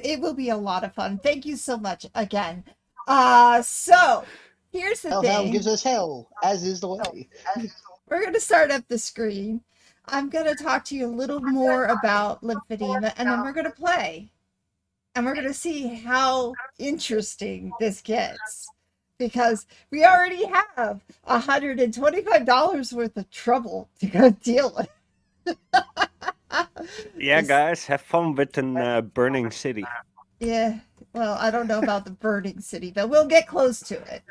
It will be a lot of fun. Thank you so much again. So here's the Hellhound thing. gives us hell, as is the way. We're going to start up the screen. I'm going to talk to you a little more about lymphedema, and then we're going to play. And we're going to see how interesting this gets. Because we already have $125 worth of trouble to go deal with. Yeah, guys, have fun with a burning city. Yeah, well, I don't know about the burning city, but we'll get close to it.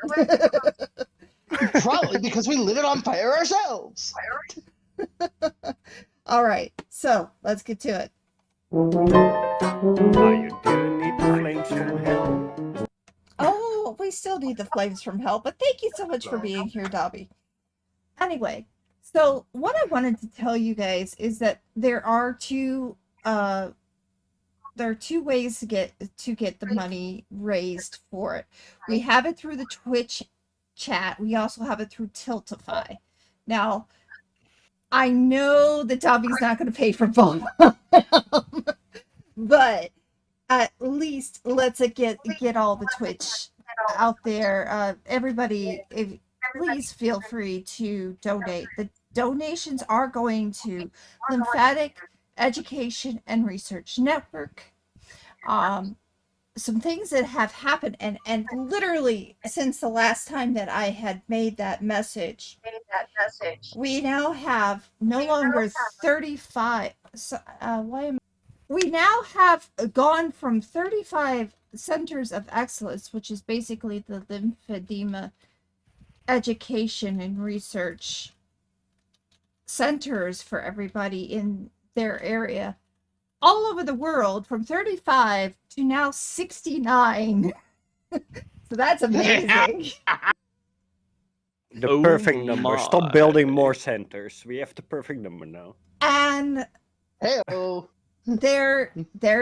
Probably because we lit it on fire ourselves. All right, so let's get to it. You do need the flames from hell. Oh, we still need the flames from hell, but thank you so much for being here, Dobby. Anyway, so what I wanted to tell you guys is that there are two ways to get the money raised for it. We have it through the Twitch chat. We also have it through Tiltify. Now, I know that Dobby's not going to pay for both of them, but at least let's get all the Twitch out there. Everybody, please feel free to donate. The donations are going to Lymphatic Education and Research Network. Some things that have happened, and literally since the last time that I had made that message, we now have no longer 35. We now have gone from 35 centers of excellence, which is basically the lymphedema education and research centers for everybody in their area, all over the world, from 35 to now 69. So that's amazing. The perfect number. Stop building more centers. We have the perfect number now. And Hey-o. there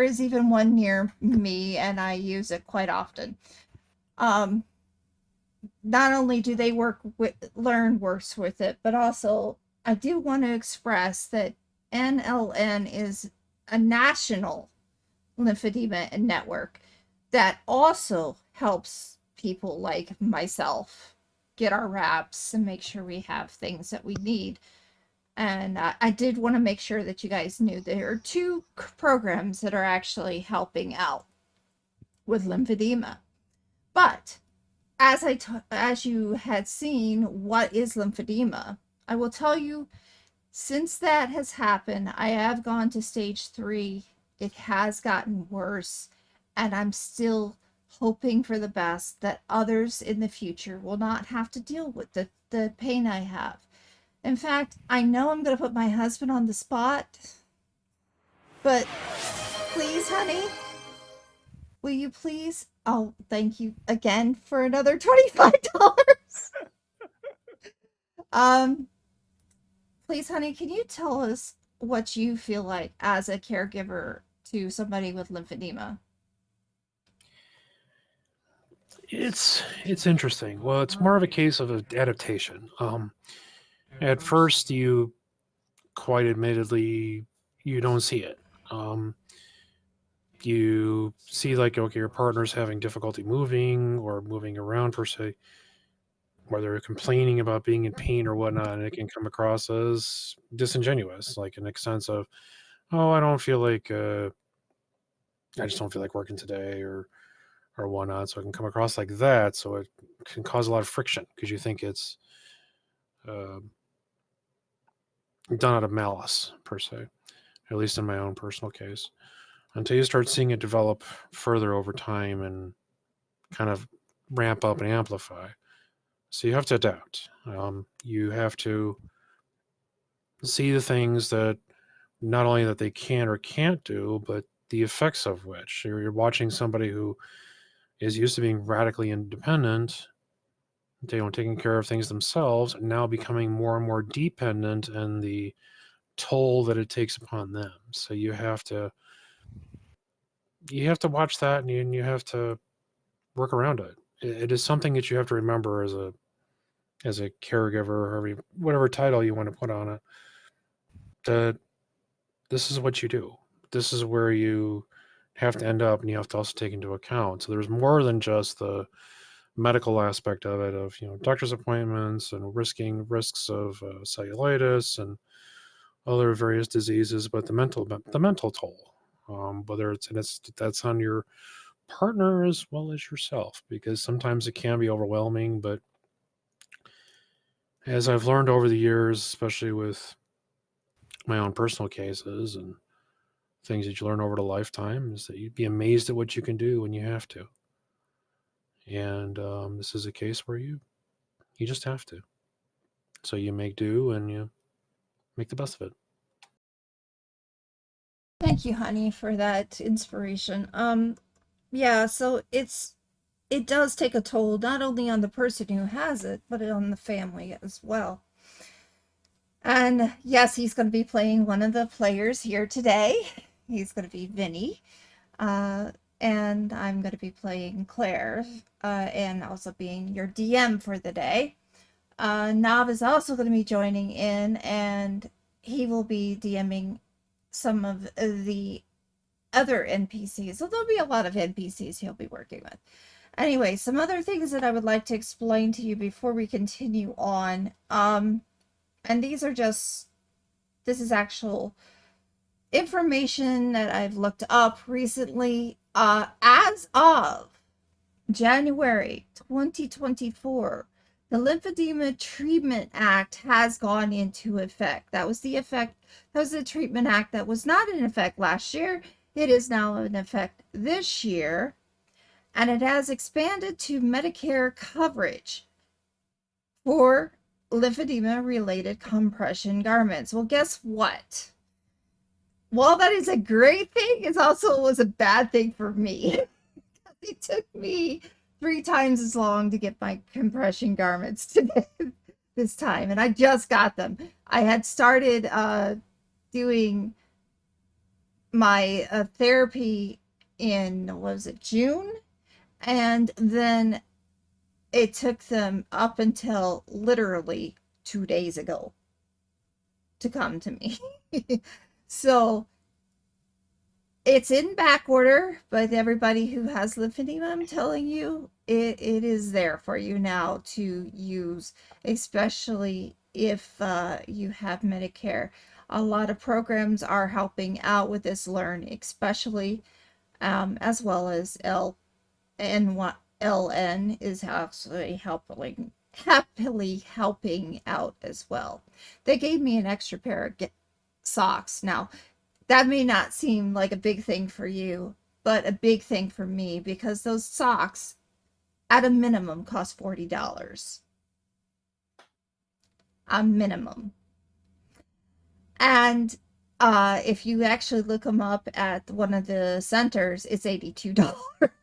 is even one near me, and I use it quite often. Not only do they LE&RN works with it, but also I do want to express that NLN is a national lymphedema network that also helps people like myself get our wraps and make sure we have things that we need. And I did want to make sure that you guys knew there are two programs that are actually helping out with lymphedema. But as you had seen, what is lymphedema? I will tell you, since that has happened, I have gone to stage 3. It has gotten worse, and I'm still hoping for the best that others in the future will not have to deal with the pain I have. In fact, I know I'm going to put my husband on the spot, but please, honey, will you please? Oh, thank you again for another $25. Please, honey, can you tell us what you feel like as a caregiver to somebody with lymphedema? It's interesting. Well, it's more of a case of adaptation. At first, you quite admittedly you don't see it. You see, like, okay, your partner's having difficulty moving or moving around per se, where they're complaining about being in pain or whatnot, and it can come across as disingenuous, like in a sense of, oh, I don't feel like I just don't feel like working today or whatnot. So it can come across like that. So it can cause a lot of friction because you think it's done out of malice per se, at least in my own personal case, until you start seeing it develop further over time and kind of ramp up and amplify. So you have to adapt. You have to see the things that not only that they can or can't do, but the effects of which. You're watching somebody who is used to being radically independent, taking care of things themselves, now becoming more and more dependent in the toll that it takes upon them. So you have to watch that, and you have to work around it. It is something that you have to remember as a caregiver, or whatever title you want to put on it, that this is what you do. This is where you have to end up, and you have to also take into account. So there's more than just the medical aspect of it, of doctor's appointments and risks of cellulitis and other various diseases, but the mental toll, whether that's on your partner as well as yourself, because sometimes it can be overwhelming. But as I've learned over the years, especially with my own personal cases and things that you learn over the lifetime, is that you'd be amazed at what you can do when you have to. And this is a case where you just have to. So you make do, and you make the best of it. Thank you, honey, for that inspiration. Yeah, so it does take a toll not only on the person who has it, but on the family as well. And yes, he's going to be playing one of the players here today. He's going to be Vinny. And I'm going to be playing Claire, and also being your DM for the day. Nav is also going to be joining in, and he will be DMing some of the other NPCs. So there'll be a lot of NPCs he'll be working with. Anyway, some other things that I would like to explain to you before we continue on. And this is actual information that I've looked up recently. As of January 2024, the Lymphedema Treatment Act has gone into effect. That was the Treatment Act that was not in effect last year. It is now in effect this year, and it has expanded to Medicare coverage for lymphedema-related compression garments. Well, guess what? While that is a great thing, it also was a bad thing for me. It took me 3 times as long to get my compression garments today, this time, and I just got them. I had started doing my therapy in, what was it, June? And then it took them up until literally 2 days ago to come to me. So it's in back order, but everybody who has lymphedema, I'm telling you, it is there for you now to use, especially if you have Medicare. A lot of programs are helping out with this LE&RN, especially as well as LN is actually happily helping out as well. They gave me an extra pair of socks. Now, that may not seem like a big thing for you, but a big thing for me, because those socks at a minimum cost $40. A minimum. And if you actually look them up at one of the centers, it's $82.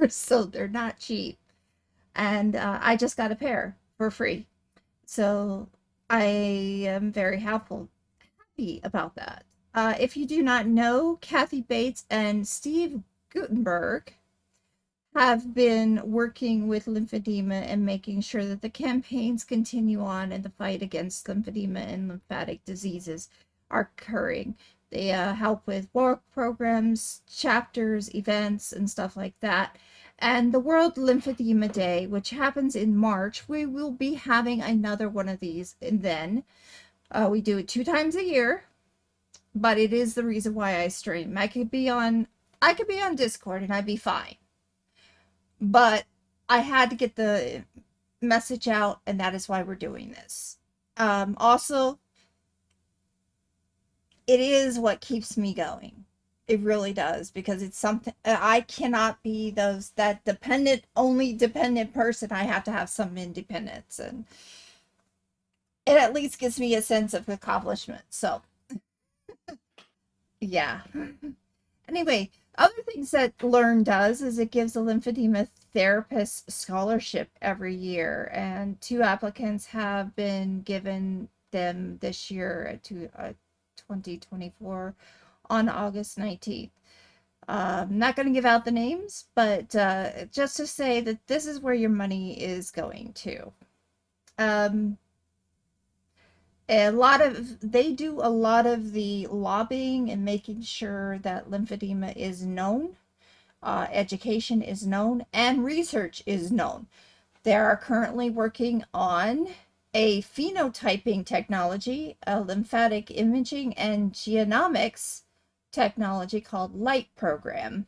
So they're not cheap. And I just got a pair for free. So I am very happy about that. If you do not know, Kathy Bates and Steve Gutenberg have been working with lymphedema and making sure that the campaigns continue on in the fight against lymphedema and lymphatic diseases are occurring. They help with work programs, chapters, events, and stuff like that. And the World Lymphedema Day, which happens in March, we will be having another one of these. And then we do it 2 times a year, but it is the reason why I stream. I could be on Discord and I'd be fine. But I had to get the message out, and that is why we're doing this. Also, it is what keeps me going. It really does, because it's something I cannot be that only dependent person. I have to have some independence, and it at least gives me a sense of accomplishment. So yeah. Anyway, other things that LE&RN does is it gives a lymphedema therapist scholarship every year, and 2 applicants have been given them this year to 2024 on August 19th. I'm not going to give out the names, but just to say that this is where your money is going to. They do a lot of the lobbying and making sure that lymphedema is known, education is known, and research is known. They are currently working on a phenotyping technology, a lymphatic imaging and genomics technology called LIGHT program.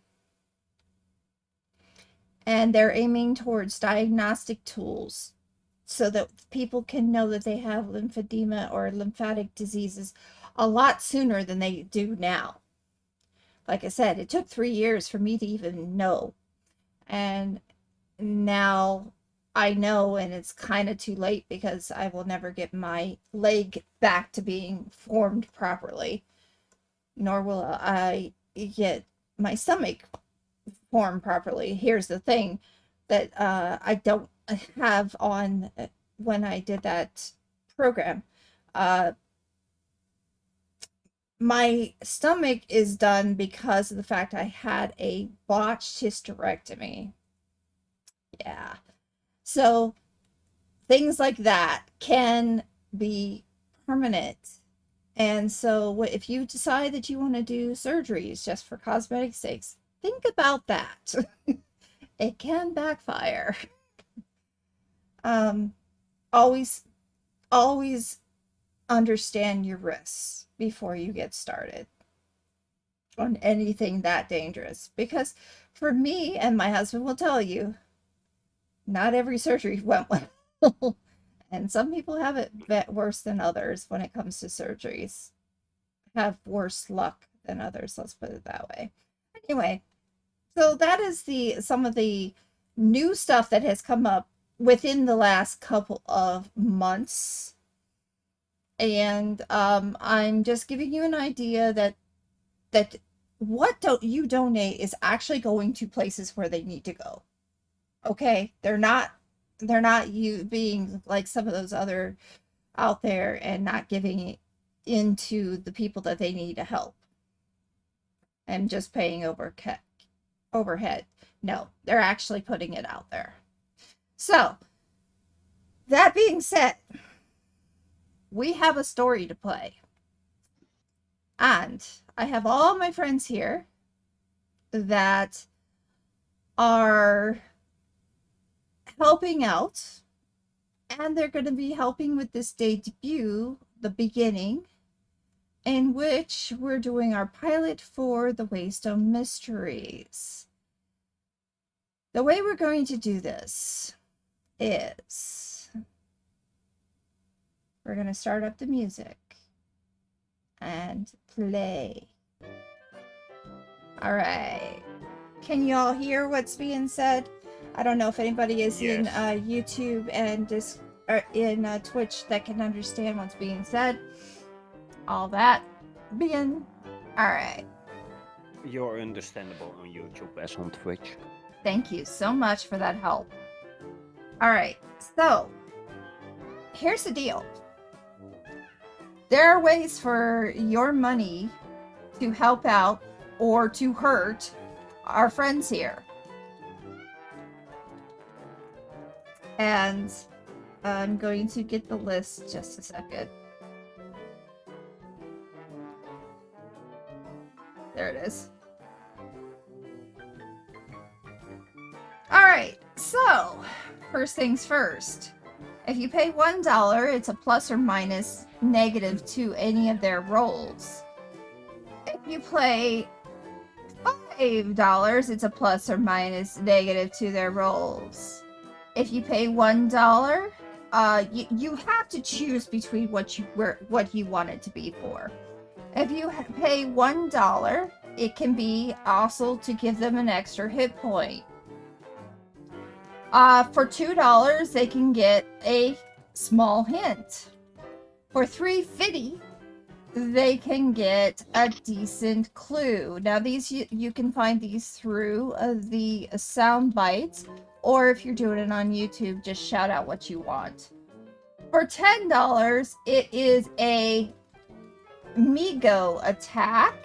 And they're aiming towards diagnostic tools so that people can know that they have lymphedema or lymphatic diseases a lot sooner than they do now. Like I said, it took 3 years for me to even know. And now I know, and it's kind of too late because I will never get my leg back to being formed properly, nor will I get my stomach formed properly. Here's the thing that I don't have on when I did that program. My stomach is done because of the fact I had a botched hysterectomy. Yeah. So things like that can be permanent. And so if you decide that you want to do surgeries just for cosmetic sakes, think about that. It can backfire. Always understand your risks before you get started on anything that dangerous. Because for me, and my husband will tell you, not every surgery went well. And some people have it worse than others when it comes to surgeries. Have worse luck than others, let's put it that way. Anyway, so that is some of the new stuff that has come up within the last couple of months. And I'm just giving you an idea that what you donate is actually going to places where they need to go. Okay, they're not you being like some of those other out there and not giving it into the people that they need to help and just paying overhead. No, they're actually putting it out there. So that being said, we have a story to play, and I have all my friends here that are helping out, and they're going to be helping with this debut, the beginning, in which we're doing our pilot for the Waystone Mysteries. The way we're going to do this is we're going to start up the music and play. All right. Can you all hear what's being said? I don't know if anybody is in YouTube and just in Twitch that can understand what's being said. All that being all right. You're understandable on YouTube as on Twitch. Thank you so much for that help. All right, so here's the deal. There are ways for your money to help out or to hurt our friends here. And I'm going to get the list just a second. There it is. All right, so first things first. If you pay $1, it's a plus or minus negative to any of their rolls. If you pay $5, it's a plus or minus negative to their rolls. If you pay $1, you have to choose between what you want it to be for. If you pay $1, it can be also to give them an extra hit point. For $2, they can get a small hint. For $3.50, they can get a decent clue. Now, these you can find these through the sound bites, or if you're doing it on YouTube, just shout out what you want. For $10, it is a Migo attack.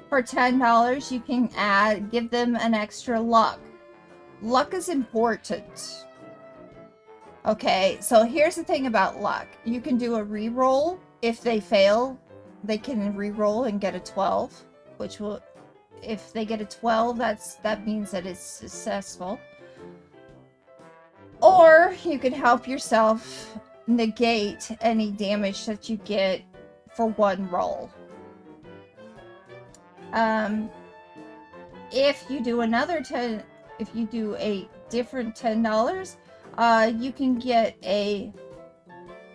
For $10, you can give them an extra luck. Luck is important. Okay, so here's the thing about luck. You can do a reroll. If they fail, they can reroll and get a 12, which will, if they get a 12, that means that it's successful. Or you can help yourself negate any damage that you get for one roll. If you do another 10, if you do a different $10, you can get a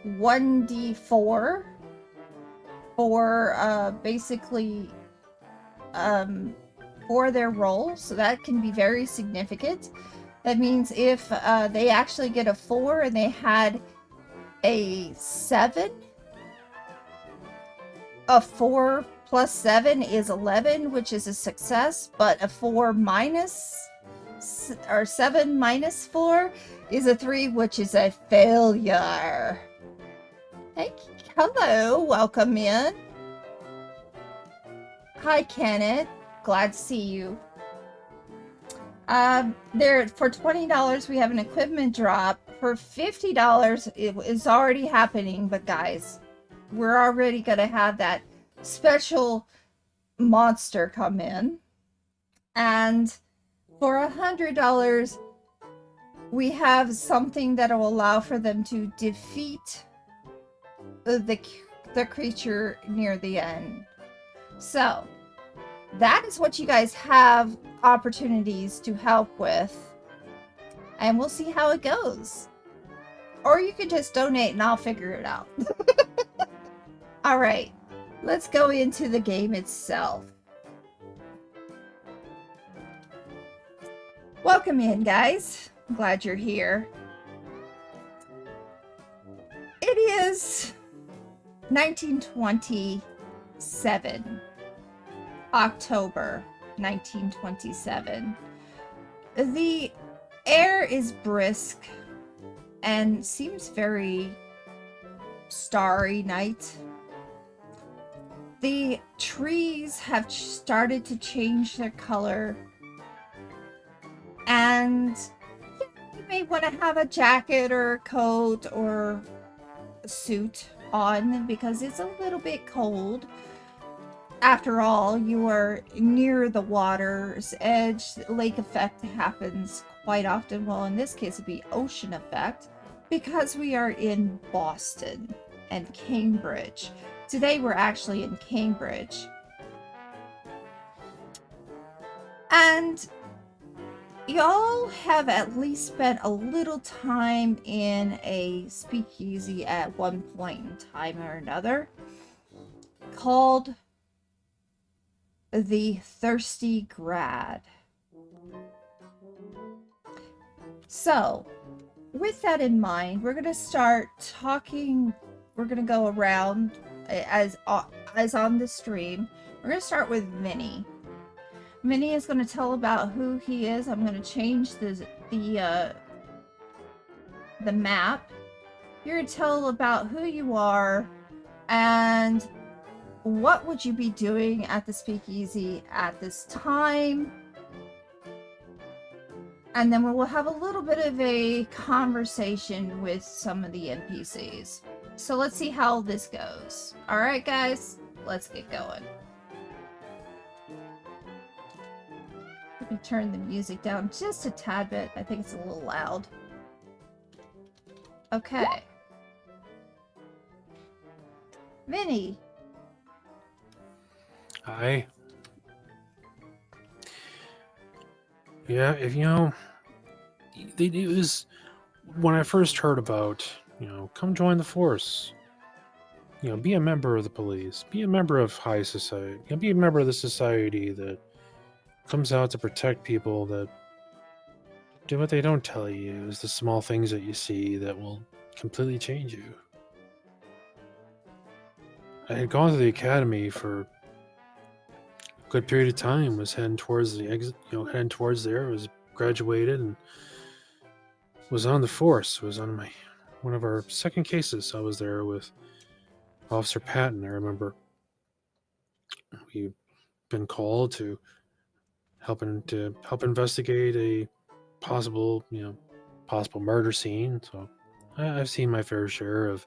1d4 for basically for their roll, so that can be very significant. That means if they actually get a 4 and they had a 7, a 4 plus 7 is 11, which is a success, but a 4 minus, or 7 minus 4 is a 3, which is a failure. Hey, hello, welcome in. Hi, Kenneth. Glad to see you. There, for $20, we have an equipment drop. For $50, it is already happening, but guys, we're already gonna have that special monster come in. And for $100, we have something that will allow for them to defeat the creature near the end. So that is what you guys have opportunities to help with, and we'll see how it goes. Or you could just donate and I'll figure it out. All right, let's go into the game itself. Welcome in, guys. I'm glad you're here. It is 1927. October 1927. The air is brisk and seems very starry night. The trees have started to change their color, and you may want to have a jacket or a coat or a suit on because it's a little bit cold. After all, you are near the water's edge. Lake effect happens quite often. Well, in this case, it'd be ocean effect because we are in Boston and Cambridge. Today, we're actually in Cambridge. And y'all have at least spent a little time in a speakeasy at one point in time or another called the Thirsty Grad. So, with that in mind, we're going to start talking. We're going to go around as on the stream. We're going to start with Vinny. Vinny is going to tell about who he is. I'm going to change the map. You're going to tell about who you are and what would you be doing at the speakeasy at this time? And then we will have a little bit of a conversation with some of the NPCs. So let's see how this goes. All right, guys, let's get going. Let me turn the music down just a tad bit. I think it's a little loud. Okay. Vinny. Hi. Yeah, if you know, it was when I first heard about, come join the force. Be a member of the police. Be a member of high society. Be a member of the society that comes out to protect people that do what they don't tell you. Is the small things that you see that will completely change you. I had gone to the academy for good period of time, was heading towards the exit, heading towards there, was graduated and was on the force, was on one of our second cases. I was there with Officer Patton, I remember, we've been called to help investigate a possible murder scene. So I've seen my fair share of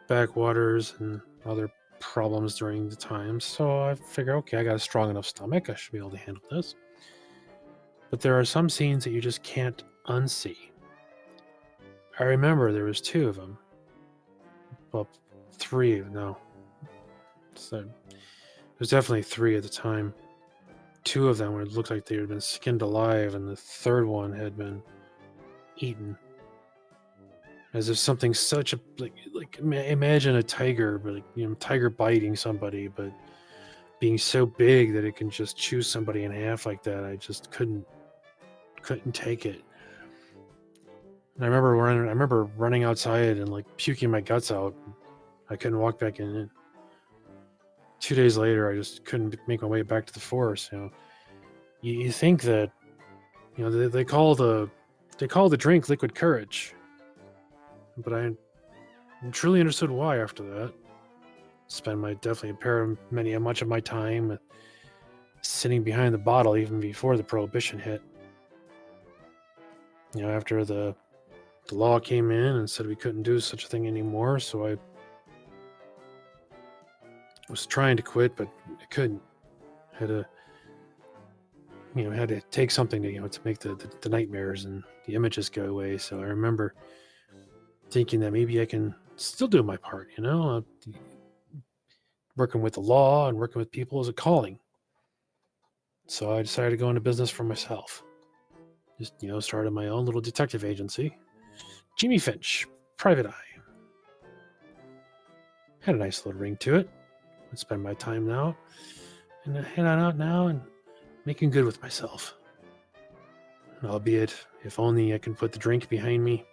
backwaters and other problems during the time. So I figure, okay, I got a strong enough stomach. I should be able to handle this. But there are some scenes that you just can't unsee. I remember there was 2 of them. Well, 3, no. So there's definitely 3 at the time. 2 of them where it looked like they had been skinned alive, and the 3rd one had been eaten. As if something such a imagine a tiger, but tiger biting somebody, but being so big that it can just chew somebody in half like that. I just couldn't take it. And I remember running outside and like puking my guts out. I couldn't walk back in. 2 days later, I just couldn't make my way back to the forest. You think that they call the drink liquid courage, but I truly understood why after that. Spend much of my time sitting behind the bottle even before the prohibition hit. After the law came in and said we couldn't do such a thing anymore, so I was trying to quit, but I couldn't. Had to take something to make the nightmares and the images go away. So I remember thinking that maybe I can still do my part. Working with the law and working with people is a calling. So I decided to go into business for myself. Just started my own little detective agency, Jimmy Finch, Private Eye. Had a nice little ring to it. I spend my time now and head on out now and making good with myself. Albeit, if only I can put the drink behind me,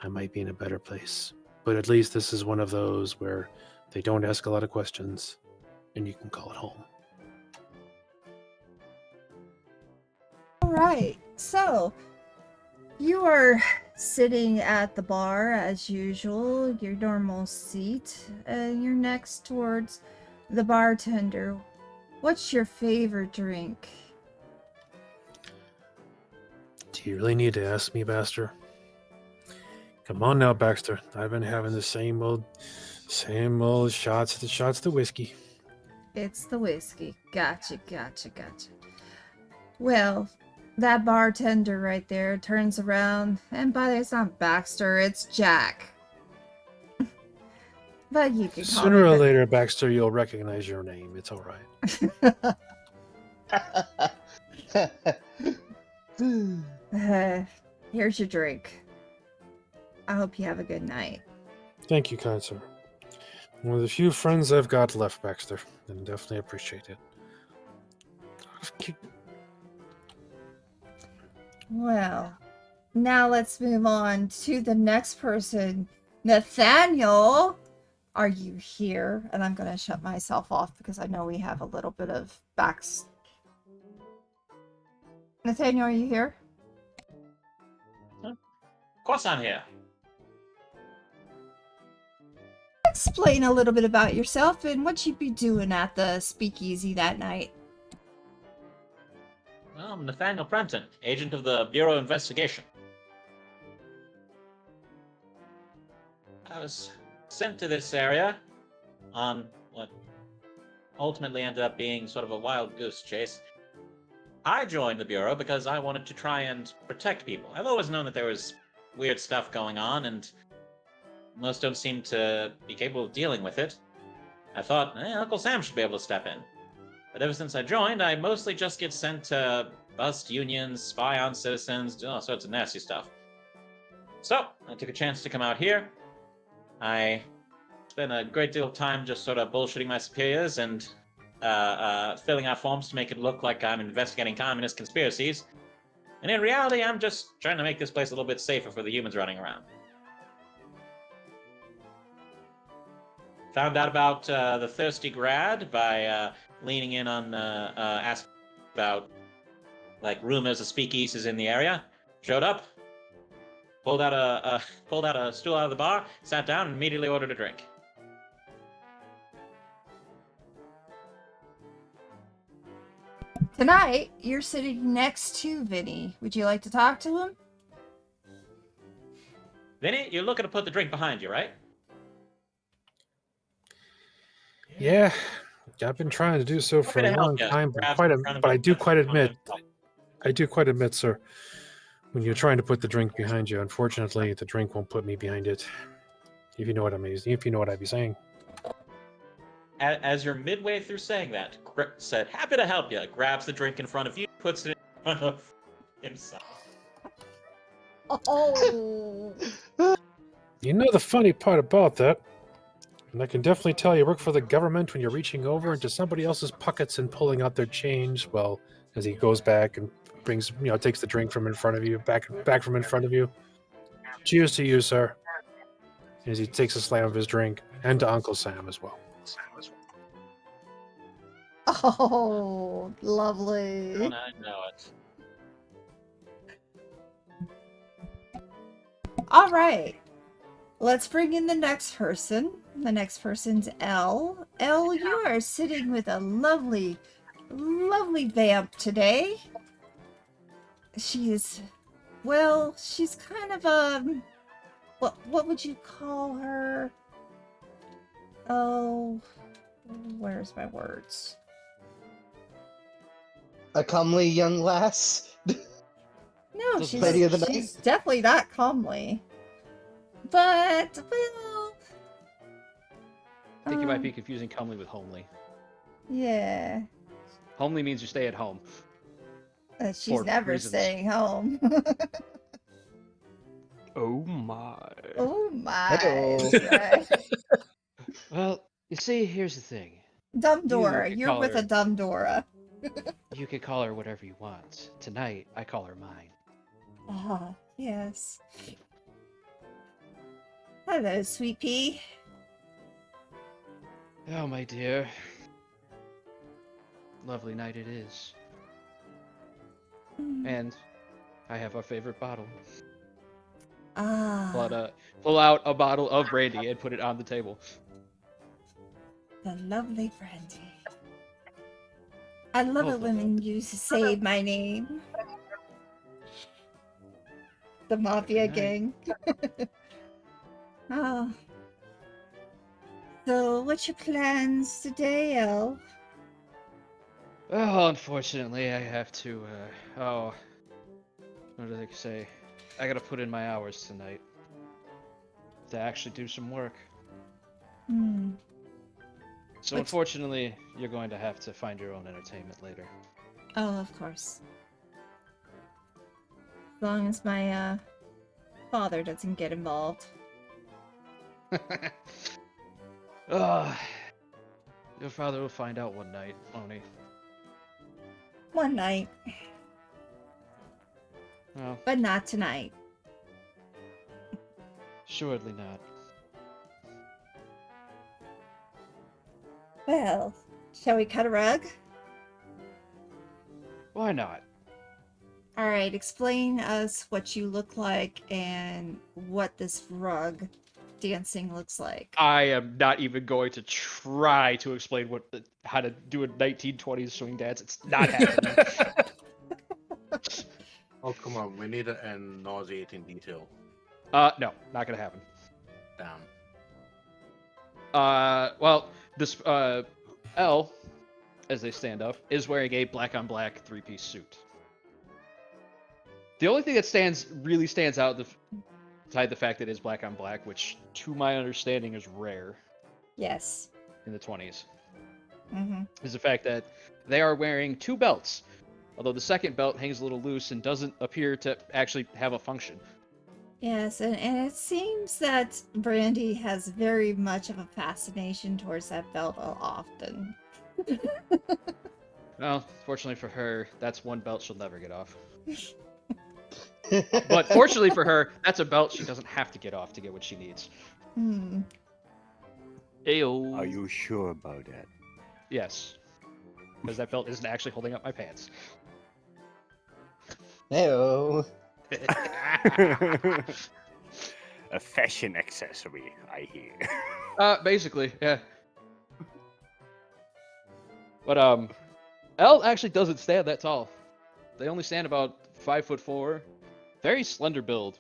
I might be in a better place. But at least this is one of those where they don't ask a lot of questions and you can call it home. All right. So you are sitting at the bar as usual, your normal seat. You're next towards the bartender. What's your favorite drink? Do you really need to ask me, Baxter? Come on now, Baxter. I've been having the same old shots of whiskey. It's the whiskey. Gotcha. Well, that bartender right there turns around, and it's not Baxter, it's Jack. But you can call Sooner me or later, Baxter, you'll recognize your name. It's all right. Here's your drink. I hope you have a good night. Thank you, kind sir. One of the few friends I've got left, Baxter, and definitely appreciate it. Well, now let's move on to the next person. Nathaniel, are you here? And I'm going to shut myself off because I know we have a little bit of backs. Nathaniel, are you here? Of course I'm here. Explain a little bit about yourself and what you'd be doing at the speakeasy that night. Well, I'm Nathaniel Prenton, agent of the Bureau of Investigation. I was sent to this area on what ultimately ended up being sort of a wild goose chase. I joined the Bureau because I wanted to try and protect people. I've always known that there was weird stuff going on, and most don't seem to be capable of dealing with it. I thought, Uncle Sam should be able to step in. But ever since I joined, I mostly just get sent to bust unions, spy on citizens, do all sorts of nasty stuff. So, I took a chance to come out here. I spent a great deal of time just sort of bullshitting my superiors and filling out forms to make it look like I'm investigating communist conspiracies. And in reality, I'm just trying to make this place a little bit safer for the humans running around. Found out about the Thirsty Grad by leaning in on asking about like rumors of speakeasies in the area. Showed up, pulled out a stool out of the bar, sat down, and immediately ordered a drink. Tonight, you're sitting next to Vinny. Would you like to talk to him? Vinny, you're looking to put the drink behind you, right? Yeah, I've been trying to do so for Happy a to help long ya. time, Grabs but in front of I you, do puts quite it on admit, the- sir, when you're trying to put the drink behind you, unfortunately, the drink won't put me behind it. If you know what I mean, if you know what I'd be saying. As you're midway through saying that, said, "Happy to help you." Grabs the drink in front of you, puts it in front of himself. Oh. You know the funny part about that, and I can definitely tell you work for the government when you're reaching over into somebody else's pockets and pulling out their change. Well, as he goes back and brings, takes the drink from in front of you, back from in front of you. Cheers to you, sir. As he takes a slam of his drink, and to Uncle Sam as well. Oh, lovely. And I know it. All right. Let's bring in the next person. The next person's Elle. Elle, you are sitting with a lovely, lovely vamp today. She's kind of what would you call her? Oh, where's my words? A comely young lass. No, Just lady of the night? she's definitely not comely. But, well... I think you might be confusing comely with homely. Yeah. Homely means you stay at home. She's For never reasons. staying home. Oh my. Oh my. Hey-o. That's right. Well, you see, here's the thing. Dumb You Dora. could You're call with her- a dumb Dora. You can call her whatever you want. Tonight, I call her mine. Ah, yes. Hello, sweet pea. Oh, my dear. Lovely night it is. And I have our favorite bottle. Ah, Pull out a bottle of brandy and put it on the table. the lovely brandy. I love Both it of when you say my name. The Mafia Every gang. Oh. So, what's your plans today, Elle? Well, unfortunately, I have to, what do they say? I gotta put in my hours tonight. To actually do some work. Hmm. So What's- unfortunately, you're going to have to find your own entertainment later. Oh, of course. As long as my, father doesn't get involved. Your father will find out one night, won't he? One night, Well, but not tonight. surely not. Well, shall we cut a rug? Why not? Alright, explain us what you look like and what this rug dancing looks like. I am not even going to try to explain how to do a 1920s swing dance. It's not happening. Oh, come on. We need it in nauseating detail. No, not gonna happen. Damn. Well, this L, as they stand up, is wearing a black-on-black three-piece suit. The only thing that really stands out beside the fact that it is black-on-black, which, to my understanding, is rare Yes. in the 20s, Mm-hmm. is the fact that they are wearing two belts, although the second belt hangs a little loose and doesn't appear to actually have a function. Yes, and it seems that Brandy has very much of a fascination towards that belt often. Well, fortunately for her, that's one belt she'll never get off. But fortunately for her, that's a belt she doesn't have to get off to get what she needs. Hmm. Ayo. Are you sure about that? Yes. Because that belt isn't actually holding up my pants. Hey-o. A fashion accessory, I hear. Basically, yeah. But Elle actually doesn't stand that tall. They only stand about 5'4", very slender build,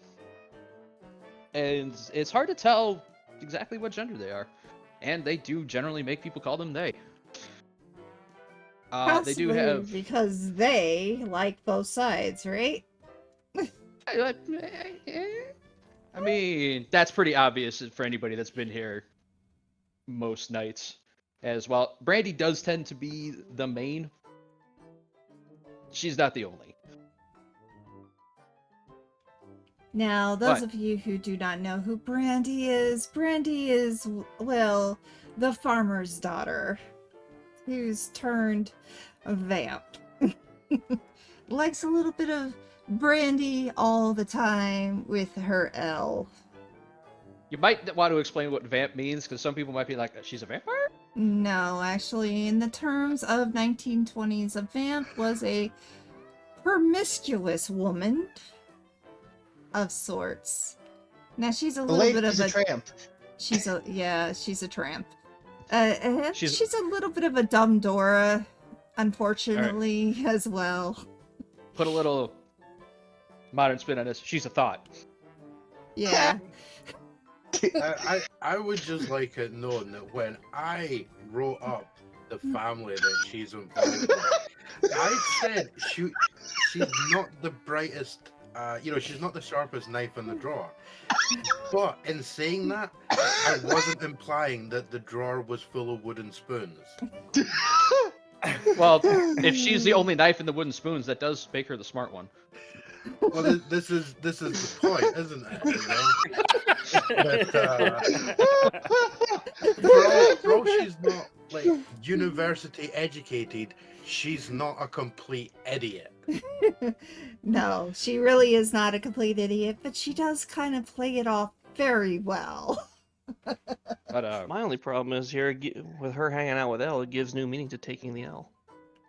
and it's hard to tell exactly what gender they are. And they do generally make people call them they. They do Possibly have. because they like both sides, right? I mean, that's pretty obvious for anybody that's been here most nights as well. Brandy does tend to be the main. She's not the only. Now, those But- of you who do not know who Brandy is, well, the farmer's daughter who's turned a vamp. Likes a little bit of brandy all the time with her L. You might want to explain what vamp means, because some people might be like, she's a vampire? No, actually, in the terms of 1920s, a vamp was a promiscuous woman of sorts. Now she's a The little bit lady's of a tramp. she's a tramp. And She's- she's a little bit of a dumb Dora, unfortunately, as well. Put a little modern spin on this. She's a thought. Yeah. I would just like it known that when I wrote up the family that she's involved with, I said she's not the brightest, she's not the sharpest knife in the drawer. But in saying that, I wasn't implying that the drawer was full of wooden spoons. Well, if she's the only knife in the wooden spoons, that does make her the smart one. Well, this is the point, isn't it? For all she's not like university educated, she's not a complete idiot. No, she really is not a complete idiot, but she does kind of play it off very well. But My only problem is here with her hanging out with Elle, it gives new meaning to taking the L.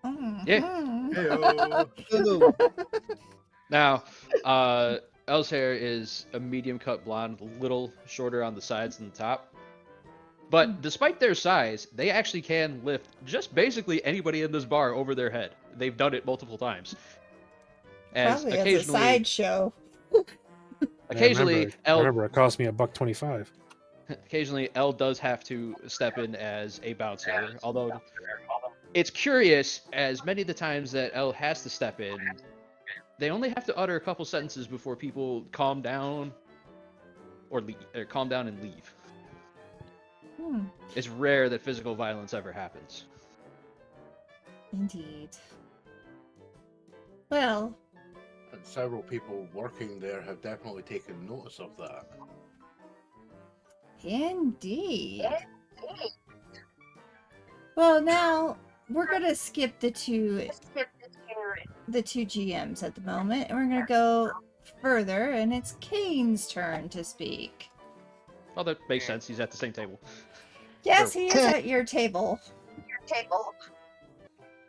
Mhm. Heyo. now, Elle's hair is a medium cut blonde, a little shorter on the sides than the top. But despite their size, they actually can lift just basically anybody in this bar over their head. They've done it multiple times. As Probably as a occasionally, sideshow. occasionally, I Elle remember it cost me $1.25. Occasionally, Elle does have to step in as a bouncer, although it's curious, as many of the times that Elle has to step in, they only have to utter a couple sentences before people calm down or calm down and leave. Hmm, It's rare that physical violence ever happens. indeed. Well, And several people working there have definitely taken notice of that. indeed. Well, now we're gonna skip the two GMs at the moment, and we're gonna go further, and it's Kane's turn to speak. Well, that makes sense. He's at the same table. Yes, he is at your table.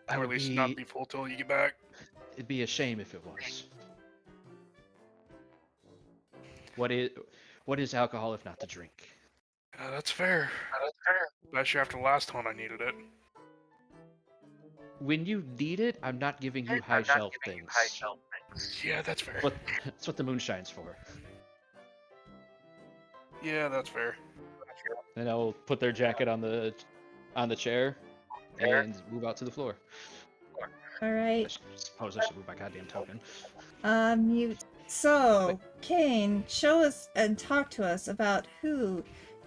I Or would at least be- not be full till you get back. It'd be a shame if it was. What is alcohol if not to drink? That's fair. Especially after the last one I needed it. When you need it, I'm not giving you high shelf things. Yeah, that's fair. But that's what the moonshine's for. Yeah, that's fair. And I'll put their jacket on the chair and move out to the floor. All I right. suppose I should move my goddamn token. Mute. So, Kane, show us and talk to us about who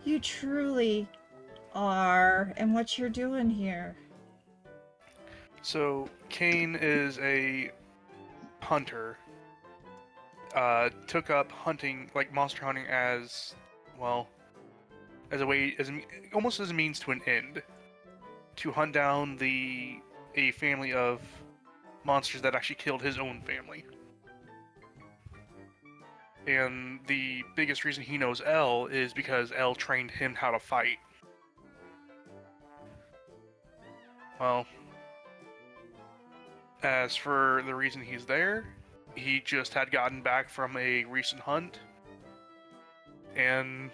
you truly are and what you're doing here. So, Kane is a hunter. Took up hunting, like monster hunting, as well, as a way, almost as a means to an end, to hunt down a family of monsters that actually killed his own family. And the biggest reason he knows Elle is because Elle trained him how to fight. Well, as for the reason he's there, he just had gotten back from a recent hunt, and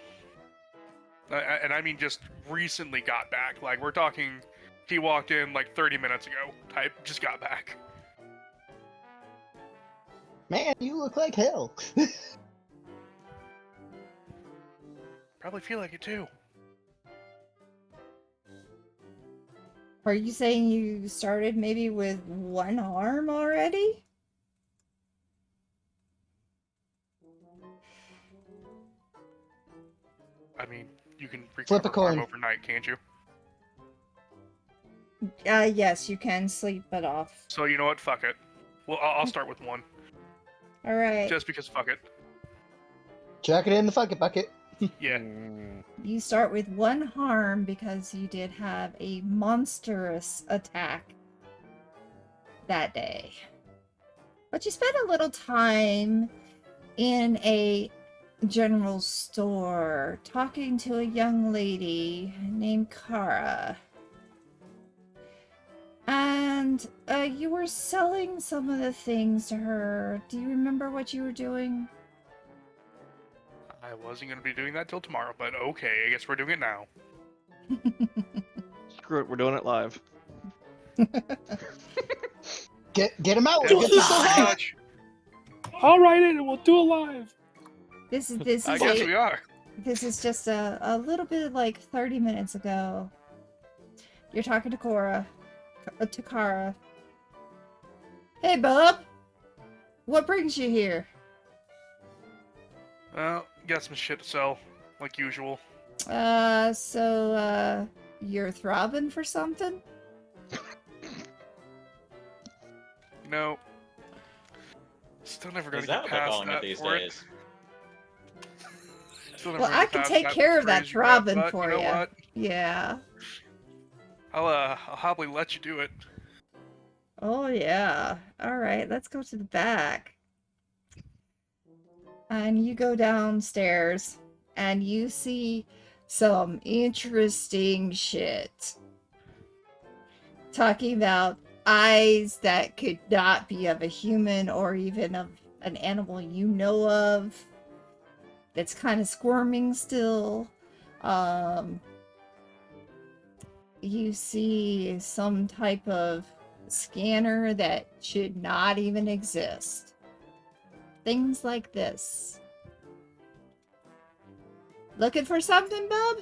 I mean just recently got back. Like we're talking, he walked in like 30 minutes ago. Type just got back. Man, you look like hell. Probably feel like it too. Are you saying you started maybe with one arm already? I mean, you can Flip a recover arm coin. overnight, can't you? Yes, you can sleep it off. So you know what? Fuck it. Well, I'll start with one, All right. just because fuck it. Chuck it in the fucking bucket. Yeah. You start with one harm because you did have a monstrous attack that day. But you spent a little time in a general store talking to a young lady named Kara. And you were selling some of the things to her. Do you remember what you were doing? I wasn't going to be doing that till tomorrow, but okay, I guess we're doing it now. Screw it, we're doing it live. Get him out. Yeah, Get this pretty out. much. I'll write it and we'll do it live. This is I guess we are. This is just a little bit like 30 minutes ago. You're talking to Kara. Hey, bub. What brings you here? Well, got some shit to sell, like usual. So, you're throbbing for something? No. Still never gonna Is get that what they're past calling it that these for it. days? Still never Well, gonna I get can past take care of that phrase you got, throbbing but for you. Know ya. what? Yeah. I'll happily let you do it. Oh, yeah. All right, let's go to the back. And you go downstairs and you see some interesting shit. Talking about eyes that could not be of a human or even of an animal you know of. That's kind of squirming still. You see some type of scanner that should not even exist. Things like this. Looking for something, bub?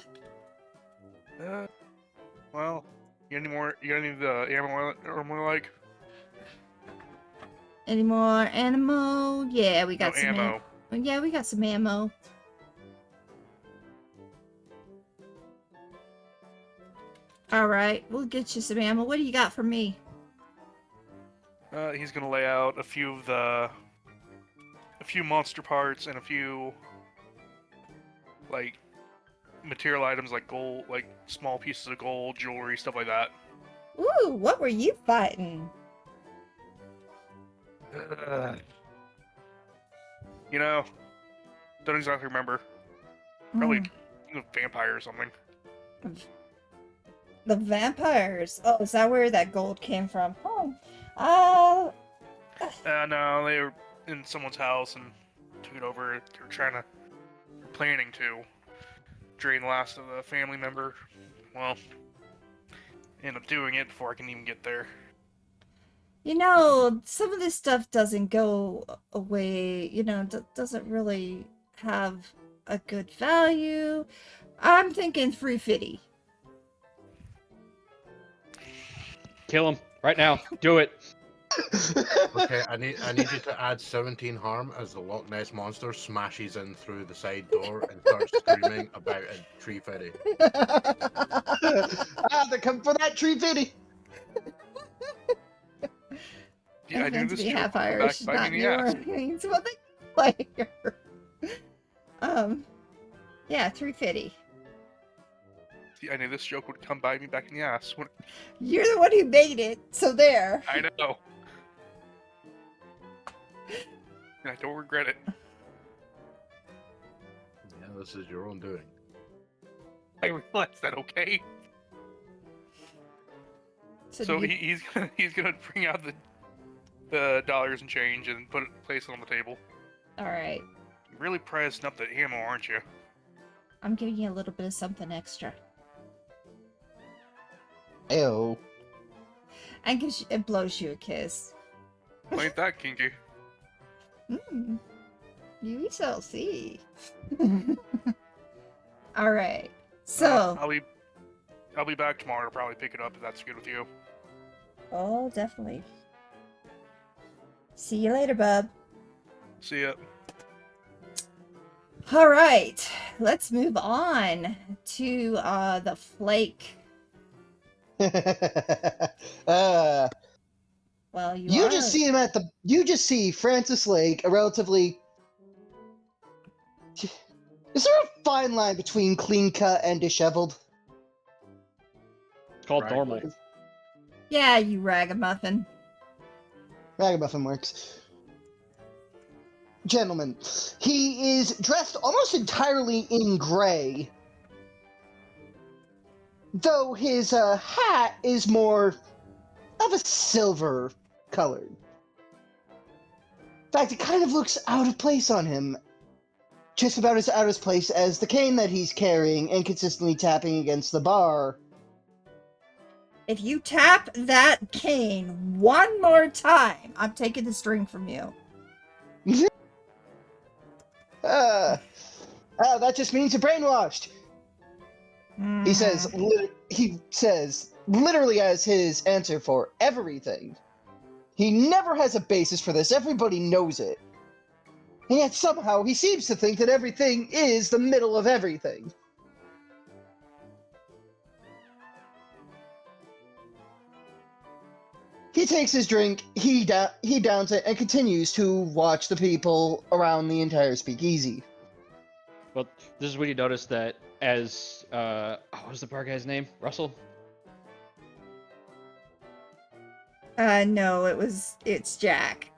Well, you got any of the ammo or more like? Any more ammo? Yeah, we got No some ammo. Yeah, we got some ammo. Alright, we'll get you some ammo. What do you got for me? He's gonna lay out a few monster parts and a few like material items like gold, like small pieces of gold, jewelry, stuff like that. Ooh, what were you fighting? You know, don't exactly remember. Probably a vampire or something. The vampires. Oh, is that where that gold came from? Oh. No, they were in someone's house and took it over. They were planning to drain the last of the family member. Well, end up doing it before I can even get there. You know, some of this stuff doesn't go away, doesn't really have a good value. I'm thinking 350. Kill him right now. Do it. Okay, I need you to add 17 harm as the Loch Ness monster smashes in through the side door and starts screaming about a tree fairy. They're coming for that tree fitty. Yeah, I knew meant to this be joke half would come Irish, back not biting the ass. New Orleans. What they player? Yeah, 350. See, I knew this joke would come bite me back in the ass. You're the one who made it, so there. I know. And I don't regret it. Yeah, this is your own doing. I realize that, okay? So you- he's gonna bring out dollars and change and place it on the table. All right. You're really pricing up that ammo, aren't you? I'm giving you a little bit of something extra. Ew. And it blows you a kiss. Ain't that kinky? You shall see. All right. So. I'll be back tomorrow to probably pick it up if that's good with you. Oh, definitely. See you later, bub. See ya. All right. Let's move on to the flake. Well, you just see him at the. You just see Francis Lake, a relatively. Is there a fine line between clean cut and disheveled? It's called Right. normal. Yeah, you ragamuffin. Ragamuffin works. Gentlemen, he is dressed almost entirely in gray, though his hat is more of a silver color. In fact, it kind of looks out of place on him. Just about as out of place as the cane that he's carrying and consistently tapping against the bar. If you tap that cane one more time, I'm taking the string from you. That just means you're brainwashed. He says, literally as his answer for everything. He never has a basis for this. Everybody knows it. And yet somehow he seems to think that everything is the middle of everything. He takes his drink, he downs it, and continues to watch the people around the entire speakeasy. Well, this is when you notice that as what was the bar guy's name? Russell? No, it's Jack.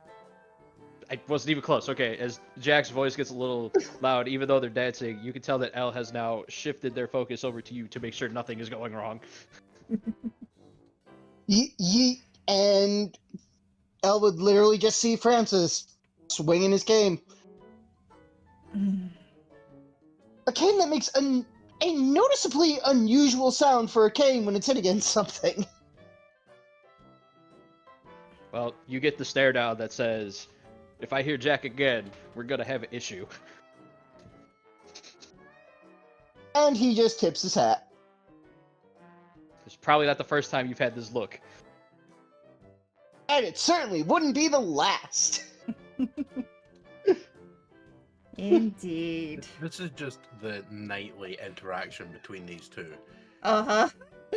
I wasn't even close. Okay, as Jack's voice gets a little loud, even though they're dancing, you can tell that Elle has now shifted their focus over to you to make sure nothing is going wrong. And Elle would literally just see Francis swinging his cane. A cane that makes a noticeably unusual sound for a cane when it's hit against something. Well, you get the stare down that says, if I hear Jack again, we're gonna have an issue. And he just tips his hat. It's probably not the first time you've had this look. And it certainly wouldn't be the last. Indeed. This is just the nightly interaction between these two. Uh-huh.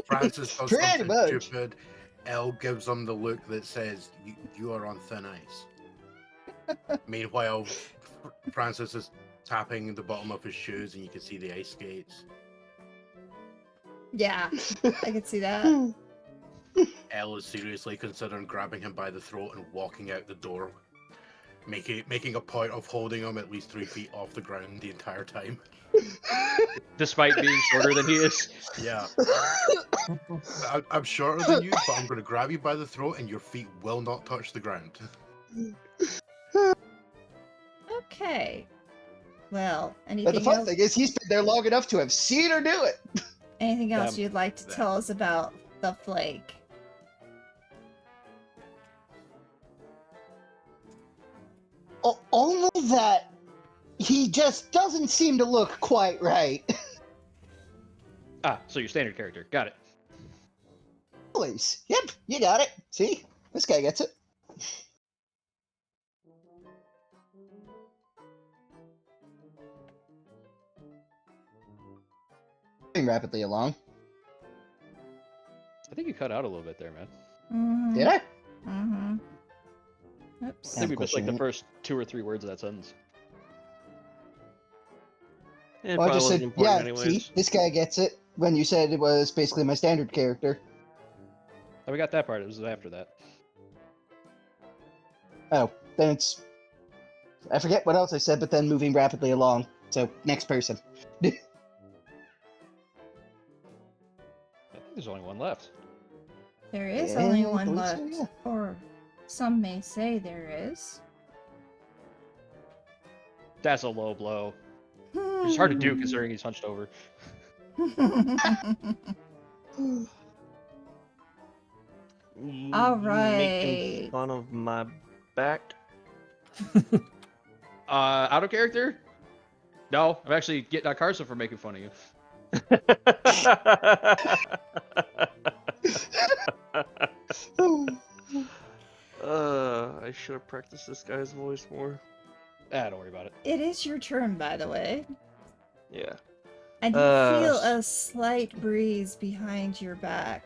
Francis does Pretty something much. stupid. Elle gives him the look that says, you are on thin ice. Meanwhile, Francis is tapping the bottom of his shoes and you can see the ice skates. Yeah, I can see that. Elle is seriously considering grabbing him by the throat and walking out the door, making a point of holding him at least 3 feet off the ground the entire time. Despite being shorter than he is. Yeah. I'm shorter than you, but I'm going to grab you by the throat and your feet will not touch the ground. Okay. Well, But anything the fun else? thing is, he's been there long enough to have seen her do it. Anything else you'd like to them. tell us about the flake? Only that he just doesn't seem to look quite right. Ah, so your standard character. Got it. Always. Yep, you got it. See? This guy gets it. Moving rapidly along. I think you cut out a little bit there, man. Mm-hmm. Did I? Mm-hmm. I Oops. think we missed like the question. first 2 or 3 words of that sentence. It Well, I probably just wasn't said, important yeah, anyways. see? This guy gets it. When you said it was basically my standard character. Oh, we got that part. It was after that. Oh, then it's... I forget what else I said, but then moving rapidly along. So, next person. I think there's only one left. There is Yeah, only I one believe left. so, yeah. Or Some may say there is. That's a low blow. It's hard to do considering he's hunched over. All Making right. fun of my back. Out of character? No, I'm actually getting on Karsa for making fun of you. I should have practiced this guy's voice more. Don't worry about it. It is your turn, by the way. Yeah. And you feel a slight breeze behind your back.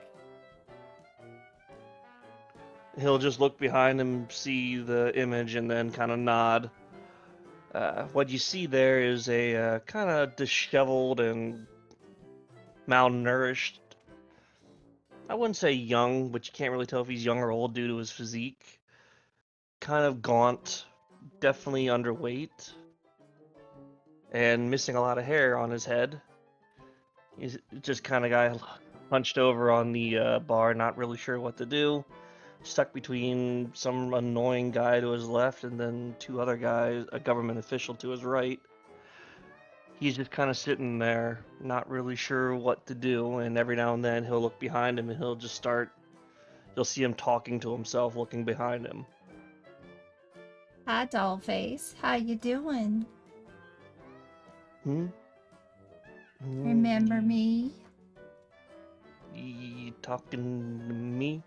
He'll just look behind him, see the image, and then kind of nod. What you see there is a kind of disheveled and malnourished. I wouldn't say young, but you can't really tell if he's young or old due to his physique. Kind of gaunt, definitely underweight, and missing a lot of hair on his head. He's just kind of guy hunched over on the bar, not really sure what to do. Stuck between some annoying guy to his left and then two other guys, a government official to his right. He's just kind of sitting there, not really sure what to do, and every now and then he'll look behind him and he'll see him talking to himself, looking behind him. Hi, Dollface. How you doing? Remember me? You talking to me?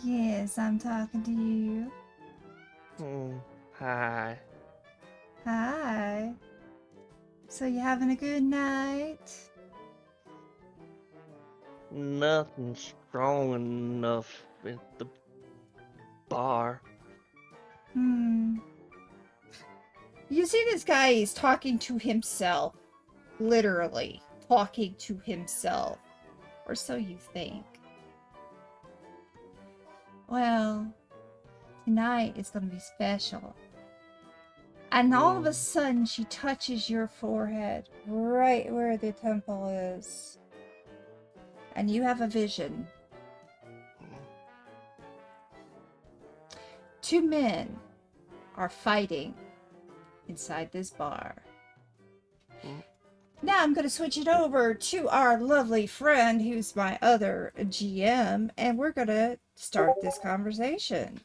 Yes, I'm talking to you. Hi. Hi. So you having a good night? Nothing strong enough at the bar. You see this guy, he's talking to himself. Literally talking to himself. Or so you think. Well, tonight is going to be special. And all of a sudden, she touches your forehead, right where the temple is. And you have a vision. Two men are fighting inside this bar. Now I'm going to switch it over to our lovely friend who's my other GM, and we're going to start this conversation.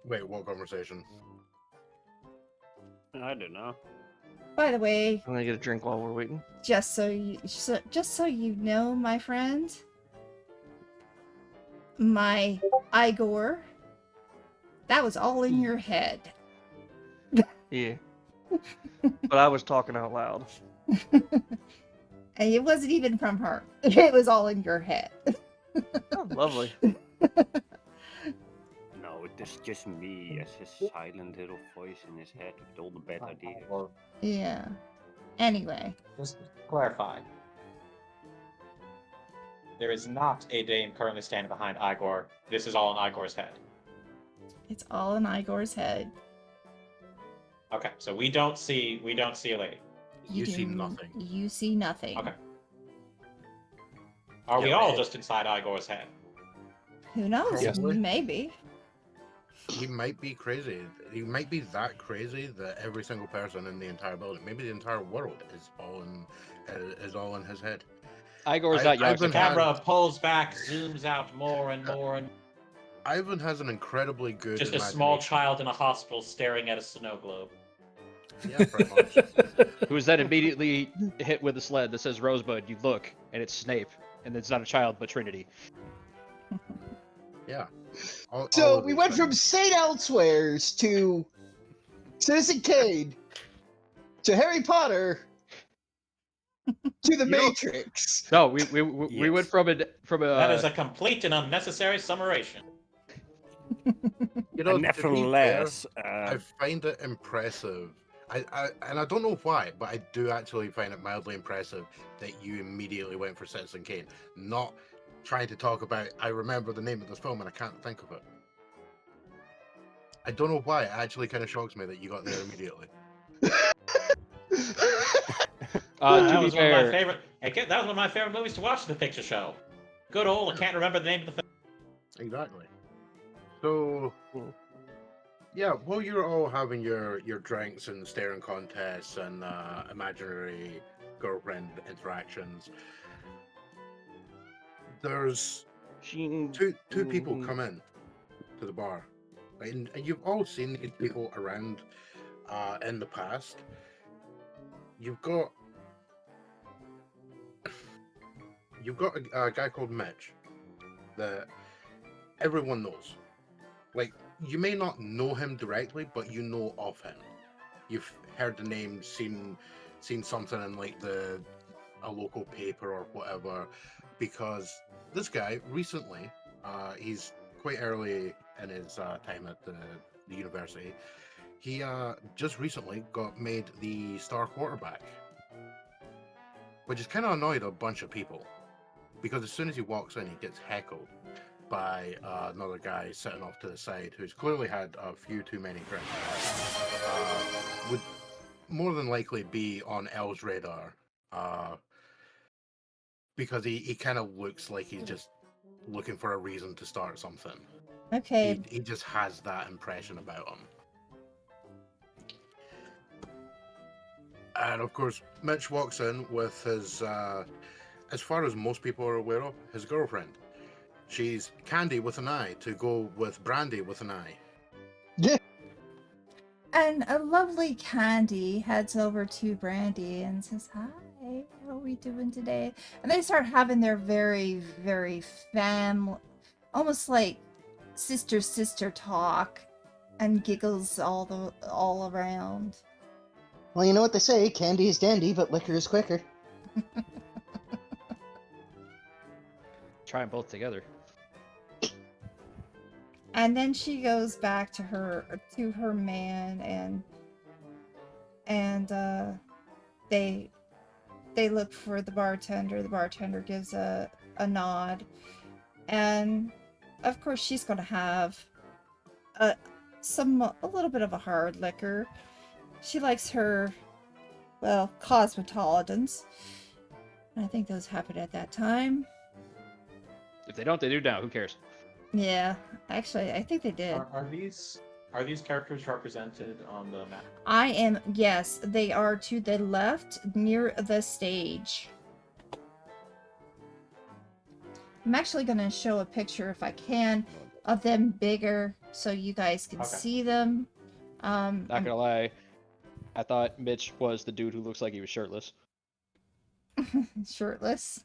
Wait, what conversation? I don't know. By the way, I'm gonna get a drink while we're waiting. just so you know, my friend, my Igor, that was all in your head. Yeah. But I was talking out loud. And it wasn't even from her. It was all in your head. Oh, lovely. No, it's just me as his silent little voice in his head with all the bad ideas. Yeah. Anyway. Just to clarify. There is not a dame currently standing behind Igor. This is all in Igor's head. It's all in Igor's head. Okay, so we don't see a lady. You see nothing. You see nothing. Okay. Are we all just inside Igor's head? Who knows? Yes. Maybe. He might be crazy. He might be that crazy that every single person in the entire building, maybe the entire world, is all in his head. Igor's not young. The camera pulls back, zooms out more and more, and Ivan has an incredibly good just a imagination. small child in a hospital staring at a snow globe. Yeah, pretty much. Who is then immediately hit with a sled that says Rosebud. You look, and it's Snape, and it's not a child, but Trinity. Yeah. So we went from St. Elsewhere's to Citizen Kane to Harry Potter to the Matrix. No, we went from a That is a complete and unnecessary summarization. You know, Nevertheless, I find it impressive. And I don't know why, but I do actually find it mildly impressive that you immediately went for Citizen Kane, not trying to talk about, I remember the name of this film and I can't think of it. I don't know why, it actually kind of shocks me that you got there immediately. That was one of my favorite movies to watch in the picture show. Good old, I can't remember the name of the thing. Exactly. So, yeah, while you're all having your drinks and staring contests and imaginary girlfriend interactions, there's two people come in to the bar, right? And you've all seen these people around in the past. You've got a guy called Mitch that everyone knows. Like, you may not know him directly, but you know of him. You've heard the name, seen something in like a local paper or whatever, because this guy recently, he's quite early in his time at the university. He just recently got made the star quarterback, which is kind of annoyed a bunch of people, because as soon as he walks in, he gets heckled by another guy sitting off to the side who's clearly had a few too many drinks. Would more than likely be on L's radar, because he kind of looks like he's just looking for a reason to start something. Okay. He just has that impression about him. And of course, Mitch walks in with his, as far as most people are aware of, his girlfriend. She's Candy with an I, to go with Brandy with an I. Yeah. And a lovely Candy heads over to Brandy and says, "Hi, how are we doing today?" And they start having their very, very almost like sister talk, and giggles all around. Well, you know what they say, candy is dandy, but liquor is quicker. Try them both together. And then she goes back to her man, and they look for the bartender. The bartender gives a nod, and of course she's gonna have a little bit of a hard liquor. She likes her, well, cosmetologins. I think those happened at that time. If they don't, they do now. Who cares? Yeah, actually, I think they did. Are these characters represented on the map? Yes, they are to the left near the stage. I'm actually going to show a picture, if I can, of them bigger so you guys can see them. Not gonna lie, I thought Mitch was the dude who looks like he was shirtless. Shirtless.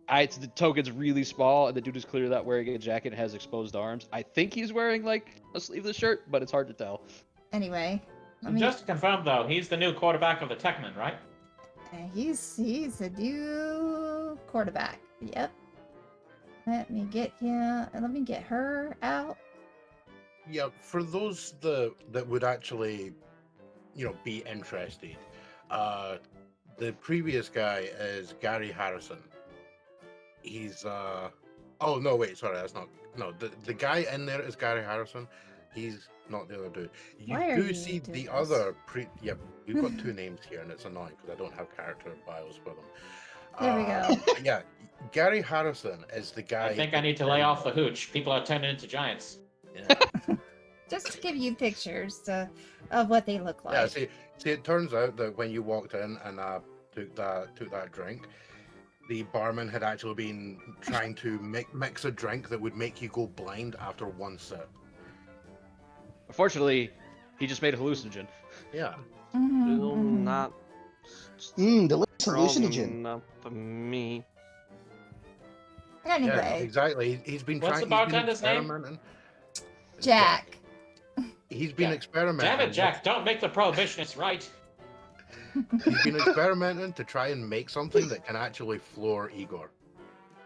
The token's really small, and the dude is clearly not wearing a jacket and has exposed arms. I think he's wearing like a sleeveless shirt, but it's hard to tell. Anyway, Just to confirm, though, he's the new quarterback of the Techman, right? He's a new quarterback. Yep. Let me get her out. Yeah, for those that would actually, be interested, the previous guy is Gary Harrison. He's oh no, wait, sorry, that's not the guy in there is Gary Harrison. He's not the other dude. Why are do you see doing the this? other we've got two names here, and it's annoying because I don't have character bios for them. There we go. Yeah, Gary Harrison is the guy. I think I need to lay off the hooch. People are turning into giants. Yeah. Just to give you pictures of what they look like. Yeah, see, it turns out that when you walked in and took that drink, the barman had actually been trying to mix a drink that would make you go blind after one sip. Unfortunately, he just made a hallucinogen. Yeah. Still not Delicious strong hallucinogen. enough for me. Anyway, Yeah, exactly. He's been What's trying. the bartender's name? Experimenting. Jack. He's been Jack. experimenting. Damn it, Jack! Don't make the prohibitionists right. He's been experimenting to try and make something that can actually floor Igor.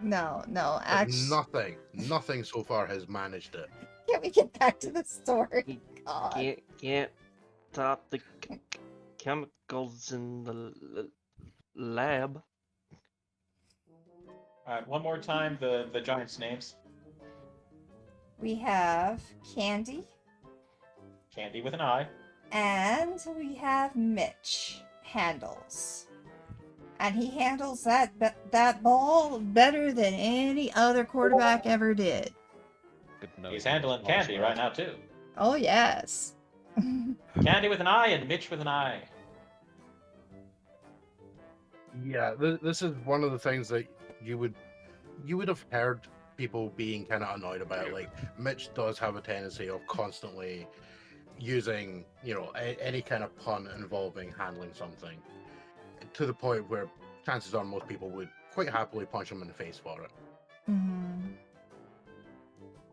No, But actually. nothing so far has managed it. Can we get back to the story? God. Can't top the chemicals in the lab. Alright, one more time, the giants' names. We have Candy, Candy with an I. and we have Mitch Handles. And he handles that ball better than any other quarterback ever did. Good to know He's you handling small Candy right squares. now too. Oh, yes. Candy with an eye and Mitch with an eye. Yeah, this is one of the things that you would have heard people being kind of annoyed about. Like, Mitch does have a tendency of constantly using, any kind of pun involving handling something, to the point where chances are most people would quite happily punch him in the face for it. Mhm.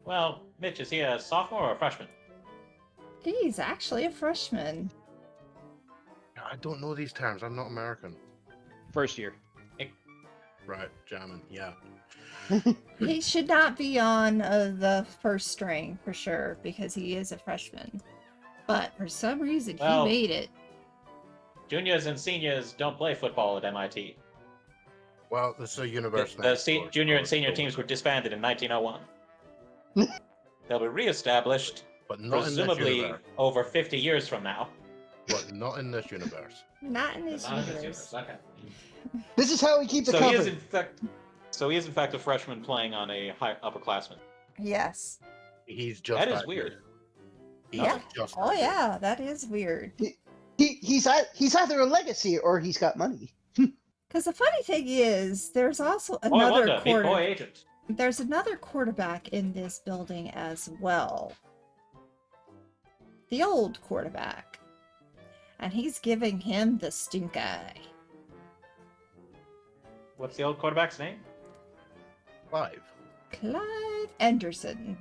Well, Mitch, is he a sophomore or a freshman? He's actually a freshman. I don't know these terms. I'm not American. First year. Right, jamming. Yeah. He should not be on the first string for sure because he is a freshman. But for some reason, Well, he made it. Juniors and seniors don't play football at MIT. Well, this is a university. The junior and senior teams were disbanded in 1901. They'll be reestablished, but not in this presumably universe. over 50 years from now. But not in this universe. Not in this Not in this universe. universe, okay. This is how we keep the So cover. he is in fact a freshman playing on a high upperclassman. Yes. He's just That is good. weird. He's Yeah. just Oh that good. yeah, that is weird. He's either a legacy or he's got money. Because the funny thing is, there's also Boy another wonder, big boy agent. There's another quarterback in this building as well. The old quarterback. And he's giving him the stink eye. What's the old quarterback's name? Clive. Clive Anderson.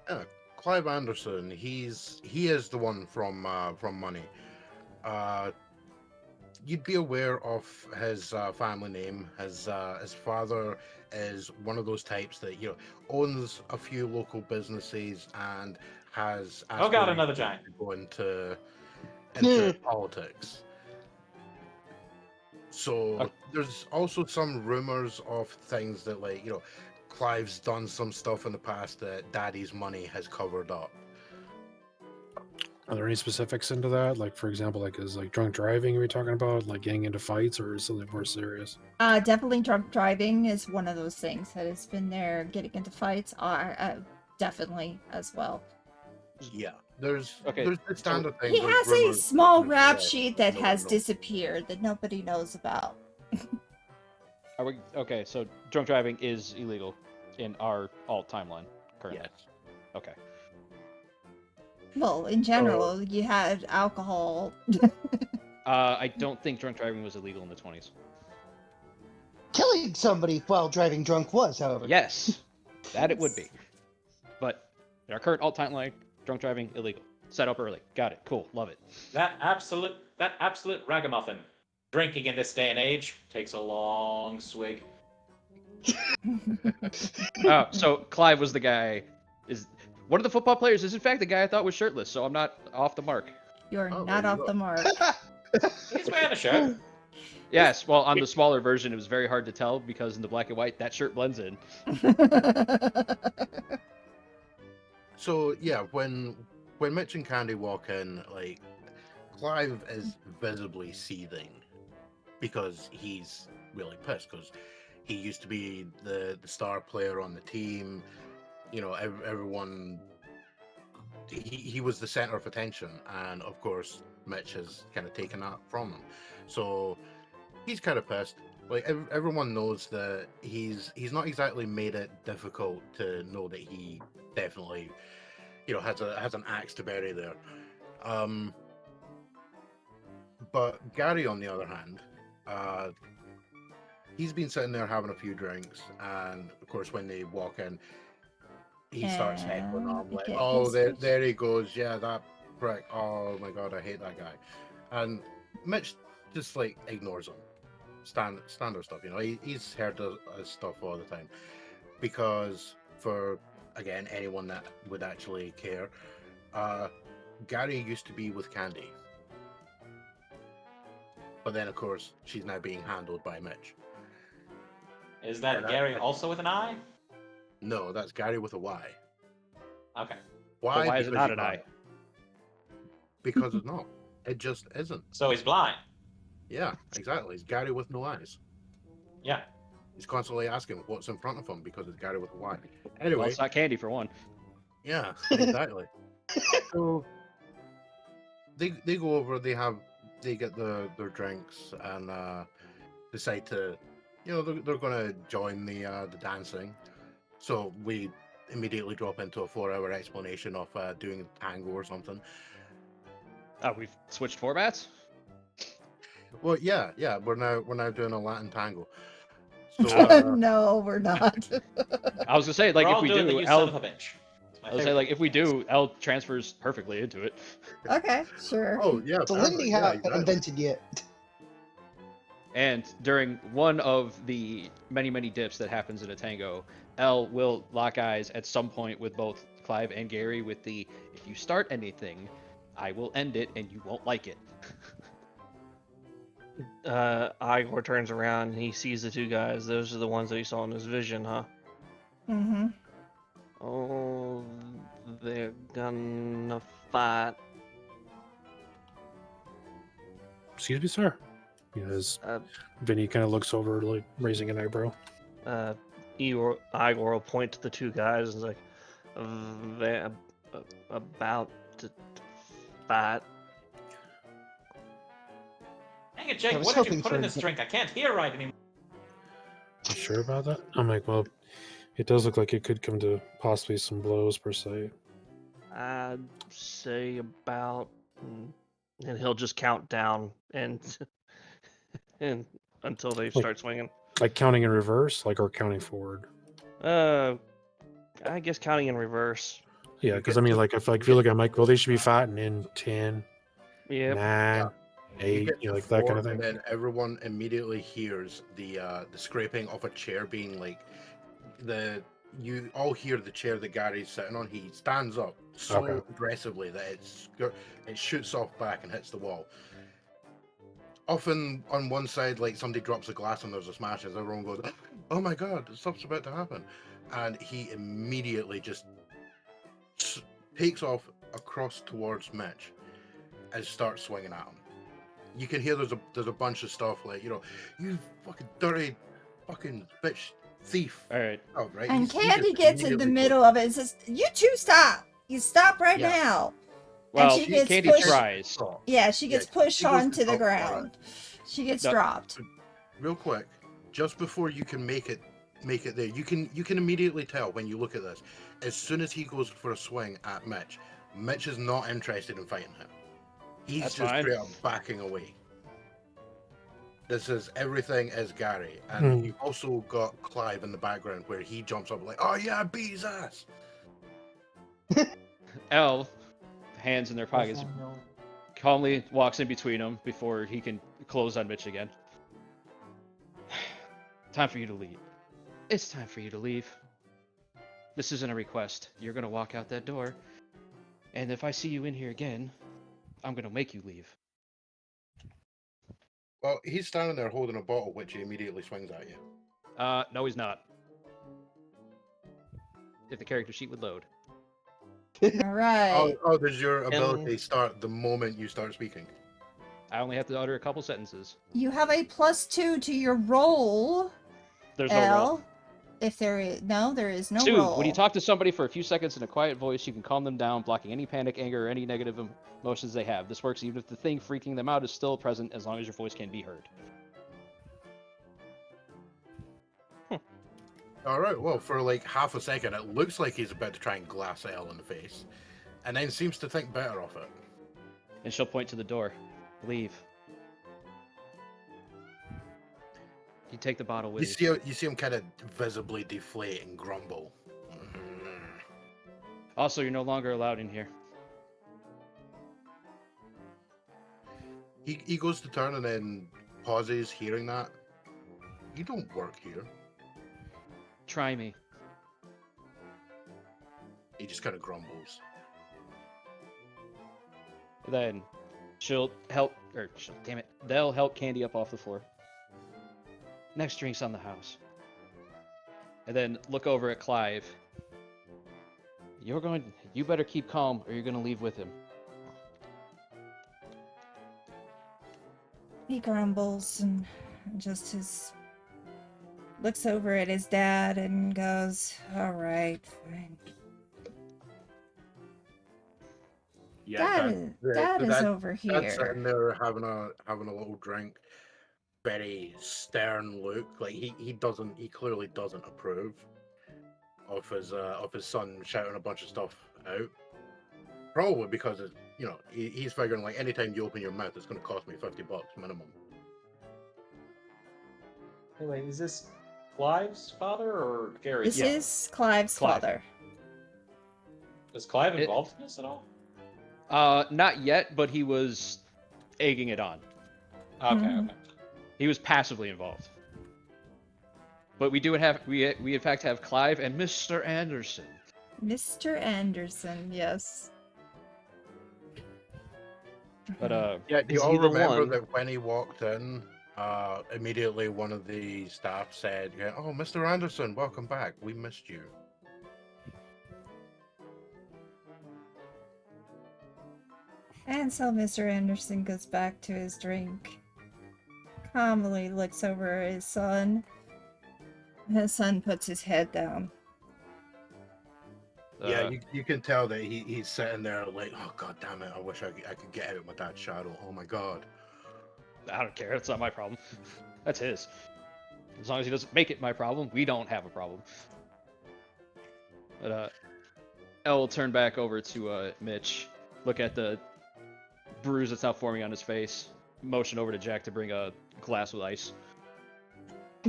Yeah, Clive Anderson. He is the one from Money. You'd be aware of his family name. His father is one of those types that owns a few local businesses and has. Oh God, another giant. To go into politics. So there's also some rumors of things that Clive's done some stuff in the past that Daddy's Money has covered up. Are there any specifics into that? Like, for example, is drunk driving are we talking about? Like getting into fights or something more serious? Definitely drunk driving is one of those things that has been there. Getting into fights are definitely as well. Yeah, there's Okay, the standard thing. He there's has a rumors, small there's rap that, sheet that no has one knows. disappeared that nobody knows about. Are we okay? So drunk driving is illegal in our alt timeline currently. Yes. Okay. Well, in general, you had alcohol. I don't think drunk driving was illegal in the 20s. Killing somebody while driving drunk was, however. Yes, that it would be. But in our current alt timeline, drunk driving illegal. Set up early. Got it. Cool. Love it. That absolute ragamuffin. Drinking in this day and age takes a long swig. Oh, so Clive was the guy. Is one of the football players is in fact the guy I thought was shirtless, so I'm not off the mark. You're Oh, not there off you the go. mark. He's wearing a shirt. Yes, well, on the smaller version, it was very hard to tell because in the black and white, that shirt blends in. So yeah, when Mitch and Candy walk in, Clive is visibly seething because he's really pissed because he used to be the star player on the team. Everyone. He was the center of attention, and of course, Mitch has kind of taken that from him. So he's kind of pissed. Everyone knows that he's not exactly made it difficult to know that he definitely, has an axe to bury there. But Gary, on the other hand, he's been sitting there having a few drinks, and of course, when they walk in, he starts heckling them And like, get "Oh, his- there he goes! Yeah, that prick! Oh my God, I hate that guy!" And Mitch just ignores him. Standard stuff, He's heard his stuff all the time because for anyone that would actually care, Gary used to be with Candy, but then of course she's now being handled by Mitch. Is that Yeah, Gary also with an eye? No, that's Gary with a Y. Okay. Why? But why is it Because not you an got eye? it. Because it's not. It just isn't. So he's blind. Yeah, exactly. It's Gary with no eyes. Yeah. He's constantly asking what's in front of him because it's Gary with a Y. Well, Anyway, it's not candy for one. yeah, exactly. So they go over, they get their drinks and decide to, they're gonna join the dancing. So we immediately drop into a 4-hour explanation of doing a tango or something. Oh, we've switched formats? Well, yeah, we're now doing a Latin tango. So No, we're not. I was gonna say, like, We're if all we doing the do, you son L. of a bitch. It's my I was say, favorite. like, if we do, L transfers perfectly into it. Okay, sure. oh yeah, So perfect, Lindy yeah, haven't exactly. invented yet. And during one of the many dips that happens in a tango, L will lock eyes at some point with both Clive and Gary with the, if you start anything, I will end it and you won't like it. Igor turns around and he sees the two guys. Those are the ones that he saw in his vision, huh? Mm-hmm. Oh, they're gonna fight. Excuse me, sir. As Uh, Vinny kind of looks over, like raising an eyebrow. Igor will point to the two guys and is like, they're about to fight. Dang it, Jake, I was what did you hoping put for in a this drink? I can't hear right anymore. You sure about that? I'm like, well, it does look like it could come to possibly some blows per se. I'd say about, and he'll just count down and until they start swinging. Like counting in reverse, or counting forward. I guess counting in reverse. Yeah, because I mean, like, if I feel like I'm like, well, they should be fighting in 10, Yep. 9, You 8, get to like that kind of 4, thing. and then everyone immediately hears the scraping of a chair being like you all hear the chair that Gary's sitting on. He stands up so Okay. aggressively that it shoots off back and hits the wall. Often on one side, like somebody drops a glass and there's a smash, as everyone goes, "Oh my god, stuff's about to happen," and he immediately just takes off across towards Mitch and starts swinging at him. You can hear there's a bunch of stuff like, you fucking dirty fucking bitch thief. All right. Oh, right. And He Candy just gets in the immediately middle of it and says, "You two stop! You stop right Yeah. now!" Well, and she gets Candy pushed. tries. Yeah, she gets pushed she goes to onto the talk about ground. She gets No. dropped. Real quick, just before you can make it there, you can immediately tell when you look at this. As soon as he goes for a swing at Mitch is not interested in fighting him. He's That's just fine. straight up backing away. This is everything is Gary, and you've also got Clive in the background where he jumps up like, "Oh yeah, beat his ass." L, hands in their pockets, calmly walks in between them before he can close on Mitch again. Time for you to leave. It's time for you to leave. This isn't a request. You're gonna walk out that door, and if I see you in here again, I'm gonna make you leave. Well, he's standing there holding a bottle, which he immediately swings at you. No, he's not. If the character sheet would load. All right. Oh, does your ability start the moment you start speaking? I only have to utter a couple sentences. You have a +2 to your roll, There's no roll. L. If there is no Two, roll. when you talk to somebody for a few seconds in a quiet voice, you can calm them down, blocking any panic, anger, or any negative emotions they have. This works even if the thing freaking them out is still present, as long as your voice can be heard. All right. Well, for like half a second, it looks like he's about to try and glass L in the face, and then seems to think better of it. And she'll point to the door. Leave. You take the bottle with you. You see him kind of visibly deflate and grumble. Also, you're no longer allowed in here. He goes to turn and then pauses, hearing that. You don't work here. Try me. He just kind of grumbles. Then she'll help, damn it, they'll help Candy up off the floor. Next drink's on the house. And then look over at Clive. You better keep calm or you're gonna leave with him. He grumbles and just his looks over at his dad and goes, "All right, fine." Yeah, Dad is over Dad's here. sitting there having a little drink, very stern look. Like he clearly doesn't approve of his son shouting a bunch of stuff out. Probably because it's, he's figuring like anytime you open your mouth, it's going to cost me $50 minimum. Anyway, is this Clive's father or Gary's? This father? is Clive's Clive. father. Is Clive involved in this at all? Not yet, but he was egging it on. Okay, Mhm. okay. He was passively involved. But we in fact have Clive and Mr. Anderson. Mr. Anderson, yes. But Yeah, do you Is all he the remember one? that when he walked in, immediately one of the staff said, "Yeah, oh, Mr. Anderson, welcome back. We missed you." And so Mr. Anderson goes back to his drink. Calmly looks over at his son. His son puts his head down. Yeah, you can tell that he's sitting there like, oh god damn it, I wish I could get out of my dad's shadow. Oh my god. I don't care. It's not my problem. That's his. As long as he doesn't make it my problem, we don't have a problem. But Elle will turn back over to Mitch, look at the bruise that's now forming on his face, motion over to Jack to bring a glass with ice.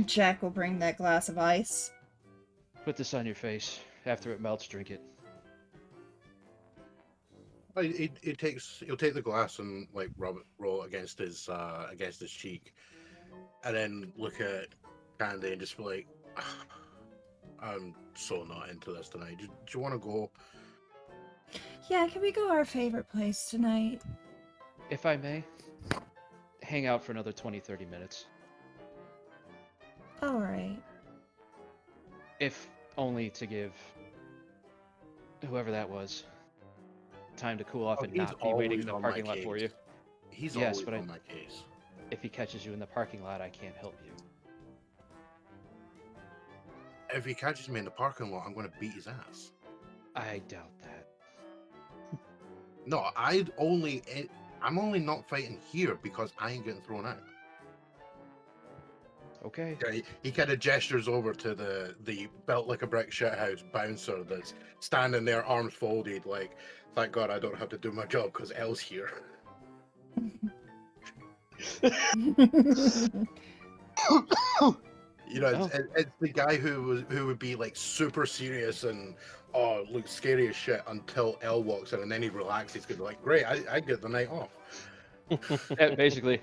Jack will bring that glass of ice. Put this on your face. After it melts, drink it. He'll take the glass and like roll it against his cheek, and then look at Candy and just be like, I'm so not into this tonight. Do you want to go? Yeah, can we go our favorite place tonight? If I may, hang out for another 20-30 minutes. Alright. If only to give whoever that was time to cool off and He's not be waiting in always the on my parking lot for case. you. He's Yes, always but on my case. if he catches you in the parking lot, I can't help you. If he catches me in the parking lot, I'm going to beat his ass. I doubt that. No, I'm only not fighting here because I ain't getting thrown out. Okay. Yeah, he kind of gestures over to the built like a brick shithouse bouncer that's standing there, arms folded, like, thank God I don't have to do my job because Elle's here. You know, it's the guy who would be like super serious and looks scary as shit until Elle walks in, and then he relaxes because like, great, I get the night off. Yeah, basically.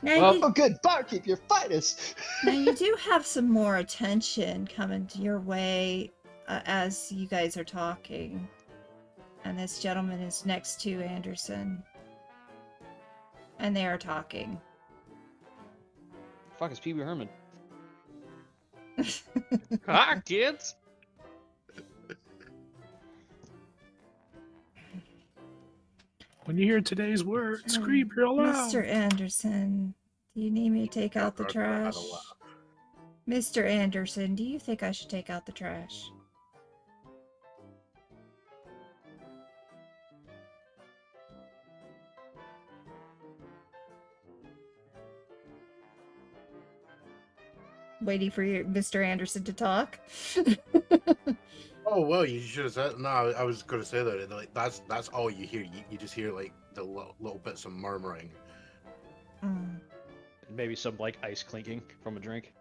Now, Well, Oh, good barkeep, your finest. now you do have some more attention coming to your way as you guys are talking. And this gentleman is next to Anderson. And they are talking. fuck is Pee Wee Herman? Ah, kids! When you hear today's words, scream real loud. Mr. Anderson, do you need me to take out the Never had a trash? laugh. Mr. Anderson, do you think I should take out the trash? Waiting for Mr. Anderson to talk. Oh well, you should have said. No, I was going to say that. Like that's all you hear. You just hear like the little bits of murmuring. Mm. Maybe some like ice clinking from a drink.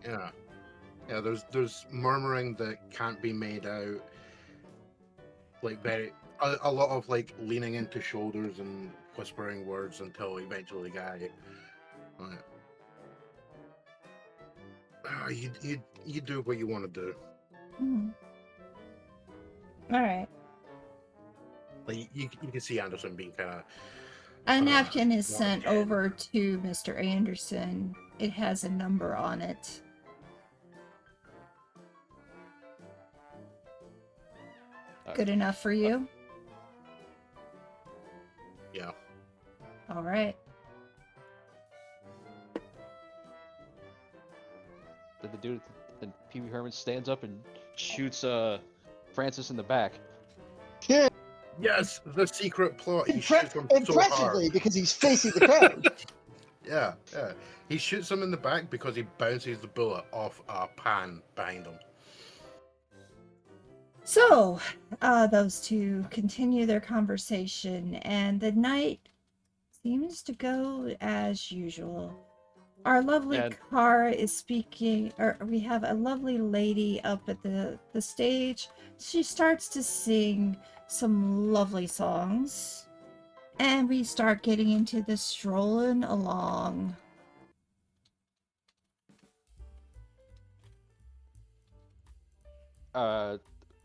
Yeah, yeah. There's murmuring that can't be made out. Like a lot of like leaning into shoulders and whispering words until eventually the guy. You do what you want to do. Mm. All right. Like you can see Anderson being kind of. A napkin is not sent again. over to Mr. Anderson. It has a number on it. Good enough for you? Yeah. All right. the dude, and Pee Wee Herman stands up and shoots Francis in the back. Yeah, Yes, the secret plot. He shoots him so impressively hard. because he's facing the crowd. Yeah. He shoots him in the back because he bounces the bullet off a pan behind him. So, those two continue their conversation, and the night seems to go as usual. Our lovely And- Kara is speaking, or we have a lovely lady up at the stage. She starts to sing some lovely songs, and we start getting into the strolling along.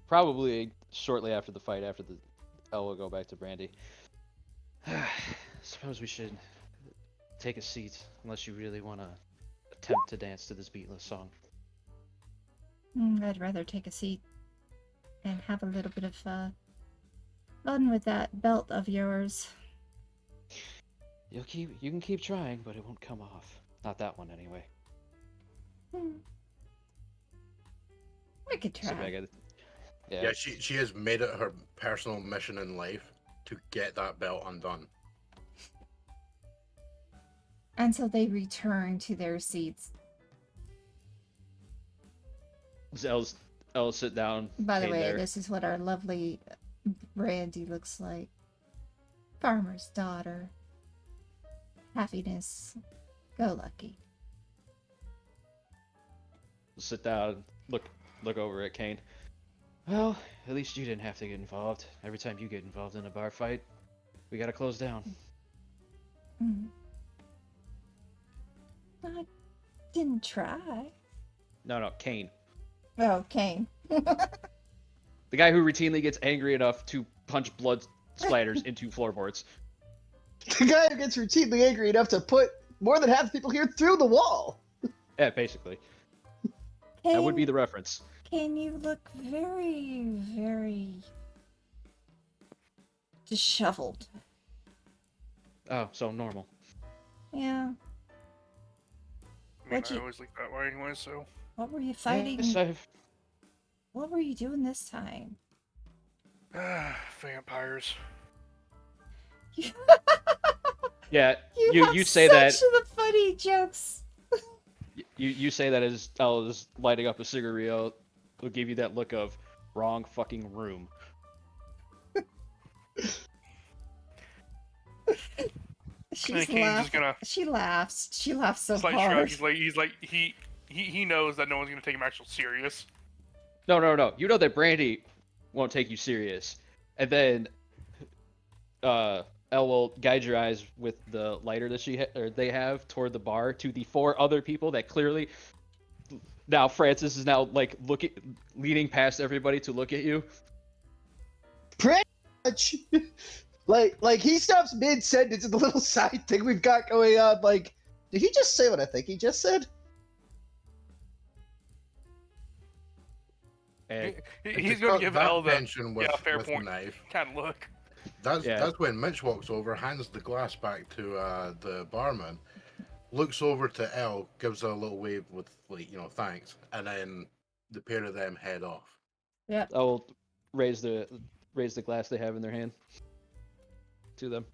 Probably shortly after the fight, after the Elle will go back to Brandy. Suppose we should take a seat, unless you really want to attempt to dance to this beatless song. I'd rather take a seat and have a little bit of fun with that belt of yours. You can keep trying, but it won't come off. Not that one, anyway. I could Sit back try. at it. Yeah, she has made it her personal mission in life to get that belt undone. And so they return to their seats. I'll sit down. By the Kane way, there. this is what our lovely Brandy looks like. Farmer's daughter. Happiness. Go lucky. Sit down, look over at Kane. Well, at least you didn't have to get involved. Every time you get involved in a bar fight, we gotta close down. I didn't try. No, Kane. Oh, Kane. The guy who routinely gets angry enough to punch blood splatters into floorboards. The guy who gets routinely angry enough to put more than half the people here through the wall. Yeah, basically. Kane, That would be the reference. Kane, you look very, very disheveled. Oh, so normal. Yeah. I mean, What'd I you- always like that way anyway, so. What were you fighting? Yes, What were you doing this time? Vampires. yeah, You you have say that. such the funny jokes. You say that as Elle is lighting up a cigarillo. Will give you that look of wrong fucking room. She's Kane's just gonna She laughs. She laughs so slight hard. shrug. He's like he knows that no one's gonna take him actual serious. No. You know that Brandy won't take you serious. And then Elle will guide your eyes with the lighter that they have toward the bar to the four other people that clearly now Francis is now like leaning past everybody to look at you. Pretty much. Like he stops mid sentence in the little side thing we've got going on. Like, did he just say what I think he just said? And He's gonna give Elle the tension with, fair with point. the knife. kind of look. That's when Mitch walks over, hands the glass back to the barman, looks over to Elle, gives her a little wave with thanks, and then the pair of them head off. Yeah. I'll raise the glass they have in their hand to them.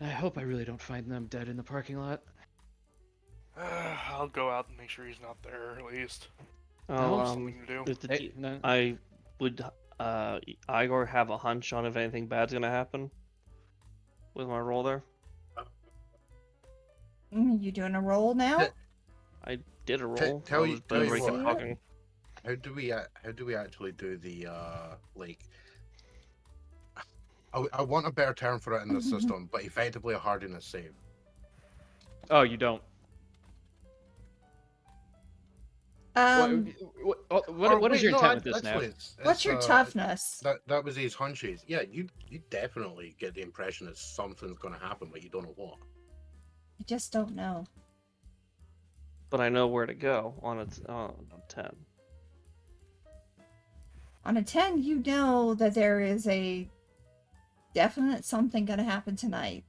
I hope I really don't find them dead in the parking lot. I'll go out and make sure he's not there at least. Oh, Something to do. if the Hey, no. I would Igor have a hunch on if anything bad's gonna happen with my roll there. You doing a roll now? I did a roll. tell I you- was tell you breaking what. talking. How do we actually do the like? I want a better term for it in the system, but effectively a hardiness save. Oh, you don't. What is your intent with this now? What's your toughness? That was his hunches. Yeah, you definitely get the impression that something's going to happen, but you don't know what. You just don't know. But I know where to go on a 10. On a 10, you know that there is a definite something going to happen tonight.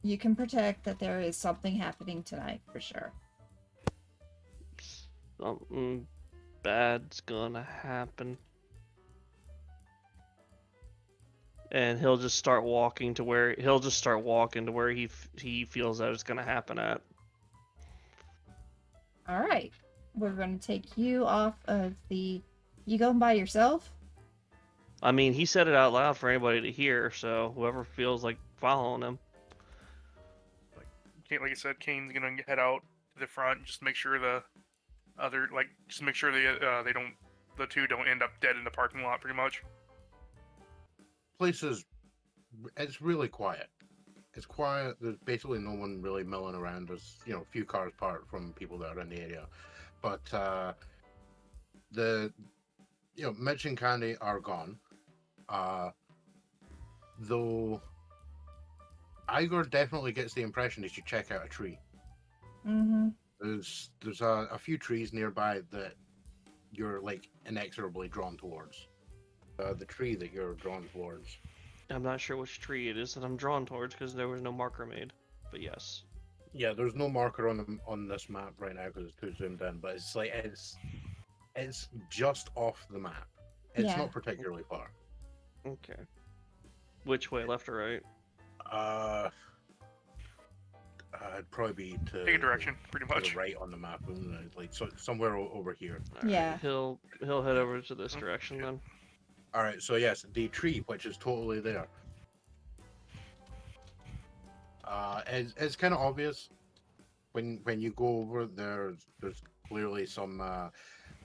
You can predict that there is something happening tonight for sure. something bad's gonna happen. And he'll just start walking to where he feels that it's gonna happen at. All right. We're going to take you off of the. You going by yourself? I mean, he said it out loud for anybody to hear, so whoever feels like following him. Like I said, Kane's gonna head out to the front, just make sure the the two don't end up dead in the parking lot, pretty much. Place is, it's really quiet. It's quiet. There's basically no one really milling around. There's, a few cars parked from people that are in the area, but Mitch and Candy are gone. Though Igor definitely gets the impression that you check out a tree. Mm-hmm. There's a few trees nearby that you're like inexorably drawn towards. The tree that you're drawn towards. I'm not sure which tree it is that I'm drawn towards because there was no marker made, but yes. Yeah, there's no marker on this map right now because it's too zoomed in, but it's like it's just off the map. It's not particularly far. Okay. Which way, left or right? It'd probably be to Take a direction, pretty to much. the right on the map, like somewhere over here. All Yeah. Right. He'll head over to this direction then. All right, so yes, the tree, which is totally there. It's kind of obvious when you go over there. There's clearly some.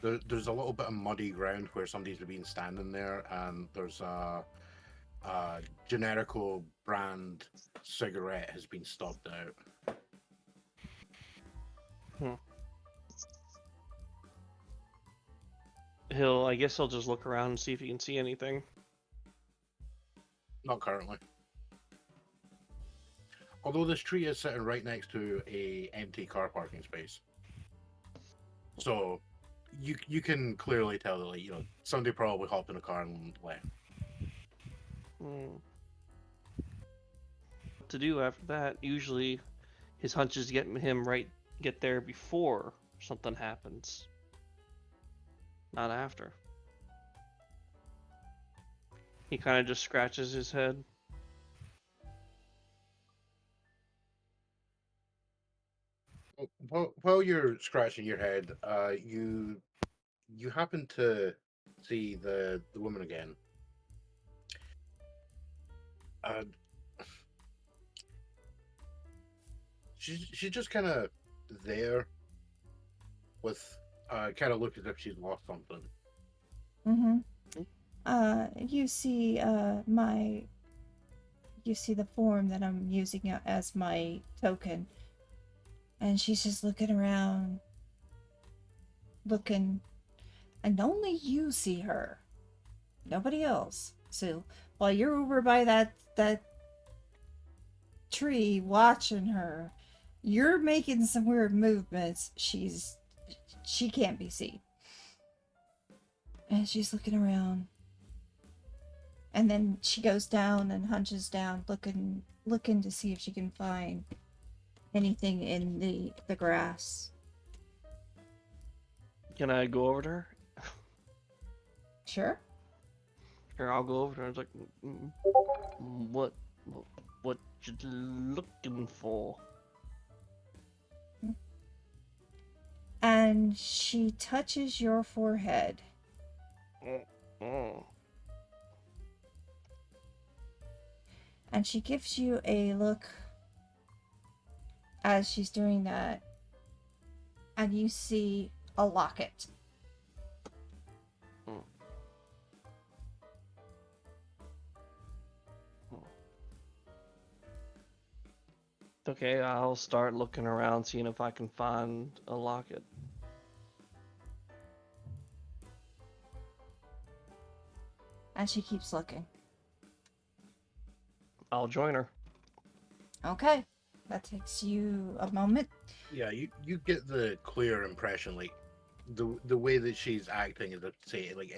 There's a little bit of muddy ground where somebody's been standing there, and there's a generico brand cigarette has been stopped out. I guess he'll just look around and see if he can see anything. Not currently. Although this tree is sitting right next to a empty car parking space. So you can clearly tell that, like, somebody probably hopped in a car and left. What to do after that? Usually his hunches get there before something happens. Not after. He kind of just scratches his head. While you're scratching your head, you happen to see the woman again. She's just kind of there, with kind of look as if she's lost something. Mm-hmm. You see you see the form that I'm using as my token, and she's just looking around, and only you see her, nobody else. So while you're over by that tree watching her, you're making some weird movements. She can't be seen. And she's looking around. And then she goes down and hunches down, looking to see if she can find anything in the grass. Can I go over to her? Sure. Sure, I'll go over to her. It's like, what you looking for? And she touches your forehead. Oh. And she gives you a look as she's doing that. And you see a locket. Okay, I'll start looking around, seeing if I can find a locket. And she keeps looking. I'll join her. Okay. That takes you a moment. Yeah, you get the clear impression, like the way that she's acting is to say, like,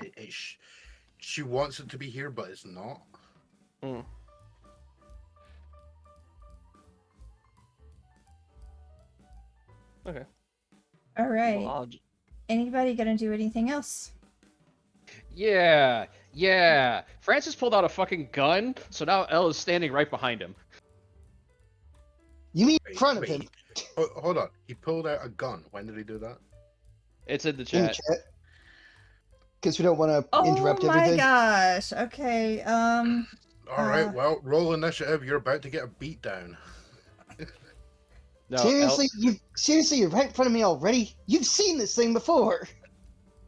she wants it to be here, but it's not. Okay. All right. Well, Anybody gonna do anything else? Yeah, yeah. Francis pulled out a fucking gun, so now Elle is standing right behind him. You mean in Wait, front of wait, him? Hold on. He pulled out a gun. When did he do that? It's in the In the chat. chat. Because we don't want to Oh interrupt my everything. gosh. Okay. All right. Well, roll initiative. You're about to get a beat down. No, Seriously, you're right in front of me already. You've seen this thing before.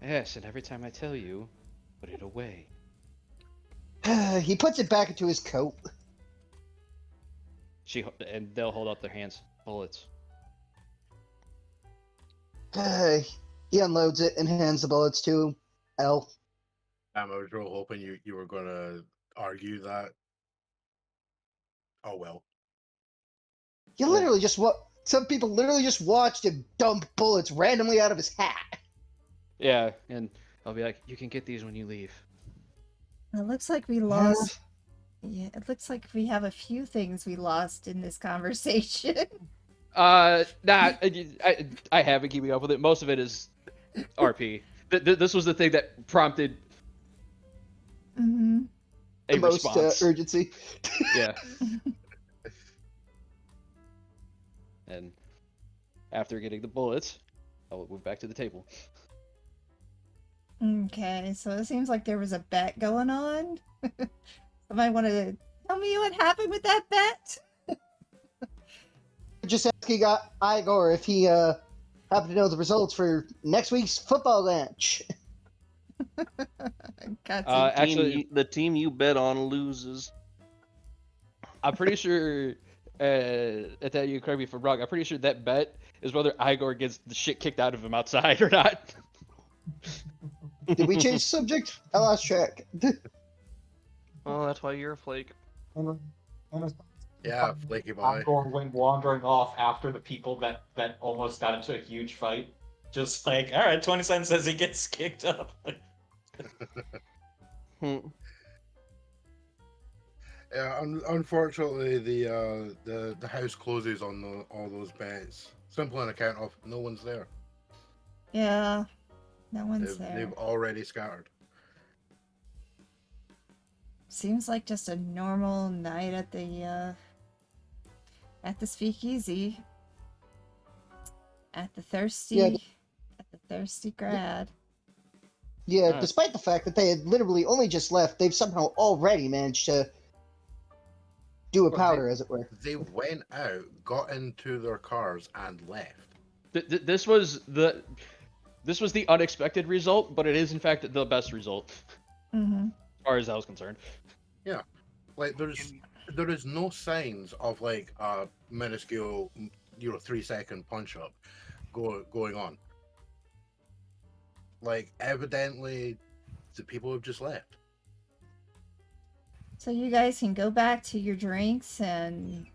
Yes, and every time I tell you, put it away. He puts it back into his coat. And they'll hold up their hands. Bullets. He unloads it and hands the bullets to Elle. I was real hoping you were gonna argue that. Oh well. You literally just some people literally just watched him dump bullets randomly out of his hat. Yeah, and I'll be like, you can get these when you leave. It looks like we lost. Yeah, it looks like we have a few things we lost in this conversation. Nah, I haven't keeping up with it. Most of it is RP. This was the thing that prompted Mm-hmm. a The most response. urgency. Yeah. And after getting the bullets, I'll move back to the table. Okay, so it seems like there was a bet going on. Somebody want to tell me what happened with that bet? Just asking Igor if he happened to know the results for next week's football match. Actually, the team you bet on loses. I'm pretty sure, at that you correct me if I'm wrong, I'm pretty sure that bet is whether Igor gets the shit kicked out of him outside or not. Did we change the subject? I lost track. Oh, that's why you're a flake. Yeah, flaky boy. Igor went wandering off after the people that almost got into a huge fight. Just like, all right, 20 cents says he gets kicked up. Yeah, unfortunately, the house closes on all those bets. Simple on account of no one's there. Yeah, no one's there. They've already scattered. Seems like just a normal night at the speakeasy. At the thirsty grad. Yeah, despite the fact that they had literally only just left, they've somehow already managed to do a powder, as it were. They went out, got into their cars, and left. This was the unexpected result, but it is in fact the best result, Mm-hmm. as far as I was concerned. Yeah, like there is no signs of like a minuscule, 3-second punch up going on. Like evidently, the people have just left. So you guys can go back to your drinks and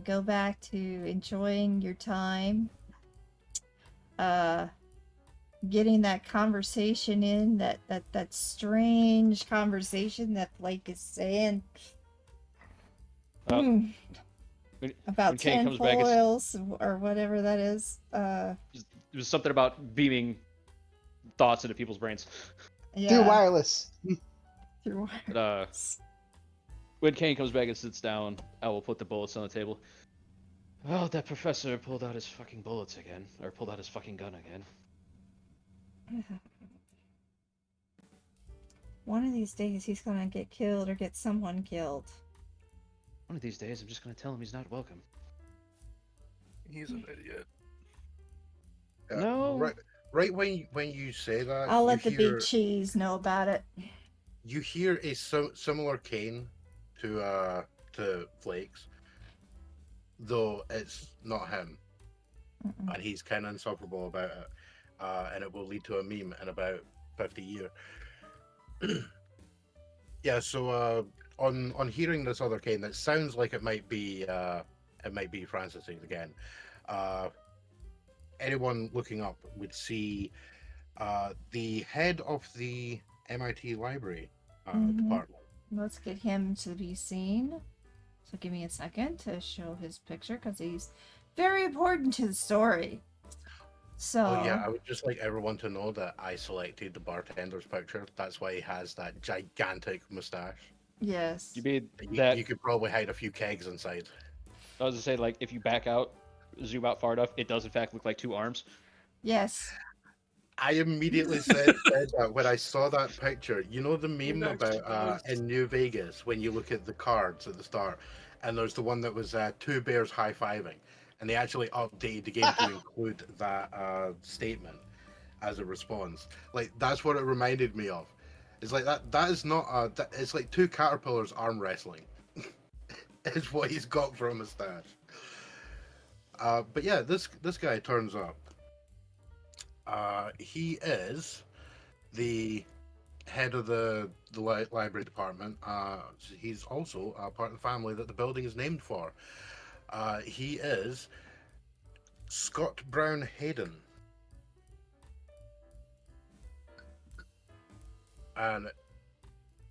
go back to enjoying your time. Getting that conversation in, that strange conversation that Blake is saying. About Kane comes back, foils or whatever that is. It was something about beaming thoughts into people's brains. Yeah. Through wireless. Through wireless. When Kane comes back and sits down, I will put the bullets on the table. Oh, that professor pulled out his fucking bullets again. Or pulled out his fucking gun again. One of these days he's gonna get killed or get someone killed. One of these days I'm just gonna tell him he's not welcome. He's an idiot. No. Right when you say that, I'll let the big cheese know about it. You hear a similar Kane to Flakes, though it's not him, and he's kind of insufferable about it, and it will lead to a meme in about 50 years. Yeah, so on hearing this other Kane, that sounds like it might be Francis again. Anyone looking up would see the head of the MIT library department. Let's get him to be seen. So give me a second to show his picture because he's very important to the story. So Oh yeah, I would just like everyone to know that I selected the bartender's picture. That's why he has that gigantic mustache. yes. You mean You, that? you could probably hide a few kegs inside. I was gonna say, like, if you back out, zoom out far enough, it does in fact look like two arms. Yes. I immediately said that when I saw that picture. You know the meme It actually about does. in New Vegas when you look at the cards at the start, and there's the one that was two bears high-fiving, and they actually updated the game to include that statement as a response. Like that's what it reminded me of. It's like that is not it's like two caterpillars arm wrestling. Is what he's got for a mustache. But yeah, this guy turns up. He is the head of the library department. He's also part of the family that the building is named for. He is Scott Brown Hayden. And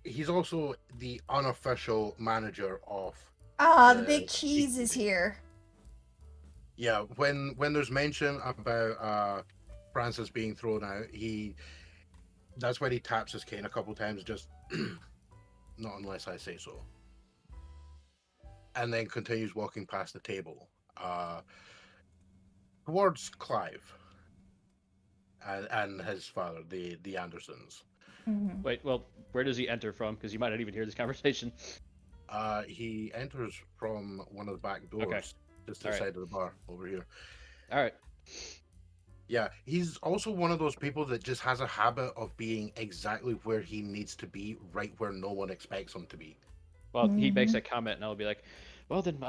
he's also the unofficial manager of Ah, the big cheese is here. Yeah, when there's mention about Francis being thrown out, that's when he taps his cane a couple times, just not unless I say so. And then continues walking past the table towards Clive and his father, the Andersons. Mhm. Wait, well, where does he enter from? Because you might not even hear this conversation. He enters from one of the back doors, Okay. just to the All right. side of the bar over here. All right. Yeah, he's also one of those people that just has a habit of being exactly where he needs to be, right where no one expects him to be. Well, he makes that comment, and I'll be like, well, then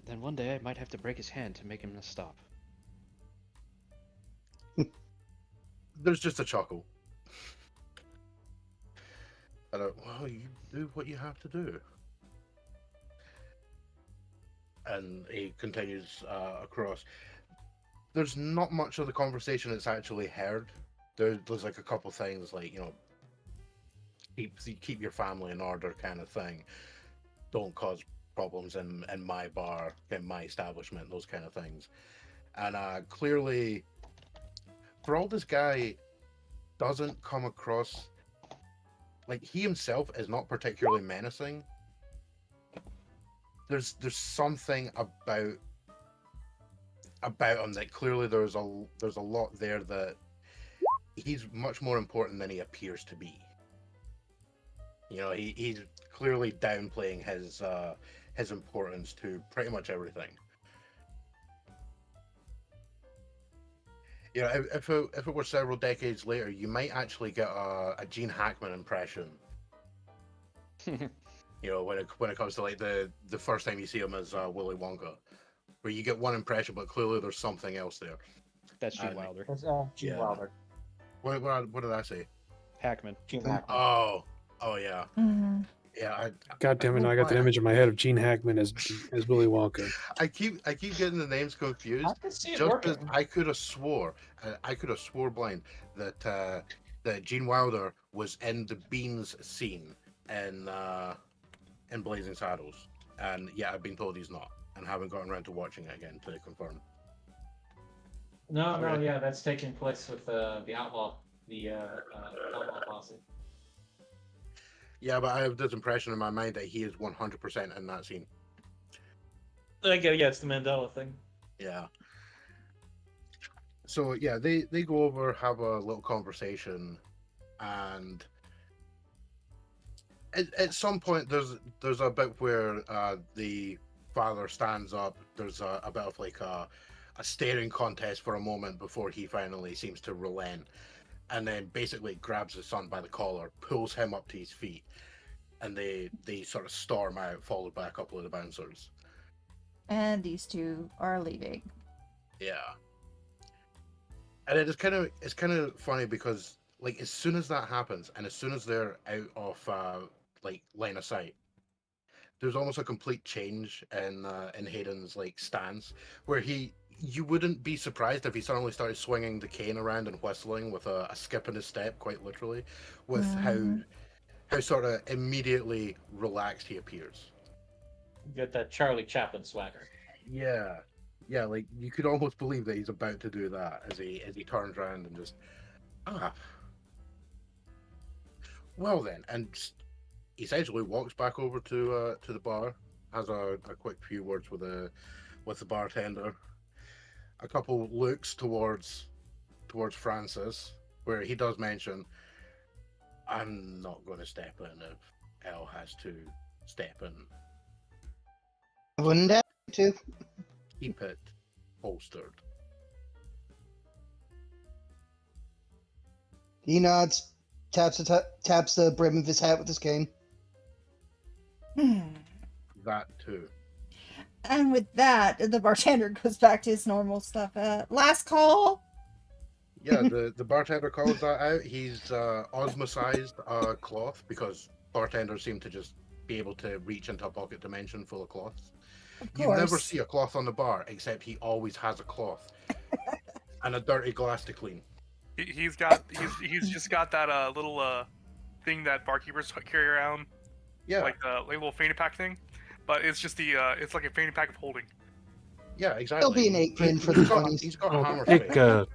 then one day I might have to break his hand to make him stop. There's just a chuckle. Well, you do what you have to do. And he continues across. There's not much of the conversation that's actually heard. There's like a couple things like, keep your family in order kind of thing. Don't cause problems in my bar, in my establishment, those kind of things. And clearly, for all this guy doesn't come across, like he himself is not particularly menacing. There's something about him that clearly there's a lot there that he's much more important than he appears to be. He's clearly downplaying his importance to pretty much everything. If it were several decades later, you might actually get a Gene Hackman impression. When it comes to like the first time you see him as Willy Wonka, where you get one impression, but clearly there's something else there. That's Gene Wilder. That's Gene Yeah. Wilder. What did I say? Hackman. Gene Hackman. Oh yeah. Mhm. Yeah, God damn it! Now I got that image in my head of Gene Hackman as Willy Wonka. I keep getting the names confused. I can see it Just because working. I could have swore blind that Gene Wilder was in the Beans scene in Blazing Saddles, and yeah, I've been told he's not, and haven't gotten around to watching it again to confirm. No, Alright. yeah, that's taking place with the outlaw posse. Yeah, but I have this impression in my mind that he is 100% in that scene. Yeah, it's the Mandela thing. Yeah. So yeah, they go over, have a little conversation, and at some point there's a bit where the father stands up. There's a bit of like a staring contest for a moment before he finally seems to relent, and then basically grabs his son by the collar, pulls him up to his feet, and they sort of storm out, followed by a couple of the bouncers. And these two are leaving. Yeah. And it's kind of funny because like as soon as that happens, and as soon as they're out of like line of sight, there's almost a complete change in Hayden's like stance, where you wouldn't be surprised if he suddenly started swinging the cane around and whistling with a skip in his step, quite literally, with Mhm. how sort of immediately relaxed he appears. You get that Charlie Chaplin swagger. Yeah. Yeah, like you could almost believe that he's about to do that as he turns around and just well then, and essentially walks back over to the bar, has a quick few words with the bartender, a couple looks towards Francis, where he does mention, "I'm not going to step in if Elle has to step in. I wouldn't have to. Keep it holstered." He nods, taps the brim of his hat with his cane. That too. And with that, the bartender goes back to his normal stuff. Last call. Yeah, the bartender calls that out. He's osmosized a cloth because bartenders seem to just be able to reach into a pocket dimension full of cloths. Of You never course. see a cloth on the bar, except he always has a cloth and a dirty glass to clean. He's just got that little thing that barkeepers carry around, Yeah, like a little fanny pack thing, but it's just it's like a fanny pack of holding. yeah, exactly. There'll be an apron for the 20s. He's got a I'll hammer take spade.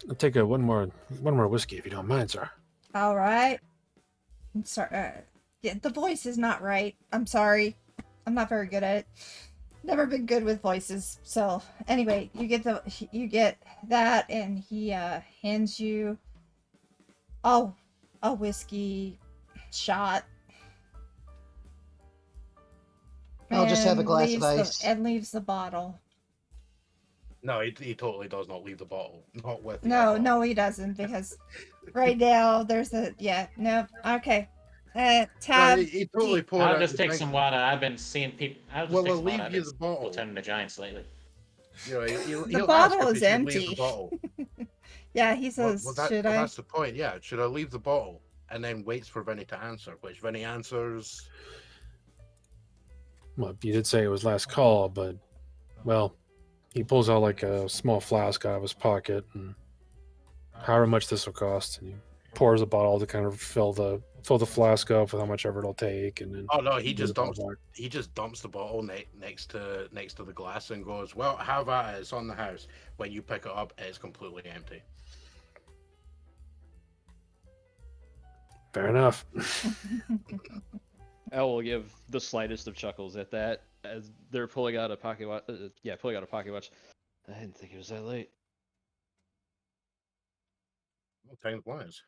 I'll take one more whiskey if you don't mind, sir. All right. I'm sorry. Yeah, the voice is not right. I'm sorry. I'm not very good at it. Never been good with voices. So anyway, you get that, and he hands you a whiskey shot. I'll just have a and glass of leaves ice. and leaves the bottle. No, he totally does not leave the bottle. Not with the No, alcohol. no, he doesn't, because right now there's no. Okay. No, Tab. he totally poured I'll out just the take drink. some water. I've been seeing people. I'll just Well, take I'll some water. leave I've you been the bottle. turning to giants lately. You know, he'll The ask bottle if is he should leave empty. the bottle. Yeah, he says, should I? That's the point. Yeah, should I leave the bottle? And then waits for Vinny to answer. Which Vinny answers. Well, you did say it was last call, but well, he pulls out like a small flask out of his pocket, and however much this will cost, and he pours a bottle to kind of fill the flask up with how much ever it'll take, and then Oh no, he just dumps dumps the bottle next to the glass and goes, "Well, have at it. It's on the house." When you pick it up, it's completely empty. Fair enough. Elle will give the slightest of chuckles at that as they're pulling out a pocket watch. Pulling out a pocket watch. I didn't think it was that late. Well, time flies.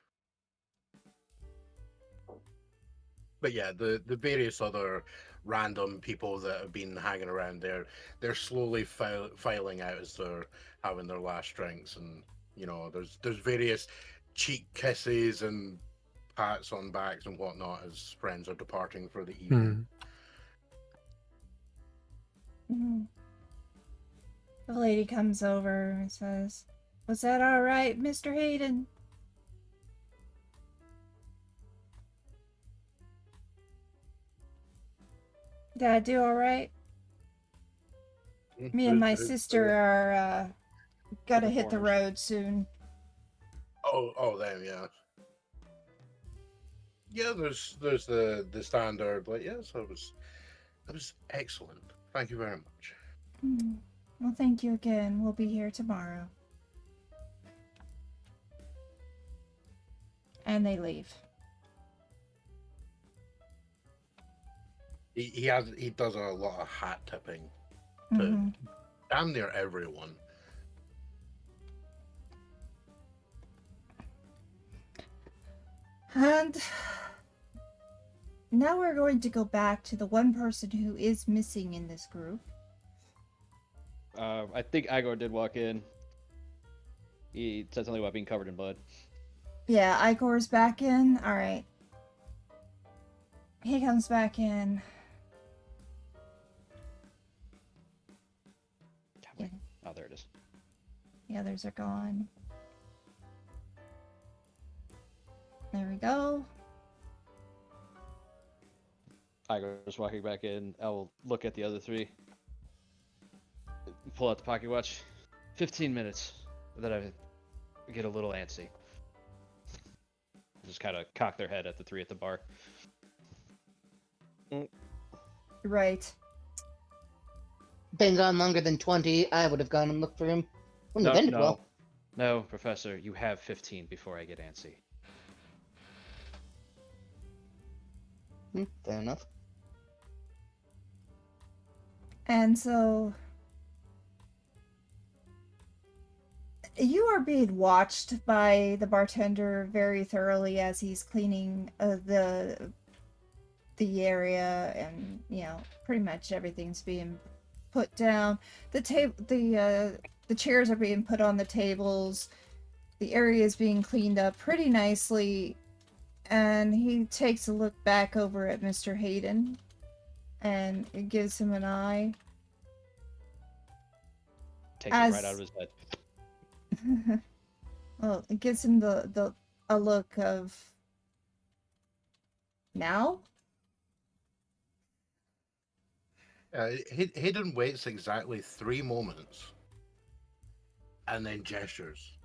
But yeah, the various other random people that have been hanging around there, they're slowly filing out as they're having their last drinks, and you know, there's various cheek kisses and pats on backs and whatnot as friends are departing for the evening. Mhm. The lady comes over and says, "Was that all right, Mr. Hayden?" Did I do all right? Me and my sister are gonna hit the road soon. Them, yeah. Yeah, there's the standard, like, yes, that was excellent. Thank you very much. Well, thank you again. We'll be here tomorrow. And they leave. He does a lot of hat tipping to damn near everyone. And now we're going to go back to the one person who is missing in this group. I think Igor did walk in. He said something about being covered in blood. Yeah, Igor's back in. All right. He comes back in. Yeah. Oh, there it is. The others are gone. There we go. Igor's walking back in. I will look at the other three. Pull out the pocket watch. 15 minutes. Then I get a little antsy. Just kind of cock their head at the three at the bar. Right. been gone longer than 20, I would have gone and looked for him. Wouldn't have ended well. No, Professor, you have 15 before I get antsy. Fair enough. And so you are being watched by the bartender very thoroughly as he's cleaning the area, and pretty much everything's being put down. The chairs are being put on the tables. The area is being cleaned up pretty nicely, and he takes a look back over at Mr. Hayden and it gives him an eye. Takes it right out of his head. Well, it gives him a look of now. Hayden waits exactly 3 moments, and then gestures.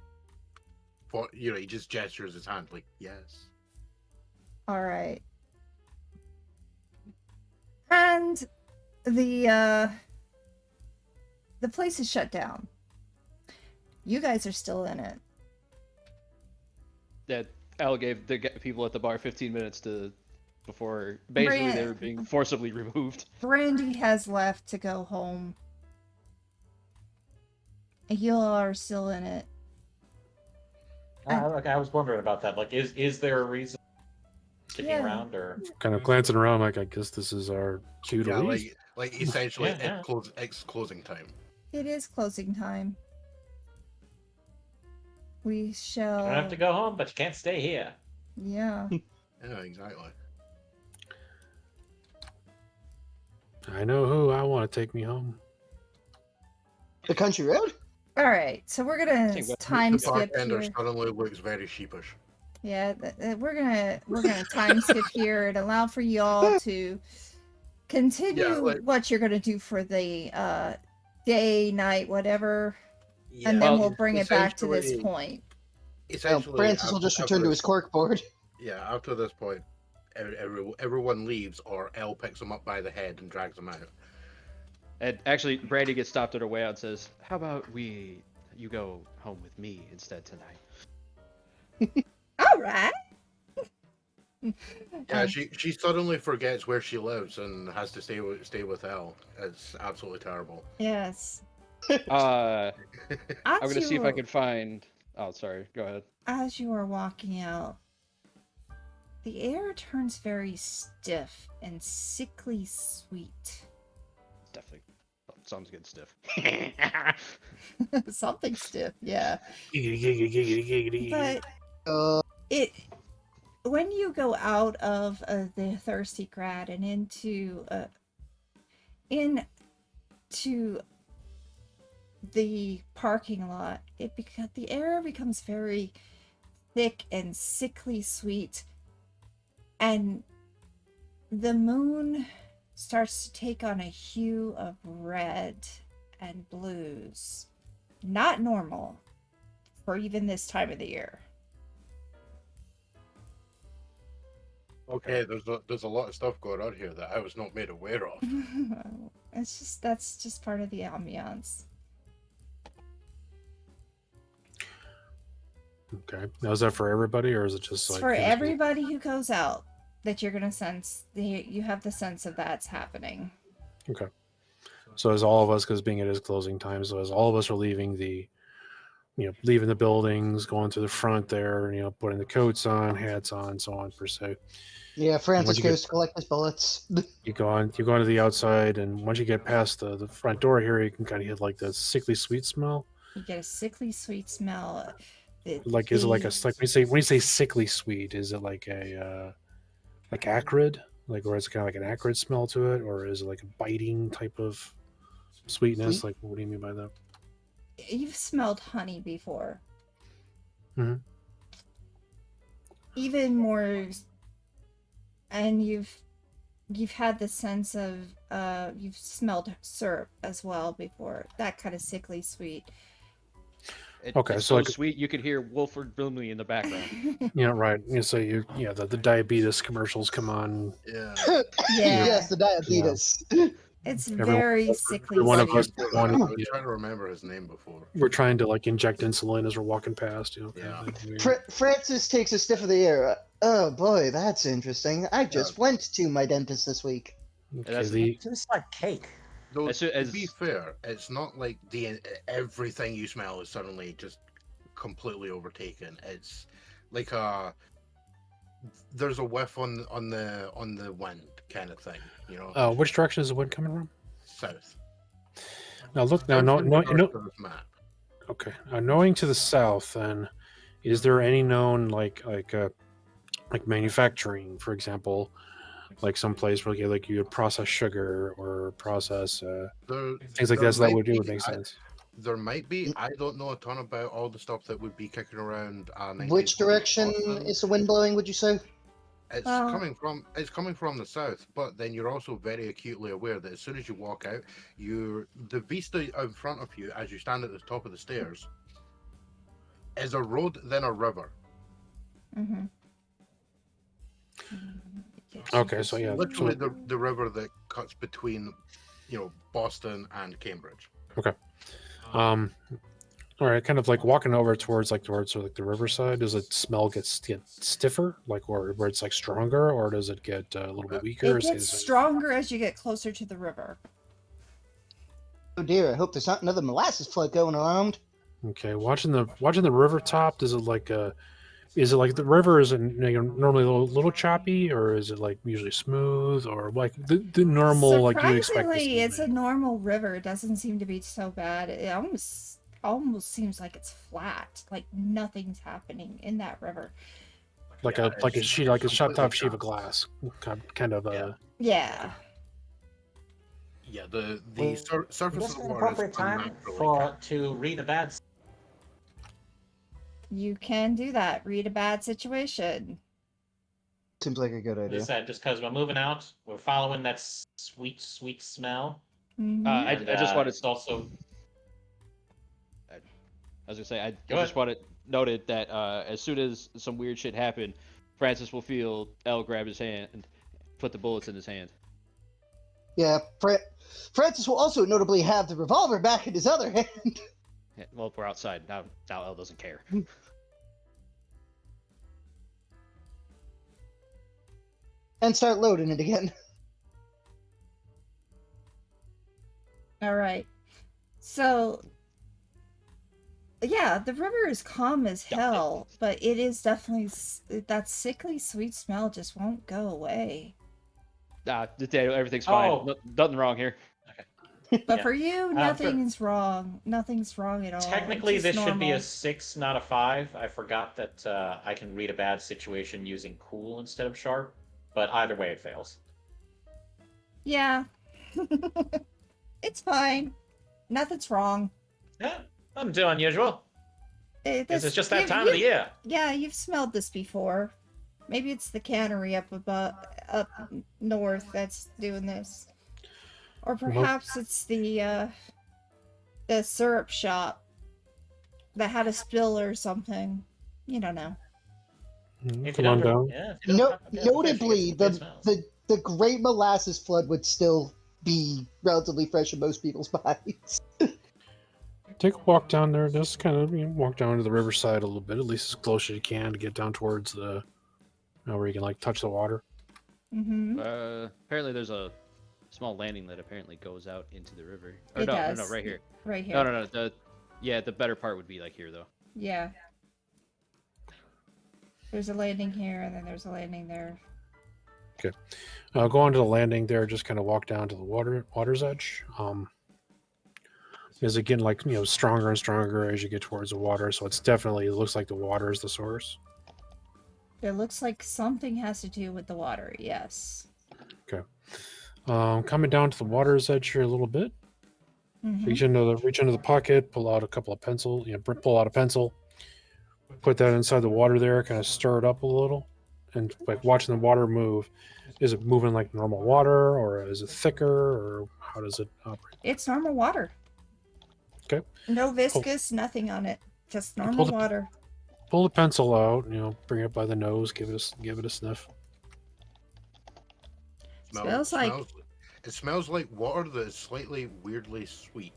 He just gestures his hand like yes. All right. And the place is shut down. You guys are still in it. Yeah, Al gave the people at the bar 15 minutes before basically they were being forcibly removed. Brandy has left to go home. You all are still in it. I was wondering about that. Like, is there a reason sticking around, or Kind of glancing around, like I guess this is our cue to leave. like essentially Yeah. it's closing time. It is closing time. We shall. you don't have to go home, but you can't stay here. Yeah. Yeah, exactly. I know who I want to take me home. The country road? All right. So we're gonna time The skip bartender here. suddenly looks very sheepish. Yeah, we're gonna time skip here and allow for y'all to continue what you're gonna do for the day, night, whatever, and then we'll bring it back to this point. Essentially, Francis will just return to his corkboard. Yeah, after this point, everyone leaves, or Elle picks him up by the head and drags him out. And actually, Brandy gets stopped on her way out and says, "How about you go home with me instead tonight?" All right. Yeah, she suddenly forgets where she lives and has to stay with Elle. It's absolutely terrible. Yes. I'm gonna As see if you- I can find. Oh, sorry. Go ahead. As you are walking out, the air turns very stiff and sickly sweet. Definitely. Sounds good, stiff. Something stiff, yeah. But when you go out of the Thirsty Grad and into the parking lot, the air becomes very thick and sickly sweet, and the moon starts to take on a hue of red and blues. Not normal for even this time of the year. Okay, there's a lot of stuff going on here that I was not made aware of. That's just part of the ambiance. Okay. Now, is that for everybody, or is it just It's like for everybody who goes out that you're gonna sense. You have the sense of that's happening. Okay. So as all of us, because being it is closing time, so as all of us are leaving leaving the buildings, going to the front there, putting the coats on, hats on, so on per se. Yeah, Francis you goes to collect his bullets. You go on to the outside, and once you get past the front door here, you can kind of hit like the sickly sweet smell. You get a sickly sweet smell. Like, is it like when you say sickly sweet, is it like a like acrid, or is it kind of like an acrid smell to it, or is it like a biting type of sweetness? Like, what do you mean by that? You've smelled honey before. Mm-hmm. Even more, and you've had the sense of you've smelled syrup as well before. That kind of sickly sweet. Okay, it's so like sweet you could hear Wolford Brimley in the background. Yeah, right. So the diabetes commercials come on. Yeah. Yeah. Yes, the diabetes. It's Everyone- very sickly every one of sweet. us I wanted. was trying to remember his name before. We're trying to like inject insulin as we're walking past. You know. Kind Yeah. of thing. Weird. Francis takes a sniff of the air. Oh boy, that's interesting. I just went to my dentist this week. Okay, that's- the Tastes like cake. Though, As soon to as- be fair, it's not like everything you smell is suddenly just completely overtaken. It's like there's a whiff on the wind kind of thing, you know. which direction is the wind coming from? South. Now look now. South No, in no, regards no. to this map. Okay. Knowing to the south, then, is there any known like manufacturing, for example, like some place where you would process sugar or process things like There that? So that might would be- make sense. There might be. I don't know a ton about all the stuff that would be kicking around. Which 1940s direction Boston. is the wind blowing, would you say? It's Well- coming from the south, but then you're also very acutely aware that as soon as you walk out, the vista in front of you as you stand at the top of the stairs is a road, then a river. Mm-hmm. Okay, so yeah, Literally the river that cuts between, Boston and Cambridge. all right, kind of like walking over towards the riverside. Does it smell get stiffer, like or where it's like stronger, or does it get a little bit weaker? It gets stronger as you get closer to the river. Oh dear, I hope there's not another molasses flood going around. Okay, watching the river top. Does it like is it like the river is normally a little choppy, or is it like usually smooth, or like the normal like you expect? Surprisingly, it's a normal river. It doesn't seem to be so bad. It almost seems like it's flat, like nothing's happening in that river. Like a shut top sheet of glass, kind of. Yeah. Yeah, the surface This of is the an water is appropriate time unnaturally to read a bad. You can do that. Read a bad situation. Seems like a good As I idea. said, just because we're moving out, we're following that sweet, sweet smell. Mhm. I just wanted. It's also I was gonna say I Go just ahead. wanted noted that as soon as some weird shit happened, Francis will feel L grab his hand and put the bullets in his hand. Yeah, Francis will also notably have the revolver back in his other hand. Yeah, well, we're outside now. Now L doesn't care. And start loading it again. All right. So, yeah, the river is calm as hell, but it is definitely that sickly sweet smell just won't go away. Everything's fine. Oh. Nothing wrong here. But Yeah. for you, nothing's wrong. Nothing's wrong at all. technically It's this just should be a normal. 6, not a 5. I forgot that I can read a bad situation using cool instead of sharp, but either way it fails. Yeah. It's fine. Nothing's wrong. Yeah, nothing too unusual. This is just that time of the year. Yeah, you've smelled this before. Maybe it's the cannery up north that's doing this. Or perhaps it's the syrup shop that had a spill or something. You don't know. If Come you don't on down. Yeah, if you don't have the fish, you Notably, get some good smells. the Great Molasses Flood would still be relatively fresh in most people's minds. Take a walk down there. Just kind of walk down to the riverside a little bit, at least as close as you can to get down towards the where you can like touch the water. Mm-hmm. Apparently there's a small landing that apparently goes out into the river. Or It no, does. no, right here. Right here. No. The better part would be like here though. Yeah. There's a landing here, and then there's a landing there. Go on to the landing there. Just kind of walk down to the water's edge. Is it getting like stronger and stronger as you get towards the water? So it looks like the water is the source. It looks like something has to do with the water. Yes. Okay. Coming down to the water's edge here a little bit. Mhm. Reach into the pocket, pull out a couple of pencil. Pull out a pencil. Put that inside the water there. Kind of stir it up a little, and like watching the water move. Is it moving like normal water, or is it thicker, or how does it operate? It's normal water. Okay. No viscous, nothing on it. Just normal pull the- water. Pull the pencil out. Bring it by the nose. Give it a sniff. Smells like- It smells like water that is slightly weirdly sweet.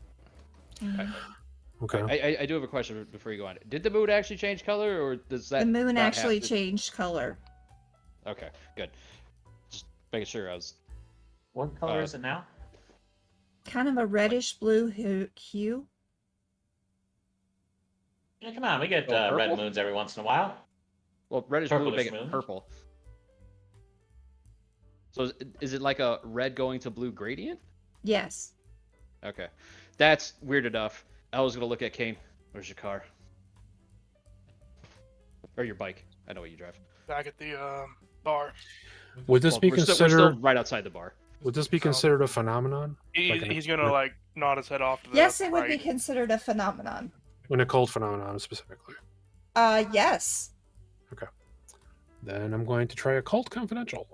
Okay. I do have a question before you go on. Did the moon actually change color, or does that The moon not actually have to... changed color. Okay, good. Just making sure I was... What color is it now? Kind of a reddish blue hue. Yeah, come on, we get Oh, red purple? moons every once in a while. Well, reddish blue would Purplish make it moon. purple. So is it like a red going to blue gradient? Yes. Okay. That's weird enough. I was going to look at Kane. Where's your car? Or your bike. I know what you drive. Back at the bar. Would this be we're considered? still right outside the bar. Would this be considered a phenomenon? He's gonna like nod his head off to the Yes, it would right. be considered a phenomenon. An occult phenomenon specifically. Yes. Okay. Then I'm going to try occult confidential.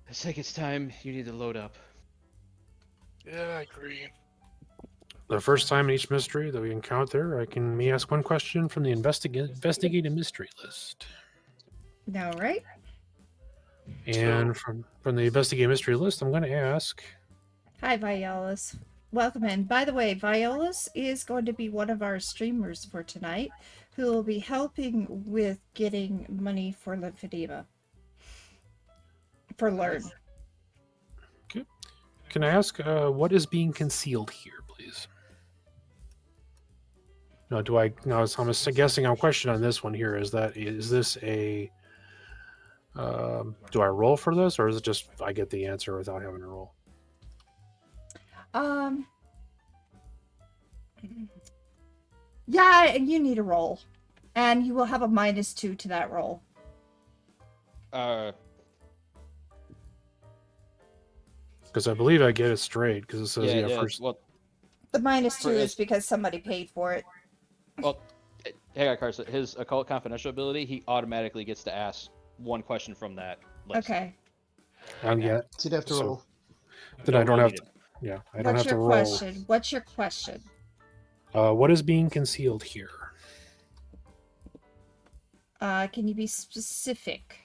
I think it's time you need to load up. Yeah, I agree. The first time in each mystery that we encounter, I can ask one question from the investigative mystery list. No, right? And from the investigative mystery list, I'm going to ask. Hi, Violas. Welcome in. By the way, Violas is going to be one of our streamers for tonight, who will be helping with getting money for lymphedema. For LE&RN. Okay. Can I ask what is being concealed here, please? No, do I? No, so I'm guessing. I'm questioning on this one here. Is this a? Do I roll for this, or is it just I get the answer without having to roll? Yeah, you need a roll. And you will have a -2 to that roll. Because I believe I get it straight, because it says first. Well, The -2 For is because somebody paid for it. well, hang on, Karsa. His occult confidential ability, he automatically gets to ask one question from that list. Okay. Yeah. So you'd have to roll. Then I don't have to. Yeah, I don't What's have to your roll. question? What's your question? What is being concealed here? Can you be specific?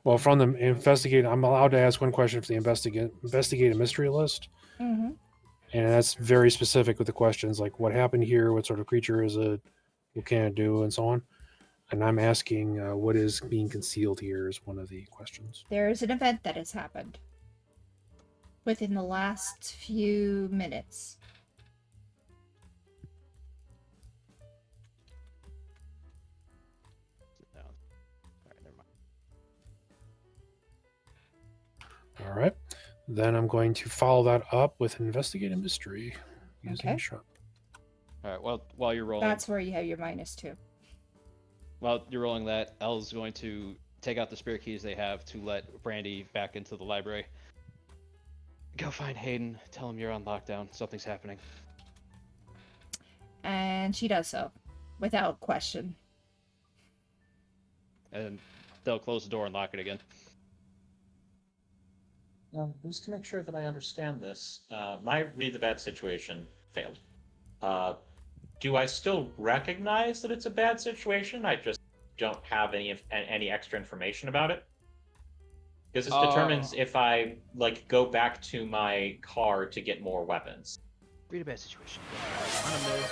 Well, from the investigate, I'm allowed to ask one question for the investigative mystery list, Mm-hmm. and that's very specific with the questions like what happened here, what sort of creature is it, what can it do, and so on. And I'm asking what is being concealed here is one of the questions. There is an event that has happened within the last few minutes. Sit down. All right, never mind. All right. Then I'm going to follow that up with investigative mystery using Okay. sharp. All right. Well, while you're rolling, That's where you have your -2. while you're rolling that, Elle's going to take out the spare keys they have to let Brandy back into the library. Go find Hayden. Tell him you're on lockdown. Something's happening. And she does so without question. And they'll close the door and lock it again. Just to make sure that I understand this, my read the bad situation failed. Do I still recognize that it's a bad situation? I just don't have any extra information about it? Because this determines if I go back to my car to get more weapons. Read a bad situation. On a miss.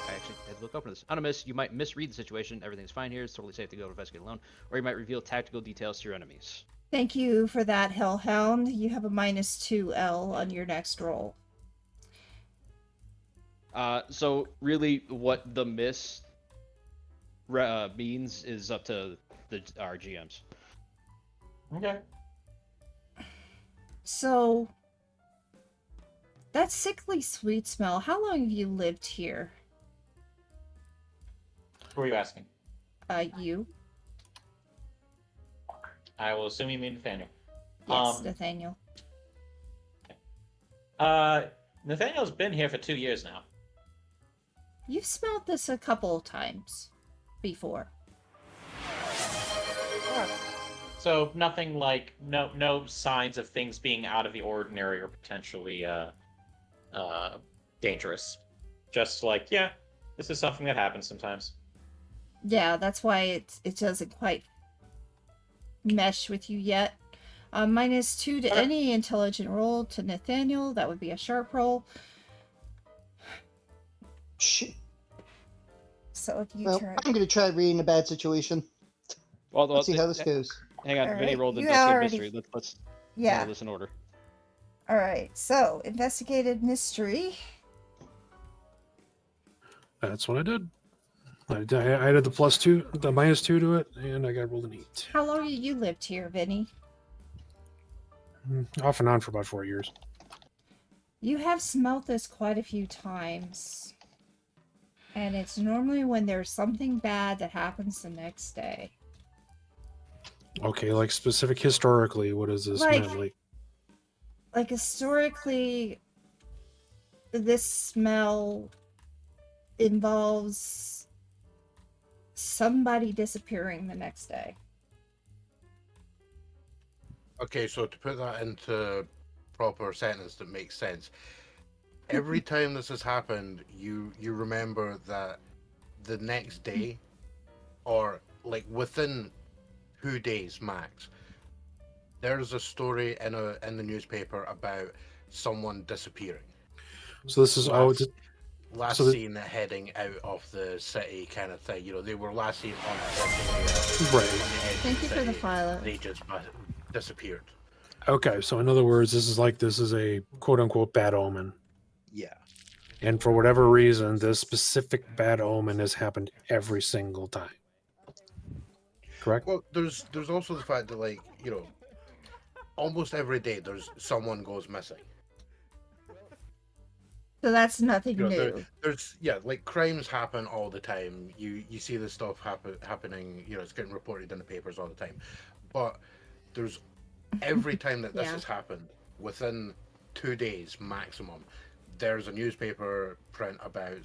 I actually had to look up for this. On a miss, you might misread the situation. Everything's fine here. It's totally safe to go investigate alone. Or you might reveal tactical details to your enemies. Thank you for that, Hellhound. You have a -2 L on your next roll. So really, what the miss means is up to our GMs. Okay. So, that sickly sweet smell, how long have you lived here? Who are you asking? You? I will assume you mean Nathaniel. Yes, Nathaniel. Nathaniel's been here for 2 years now. You've smelled this a couple of times before. So nothing no signs of things being out of the ordinary or potentially dangerous. Just this is something that happens sometimes. Yeah, that's why it doesn't quite mesh with you yet. -2 to any intelligent roll to Nathaniel. That would be a sharp roll. Shit. So if you Well, try. I'm gonna try reading a bad situation. Well, Let's see how this goes. Hang on, All Vinny right, rolled you investigative already- mystery. Let's Yeah. handle this in order. All right. So investigated mystery. That's what I did. I added the +2, the -2 to it, and I got rolled an 8. How long have you lived here, Vinny? Off and on for about 4 years. You have smelt this quite a few times. And it's normally when there's something bad that happens the next day. Okay, like specific historically, what is this Like- meant? Like historically, this smell involves somebody disappearing the next day. Okay, so to put that into proper sentence that makes sense, every time this has happened, you remember that the next day, or like within 2 days max, there's a story in the newspaper about someone disappearing. So this is Last so seen heading out of the city, kind of thing. You know, they were last seen on the Right. Thank you for the file. They just disappeared. Okay, so in other words, this is a quote unquote bad omen. Yeah. And for whatever reason, this specific bad omen has happened every single time. Correct? Well, there's also the fact that, like, you know, almost every day there's someone goes missing. So that's nothing You know, new. there's like crimes happen all the time. You see this stuff happening. You know, it's getting reported in the papers all the time. But there's every time that this Yeah. has happened, within 2 days maximum, there's a newspaper print about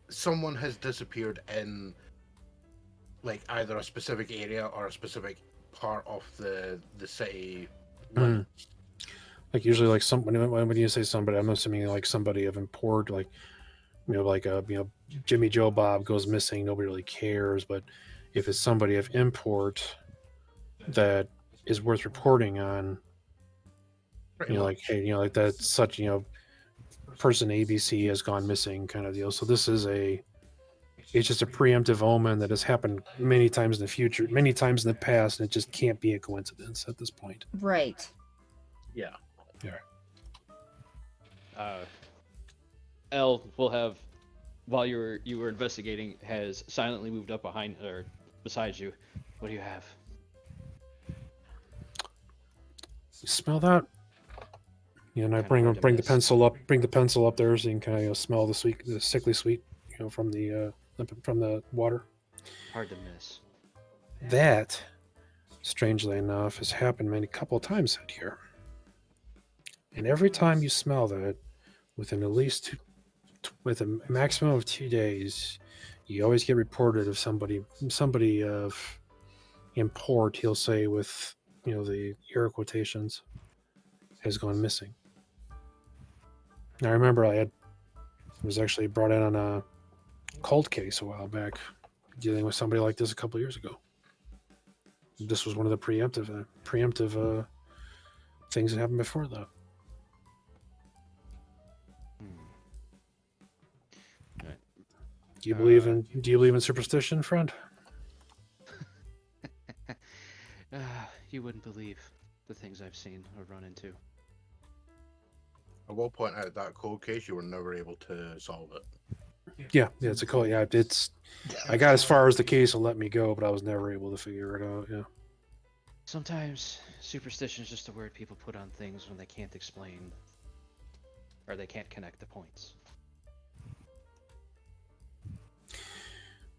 someone has disappeared in, like, either a specific area or a specific part of the city. Like usually, like when you say somebody, I'm assuming like somebody of import, like like Jimmy Joe Bob goes missing, nobody really cares. But if it's somebody of import that is worth reporting on, like hey, like that such person ABC has gone missing kind of deal. So this is it's just a preemptive omen that has happened many times in the future, many times in the past, and it just can't be a coincidence at this point. Right. Yeah. L will have, while you were investigating, has silently moved up behind or beside you. What do you have? You smell that? Yeah, and I Kinda hard to bring the miss. pencil up there so you can kind of smell the sickly sweet, from the water. Hard to miss. That, strangely enough, has happened a couple of times out here. And every time you smell that, within at least with a maximum of 2 days, you always get reported of somebody of import. He'll say with the air quotations has gone missing. I remember I was actually brought in on a cold case a while back, dealing with somebody like this a couple of years ago. This was one of the preemptive things that happened before that. Right. Do you believe in superstition, friend? You wouldn't believe the things I've seen or run into. I will point out that cold case, you were never able to solve it. Yeah, it's a cold. Yeah, I got as far as the case will let me go, but I was never able to figure it out. Yeah. Sometimes superstition is just a word people put on things when they can't explain or they can't connect the points.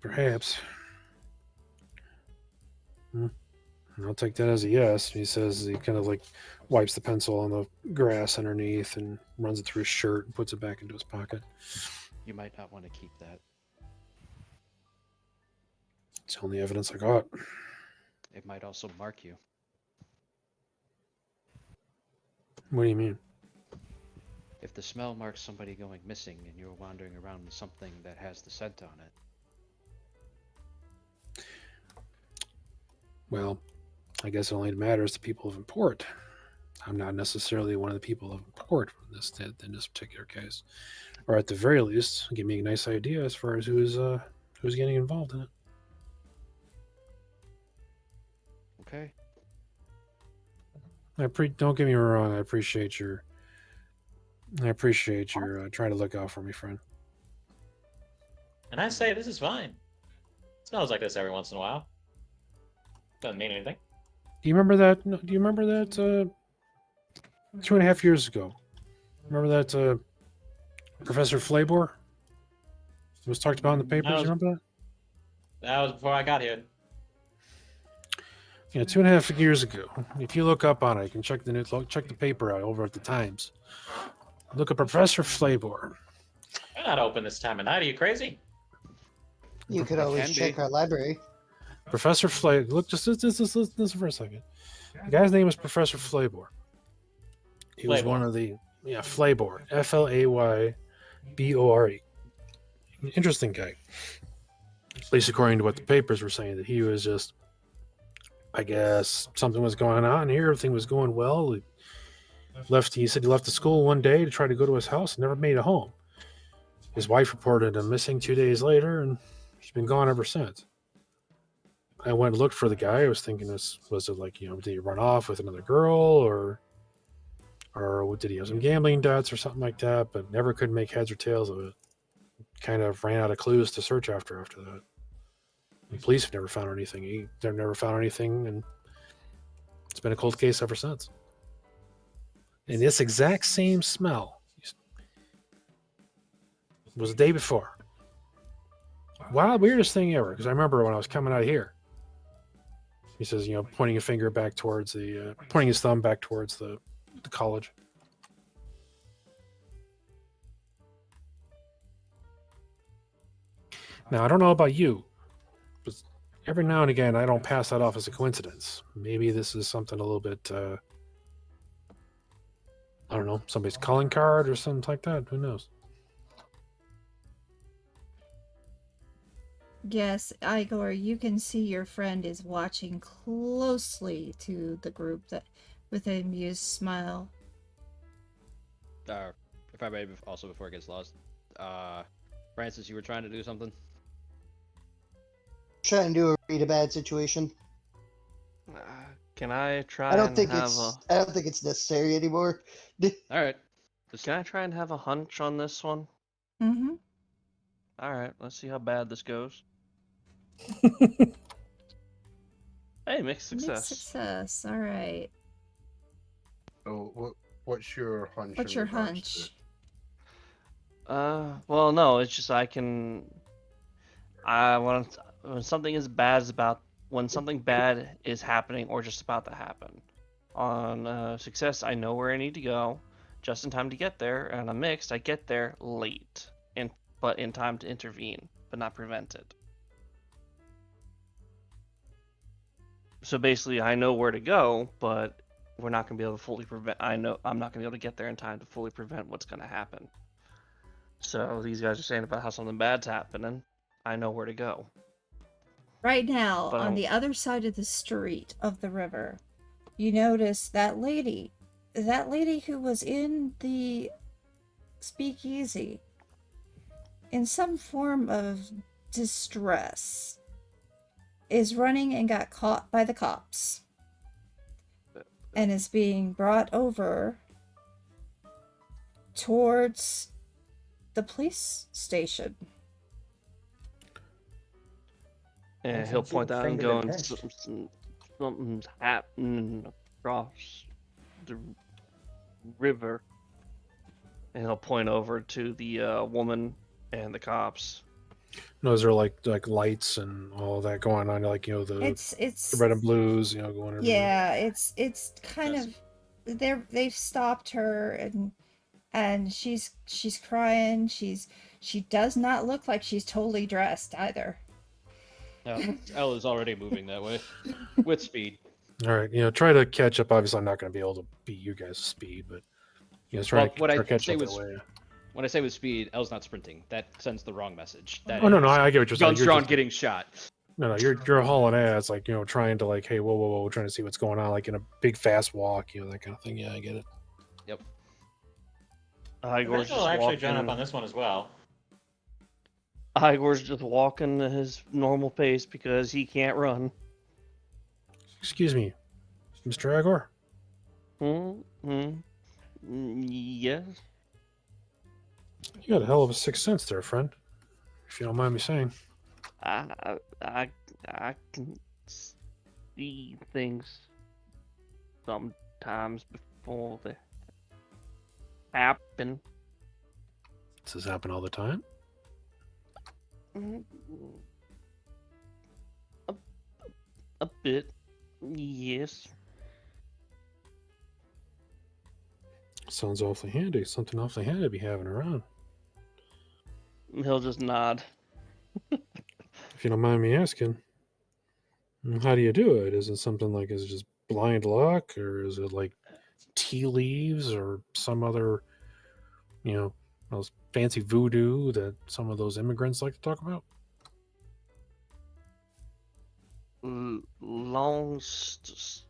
Perhaps. I'll take that as a yes. He says he kind of like wipes the pencil on the grass underneath and runs it through his shirt and puts it back into his pocket. You might not want to keep that. It's the only evidence I got. It might also mark you. What do you mean? If the smell marks somebody going missing and you're wandering around with something that has the scent on it. Well, I guess it only matters to people of import. I'm not necessarily one of the people of import in this particular case, or at the very least, give me a nice idea as far as who's getting involved in it. Okay. Don't get me wrong. I appreciate your trying to look out for me, friend. And I say this is fine. It smells like this every once in a while. Doesn't mean anything. Do you remember that? Do you remember that 2.5 years ago? Remember that Professor Flavor was talked about in the papers? You remember that? That was before I got here. Yeah, 2.5 years ago. If you look up on it, you can check the paper out over at the Times. Look at Professor Flavor. We're not open this time of night. Are you crazy? You could always check our library. Professor Flavor. Look, just listen for a second. The guy's name is Professor Flavor. He was one of the Flavor, Flaybore. Interesting guy. At least according to what the papers were saying, that he was just, I guess something was going on here. Everything was going well. He said he left the school one day to try to go to his house and never made it home. His wife reported him missing 2 days later, and he's been gone ever since. I went and looked for the guy. I was thinking, was it like, did he run off with another girl, or did he have some gambling debts or something like that? But never could make heads or tails of it. Kind of ran out of clues to search after that. The police have never found anything. They've never found anything, and it's been a cold case ever since. And this exact same smell was the day before. Wow, weirdest thing ever. Because I remember when I was coming out here, he says, pointing his thumb back towards the college. Now, I don't know about you, but every now and again, I don't pass that off as a coincidence. Maybe this is something a little bit, I don't know, somebody's calling card or something like that. Who knows? Yes, Igor, you can see your friend is watching closely to the group with an amused smile. If I may, also before it gets lost, Francis, you were trying to do something? Trying to read a bad situation. Can I try? I don't think it's necessary anymore. All right. Can I try and have a hunch on this one? Mm-hmm. All right. Let's see how bad this goes. Hey, mixed success. Mixed success. All right. So what's your hunch? What's your hunch? Well, no, it's just when something bad is happening or just about to happen. On success, I know where I need to go, just in time to get there, and on mixed, I get there late, but in time to intervene, but not prevent it. So basically, I know where to go, but we're not going to be able to fully prevent. I know I'm not going to be able to get there in time to fully prevent what's going to happen. So these guys are saying about how something bad's happening. I know where to go. Right now, on the other side of the street of the river, you notice that lady who was in the speakeasy, in some form of distress, is running and got caught by the cops and is being brought over towards the police station. And he'll point out and go, something's happening across the river. And he'll point over to the woman and the cops. No, is there like lights and all that going on? Like, the the red and blues, going everywhere. Yeah, it's kind of they've stopped her and she's crying. She does not look like she's totally dressed either. No, Elle is already moving that way with speed. All right, try to catch up. Obviously, I'm not going to be able to beat you guys' speed, but try to catch up that way. When I say with speed, Elle's not sprinting. That sends the wrong message. No, I get what you're saying. Guns drawn, getting shot. No, you're hauling ass, like, trying to like, hey, whoa, trying to see what's going on, like in a big fast walk, that kind of thing. Yeah, I get it. Yep. Eventually, Igor's just I'll actually join up walking. on this one as well. Igor's just walking at his normal pace because he can't run. Excuse me, Mr. Igor. Yes. You got a hell of a sixth sense there, friend. If you don't mind me saying. I can see things sometimes before they happen. Does this happen all the time? A bit, yes. Sounds awfully handy. Something awfully handy to be having around. He'll just nod. If you don't mind me asking, how do you do it? Is it something like, is it just blind luck, or is it like tea leaves, or some other, those fancy voodoo that some of those immigrants like to talk about? Long story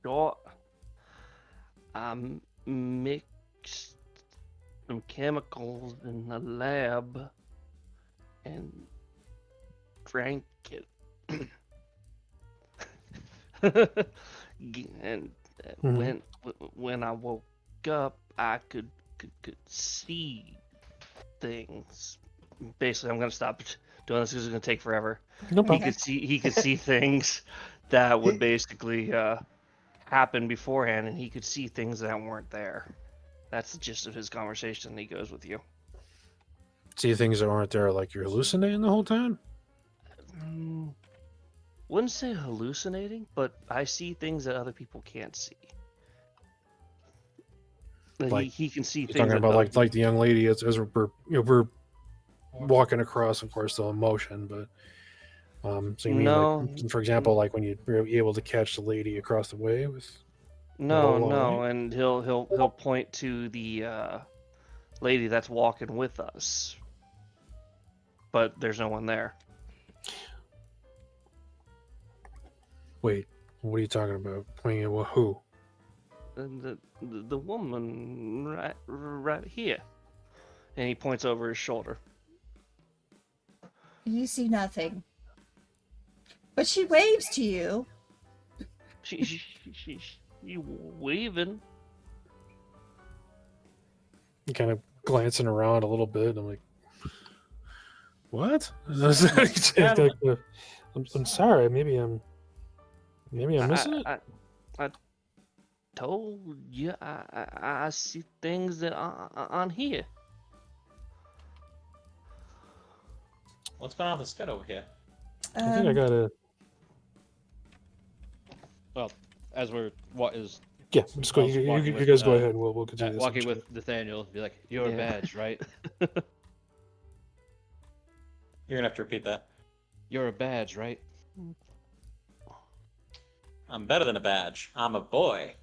short, I mixed some chemicals in the lab and drank it. And when I woke up, I could see things. Basically, I'm gonna stop doing this because it's gonna take forever. No He problem. could see things that would basically happen beforehand, and he could see things that weren't there. That's the gist of his conversation. He goes with you. See things that aren't there, like you're hallucinating the whole time? Wouldn't say hallucinating, but I see things that other people can't see. Like, he can see You're things. talking that about other like the young lady as we're walking across, of course, still in motion, but so you mean, No. like, for example, like when you were able to catch the lady across the way with No, Roll no, light? and he'll point to the lady that's walking with us, but there's no one there. Wait, what are you talking about? Pointing at who? The woman right here, and he points over his shoulder. You see nothing. But she waves to you. She waving. Kind of glancing around a little bit. I'm like, what? I'm sorry. Maybe I'm missing it. I told you I see things that aren't here. What's going on with the skid over here? I think I gotta. Well, as we're Yeah, just go. Well, You walking with, guys go ahead. We'll continue this. walking with Nathaniel, be like, "You're a badge, right? You're gonna have to repeat that. You're a badge, right?" I'm better than a badge. I'm a boy.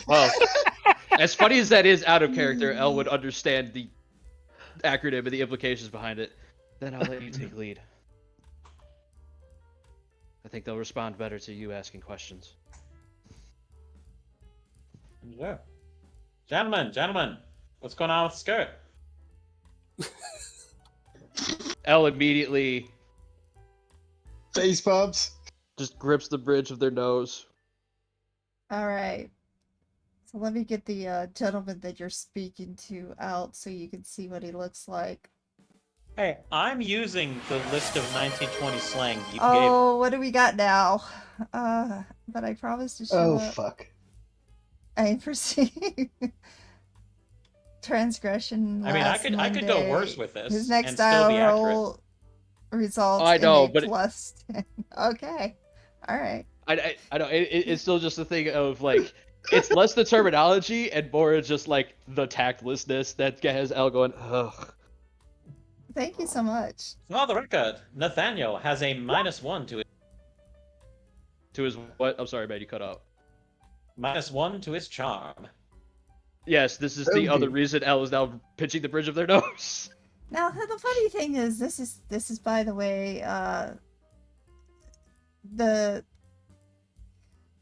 Well, as funny as that is out of character, Elle would understand the acronym and the implications behind it. Then I'll let you take lead. I think they'll respond better to you asking questions. Yeah. Gentlemen, what's going on with the skirt? Elle immediately Face bumps. just grips the bridge of their nose. All right. So let me get the gentleman that you're speaking to out so you can see what he looks like. Hey, I'm using the list of 1920 slang you Oh, what do we got now? But I promised to show up. Fuck. I foresee transgression. I mean, I could go Monday. worse with this His next and still style be accurate. roll results I know, in a but plus 10. Okay. All right. I know it's still just a thing of like it's less the terminology and more just like the tactlessness that has Elle going, ugh. Thank you so much. For the record, Nathaniel has a -1 to it. To his what? I'm sorry, man, you cut out. -1 to his charm. Yes, this is Oh, the other dude. reason Elle is now pitching the bridge of their nose. Now, the funny thing is, this is by the way,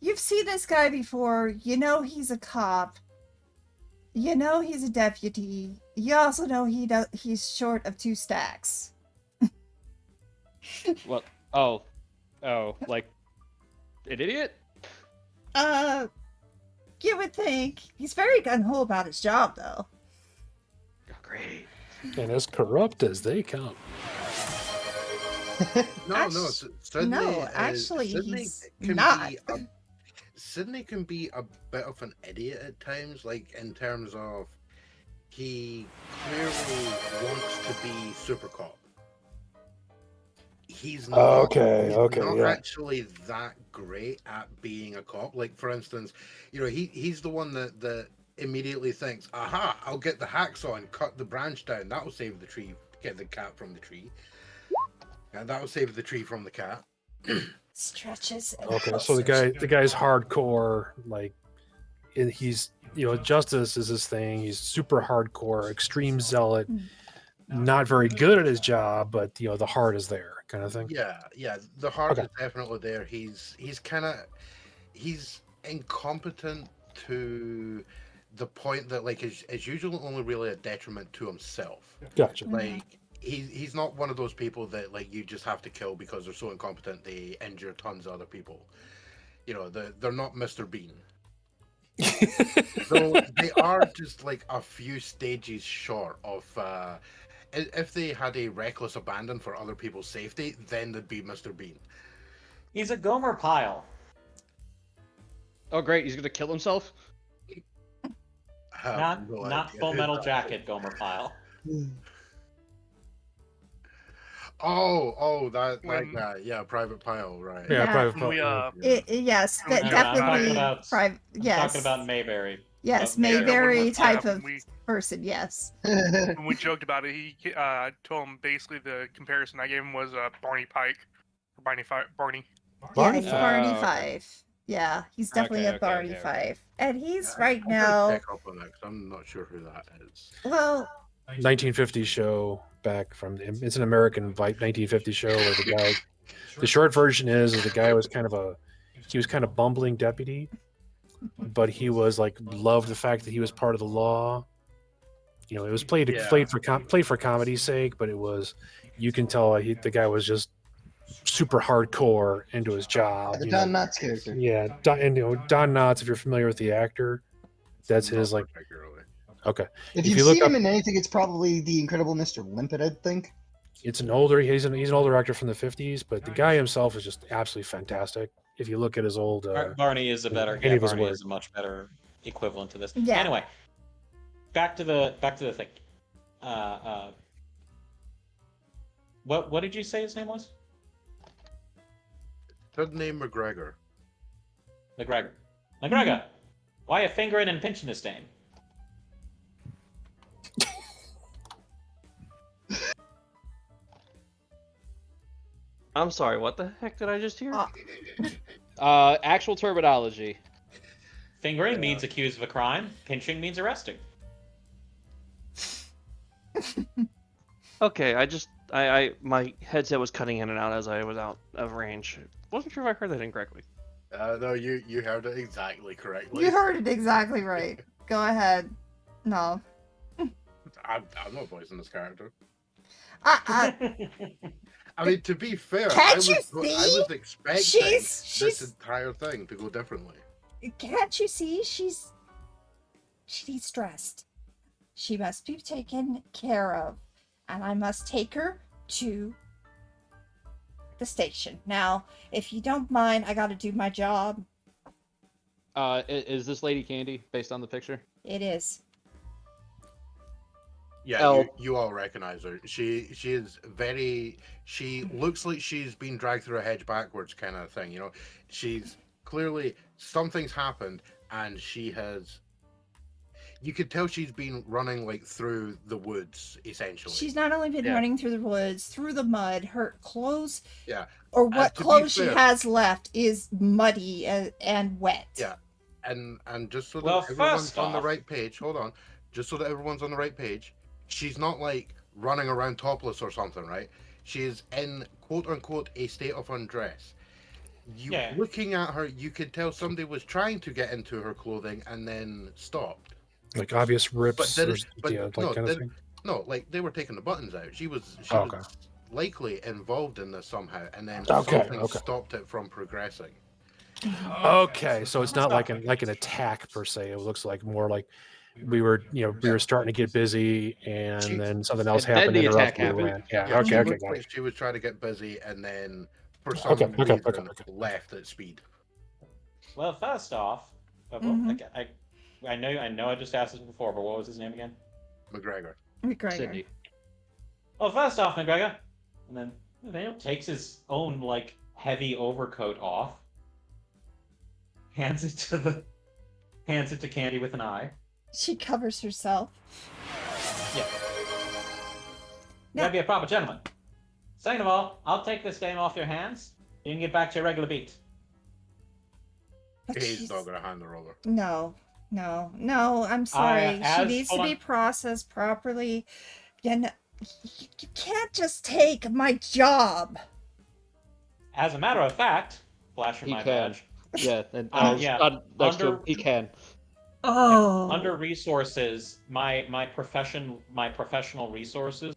you've seen this guy before. You know he's a cop. You know he's a deputy. You also know he's short of 2 stacks. What? Oh, like an idiot? You would think he's very gung-ho about his job, though. Oh, great. And as corrupt as they come. No, Actually, Sydney he's can not. Sydney can be a bit of an idiot at times, like in terms of he clearly wants to be super cop. He's not, actually that great at being a cop. Like, for instance, he's the one that immediately thinks, aha, I'll get the hacksaw and cut the branch down. That'll save the tree, get the cat from the tree. And that'll save the tree from the cat. Stretches. Okay, so the guy's hardcore, like he's justice is his thing. He's super hardcore, extreme zealot, not very good at his job, but the heart is there, kind of thing. Yeah, the heart is definitely there. He's incompetent to the point that like is usually only really a detriment to himself. Gotcha. Like he's not one of those people that like you just have to kill because they're so incompetent they injure tons of other people. They're not Mr. Bean. So they are just like a few stages short of if they had a reckless abandon for other people's safety, then they'd be Mr. Bean. He's a Gomer Pyle. Oh, great! He's gonna kill himself. Not Full Metal Jacket Gomer Pyle. Oh, that guy. Yeah, Private Pyle, right? Yeah, Private Pyle. Yes, I'm definitely talking Yes. talking about Mayberry. Yes, Yeah, Mayberry type when of we- person. Yes. When we joked about it, he told him basically the comparison I gave him was Barney Pike. Or Barney. Yeah, he's Barney okay. 5. Yeah, he's definitely Okay, a Barney okay. 5, and he's Yeah, right I'm gonna now. check up on that 'cause I'm not sure who that is. Well, 1950 show back from it's an American 1950 show where the short version is the guy was kind of bumbling deputy, but he was like loved the fact that he was part of the law. It was played for comedy's sake, but it was, you can tell the guy was just super hardcore into his job. The Don Knotts character. Yeah, Don Knotts, if you're familiar with the actor, that's his like. Particularly. Okay, If you you've look seen up- him in anything, it's probably the Incredible Mr. Limpet, I think. he's an older actor from the 50s, but the guy himself is just absolutely fantastic. If you look at his old Barney is a better. any Yeah, of his Barney work. is a much better equivalent to this. Yeah. Anyway, back to the thing. What did you say his name was? Sydney McGregor. McGregor. McGregor. Why you fingering and pinching his name? I'm sorry, what the heck did I just hear? Actual terminology. Fingering means accused of a crime. Pinching means arresting. Okay, I my headset was cutting in and out as I was out of range. Wasn't sure if I heard that incorrectly. No, you heard it exactly correctly. you heard it exactly right. Go ahead. No. I'm not voicing this character. I I mean, to be fair, Can't you I see? was expecting She's- this entire thing to go differently. can't you see? She needs stressed. She must be taken care of, and I must take her to the station. Now, if you don't mind, I got to do my job. Is this Lady Candy based on the picture? It is. Yeah, Elle. you all recognize her. She is very. She looks like she's been dragged through a hedge backwards, kind of thing. She's clearly something's happened, and she has. You could tell she's been running like through the woods, essentially. She's not only been Yeah. running through the woods, through the mud. Her clothes, Yeah. or what to be clothes she fair- has left, is muddy and wet. Yeah. And just so that Well, everyone's first on the off- right page, hold on. Just so that everyone's on the right page, she's not like running around topless or something, right? She is in quote unquote a state of undress. Yeah. Looking at her, you could tell somebody was trying to get into her clothing and then stopped. Like obvious rips or No, kind of thing. no, like they were taking the buttons out. She was Okay. likely involved in this somehow, and then Okay, something okay. stopped it from progressing. Okay, so it's not like an attack per se. It looks like more like we were starting to get busy, and then something else And then happened. the attack interrupted, we happened. ran. Yeah. Yeah, she Okay. looked Got like it. she was trying to get busy, and then for some Okay. reason left at speed. Well, first off, Mhm. I know I just asked this before, but what was his name again? McGregor. McGregor. Sydney. Well, first off, McGregor, and then Nathaniel takes his own like heavy overcoat off, hands it to Candy with an eye. She covers herself. Yeah. You Now- gotta be a proper gentleman. Second of all, I'll take this game off your hands. You can get back to your regular beat. But He's she's- not gonna hand her over. No. I'm sorry. She as- needs to hold be on. processed properly. You can't just take my job. As a matter of fact, flashing He my can. badge. Yeah, and Yeah, next to him, under- he can. Oh. Under resources, my professional resources,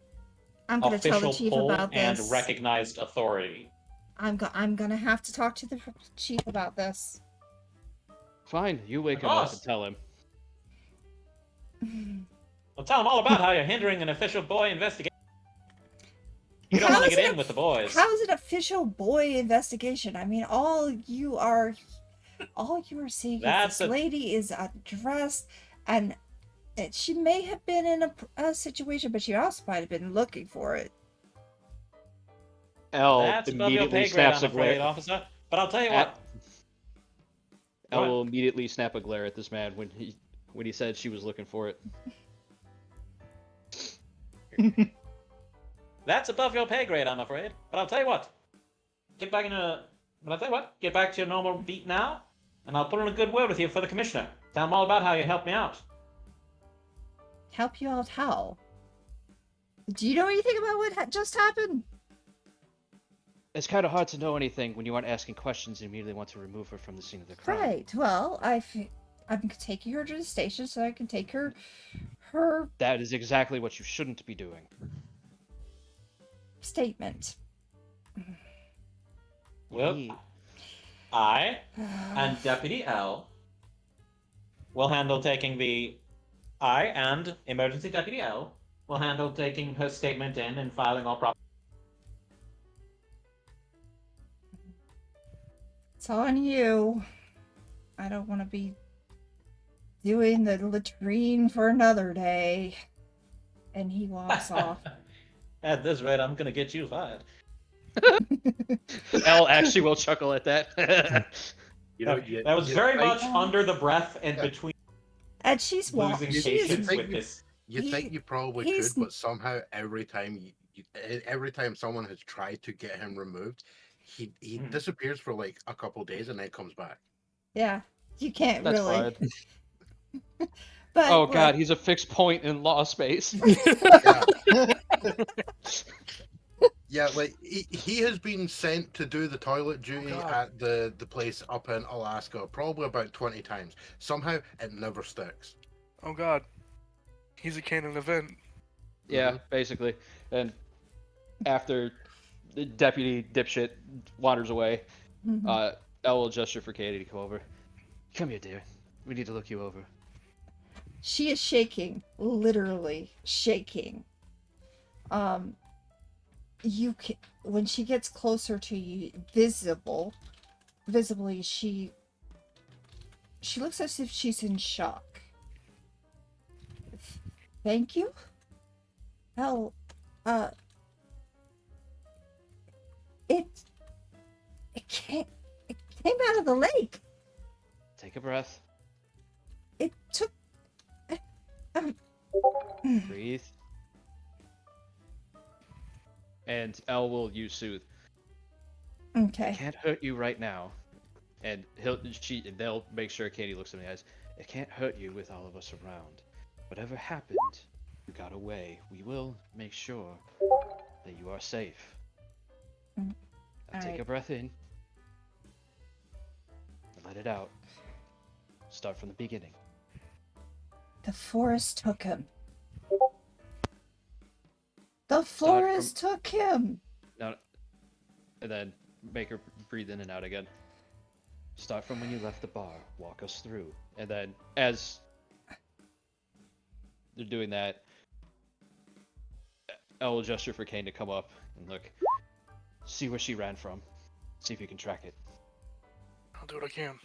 I'm gonna tell the official chief pull, about and this. recognized authority. I'm gonna have to talk to the chief about this. Fine, you wake Of him up course. and tell him. Well, tell them all about how you're hindering an official boy investigation. You don't How want to is get it in with the boys. How is it official boy investigation? I mean, all you are seeing That's is this a- lady is dressed, and she may have been in a situation, but she also might have been looking for it. Elle That's above your immediately pay grade, snaps I'm a afraid, glare. officer. But I'll tell you At- what. Elle What? will immediately snap a glare at this man when he said she was looking for it. That's above your pay grade, I'm afraid. But I'll tell you what. Get back to your normal beat now, and I'll put in a good word with you for the commissioner. Tell him all about how you helped me out. Help you out how? Do you know anything about what just happened? It's kind of hard to know anything when you aren't asking questions and immediately want to remove her from the scene of the crime. Right. Well, I'm taking her to the station so I can take her. That is exactly what you shouldn't be doing. Statement. Well, Ye- I and Deputy L will handle taking I and Emergency Deputy L will handle taking her statement in and filing all proper. It's on you. I don't want to be doing the latrine for another day. And he walks off. At this rate, I'm gonna get you fired. Elle actually will chuckle at that. That was very much under the breath and Yeah. between And she's losing walking. patience think with you- this. You think you probably he's- could, but somehow every time every time someone has tried to get him removed, he Mhm. disappears for like a couple days and then comes back. Yeah, you can't That's really. fine. But Oh look, god, he's a fixed point in law space. Yeah, like he has been sent to do the toilet duty at the place up in Alaska probably about 20 times. Somehow it never sticks. Oh god. He's a canon event. Yeah, basically. And after the deputy dipshit wanders away, Mhm. Elle will gesture for Katie to come over. Come here, dear. We need to look you over. She is shaking, literally shaking. You can, when she gets closer to you, visibly, she looks as if she's in shock. Thank you. Oh, it came out of the lake. Take a breath. It took. Breathe. And Elle will use soothe. Okay. It can't hurt you right now. And they'll make sure Katie looks him in the eyes. It can't hurt you with all of us around. Whatever happened, you got away, we will make sure that you are safe. Mm, Now take alright. a breath in. And let it out. Start from the beginning. The forest took him. The Start from- forest took him. Now, and then make her breathe in and out again. Start from when you left the bar. Walk us through. And then, as they're doing that, I will gesture for Kane to come up and look. See where she ran from. See if you can track it. I'll do what I can.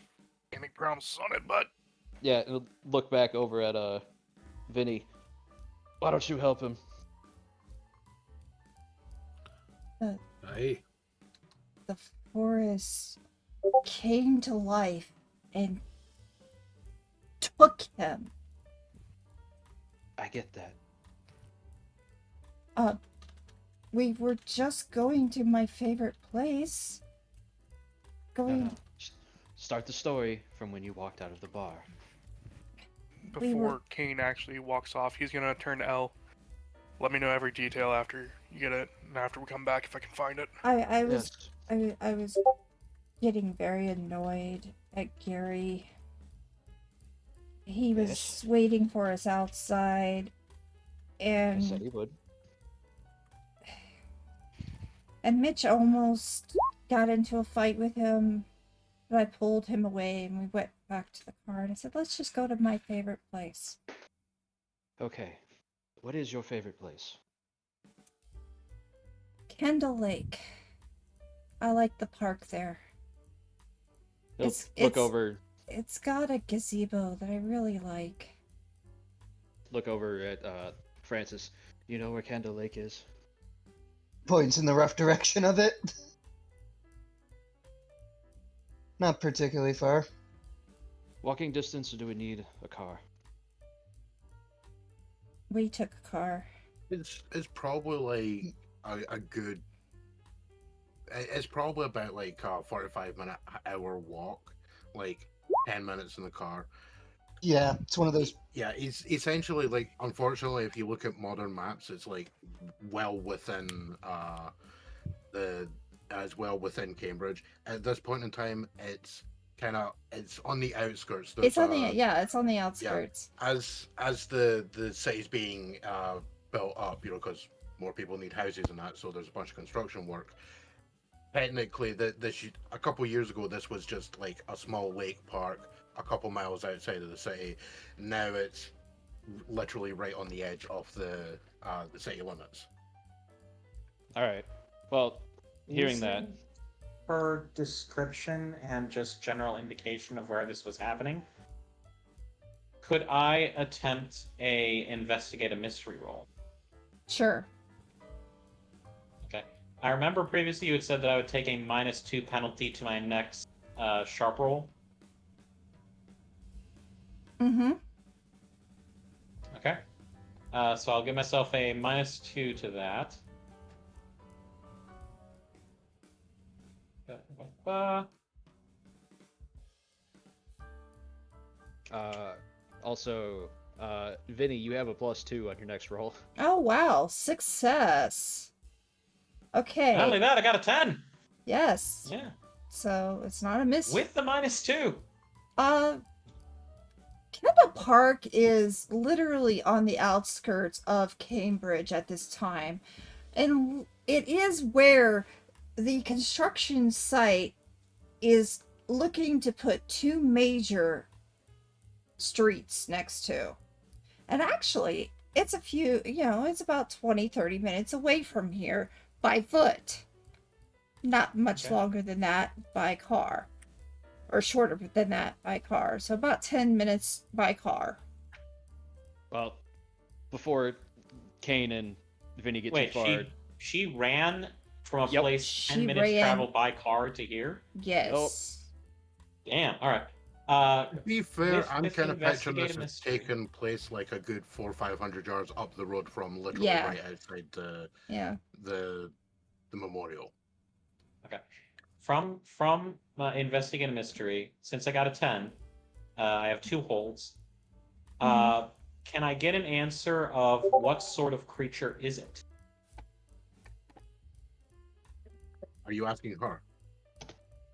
Can't make promises on it, but Yeah, and look back over at Vinny. Why don't you help him? Hey, The forest came to life and took him. I get that. We were just going to my favorite place. Going. No. Start the story from when you walked out of the bar. We before were- Kane actually walks off, he's gonna turn to L. Let me know every detail after you get it, and after we come back if I can find it. I was Yes. I was getting very annoyed at Gary. He was Yes. waiting for us outside, I and said he would. Mitch almost got into a fight with him, but I pulled him away and we went back to the car and I said, let's just go to my favorite place. Okay. What is your favorite place? Kendall Lake. I like the park there. He'll It's- look it's- over It's got a gazebo that I really like. at Francis. You know where Candle Lake is? Points in the rough direction of it. Not particularly far. Walking distance, or do we need a car? We took a car. It's probably like a good. It's probably about like a 45-minute hour walk, like 10 minutes in the car. Yeah, it's one of those. Yeah, it's essentially like, unfortunately, if you look at modern maps, it's like well within as well within Cambridge. At this point in time, it's on the outskirts. It's on There's, it's on the outskirts. as the city's being built up, because more people need houses and that, so there's a bunch of construction work. Technically, a couple years ago, this was just like a small lake park a couple miles outside of the city. Now it's literally right on the edge of the city limits. All right. Well, hearing that, Using her description and just general indication of where this was happening, could I attempt a investigate a mystery roll? Sure. Okay. I remember previously you had said that I would take a -2 penalty to my next sharp roll. Mm-hmm. Okay. So I'll give myself a -2 to that. also, Vinny, you have a +2 on your next roll. Oh wow, success. Okay. Not only that, I got a 10. Yes. Yeah. So it's not a miss. With the -2. Kendall Park is literally on the outskirts of Cambridge at this time. And it is where the construction site is looking to put 2 major streets next to. And actually, it's a few, it's about 20-30 minutes away from here by foot. Not much Okay. longer than that by car. Or shorter than that by car. So about 10 minutes by car. Well, before Kane and Vinny get Wait, too far, she ran from a Yep. place 10 She minutes ran- travel by car to here? Yes. Damn, alright. To be fair, With- I'm with kind of picturing investigate this a as mystery. taking place like a good 400-500 yards up the road from literally Yeah. right outside Yeah. the memorial. Okay. From investigate a mystery, since I got a 10, I have 2 holds. can I get an answer of what sort of creature is it? Are you asking her?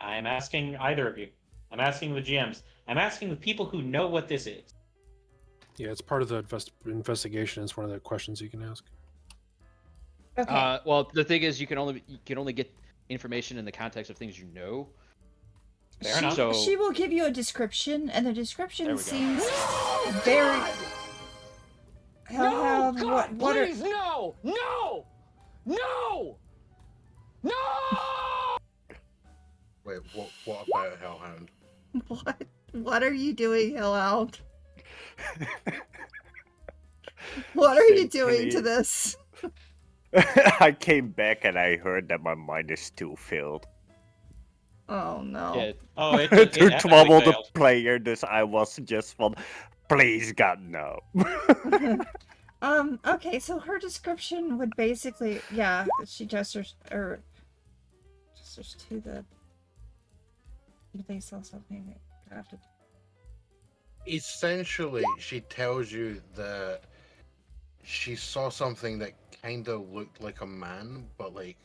I'm asking either of you. I'm asking the GMs. I'm asking the people who know what this is. Yeah, it's part of the investigation. It's one of the questions you can ask. Okay. Well, the thing is, you can only get information in the context of things you know. Fair enough. So She will give you a description, and the There description we go. seems very. Hellhound, no, God, what please, no, no, no, no! Wait, what about Hellhound? what are you doing, Hellhound? What are you doing to this? I came back and I heard that my mind is still filled. Oh no. yeah, Oh, it To epically trouble the failed. player, this I was just from, please God, no. Okay, so her description would basically, yeah, she gestures to the. They saw something. I have to. Essentially, she tells you that she saw something that kind of looked like a man, but like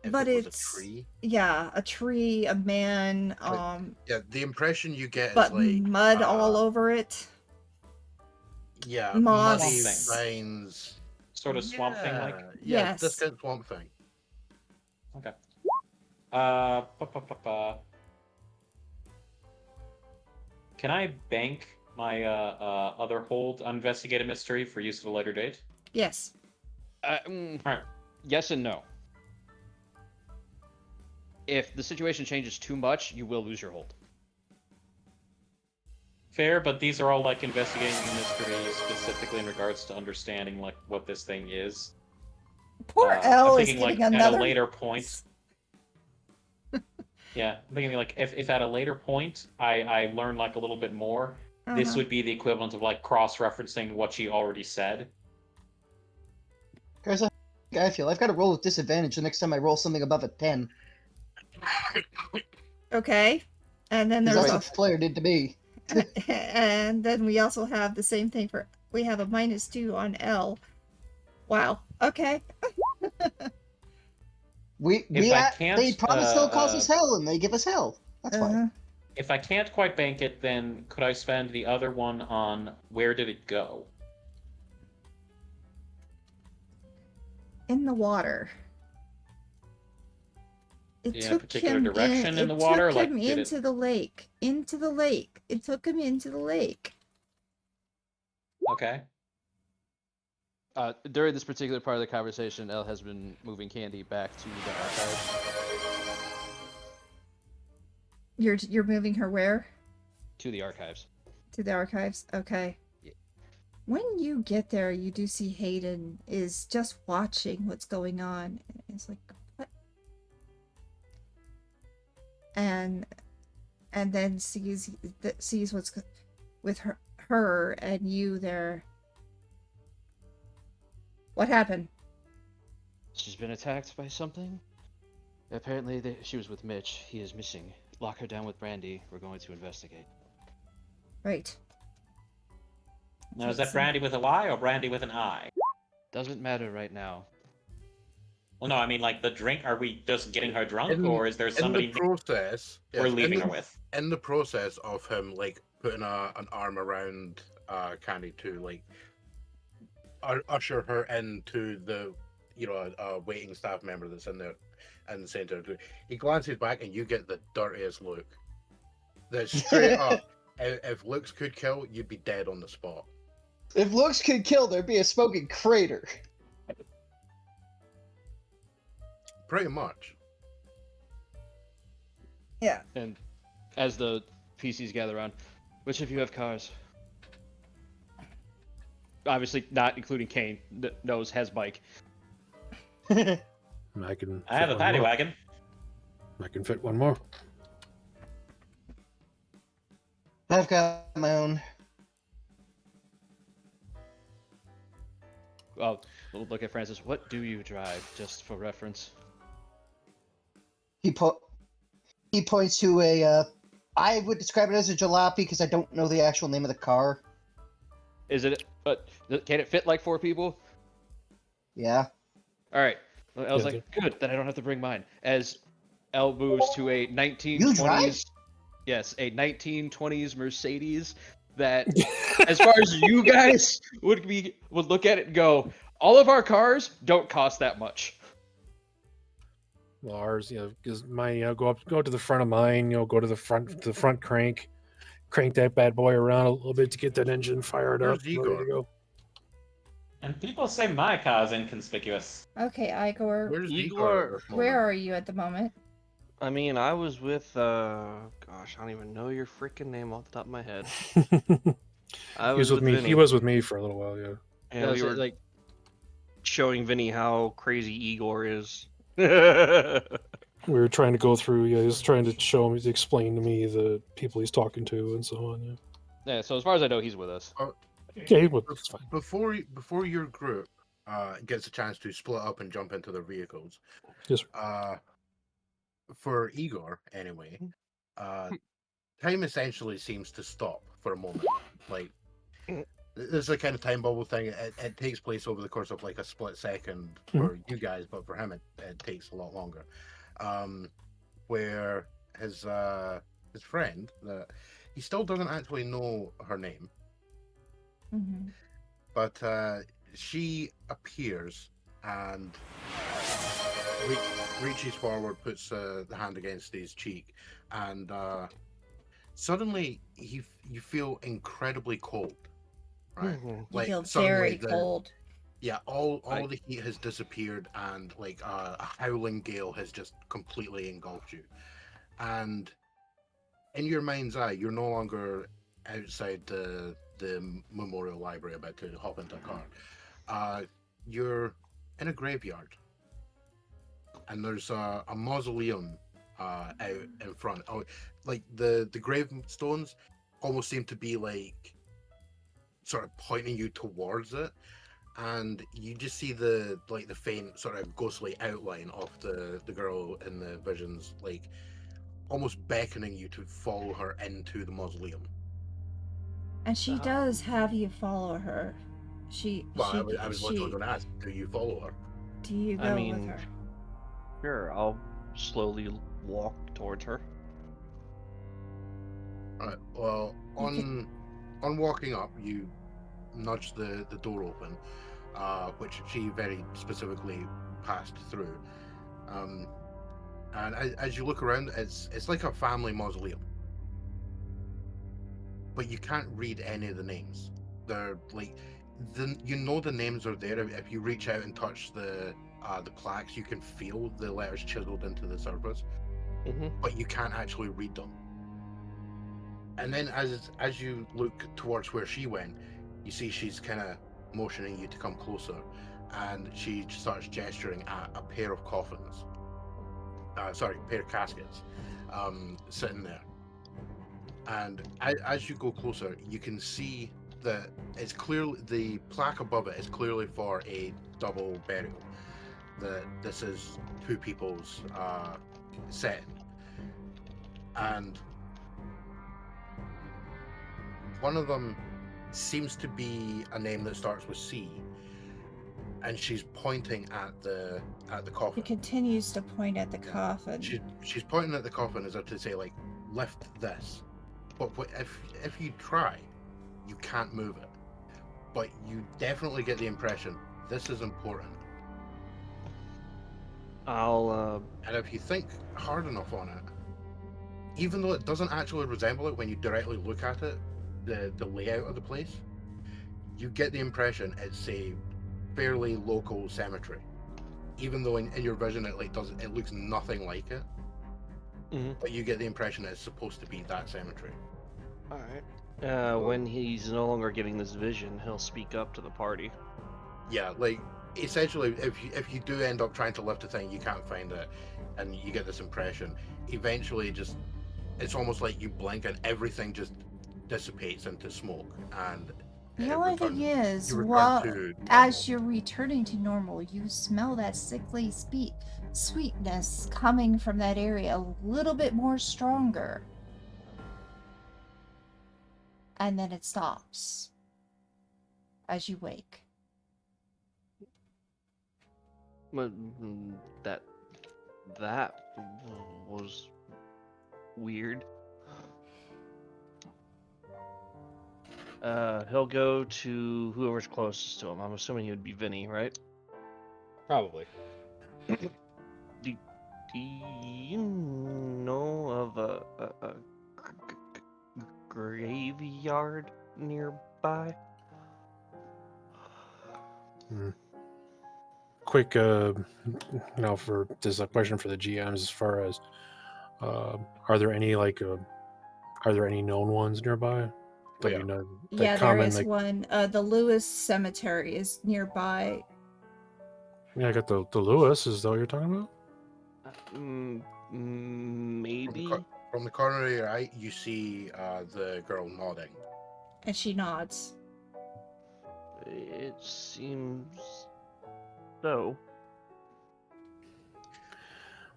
if But it was it's a tree. yeah, a tree, a man, Yeah, the impression you get but is like mud all over it. yeah, moss. muddy Swamp thing. vines. Sort of swamp thing like. Yeah, Yes. this kind of swamp thing. Okay. Can I bank my other hold uninvestigated mystery for use at a later date? Yes. Alright. yes and no. If the situation changes too much, you will lose your hold. Fair, but these are all like investigating the mystery specifically in regards to understanding like what this thing is. Poor Elle I'm is thinking getting like another. at a later point. Yeah, I'm thinking like if at a later point I learn like a little bit more, this Uh-huh. would be the equivalent of like cross-referencing what she already said. Karsa, I feel I've got to roll with disadvantage the next time I roll something above a 10. Okay. And then Because there's that's what Flair did to me. and then we also have the same thing for we have a -2 on L. Wow. Okay. They promise they'll cause us hell, and they give us hell. That's fine. If I can't quite bank it, then could I spend the other one on where did it go? In the water. It In a took particular him direction in the it water? took Like, him did into the lake. Into the lake. It took him into the lake. Okay. During this particular part of the conversation, Elle has been moving Candy back to the archives. You're moving her where? To the archives. To the archives? Okay. Yeah. When you get there, you do see Hayden is just watching what's going on. It's like, what? And then sees what's with her and you there. What happened? She's been attacked by something. Apparently, she was with Mitch. He is missing. Lock her down with Brandy. We're going to investigate. Right. Now, is that Brandy with a Y or Brandy with an I? Doesn't matter right now. Well, no, I mean, like, the drink, are we just getting her drunk, or is there somebody in the process, we're leaving her in with? In the process of him, like, putting an arm around Candy to, like, usher her into the, a waiting staff member that's in there and saying to her, he glances back and you get the dirtiest look. That's straight up. If looks could kill, you'd be dead on the spot. If looks could kill, there'd be a smoking crater. Pretty much. Yeah. And as the PCs gather around, which of you have cars? Obviously, not including Kane. Knows has bike. I have a paddy wagon. I can fit one more. I've got my own. Well, we'll look at Francis. What do you drive, just for reference? He points to a. I would describe it as a jalopy because I don't know the actual name of the car. Is it But can it fit like 4 people? Yeah. All right. Well, I was Yeah, like, good, then I don't have to bring mine. As L moves to a You drive? 1920s, yes, a 1920s Mercedes that, as far as you guys would look at it and go, all of our cars don't cost that much. Well, ours, because mine, go to the front of mine, go to the front crank that bad boy around a little bit to get that engine fired Where's up, ready Igor? to go. And people say my car's inconspicuous. Okay, Igor, Where's Igor? Igor, At this where moment? are you at the moment? I mean, I was with, gosh, I don't even know your freaking name off the top of my head. I He was with me. Vinny. He was with me for a little while. Yeah. And we were like, showing Vinny how crazy Igor is. We were trying to go through. Yeah, he was trying to show me, to explain to me the people he's talking to and so on. Yeah. yeah. So as far as I know, he's with us. Okay, well, it's fine. Before your group gets a chance to split up and jump into their vehicles, Yes, sir. for Igor anyway, time essentially seems to stop for a moment. Like, this is a kind of time bubble thing. It takes place over the course of like a split second for you guys, but for him it takes a lot longer. Where his friend, he still doesn't actually know her name, Mm-hmm. but she appears and reaches forward, puts the hand against his cheek, and suddenly you feel incredibly cold. Right, You like feel suddenly very cold. Yeah, all the heat has disappeared, and like a howling gale has just completely engulfed you. And in your mind's eye, you're no longer outside the memorial library about to hop into a car. You're in a graveyard, and there's a mausoleum out in front. Oh, like the gravestones almost seem to be like sort of pointing you towards it, and you just see the faint sort of ghostly outline of the girl in the visions, like almost beckoning you to follow her into the mausoleum. And she does have you follow her. Well, I was literally going to ask, do you follow her? Do you go I mean, with her? sure, I'll slowly walk towards her. All right. Well, on walking up, you nudge the door open, which she very specifically passed through. And as you look around, it's like a family mausoleum, but you can't read any of the names. They're like, the names are there. If you reach out and touch the plaques, you can feel the letters chiseled into the surface, but you can't actually read them. And then as you look towards where she went, you see she's kind of motioning you to come closer, and she starts gesturing at a pair of coffins. Pair of caskets, sitting there. And as you go closer, you can see that it's clearly, the plaque above it is clearly for a double burial. That this is two people's setting, and one of them seems to be a name that starts with C, and she's pointing at the coffin. He continues to point at the coffin. She's pointing at the coffin as if to say, like, lift this. But if you try, you can't move it. But you definitely get the impression this is important. And if you think hard enough on it, even though it doesn't actually resemble it when you directly look at it, the layout of the place, you get the impression it's a fairly local cemetery. Even though in your vision it looks nothing like it. But you get the impression it's supposed to be that cemetery. All right. When he's no longer getting this vision, he'll speak up to the party. Yeah, like essentially, if you do end up trying to lift a thing, you can't find it, and you get this impression. Eventually, it's almost like you blink and everything just dissipates into smoke. And the only thing is, as you're returning to normal, you smell that sickly sweetness coming from that area a little bit more stronger. And then it stops. as you wake. That was weird. He'll go to whoever's closest to him. I'm assuming he would be Vinny, right? Probably. Do you know of a graveyard nearby? Quick, now for this is a question for the GMs as far as are there any known ones nearby? That Yeah. you know, Yeah, common, there is like, one. The Lewis Cemetery is nearby. yeah, I got the Lewis. Is that what you're talking about? Maybe. From the corner of your eye, you see the girl nodding. And she nods. It seems so.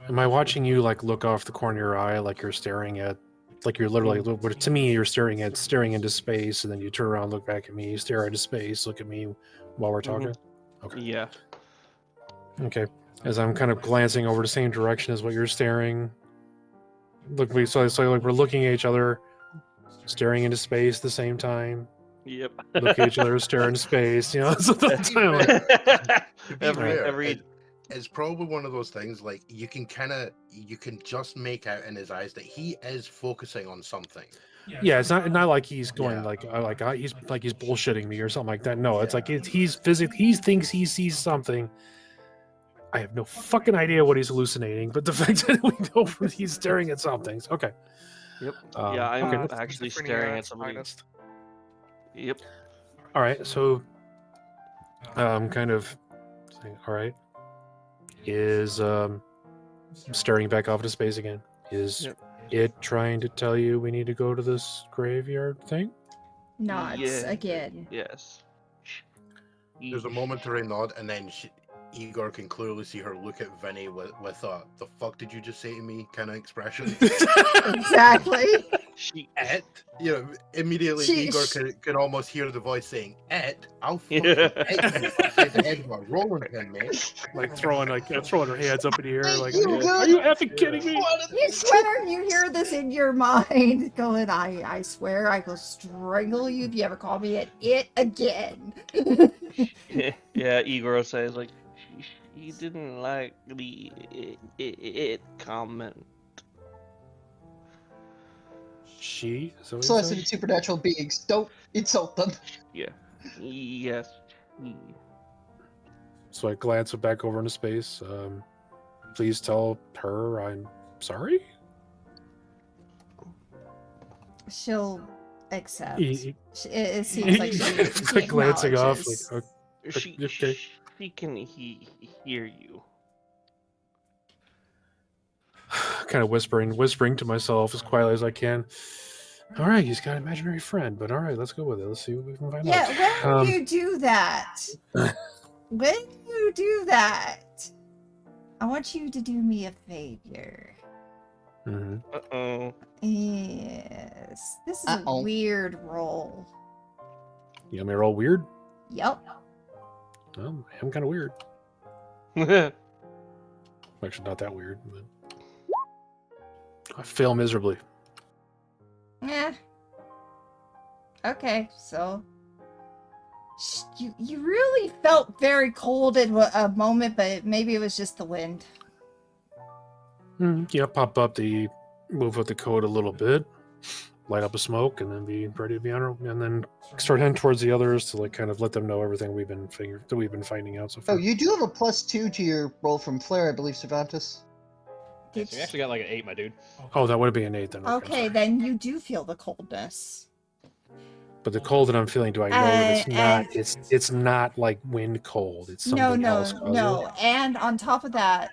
Am I watching you like look off the corner of your eye, like you're staring at, like you're literally, but to me, you're staring into space, and then you turn around, look back at me, stare into space, look at me while we're talking? Okay. Yeah. Okay. As I'm kind of glancing over the same direction as what you're staring. Look, so like we're looking at each other, staring into space at the same time. Yep. Look at each other, stare into space. You know, so that's To be Every- fair, it's probably one of those things like you can just make out in his eyes that he is focusing on something. yeah, it's not like he's going Yeah. he's bullshitting me or something like that. No, it's like he thinks he sees something. I have no fucking idea what he's hallucinating, but the fact that we know he's staring at something. Okay. Yep. Yeah, I'm okay. actually Schizophrenia staring at at its somebody. finest. Yep. All right. So, kind of saying, all right. Is staring back off into space again. Is it trying to tell you we need to go to this graveyard thing? Nods again. Yes. There's a momentary nod, and then Igor can clearly see her look at Vinny with a "the fuck did you just say to me" kind of expression. Exactly. Immediately Igor can almost hear the voice saying, I'll fucking the head of a rolling pin, mate." Like throwing her hands up in the air, like, You good? are you effing kidding me? You swear you hear this in your mind going, I swear I will strangle you if you ever call me it again. Yeah, Igor says like he didn't like the it comment. She? So Solicited supernatural beings. Don't insult them. Yeah. Yes. So I glance back over into space. Please tell her I'm sorry. She'll accept. He- It seems like she glancing off, acknowledges. like, She can hear you. kind of whispering to myself as quietly as I can. All right, he's got an imaginary friend, but all right, let's go with it. Let's see what we can find out. Yeah, when you do that, I want you to do me a favor. Mm-hmm. Uh-oh. Yes, this is a weird roll. You want me to roll weird? Yep. Well, I'm kind of weird. Actually, not that weird, but I fail miserably. Yeah. Okay, so you really felt very cold at a moment, but maybe it was just the wind. Yeah, move up the code a little bit, light up a smoke, and then be ready to be on our, and then start heading towards the others to like kind of let them know everything we've been finding out so far. Oh, you do have a +2 to your roll from Flare, I believe, Cervantes. Yeah, so you actually got like an 8, my dude. Oh, that would be an 8 then. Okay, then you do feel the coldness. But the cold that I'm feeling, do I know that it's not? It's not like wind cold. It's something else. No. And on top of that,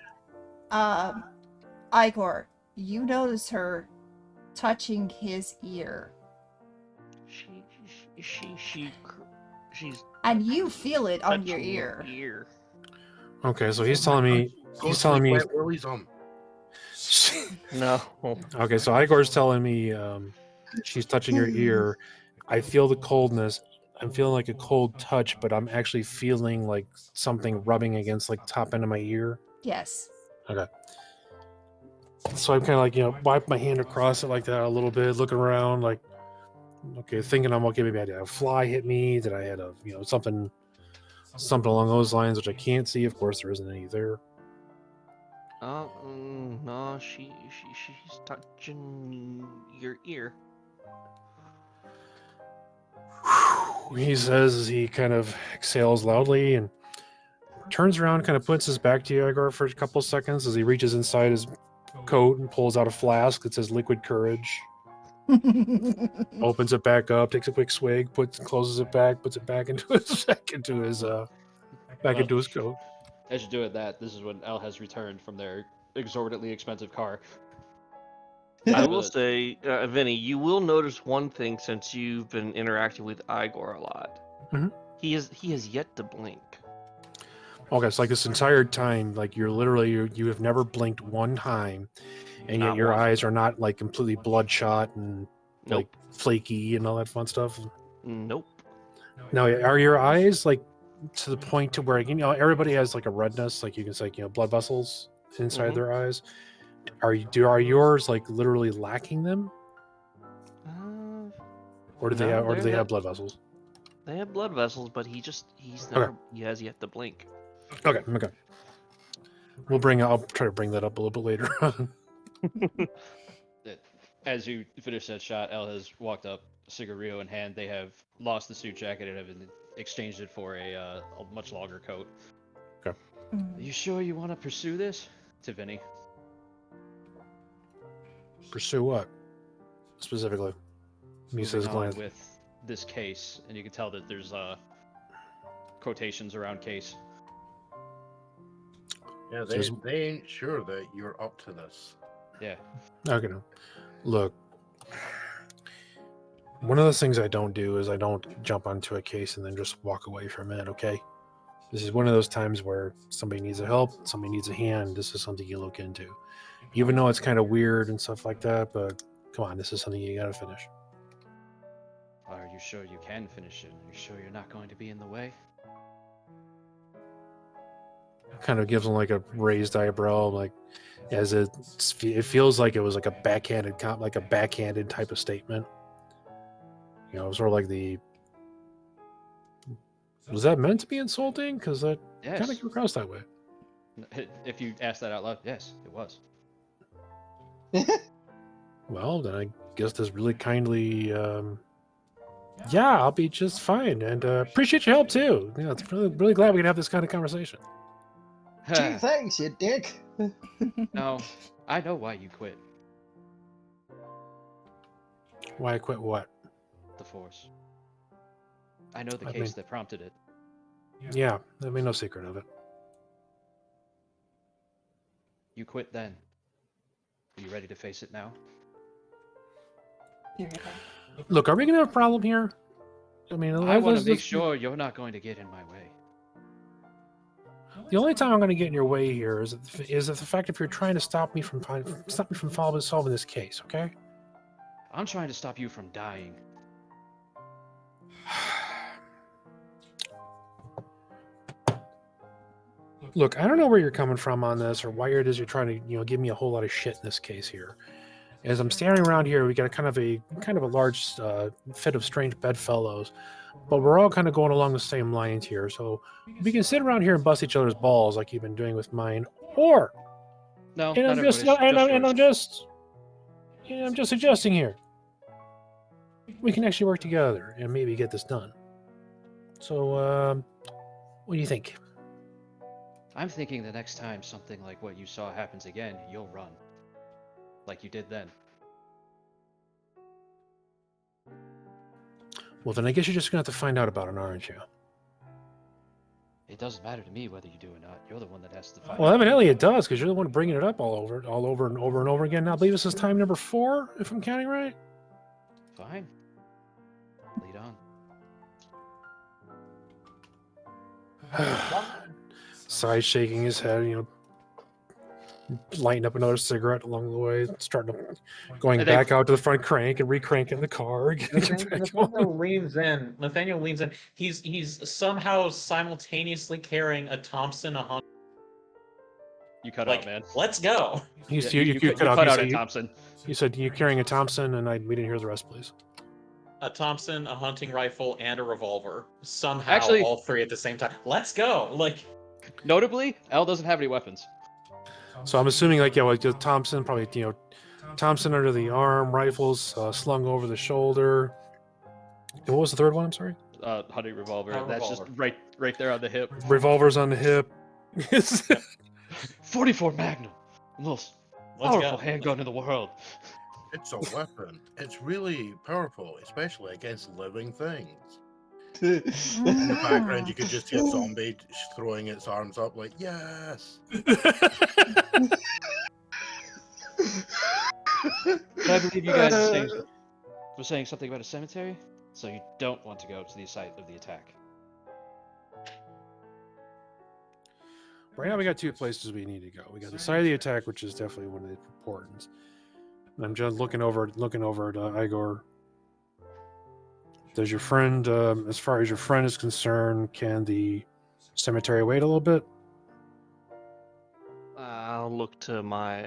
Igor, you notice her touching his ear. She's. And you feel it on your ear. Okay, so he's telling me. Willie's on. No. Okay, so Igor's telling me she's touching her ear. I feel the coldness. I'm feeling like a cold touch, but I'm actually feeling like something rubbing against like top end of my ear. Yes. Okay. So I'm kind of like, wipe my hand across it like that a little bit, looking around, like, okay, thinking I'm okay. Maybe I had a fly hit me. That I had a, something along those lines, which I can't see. Of course, there isn't any there. No, she's touching your ear. He says as he kind of exhales loudly and turns around, kind of puts his back to you, Igor, for a couple seconds as he reaches inside his coat and pulls out a flask that says liquid courage. Opens it back up, takes a quick swig, closes it back, puts it back into his coat. As you're doing that, this is when Elle has returned from their exorbitantly expensive car. I will say, Vinny, you will notice one thing since you've been interacting with Igor a lot. Mhm. He has yet to blink. Okay, it's like this entire time, like you have never blinked one time, and yet Not your once. eyes are not like completely bloodshot and like Nope. flaky and all that fun stuff. Nope. Now, are your eyes like to the point to where everybody has like a redness, like you can say blood vessels inside Mhm. their eyes? Are yours like literally lacking them, or do they have blood vessels? They have blood vessels, but he has yet to blink. Okay. I'll try to bring that up a little bit later on. As you finish that shot, Elle has walked up, cigarillo in hand. They have lost the suit jacket and have exchanged it for a much longer coat. Okay. Are you sure you want to pursue this? To Vinny. Pursue what specifically? He says, Moving on glance. with this case, and you can tell that there's quotations around case. Yeah, they ain't sure that you're up to this. Yeah. Okay. Look, one of those things I don't do is I don't jump onto a case and then just walk away from it. Okay. This is one of those times where somebody needs a help, somebody needs a hand. This is something you look into, even though it's kind of weird and stuff like that. But come on, this is something you got to finish. Are you sure you can finish it? Are you sure you're not going to be in the way? Kind of gives them like a raised eyebrow, like as it feels like it was like a backhanded type of statement. Sort of like was that meant to be insulting? Because that Yes. kind of came across that way. If you ask that out loud, yes, it was. Well, then I guess this really kindly, yeah, I'll be just fine, and appreciate your help too. It's really glad we can have this kind of conversation. Gee, thanks, you dick. No, I know why you quit Why I quit what? the Force. I know the I case mean- that prompted it. Yeah, I mean, no secret of it. You quit then. Are you ready to face it now? Look, are we gonna have a problem here? I mean, I want to make let's- sure you're not going to get in my way. The only time I'm going to get in your way here is the fact if you're trying to stop me from solving this case. Okay. I'm trying to stop you from dying. Look, I don't know where you're coming from on this, or why it is you're trying to, give me a whole lot of shit in this case here. As I'm standing around here, we got a kind of a large fit of strange bedfellows, but we're all kind of going along the same lines here. So we can sit around here and bust each other's balls like you've been doing with mine, or No, and not I'm just I'm just suggesting here we can actually work together and maybe get this done. So, what do you think? I'm thinking the next time something like what you saw happens again, you'll run. Like you did then. Well, then I guess you're just gonna have to find out about it, aren't you? It doesn't matter to me whether you do or not. You're the one that has to find Well, out. evidently it does, because you're the one bringing it up all over and over and over again. Now, I believe this is time number 4, if I'm counting right. Fine. Lead on. Side shaking his head, lighting up another cigarette along the way, going And they- back out to the front crank and recranking the car. Getting back going. Nathaniel leans in. Nathaniel leans in. He's somehow simultaneously carrying a Thompson, a Hunter. You cut Like, out, man. let's go. You You cut out. cut You out said at Thompson. you said you're carrying a Thompson, and we didn't hear the rest, please. A Thompson, a hunting rifle, and a revolver. Somehow, Actually- all three at the same time. Let's go. Like, Notably, L doesn't have any weapons. So I'm assuming, like, Thompson, probably, Thompson under the arm, rifles slung over the shoulder. And what was the third one? I'm sorry. Hunting revolver. A That's just revolver. right there on the hip. Revolvers on the hip. 44 Magnum. The most let's powerful go. handgun in the world. It's a weapon. It's really powerful, especially against living things. In In the background, you could just hear zombie throwing its arms up, like, yes. I believe you guys were saying something about a cemetery, so you don't want to go to the site of the attack. Right now, we got two places we need to go. We got the site of the attack, which is definitely one of the important. And I'm just looking over at Igor. Does your friend, as far as your friend is concerned, can the cemetery wait a little bit? I'll look to my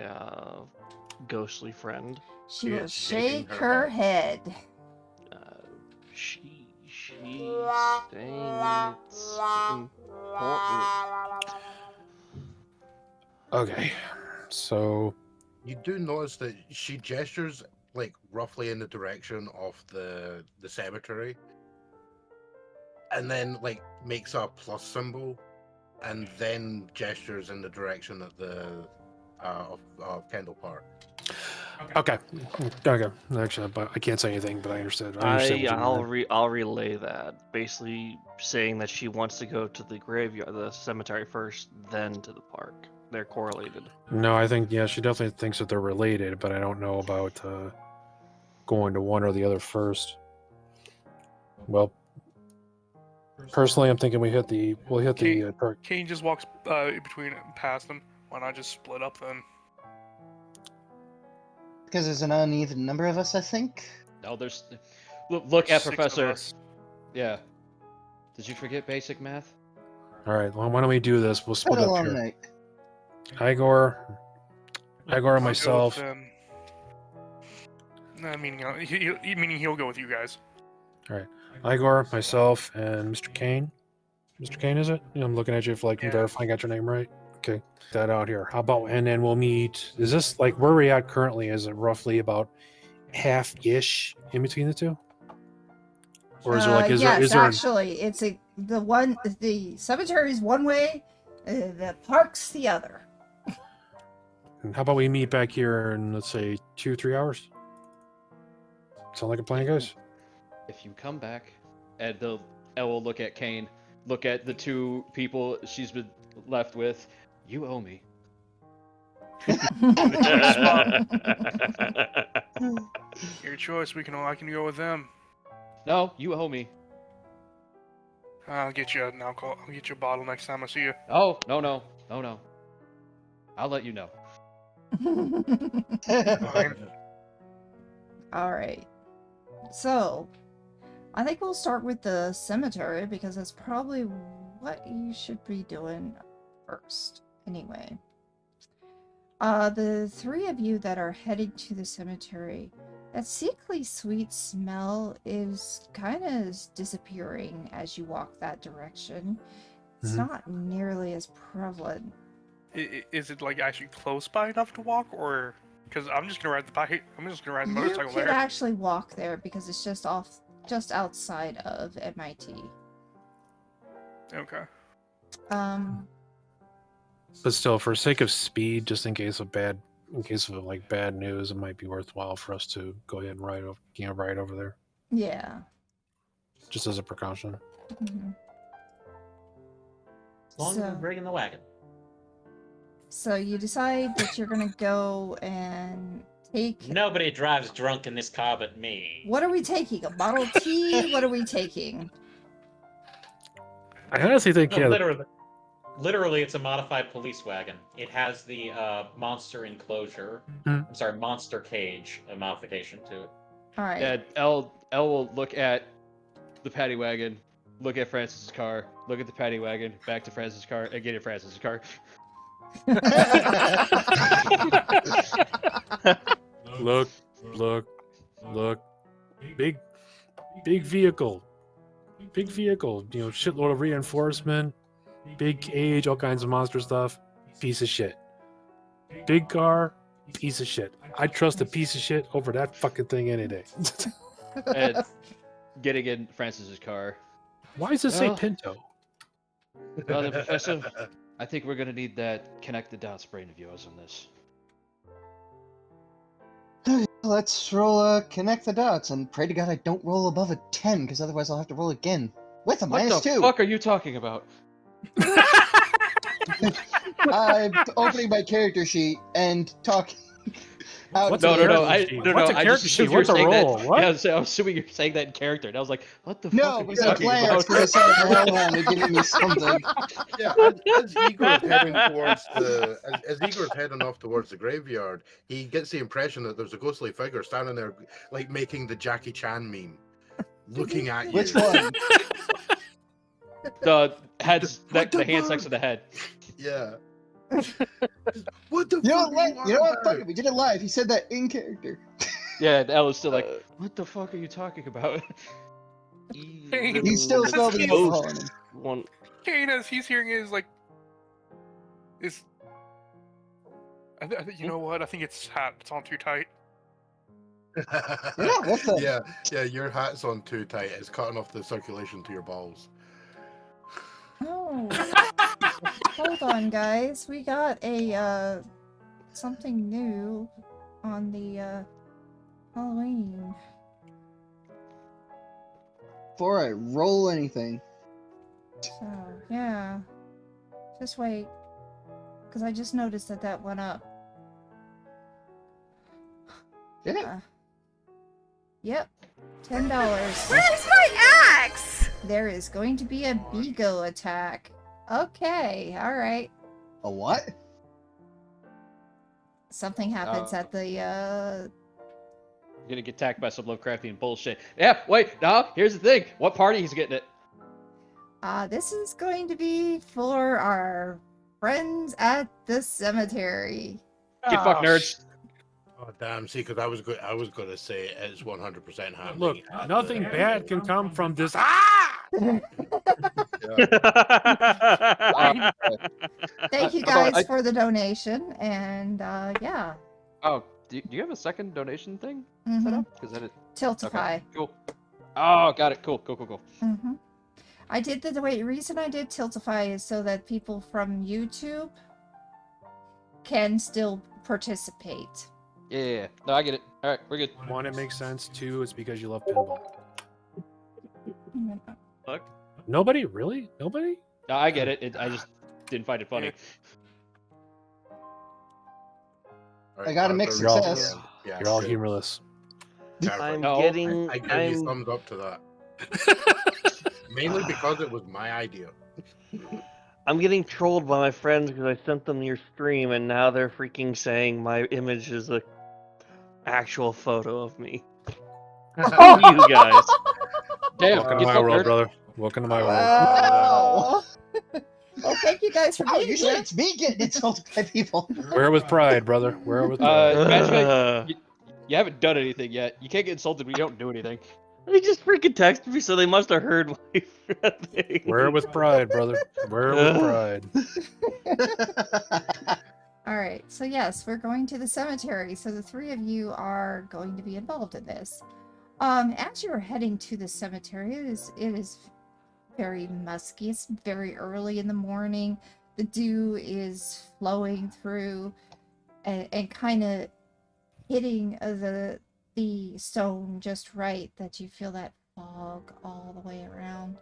ghostly friend. She She will is shaking shake her her head. She's saying it's important. Okay, so You do notice that she gestures like roughly in the direction of the cemetery, and then like makes a plus symbol, and then gestures in the direction of the of Kendall Park. okay. Actually, but I can't say anything, but I understood. I understand what you mean. I'll relay that, basically saying that she wants to go to the graveyard, the cemetery first, then to the park. They're correlated. No, I think she definitely thinks that they're related, but I don't know about going to one or the other first. Well, personally, I'm thinking we'll hit the park. Kane just walks between past them. Why not just split up then? Because there's an uneven number of us, I think. No, there's. Look at 6 of Professor. us. Yeah. Did you forget basic math? All right, well, why don't we do this? We'll It's split been a up long here. night. Igor, and I'll go myself. with, meaning he'll go with you guys. Igor, myself, and Mr. Kane. Mr. Kane, is it? I'm looking at you for Yeah. verifying I got your name right. Okay, that out here. How about, and then we'll meet. Is this like where we're at currently? Is it roughly about half-ish in between the two? Or is there like, is yes, there actually, it's the cemetery is one way, the park's the other. how about we meet back here in, let's say, 2-3 hours? Sound like a plan, guys? If you come back, and Elle will look at Kane, look at the two people she's been left with. You owe me. Your choice. I can go with them. No, you owe me. I'll get you an alcohol. I'll get you a bottle next time I see you. Oh, no. I'll let you know. Fine. All right. So, I think we'll start with the cemetery because that's probably what you should be doing first. Anyway. The three of you that are heading to the cemetery, that sickly sweet smell is kind of disappearing as you walk that direction. It's Mhm. not nearly as prevalent. Is it like actually close by enough to walk, or because I'm just gonna ride the bike? I'm just gonna ride the You motorcycle could there. actually walk there because it's just outside of MIT. Okay. But still, for sake of speed, just in case of bad news, it might be worthwhile for us to go ahead and ride over there, Yeah. just as a precaution. Mhm. As long as So- we're bringing the wagon. So you decide that you're gonna go and take. Nobody drives drunk in this car but me. What are we taking? A bottle of tea? What are we taking? I honestly think, No, yeah, literally. literally, it's a modified police wagon. It has the monster enclosure. I'm sorry, monster cage modification to it. All right. Yeah, L will look at the paddy wagon, look at Francis's car, look at the paddy wagon, back to Francis's car, and get in Francis's car. Look. Big vehicle. Big vehicle. You know, shitload of reinforcement, big cage, all kinds of monster stuff. Piece of shit. Big car, piece of shit. I trust a piece of shit over that fucking thing any day. And getting in Francis's car. Why does it say Well- Pinto? Well, then, Professor, I think we're gonna need that connect the dots brain of yours on this. Let's roll connect the dots and pray to God I don't roll above a 10, because otherwise I'll have to roll again with a What minus the 2. fuck are you talking about? I'm opening my character sheet and talking. What's No, a no, no, character sheet? no, What's a I character just sheet? assumed you were What's a saying roll? that. What? Yeah, so I was assuming you're saying that in character, and I was like, what the No, fuck it are you was a talking glance about? because I saw Rohan had given me something. Yeah, as Igor's heading towards as Igor's heading off towards the graveyard, he gets the impression that there's a ghostly figure standing there, like making the Jackie Chan meme, looking at you. Which one? The heads, What the the hand fuck? next to the head. Yeah. What the You know fuck? what? are you You know on what? Fuck about? it. We did it live. He said that in character. Yeah, the L is still like, what the fuck are you talking about? He still smelled the alcohol in him. One. Kane, as he's hearing it, is like, you know what? I think it's hat. It's on too tight. Yeah, what the? Yeah, your hat's on too tight. It's cutting off the circulation to your balls. Oh. Hold on, guys. We got a something new on the Halloween. Before I roll anything. So, yeah. Just wait. Because I just noticed that that went up. Did it? Yep. $10. Where's my axe? There is going to be a Bigo attack. Okay, alright. A what? Something happens at the, You're gonna get attacked by some Lovecraftian bullshit. Yeah, wait, no, here's the thing. What party is getting it? this is going to be for our friends at the cemetery. Get fucked, nerds. Oh damn! See, because I was going to say it's 100% happening. Look, at nothing the- bad can come from this. Thank you guys for the donation, and yeah. Oh, do you have a second donation thing set Mm-hmm. up? Because I did. Tiltify. Okay, cool. Oh, got it. Cool. Mm-hmm. I did the reason I did Tiltify is so that people from YouTube can still participate. Yeah. No, I get it. All right, we're good. One, it makes sense. Two, it's because you love pinball. Fuck. Nobody? Really? Nobody? No, I get it. I just didn't find it funny. All right, I got a mixed Carter, success. Yeah, You're all good. humorless. Perfect. I'm No, getting. I give you I'm. thumbs up to that. Mainly because it was my idea. I'm getting trolled by my friends because I sent them your stream, and now they're freaking saying my image is a actual photo of me. Screw you guys. Damn, Welcome to get my fucked, world, nerd. brother. Welcome to my world. Wow. Well, thank you guys for Oh, being usually here. it's me getting insulted by people. Wear it with pride, brother. Wear it with pride. Magic, you haven't done anything yet. You can't get insulted when you don't do anything. They just freaking texted me, so they must have heard my thing. Wear it with pride, brother. Wear it with pride. All right, so yes, we're going to the cemetery. So the three of you are going to be involved in this. As you're heading to the cemetery, it is very musky. It's very early in the morning. The dew is flowing through and kind of hitting the stone just right that you feel that fog all the way around.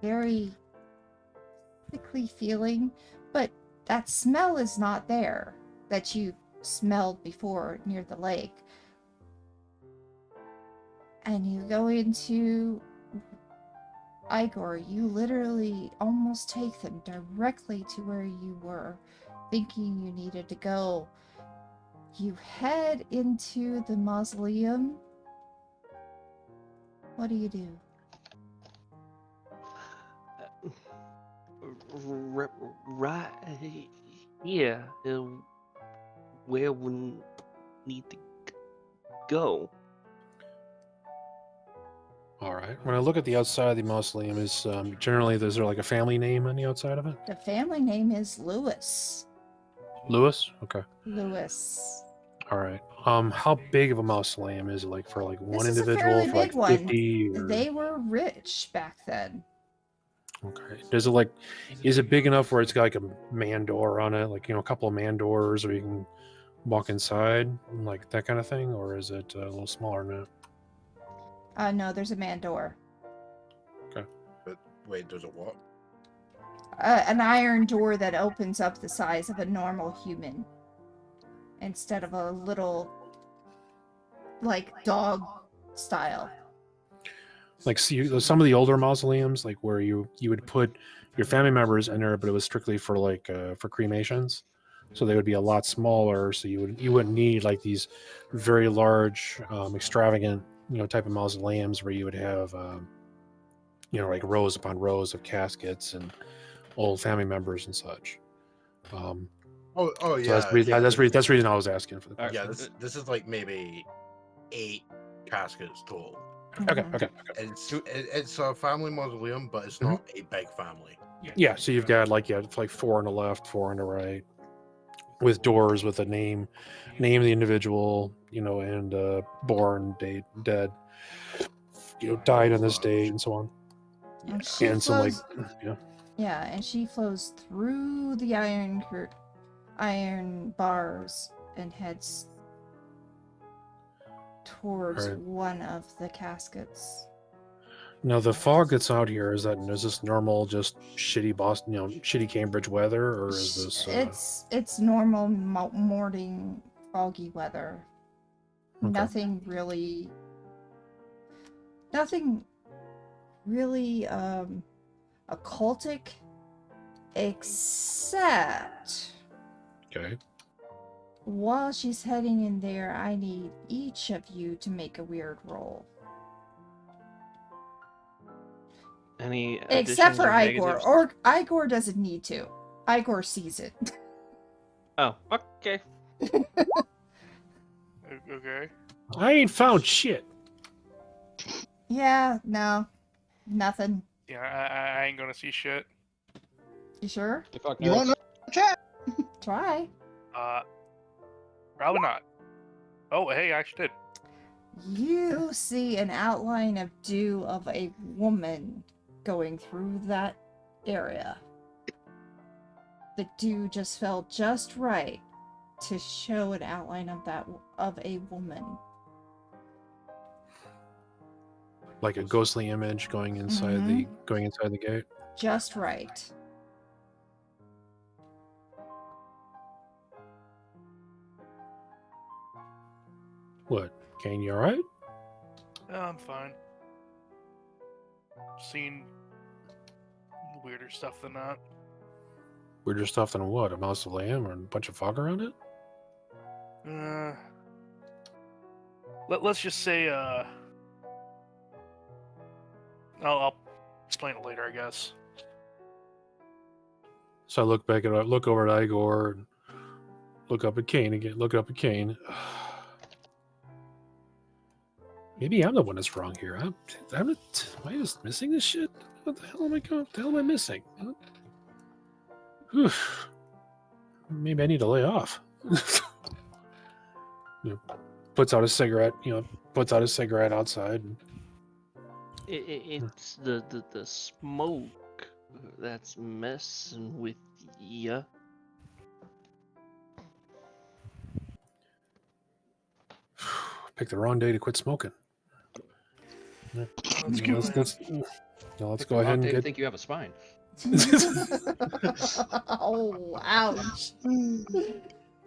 Very sickly feeling, but that smell is not there that you smelled before near the lake. And you go into Igor, you literally almost take them directly to where you were, thinking you needed to go. You head into the mausoleum. What do you do? Right here, where we need to go. All right. When I look at the outside of the mausoleum, is generally is there like a family name on the outside of it? The family name is Lewis. Lewis. Okay. Lewis. All right. How big of a mausoleum is it? Like for like one This is a individual, fairly for like big one. 50? Or... They were rich back then. Okay. Does it like, is it big enough where it's got like a man door on it, like a couple of man doors, where you can walk inside, like that kind of thing, or is it a little smaller than that? No, there's a man door. Okay. But wait, there's a what? An iron door that opens up the size of a normal human, instead of a little, like, dog style. Like, see, some of the older mausoleums, like where you would put your family members in there, but it was strictly for like for cremations, so they would be a lot smaller. So you wouldn't need like these very large, extravagant, type of mausoleums where you would have, like rows upon rows of caskets and old family members and such. Oh So yeah. that's the reason I was asking for the question. Yeah, this is like maybe 8 caskets total. Okay. It's a family mausoleum, but it's not a big family. Yeah, so you've got like 4 on the left, 4 on the right, with doors with a name of the individual, and born date, dead, died on this date, and so on. And And some like, yeah, and she flows through the iron bars and heads towards Right. one of the caskets. Now the fog that's out here, is this normal, just shitty Boston, shitty Cambridge weather, or is this? It's normal morning foggy weather. Okay. Nothing really occultic, except Okay. while she's heading in there, I need each of you to make a weird roll. Any Except additions for or Igor. negatives? Or Igor doesn't need to. Igor sees it. Oh, okay. Okay. I ain't found shit. Yeah, no. Nothing. Yeah, I ain't gonna see shit. You sure? You want to chat? Try. Probably not. Oh, hey, I actually did. You see an outline of dew of a woman going through that area. The dew just fell just right to show an outline of a woman. Like a ghostly image going inside the gate. Just right. What? Kane, you all right? I'm fine. Seen weirder stuff than that. Weirder stuff than what? A mausoleum or a bunch of fog around it? Let's just say, I'll explain it later, I guess. So I look over at Igor, and look up at Kane again. Look up at Kane. Maybe I'm the one that's wrong here. Am I just missing this shit? What the hell am I going? What the hell am I missing? Maybe I need to lay off. Puts out a cigarette. Puts out a cigarette outside. It's the smoke that's messing with ya. Picked the wrong day to quit smoking. Let's go ahead and I get. think you have a spine. Oh, ouch.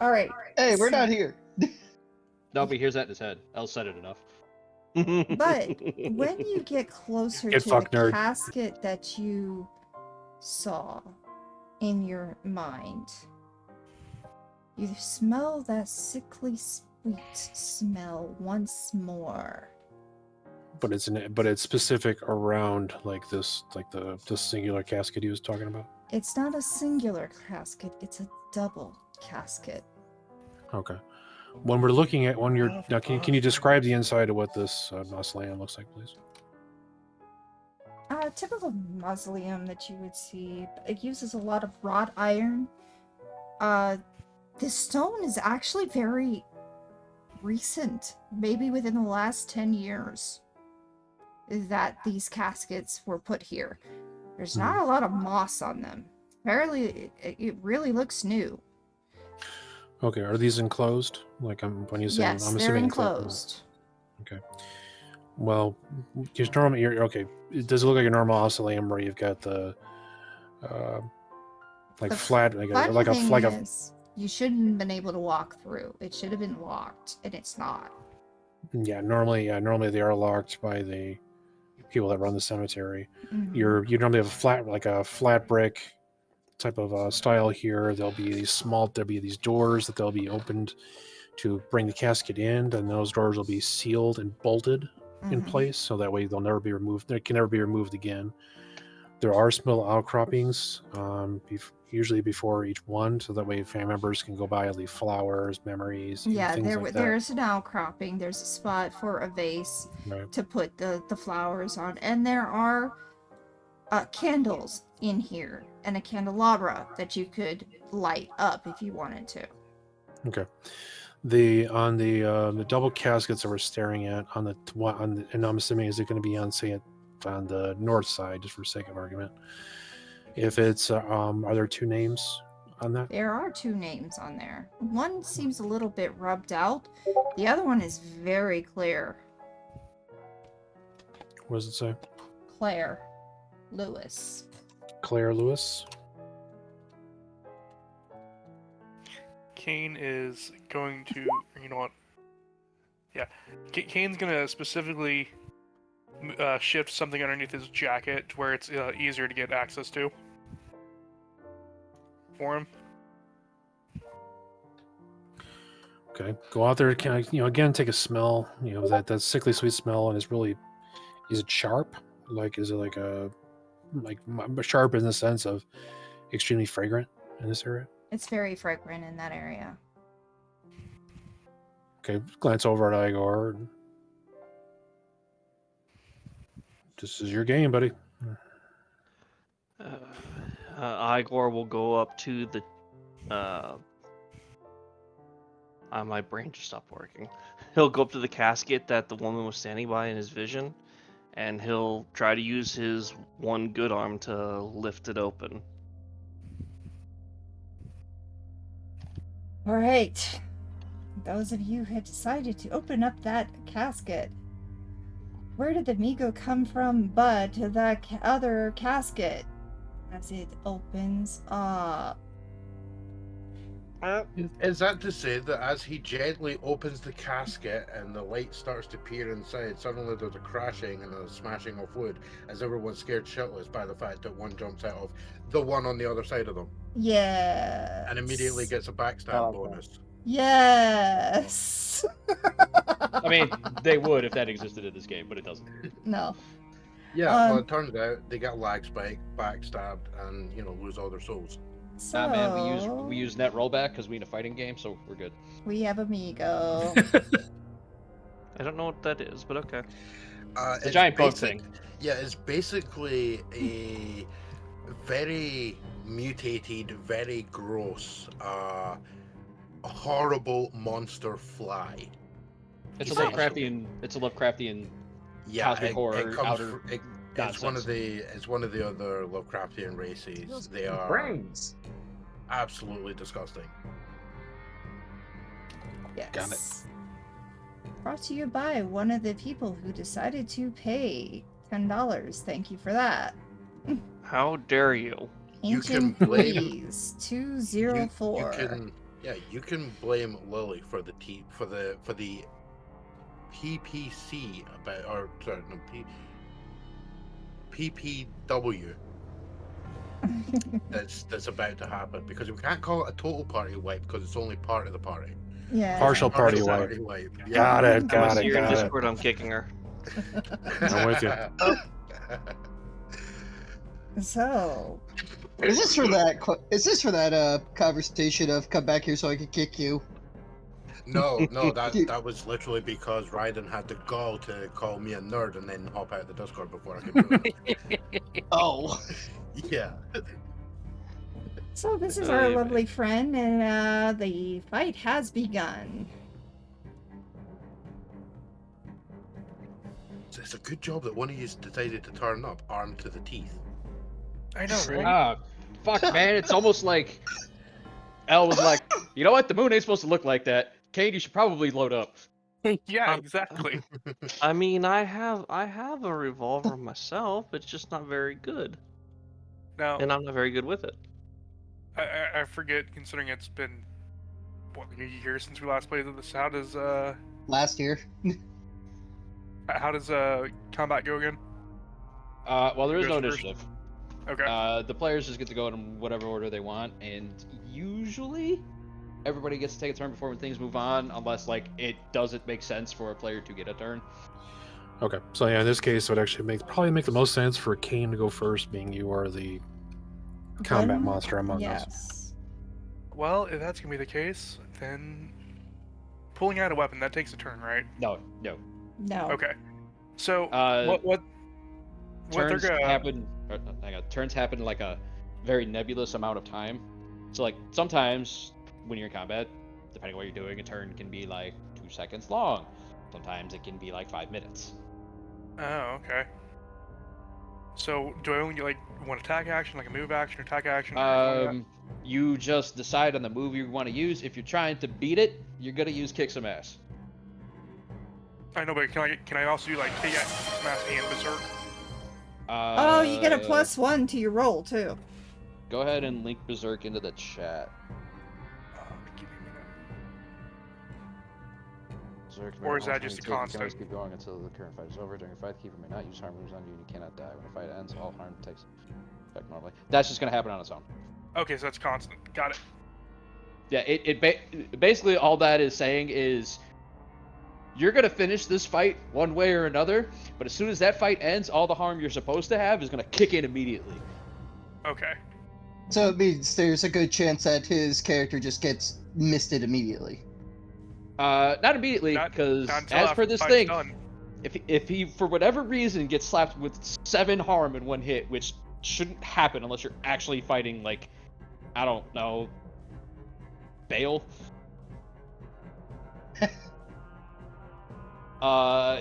All right. Hey, we're not here. No, but he hears that in his head. El said it enough. But when you get closer Get to fucked, the nerd. casket that you saw in your mind, you smell that sickly sweet smell once more. But it's specific around like this, like the singular casket he was talking about. It's not a singular casket, it's a double casket. Okay. When we're looking at now, can you describe the inside of what this mausoleum looks like, please? Typical mausoleum that you would see. It uses a lot of wrought iron. The stone is actually very recent, maybe within the last 10 years, that these caskets were put here. There's not a lot of moss on them. Apparently, it really looks new. Okay, are these enclosed? Like when you say, Yes, I'm they're assuming enclosed. Okay. Well, just normally, okay. Does it look like a normal mausoleum where you've got the like The flat, Funny thing is, you shouldn't have been able to walk through. It should have been locked, and it's not. normally they are locked by the people that run the cemetery. Mhm. You normally have a flat brick type of style here. There'll be these doors that they'll be opened to bring the casket in, and those doors will be sealed and bolted in place, so that way they'll never be removed. They can never be removed again. There are small outcroppings, usually before each one, so that way family members can go by and leave flowers, memories, Yeah, things like that. there's an outcropping. There's a spot for a vase Right. to put the flowers on, and there are candles in here and a candelabra that you could light up if you wanted to. Okay. On the double caskets that we're staring at and I'm assuming is it going to be on the north side, just for sake of argument. If it's are there two names on that? There are two names on there. One seems a little bit rubbed out. The other one is very clear. What does it say? Claire Lewis. Claire Lewis. Kane is going to, you know what? Yeah, Kane's gonna specifically shift something underneath his jacket to where it's easier to get access to for him. Okay, go out there. Again, take a smell. That sickly sweet smell, and is it sharp? Is it sharp in the sense of extremely fragrant in this area? It's very fragrant in that area. Okay, glance over at Igor. This is your game, buddy. Igor will go up to the. My brain just stopped working. He'll go up to the casket that the woman was standing by in his vision, and he'll try to use his one good arm to lift it open. All right. Those of you who had decided to open up that casket, where did the Migo come from but the other casket as it opens up? Is that to say that as he gently opens the casket and the light starts to peer inside, suddenly there's a crashing and a smashing of wood as everyone's scared shitless by the fact that one jumps out of the one on the other side of them? Yes. And immediately gets a backstab bonus. Yes. I mean, they would if that existed in this game, but it doesn't. No. Yeah, well, it turns out they get lag spike, backstabbed, and lose all their souls. So, Nah, man, we use net rollback because we in a fighting game, so we're good. we have Amigo. I don't know what that is, but okay. It's a giant bug thing. Yeah, it's basically a very mutated, very gross, horrible monster fly. It's a Lovecraftian cosmic horror outer it's one of the other Lovecraftian races. They are brains. Absolutely disgusting. Yes. Got it. Brought to you by one of the people who decided to pay $10. Thank you for that. How dare you? You can Ancient blame- Breeze 204. You can blame Lily for the PPC about, or sorry, no, PPW that's about to happen, because we can't call it a total party wipe because it's only part of the party. Yeah. Partial party wipe. Got it. I Got see it. your Got it. Discord. I'm kicking her. I'm with you. So, Is this for that? Is this for that conversation of come back here so I can kick you? No, that was literally because Raiden had the gall to call me a nerd and then hop out of the Discord before I could do it. Oh. Yeah. so this is our lovely friend, and the fight has begun. It's a good job that one of you decided to turn up armed to the teeth. I know, right? Ah, fuck, man. It's almost like Elle was like, you know what? The moon ain't supposed to look like that. Kane, you should probably load up. Yeah, exactly. I mean, I have a revolver myself. It's just not very good, Now, and I'm not very good with it. I forget, considering it's been what, like a year since we last played this. How does Last year. combat go again? Well, there is no Who goes first? initiative. Okay. The players just get to go in whatever order they want, and usually everybody gets to take a turn before things move on, unless like it doesn't make sense for a player to get a turn. Okay, so yeah, in this case, it would actually probably make the most sense for Kane to go first, being you are the combat monster among us. Yes. Well, if that's gonna be the case, then pulling out a weapon that takes a turn, right? No. No. Okay. So what they're Turns gonna happen. Hang on. Turns happen in like a very nebulous amount of time. So like sometimes when you're in combat, depending on what you're doing, a turn can be like 2 seconds long. Sometimes it can be like 5 minutes. Oh, okay. So do I only get like one attack action, like a move action, or attack action? Or anything like You just decide on the move you want to use. If you're trying to beat it, you're gonna use kick some ass. that? I know, but can I also do like kick ass, smash, and berserk? Oh, you get a +1 to your roll too. Go ahead and link berserk into the chat. Give me a minute. Berserk Or may is that also just a take- you can constant? always keep going until the current fight is over. During a fight, the keeper may not use harm moves on you, and you cannot die. When the fight ends, all harm takes effect normally. That's just gonna happen on its own. Okay, so that's constant. Got it. Yeah, basically all that is saying is you're gonna finish this fight one way or another, but as soon as that fight ends, all the harm you're supposed to have is gonna kick in immediately. Okay. So it means there's a good chance that his character just gets misted immediately. Not immediately, Not because until as after per the this fight's thing, done. if he for whatever reason gets slapped with 7 harm in one hit, which shouldn't happen unless you're actually fighting like, I don't know, Bale.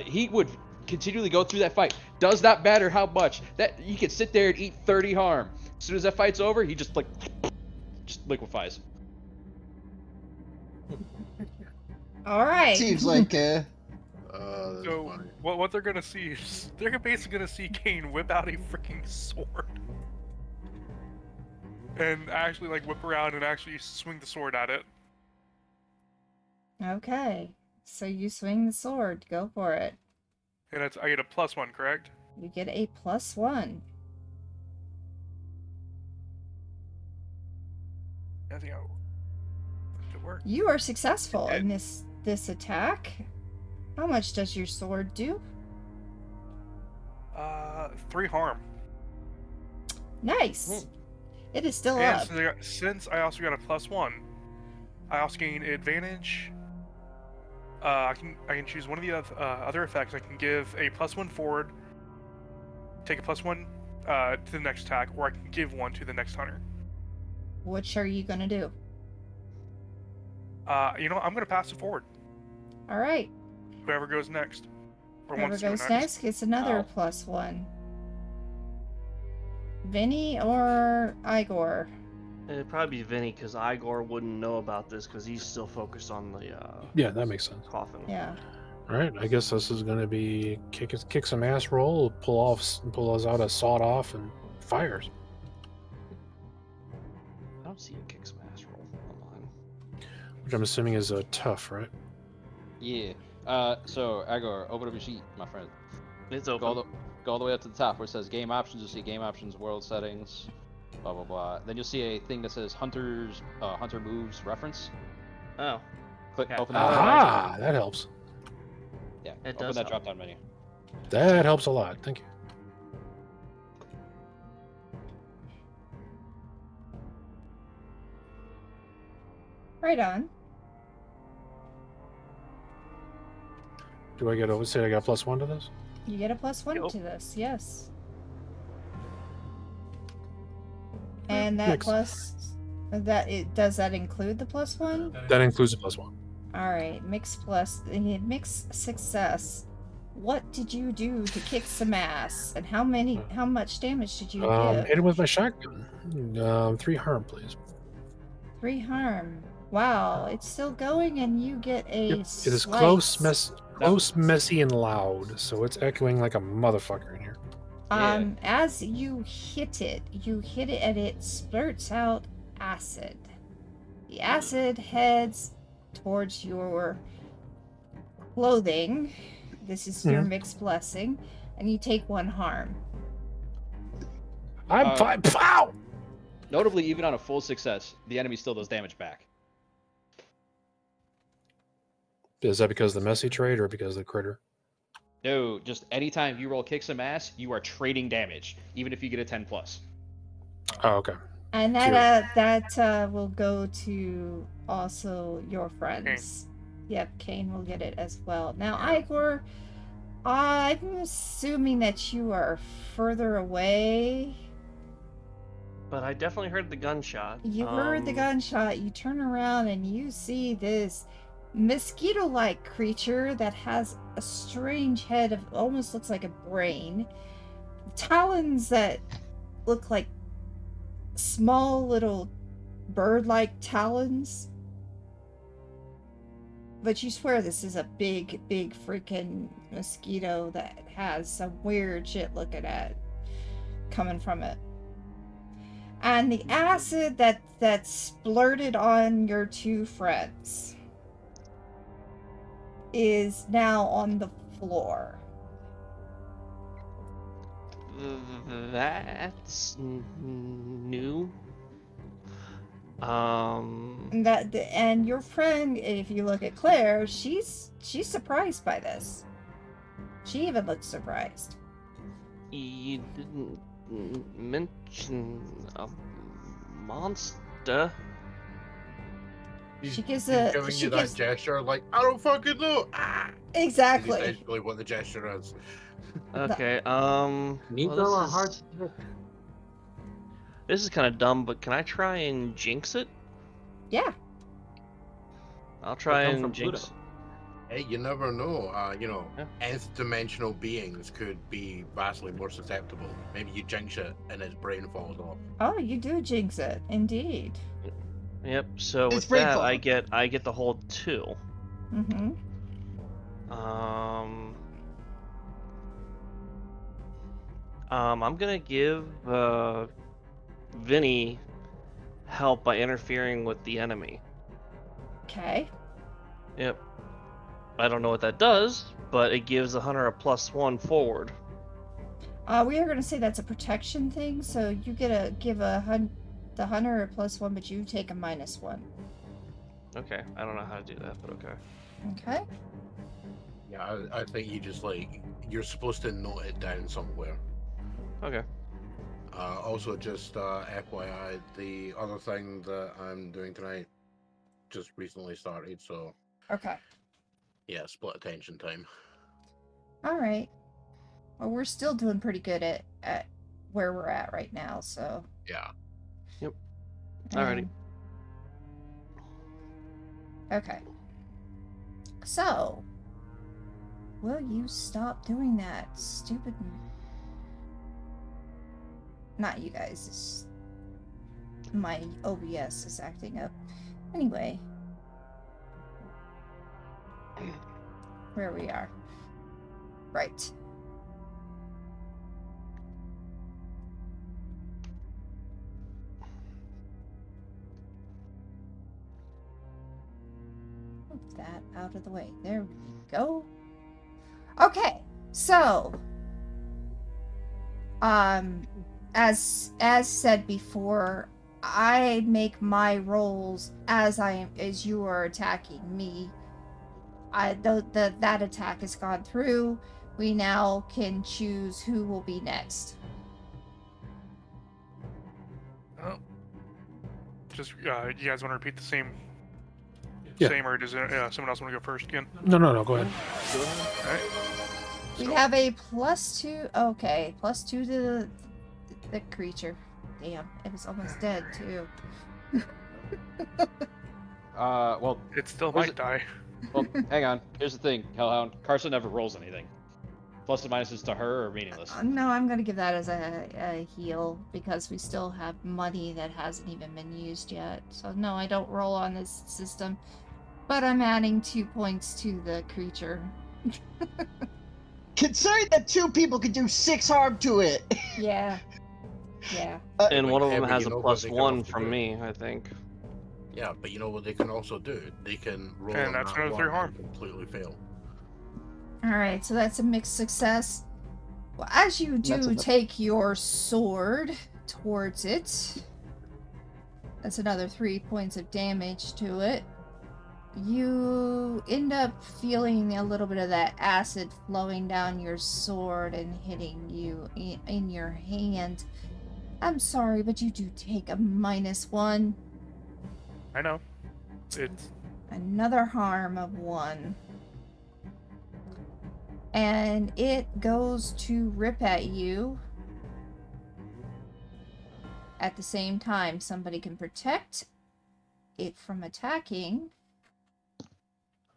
He would continually go through that fight. Does not matter how much. That he could sit there and eat 30 harm. As soon as that fight's over, he just liquefies. All right. Seems like That's So funny. what they're gonna see is they're basically gonna see Kane whip out a freaking sword. And actually like whip around and actually swing the sword at it. Okay. So you swing the sword. Go for it. And I get a +1, correct? You get a +1. I think it worked. You are successful in this attack. How much does your sword do? 3 harm. Nice. It is still And up. since I also got a +1, I also gain advantage. I can choose one of the other effects. I can give a +1 forward, take a +1 to the next attack, or I can give 1 to the next hunter. Which are you gonna do? You know, I'm gonna pass it forward. All right. Whoever goes next, or Whoever wants to go goes next gets another +1. Vinny or Igor? It'd probably be Vinny, because Igor wouldn't know about this because he's still focused on the Yeah, that makes sense. coffin. Yeah. All right, I guess this is going to be kick some ass roll, pull us out a sawed off and fires. I don't see a kick some ass roll online. Which I'm assuming is a tough, right? Yeah. So Agor, open up your sheet, my friend. It's Go open. all the way up to the top where it says game options. You'll see game options, world settings, blah blah blah. Then you'll see a thing that says hunter moves reference. Oh, Click okay. open that. Aha! That helps. Yeah, It open does that help. drop down menu. That helps a lot. Thank you. Right on. Do I get over? Say I got +1 to this? You get a +1 Yep. to this, yes. And that Mix. does that include the +1? That includes a +1. All right, mix success. What did you do to kick some ass, and how much damage did you give? Hit him with my shotgun. 3 harm, please. 3 harm. Wow, it's still going, and you get a It is close, slice. messy, and loud, so it's echoing like a motherfucker in here. As you hit it and it splurts out acid. The acid heads towards your clothing. This is your mixed blessing, and you take 1 harm. I'm fine. Pow! Notably, even on a full success, the enemy still does damage back. Is that because of the messy trade or because of the critter? No, just anytime you roll kick some ass, you are trading damage, even if you get a 10+. Oh, okay. And that will go to also your friends. Yep, Kane will get it as well. Now, Igor, I'm assuming that you are further away. But I definitely heard the gunshot. You heard the gunshot, you turn around and you see this mosquito-like creature that has a strange head of almost looks like a brain. Talons that look like small little bird-like talons. But you swear this is a big freaking mosquito that has some weird shit looking at coming from it. And the acid that splurted on your 2 friends is now on the floor. That's new. And your friend, if you look at Claire, she's surprised by this. She even looks surprised. You didn't mention a monster. She gives He's giving you that gesture like, I don't fucking know. Exactly. Is basically what the gesture is. Okay, this is kind of dumb, but can I try and jinx it? Yeah. I'll try They come and from jinx. Pluto. Hey, you never know. Nth dimensional beings could be vastly more susceptible. Maybe you jinx it and its brain falls off. Oh, you do jinx it, indeed. Yep. So It's with brain that, fog. I get the whole 2. Mm-hmm. I'm gonna give Vinny help by interfering with the enemy. Okay. Yep. I don't know what that does, but it gives the hunter a +1 forward. We are going to say that's a protection thing, so you get to give the hunter a +1, but you take a -1. Okay, I don't know how to do that, but okay. Okay. Yeah, I think you just you're supposed to note it down somewhere. Okay. Also, just FYI, the other thing that I'm doing tonight just recently started, so Okay. yeah, split attention time. All right. Well, we're still doing pretty good at where we're at right now, so. Yeah. Yep. Alrighty. Okay. So, will you stop doing that stupid... Not you guys. It's... My OBS is acting up. Anyway. Where we are. Right. that out of the way. There we go. Okay, so as said before, I make my rolls as you are attacking me. That attack has gone through. We now can choose who will be next. Oh. Just you guys want to repeat the same? Yeah. Same, or does someone else want to go first again? No, go ahead. All right. We So- have a +2. Okay, +2 to the creature. Damn, it was almost dead too. Well, It still Was might die. well, hang on. Here's the thing, Hellhound. Karsa never rolls anything. Plus and minuses to her are meaningless. No, I'm gonna give that as a heal because we still have money that hasn't even been used yet. So no, I don't roll on this system, but I'm adding 2 points to the creature. Considering that 2 people could do 6 harm to it. Yeah. Yeah. And Like, one of hey, them but has you a know what they can +1 also from do? me, I think. Yeah, but you know what they can also do? They can roll And on that's that another 3 one harm. and completely fail. Alright, so that's a mixed success. Well, as you That's do a- take your sword towards it, that's another 3 points of damage to it. You end up feeling a little bit of that acid flowing down your sword and hitting you in your hand. I'm sorry, but you do take a -1. I know. It's Another harm of 1. And it goes to rip at you. At the same time, somebody can protect it from attacking.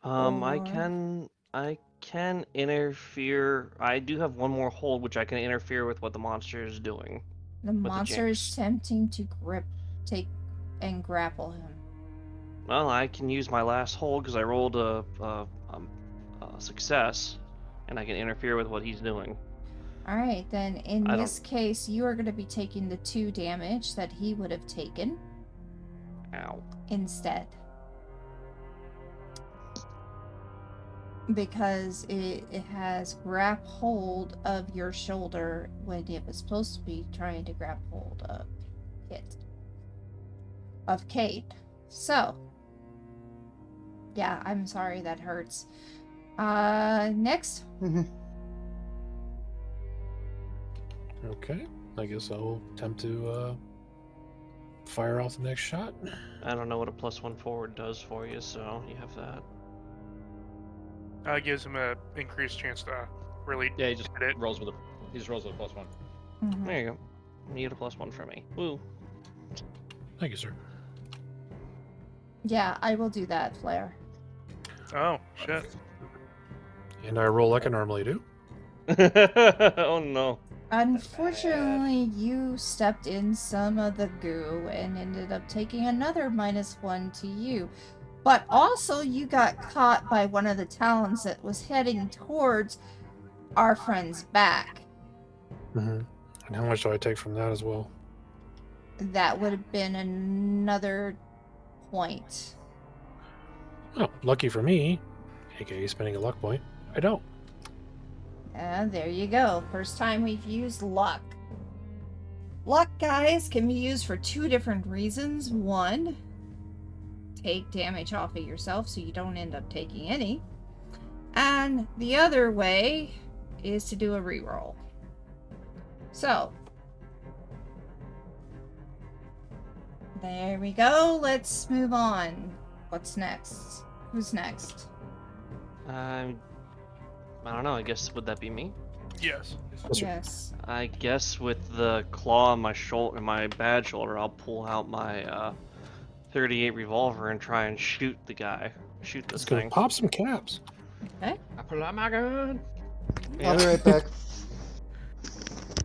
I Or- can interfere. I do have one more hold, which I can interfere with what the monster is doing. The the monster is jinx. attempting to take and grapple him. Well, I can use my last hold because I rolled a success, and I can interfere with what he's doing. Alright, then in I this case, you are going to be taking the 2 damage that he would have taken Ow. instead. Because it has grab hold of your shoulder when it was supposed to be trying to grab hold of Kate. So, yeah, I'm sorry that hurts. Next. Okay, I guess I'll attempt to fire off the next shot. I don't know what a +1 forward does for you, so you have that. gives him a increased chance to really Yeah, he just hit it. rolls with a +1. Mhm. There you go. You get a +1 from me. Woo. Thank you, sir. Yeah, I will do that, Flair. Oh shit! And I roll like I normally do. Oh no. Unfortunately, you stepped in some of the goo and ended up taking another -1 to you. But also, you got caught by one of the talons that was heading towards our friend's back. Mm-hmm. And how much do I take from that as well? That would have been another point. Oh, lucky for me, aka spending a luck point, I don't. And there you go. First time we've used luck. Luck, guys, can be used for 2 different reasons. 1, take damage off of yourself so you don't end up taking any. And the other way is to do a reroll. So, there we go. Let's move on. What's next? Who's next? I don't know. I guess would that be me? Yes. Yes. I guess with the claw on my shoulder, my bad shoulder, I'll pull out my 38 revolver and try and shoot the guy. Shoot this It's gonna thing. pop some caps. Okay. I pull out my gun. I'll be right back.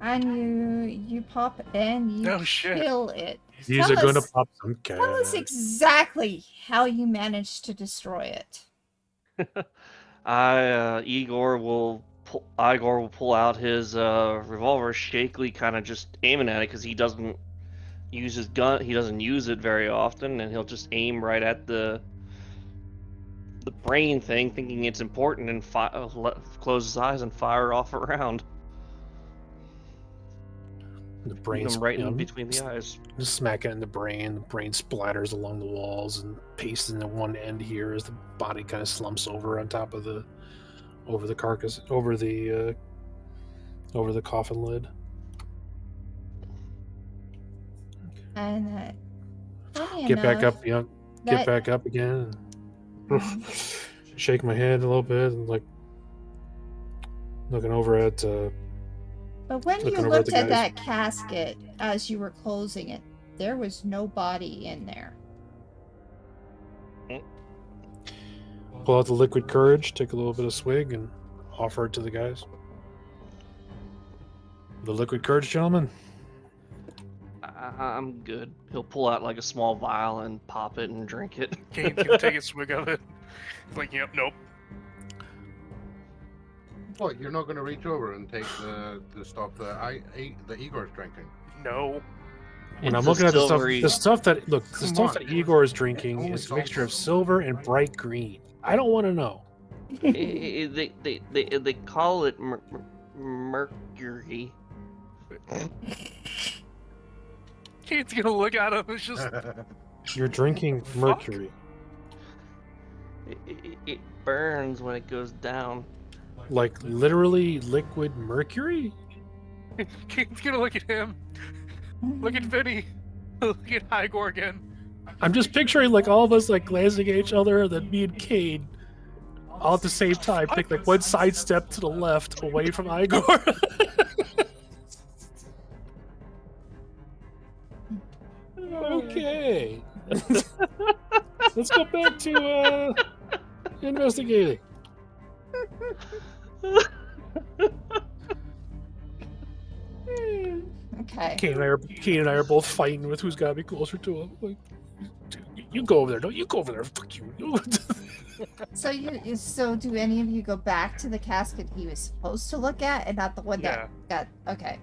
And you pop and you Oh, shit. kill it. These Tell are gonna us- pop some caps. Tell us exactly how you managed to destroy it. Igor will pull out his revolver, shakily, kind of just aiming at it because he doesn't use his gun. He doesn't use it very often, and he'll just aim right at the the brain thing, thinking it's important, and close his eyes and fire off a round. The brain's right in between the eyes. Just smack it in the brain. The brain splatters along the walls and pastes in the one end here as the body kind of slumps over on top of the carcass, over the coffin lid. And get back up, get back up again. And shake my head a little bit and like looking over at. But when you looked at that casket as you were closing it, there was no body in there. Pull out the liquid courage, take a little bit of swig, and offer it to the guys. The liquid courage, gentlemen. I'm good. He'll pull out like a small vial and pop it and drink it. Kane's gonna take a swig of it. He's like, yep, nope. What, you're not going to reach over and take the stuff that Igor's drinking? No. When I'm looking at the stuff that Igor is drinking is a mixture of silver and bright green. I don't want to know. They call it mercury. Kane's gonna look at him. It's just you're drinking mercury. It burns when it goes down. Like literally liquid mercury? Kane's gonna look at him. Look at Vinny. Look at Igor again. I'm just picturing like all of us like glancing at each other, and then me and Kane all at the same time pick like one sidestep to the left away from Igor. Okay. Let's go back to investigating. Okay. Kane and I are both fighting with who's got to be closer to him. Like, you go over there. Don't you go over there. Fuck you. So do any of you go back to the casket he was supposed to look at and not the one that got... Okay.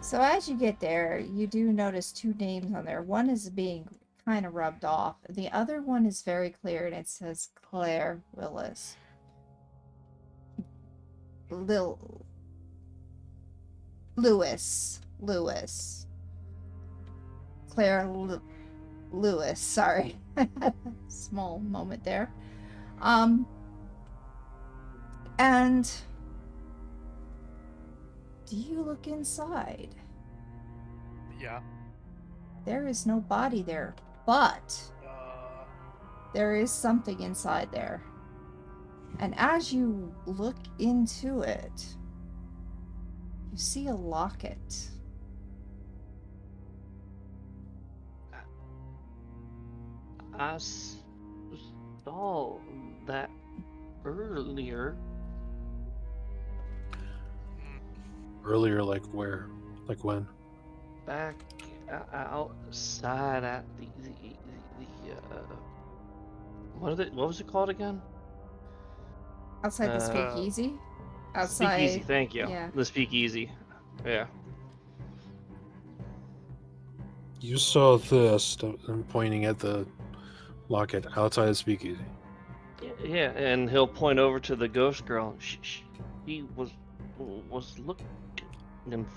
So as you get there, you do notice two names on there. One is being kind of rubbed off. The other one is very clear, and it says Claire Willis. Lewis. Claire Lewis, sorry. Small moment there. And do you look inside? Yeah. There is no body there, but there is something inside there. And as you look into it, you see a locket. I saw that earlier. Earlier, like where? Like when? Back outside at the what was it called again? Outside the speakeasy? Outside. Speakeasy, thank you. Yeah. The speakeasy. Yeah. You saw this. I'm pointing at the locket outside the speakeasy. Yeah, and he'll point over to the ghost girl. She was looking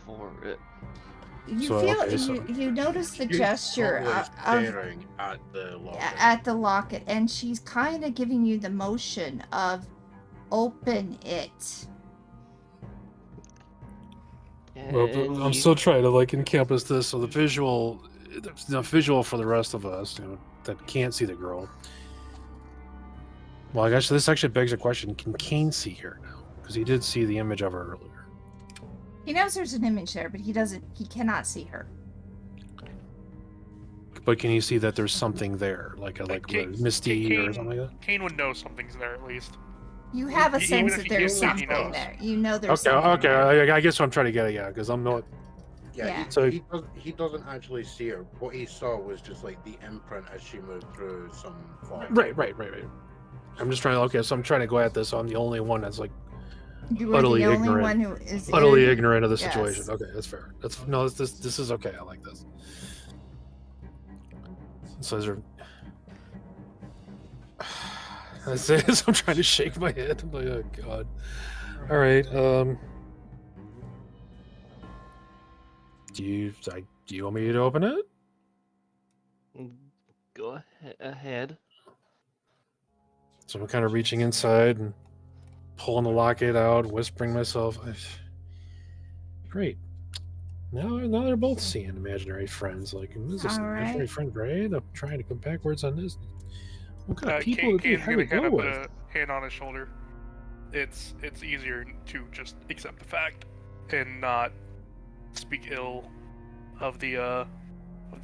for it. You notice the gesture staring at the locket. At the locket, and she's kind of giving you the motion of open it. Well, I'm still trying to like encompass this, so the visual for the rest of us, that can't see the girl. Well, I guess this actually begs a question: can Kane see her now? Because he did see the image of her earlier. He knows there's an image there, but he cannot see her. But can he see that there's something there, like Misty or something like that? Kane would know something's there at least. You have a sense that there's something there. You know there's something okay. there. I guess what I'm trying to get at, because I'm not. Yeah. So he doesn't actually see her. What he saw was just like the imprint as she moved through some fog. Right. I'm just trying to. Okay, so I'm trying to go at this. So I'm the only one that's like You are the only one who is utterly ignorant of the Yes. situation. Okay, that's fair. This is okay. I like this. So is there... That's it. So I'm trying to shake my head. I'm like, oh god. All right. Do you want me to open it? Go ahead. So I'm kind of reaching inside and pulling the locket out, whispering to myself, great. Now they're both seeing imaginary friends. Like, is this an All imaginary right. friend, Braid? I'm trying to come backwards on this. What kind of people Kane's did they gonna have to kind go of put with? a hand on his shoulder. It's easier to just accept the fact and not speak ill of the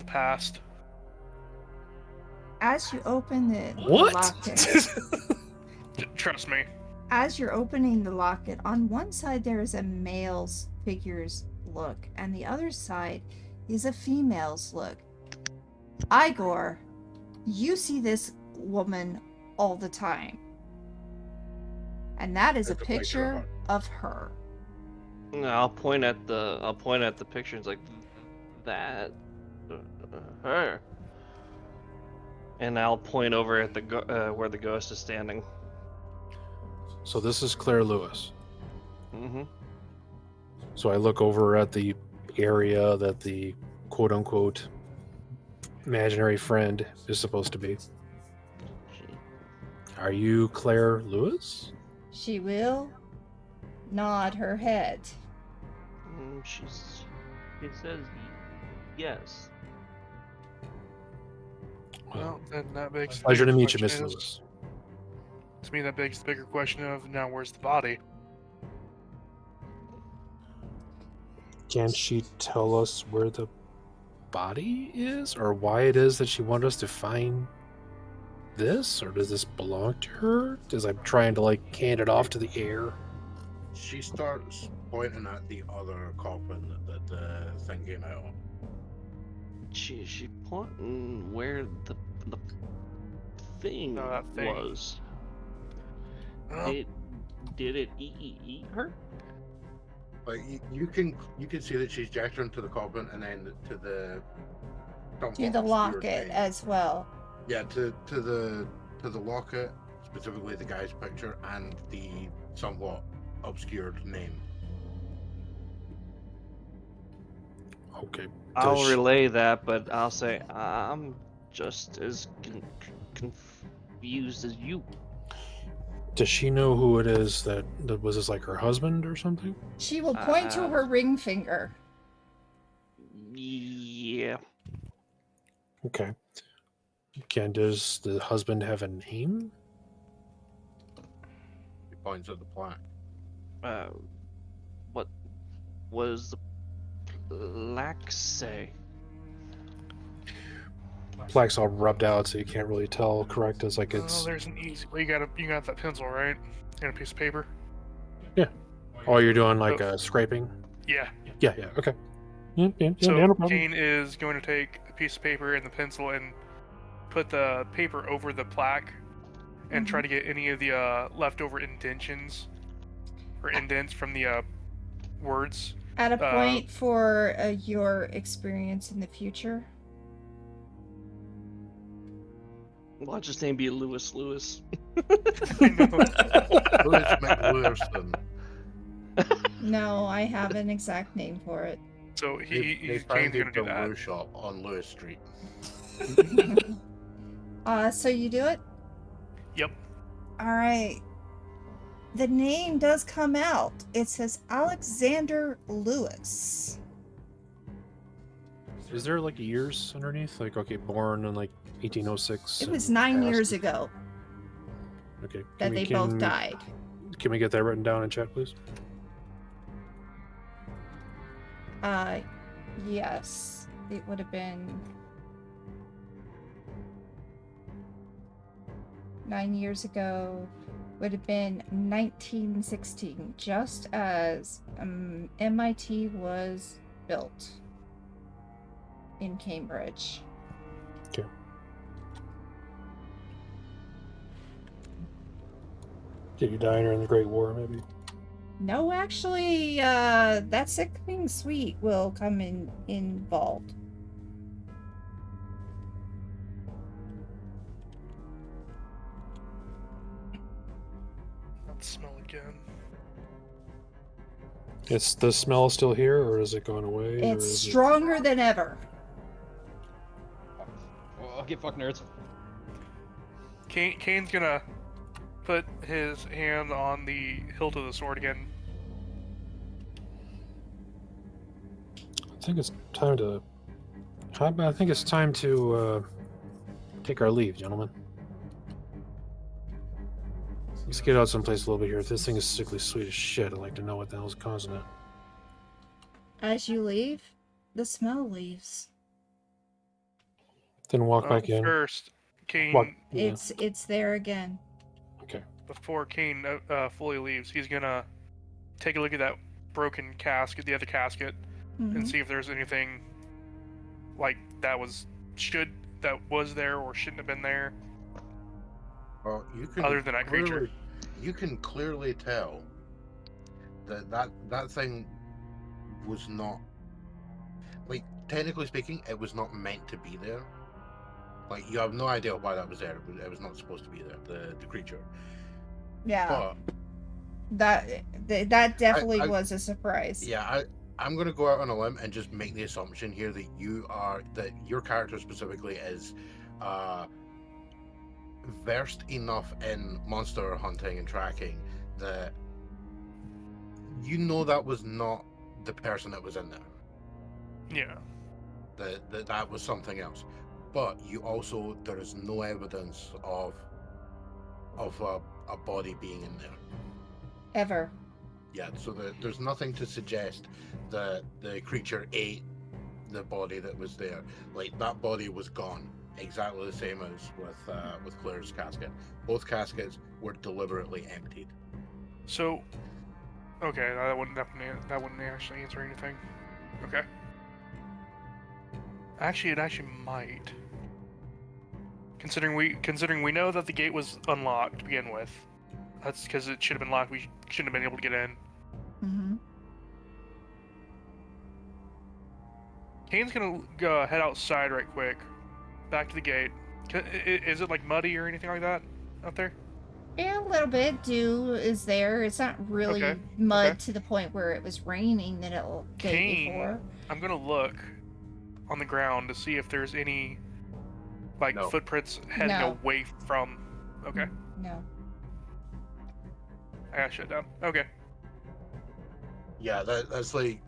past. As you open the What? locket, Trust me. as you're opening the locket, on one side there is a male's figure's look, and the other side is a female's look. Igor, you see this woman all the time. And that is a That's a picture picture of her. I'll point at the picture. And it's like that, her. And I'll point over at the where the ghost is standing. So this is Claire Lewis. Mm-hmm. So I look over at the area that the quote-unquote imaginary friend is supposed to be. Are you Claire Lewis? She will nod her head. She says yes. Well, then that begs the Pleasure to bigger meet you, question Miss is- Lewis. To me, that begs the bigger question of now where's the body? Can she tell us where the body is, or why it is that she wanted us to find this, or does this belong to her? As I'm trying to like hand it off to the air. She starts pointing at the other coffin that the thing came out on. She pointing where the thing No, that thing. was. Oh, Did it eat her? Like you can see that she's gesturing to the coffin and then to the To the locket as well. Yeah, to the locket, specifically the guy's picture and the somewhat obscured name. Okay. I'll she- relay that, but I'll say I'm just as confused as you. Does she know who it is that was this, like her husband or something? She will point to her ring finger. Yeah. Okay. Does the husband have a name? He points at the plaque. What was the plaque say? Plaque's all rubbed out, so you can't really tell. Correct? As like oh, it's. there's an easy. Well, you got that pencil, right? And a piece of paper. Oh, you're doing like a scraping. Yeah. Yeah. Okay. Yeah. So no problem. Kane is going to take a piece of paper and the pencil and put the paper over the plaque and try to get any of the leftover indentions or indents from the words. At a point for your experience in the future. Watch his name be Lewis. Lewis McLewiston. No, I have an exact name for it. So They Kane's found going to do the that. brew shop on Lewis Street. So you do it? Yep. All right. The name does come out. It says Alexander Lewis. Is there like years underneath? Like, okay, born in like 1806. It was and 9 passed. years ago Okay. that they both died. Can we get that written down in chat, please? Yes. It would have been 9 years ago. Would have been 1916, just as MIT was built in Cambridge. Okay. Did you die during the Great War, maybe? No, actually, that sickening suite will come involved. not smell again. It's the smell still here, or is it gone away? It's or is stronger than ever. Well, I'll get fucked nerds. Kane's gonna put his hand on the hilt of the sword again. I think it's time to. I think it's time to take our leave, gentlemen. Let's get out someplace a little bit here. If this thing is sickly sweet as shit, I'd like to know what the hell's causing it. As you leave, the smell leaves. Then walk back in. First, Kane, Walk, yeah. It's there again. Okay. before Kane fully leaves, he's gonna take a look at that broken casket, the other casket, and see if there's anything like that was there or shouldn't have been there. Well, you can other than that creature. You can clearly tell that thing was not, like, technically speaking, it was not meant to be there. Like, you have no idea why that was there. It was not supposed to be there. The creature. Yeah. But that definitely was a surprise. Yeah, I'm going to go out on a limb and just make the assumption here that your character specifically is versed enough in monster hunting and tracking that you know that was not the person that was in there. Yeah. That was something else. But there is no evidence of a body being in there. Ever. Yeah, so there's nothing to suggest that the creature ate the body that was there. Like, that body was gone, exactly the same as with Claire's casket. Both caskets were deliberately emptied. So, okay, that wouldn't actually answer anything. Okay. Actually, it actually might. Considering we know that the gate was unlocked to begin with. That's because it should have been locked. We shouldn't have been able to get in. Mm-hmm. Kane's gonna go head outside right quick, back to the gate. Is it like muddy or anything like that out there? Yeah, a little bit. Dew is there. It's not really mud to the point where it was raining the day before. I'm gonna look on the ground to see if there's any footprints heading away from. Okay. No. I got shut down. Okay. Yeah, that's like,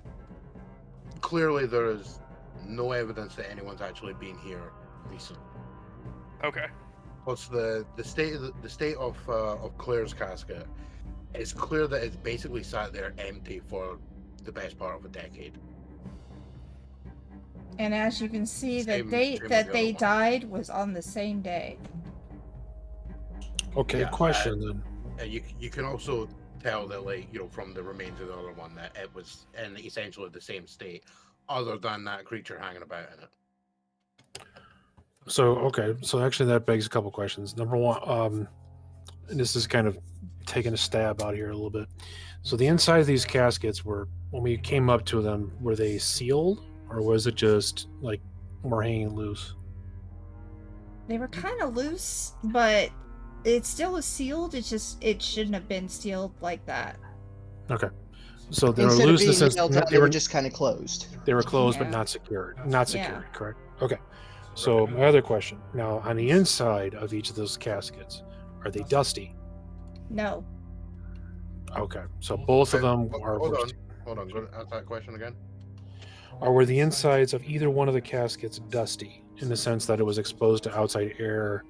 clearly there is no evidence that anyone's actually been here recently. Okay. Plus the state of Claire's casket, it's clear that it's basically sat there empty for the best part of a decade. And as you can see, the date that they died was on the same day. Okay, question then. You can also tell that, like, from the remains of the other one, that it was in essentially the same state, other than that creature hanging about in it. So actually that begs a couple questions. Number one, and this is kind of taking a stab out here a little bit. So the inside of these caskets when we came up to them, were they sealed, or was it just like more hanging loose? They were kind of loose, but it still was sealed. It's just it shouldn't have been sealed like that. Okay, so they were Instead loose of in the being sense nailed down, they were just kind of closed. They were closed, but Yeah. not secured. Not secured, correct? Okay. So my other question now: on the inside of each of those caskets, are they dusty? No. Okay, so both of them are. Hold on. Go to ask that question again. Were the insides of either one of the caskets dusty, in the sense that it was exposed to outside air?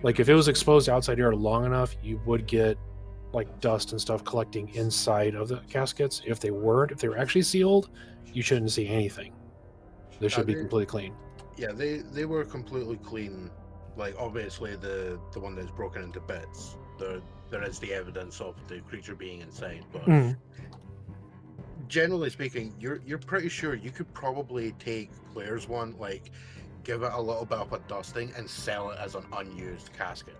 Like, if it was exposed to outside air long enough, you would get like dust and stuff collecting inside of the caskets. If they were actually sealed, you shouldn't see anything. They should be completely clean. Yeah, they were completely clean. Like, obviously the one that's broken into bits, there is the evidence of the creature being inside, but generally speaking, you're pretty sure you could probably take Claire's one, like, give it a little bit of a dusting and sell it as an unused casket.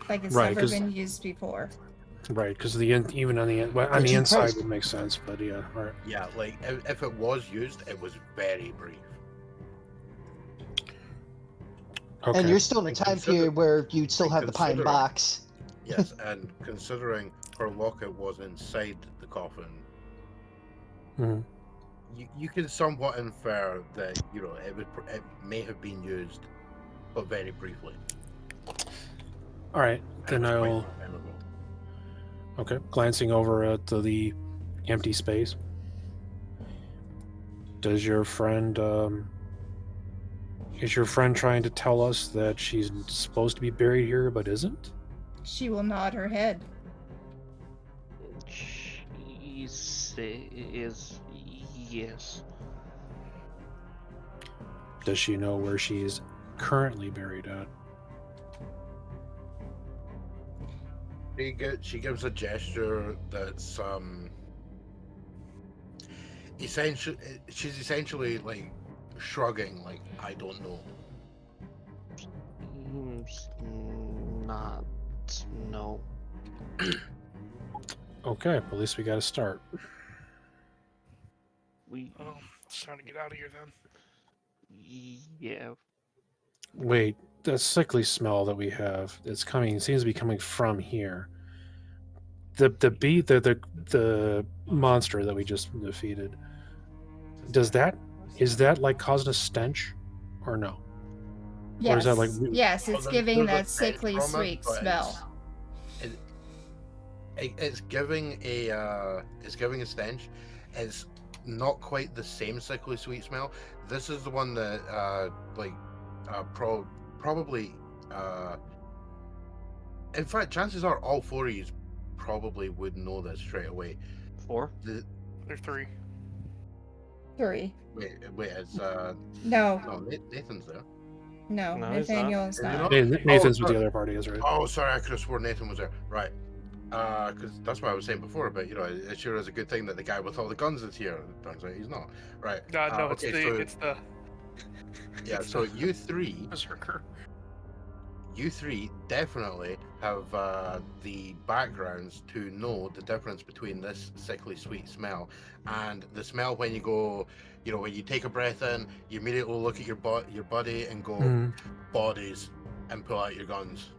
Like it's never been used before. Right, because even on the inside would make sense, but yeah, right. Yeah, like if it was used, it was very brief. Okay. And you're still in a time period where you'd still have the pine box. Yes, and considering her locket was inside the coffin, Mhm. you can somewhat infer that it may have been used, but very briefly. All right, And then it was quite I'll. some time ago. Okay, glancing over at the empty space. Does your friend is your friend trying to tell us that she's supposed to be buried here but isn't? She will nod her head. She is yes. Does she know where she's currently buried at? She gives a gesture that's essentially she's essentially like shrugging, like I don't know. Seems not. No. Okay, at least we got to start. We. Oh, it's time to get out of here then. Yeah. Wait, the sickly smell that we have, it's coming, seems to be coming from here. The monster that we just defeated, is that like causing a stench or no? Yes. Or is that like yes, it's Well, giving there's a that sickly stench from it, sweet but smell. It's giving a stench. It's not quite the same sickly sweet smell. This is the one that probably in fact, chances are all four of you probably would know this straight away. 4? There's 3. 3. Wait, it's No, no, Nathan's there. no, No, he's Nathaniel is Is he not. not? Nathan's Oh, with the sorry. other party, is right? Oh, sorry, I could have sworn Nathan was there. Right. Because that's what I was saying before, but it sure is a good thing that the guy with all the guns is here. It turns out he's not. Right. No, it's okay, it's the yeah. it's So the- you three berserker. definitely have the backgrounds to know the difference between this sickly sweet smell and the smell when you go, when you take a breath in, you immediately look at your buddy and go, Mhm. bodies, and pull out your guns.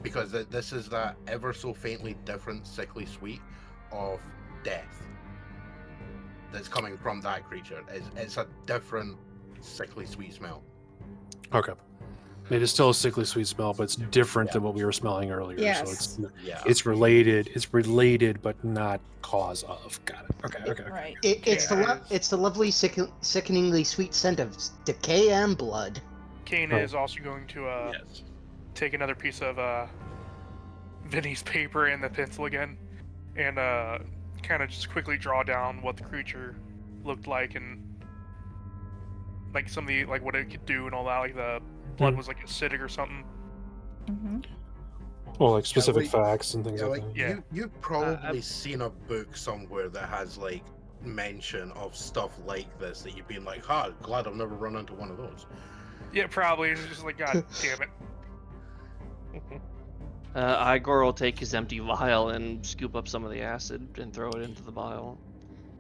Because this is that ever so faintly different sickly sweet of death that's coming from that creature. It's a different sickly sweet smell. Okay. It is still a sickly sweet smell, but it's different than what we were smelling earlier. Yes. So it's Yeah. it's related. It's related, but not cause of. Got it. Okay. Right. It's the lovely, sickeningly sweet scent of decay and blood. Kane Oh. is also going to Yes. take another piece of Vinny's paper and the pencil again, and kind of just quickly draw down what the creature looked like and like some of the what it could do and all that. Like the blood was like acidic or something. hmm Well, like specific like- facts and things Yeah, like like that. Yeah. you've probably seen a book somewhere that has like mention of stuff like this that you've been like, glad I've never run into one of those. Yeah, probably. It's just like, God damn it. Igor will take his empty vial and scoop up some of the acid and throw it into the vial.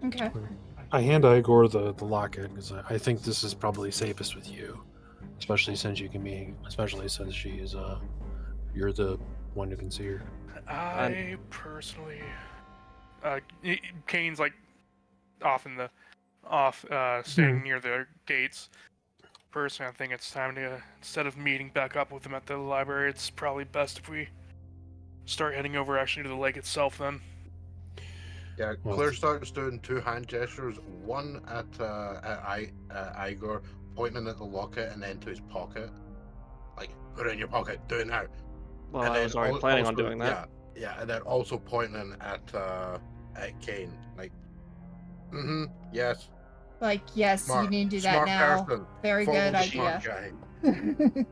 Okay. I hand Igor the locket because I think this is probably safest with you, especially since she is you're the one who can see her. I personally, Kane's like staying near the gates. Personally, I think it's time to, instead of meeting back up with them at the library, it's probably best if we start heading over actually to the lake itself then. Yeah, Well, Claire starts doing 2 hand gestures, one at Igor, pointing at the locket, and then to his pocket. Like, put it in your pocket, do it now. Well, And I then was already planning on also- doing that. Yeah, and then also pointing at Kane, like, yes. Like, yes, Smart, you need to do that smart now. person. Very Follow good the idea. smart guy.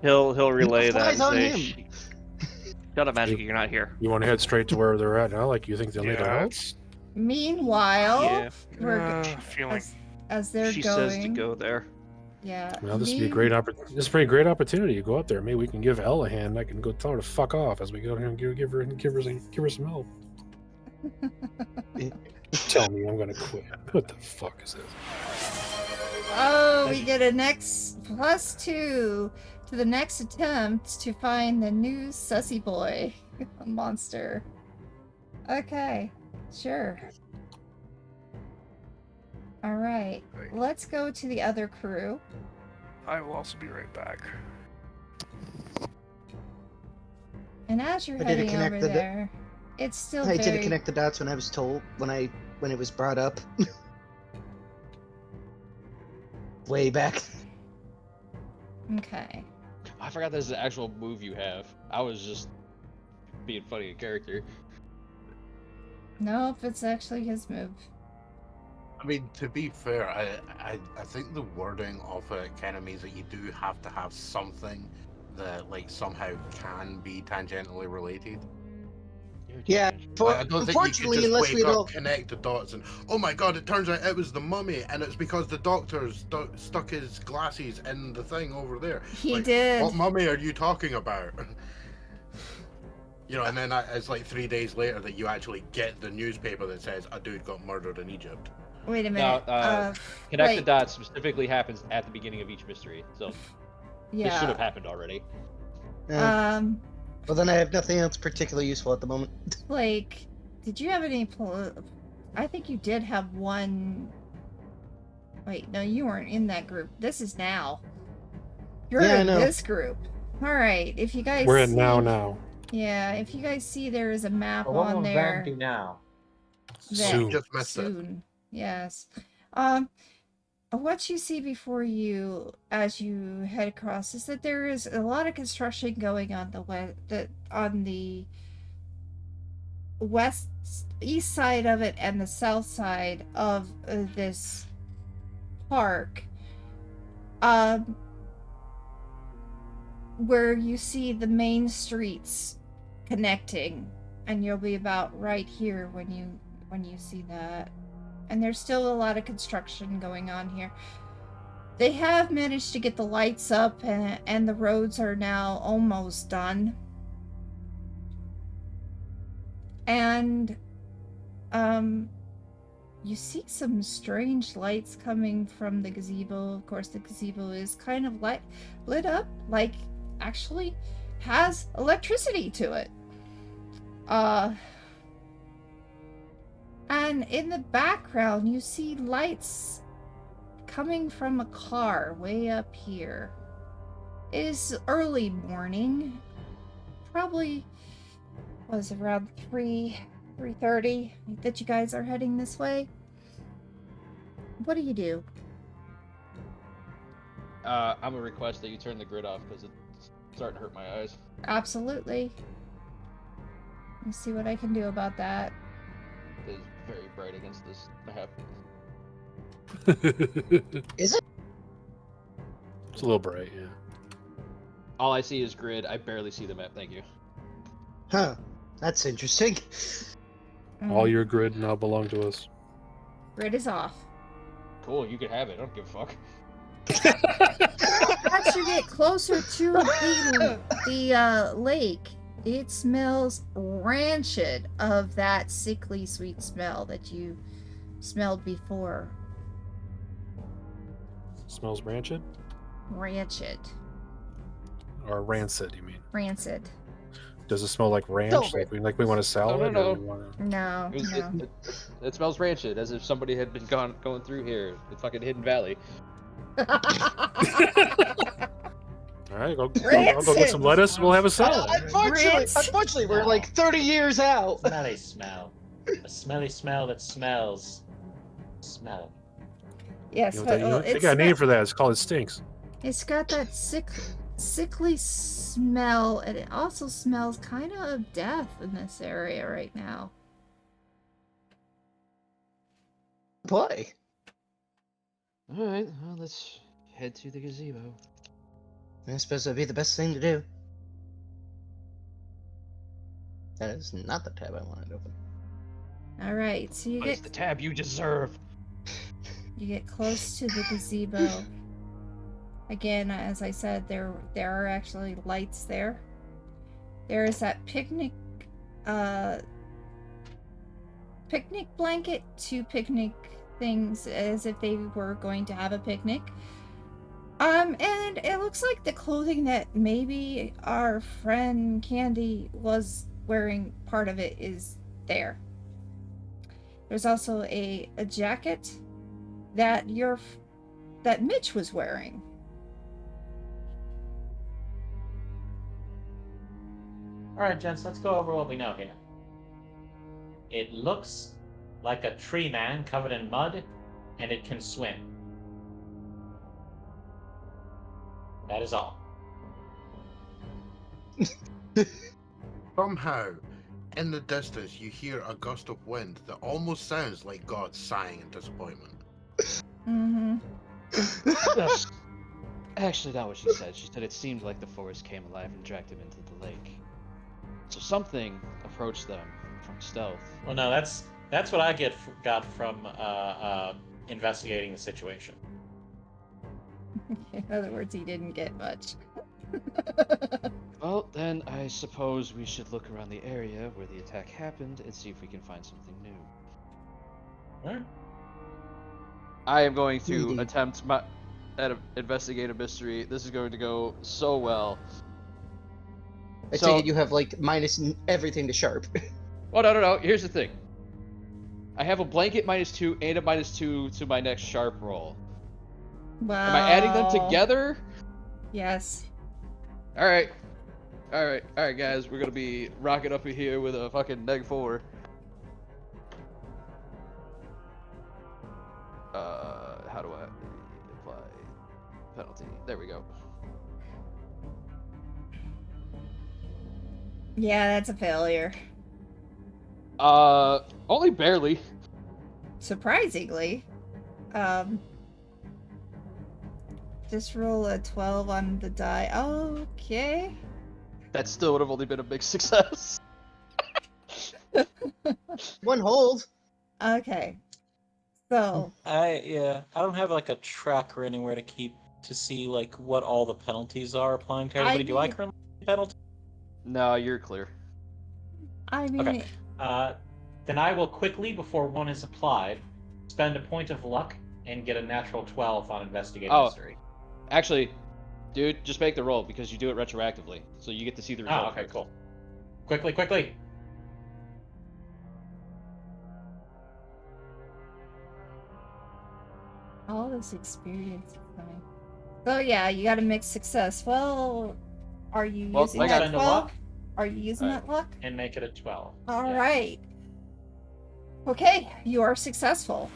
He'll relay that flies and on say, him. "Shut up, Magic! You're not here." You want to head straight to where they're at now? Like you think they'll need our Yeah, help? it's Meanwhile, Yeah, we're feeling. as they're she going. says to go there. Yeah. Well, this would be a great opportunity to go up there. Maybe we can give Elle a hand. I can go tell her to fuck off as we go here and give her some help. Tell me I'm gonna quit. What the fuck is this? Oh, we get a next +2 to the next attempt to find the new sussy boy monster. Okay, sure. All right, let's go to the other crew. I will also be right back. And as you're I did heading connect over the there, it's still I very... didn't connect the dots when I was told when it was brought up. Way back. Okay. I forgot there's an actual move you have. I was just being funny in character. Nope, it's actually his move. I mean, to be fair, I think the wording of it kind of means that you do have to have something that like somehow can be tangentially related. Yeah, Like, I don't think you unfortunately, could just unless wake we up, don't. connect the dots, and oh my god, it turns out it was the mummy, and it's because the doctor stuck his glasses in the thing over there. He Like, did. What mummy are you talking about? You know, and then it's like 3 days later that you actually get the newspaper that says a dude got murdered in Egypt. Wait a Now, minute. Connect the wait. dots specifically happens at the beginning of each mystery, so this should have happened already. Well, then I have nothing else particularly useful at the moment. Like, did you have any... I think you did have one... Wait, no, you weren't in that group. This is now. You're Yeah, I in know. this group. Alright, if you guys We're at see... now. Yeah, if you guys see there is a map But what on will there... Van do now? Soon. Just missed it. Soon. Yes. What you see before you as you head across is that there is a lot of construction going on on the east side of it and the south side of this park. Where you see the main streets connecting, and you'll be about right here when you see that. And there's still a lot of construction going on here. They have managed to get the lights up, and the roads are now almost done. And you see some strange lights coming from the gazebo. Of course, the gazebo is kind of lit up, like actually has electricity to it. And in the background, you see lights coming from a car way up here. It is early morning. Probably was around 3:30 that you guys are heading this way. What do you do? I'm gonna request that you turn the grid off because it's starting to hurt my eyes. Absolutely. Let me see what I can do about that. It is very bright against this map. Is it? It's a little bright, yeah. All I see is grid. I barely see the map. Thank you. Huh. That's interesting. All your grid now belong to us. Grid is off. Cool, you can have it. I don't give a fuck. As you get closer to the lake, it smells rancid of that sickly sweet smell that you smelled before. Smells rancid? Rancid. Or rancid, you mean? Rancid. Does it smell like ranch? Like we want to sell No, it? no, or no. we wanna... No, no. It smells rancid, as if somebody had been going through here. The fucking Hidden Valley. All right, I'll go get some lettuce. We'll have a salad. Unfortunately, we're like 30 years out. Smelly smell. A smelly smell that smells. Smell. Yes, You know, but they got a name for that. It's called it stinks. It's got that sickly smell, and it also smells kind of death in this area right now. Boy. Alright, well, let's head to the gazebo. I suppose that'd be the best thing to do. That is not the tab I wanted open. All right, so It's the tab you deserve. You get close to the gazebo. Again, as I said, there are actually lights there. There is that picnic blanket, 2 picnic things as if they were going to have a picnic. And it looks like the clothing that maybe our friend Candy was wearing, part of it is there. There's also a jacket that Mitch was wearing. Alright, gents, let's go over what we know here. It looks like a tree man covered in mud, and it can swim. That is all. Somehow, in the distance, you hear a gust of wind that almost sounds like God sighing in disappointment. Mm-hmm. Actually, not what she said. She said it seemed like the forest came alive and dragged him into the lake. So something approached them from stealth. Well, no, that's what I got from investigating the situation. In other words, he didn't get much. Well, then I suppose we should look around the area where the attack happened and see if we can find something new. Alright. I am going to Indeed. attempt at investigate a mystery. This is going to go so well. I take it you have like minus everything to sharp. Oh, no. Here's the thing. I have a blanket -2 and a -2 to my next sharp roll. Wow. Am I adding them together? Yes. Alright, guys. We're gonna be rocking up in here with a fucking -4. How do I apply penalty? There we go. Yeah, that's a failure. Only barely. Surprisingly. Just roll a 12 on the die. Okay. That still would have only been a big success. One hold. Okay. So, I don't have like a tracker anywhere to see like what all the penalties are applying to everybody. Do I currently have penalty? No, you're clear. I mean, Okay. Then I will quickly, before one is applied, spend a point of luck and get a natural 12 on investigating mystery. Actually, dude, just make the roll because you do it retroactively, so you get to see the result. Oh, okay, cool. Quickly. all this experience is coming. So yeah, you got a mixed success. Well, are you using I that spend a 12? luck Are you using that luck? and make it a 12. All Yeah. right. Okay, you are successful.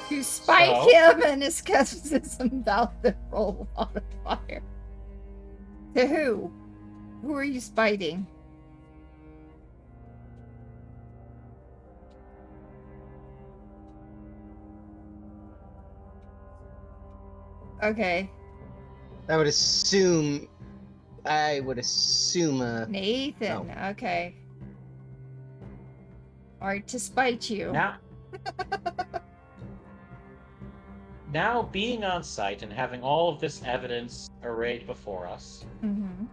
To spite So- him and his skepticism about the roll modifier. To who? Who are you spiting? Okay, I would assume. Nathan. No. Okay. All right, to spite you. Now, being on site and having all of this evidence arrayed before us, Mm-hmm.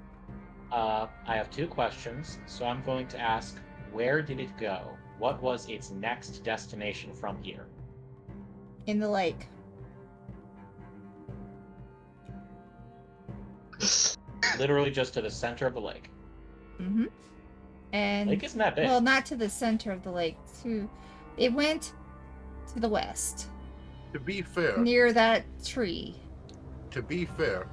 I have two questions. So I'm going to ask, where did it go? What was its next destination from here? In the lake. Literally just to the center of the lake. Mm-hmm. And Lake isn't that big. well, not to the center of the lake. It went to the west, To be fair, near that tree. the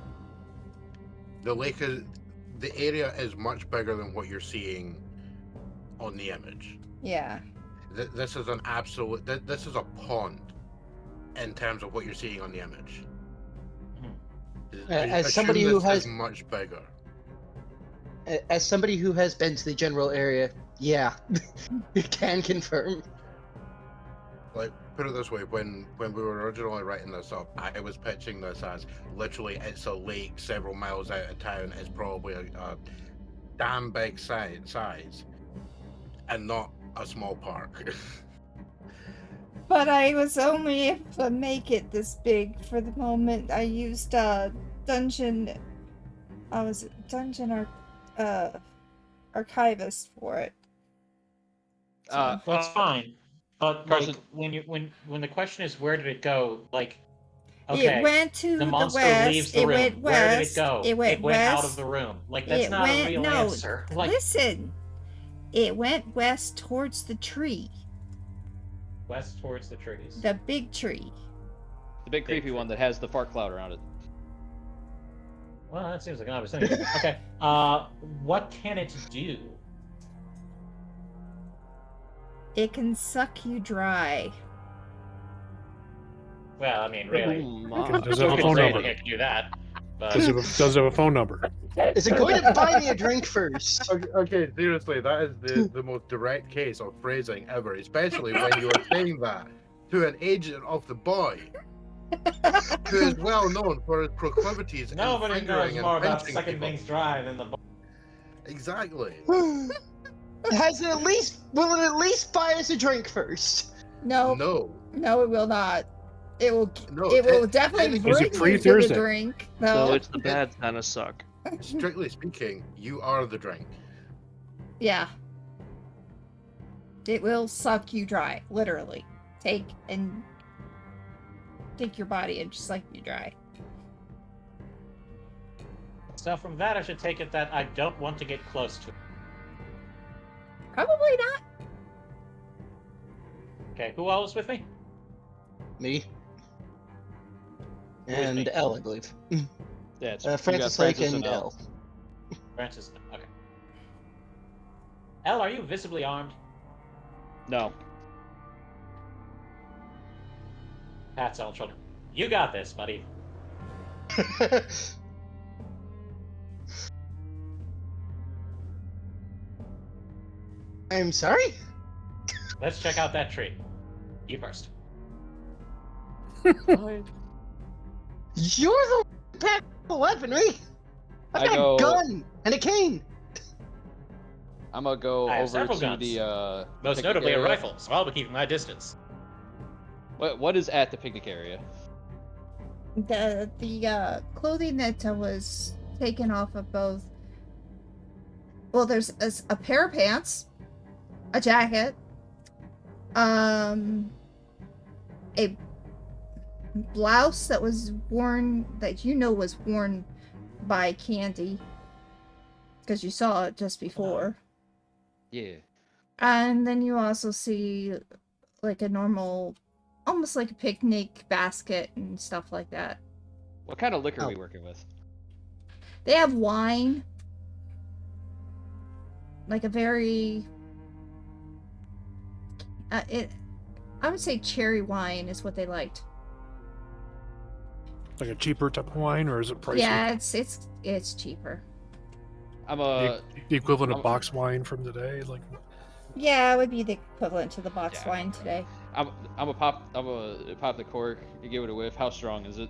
area is much bigger than what you're seeing on the image. Yeah. This is an absolute. This is a pond in terms of what you're seeing on the image. As Assume somebody who this has- is much bigger. As somebody who has been to the general area, yeah, you can confirm. Like, put it this way: when we were originally writing this up, I was pitching this as literally it's a lake several miles out of town. It's probably a damn big size, and not a small park. But I was only able to make it this big for the moment. I used dungeon. I was dungeon archivist for it. That's fine. But Carson- like when the question is where did it go, like okay, It went to the the monster west. leaves the It room. went Where did it west. go? It went out west. of the room. Like that's It not a went real no. answer. Like Listen, It went west towards the tree. West towards the trees. The big tree. The big creepy one that has the fart cloud around it. Well, that seems like an opportunity. Okay. What can it do? It can suck you dry. Well, I mean, really. Ooh, my. Does it have a Who phone can say number? that it can do that? But Does it have a phone number? Is it going to buy me a drink first? Okay, seriously, that is the most direct case of phrasing ever, especially when you are saying that to an agent of the boy, who is well known for his proclivities nobody in knows fingering and more about pinching sucking people. things dry than the. Exactly. Has it at least? Will it at least buy us a drink first? No, No. it will not. It will. No, it will it- definitely is it bring free you to the Thursday? drink. So No. it's the bad kind of suck. Strictly speaking, you are the drink. Yeah. It will suck you dry, literally. Take your body and just suck you dry. So from that, I should take it that I don't want to get close to it. Probably not. Okay, who else with me? Me. is And me? L, I believe. Yeah, it's, you got Francis Lake Francis and L. Francis. Okay. L, are you visibly armed? No. Pat's on shoulder. You got this, buddy. I'm sorry? Let's check out that tree. You first. You're the pack the weaponry. I've I got go- a gun and a cane. I'm gonna go I have over several to guns. the Most picnic notably a area. rifle, so I'll be keeping my distance. What is at the picnic area? The clothing that was taken off of both. Well, there's a pair of pants, a jacket, a blouse that was worn, that was worn by Candy, because you saw it just before. Yeah. And then you also see like a normal, almost like a picnic basket and stuff like that. What kind of liquor are Oh. we working with? They have wine. Like a very I would say cherry wine is what they liked. Like a cheaper type of wine, or is it pricey? Yeah, it's cheaper. I'm The equivalent of I'm- box wine from today, like. Yeah, it would be the equivalent to the box Yeah. wine today. I'm a pop the cork. You give it a whiff. How strong is it?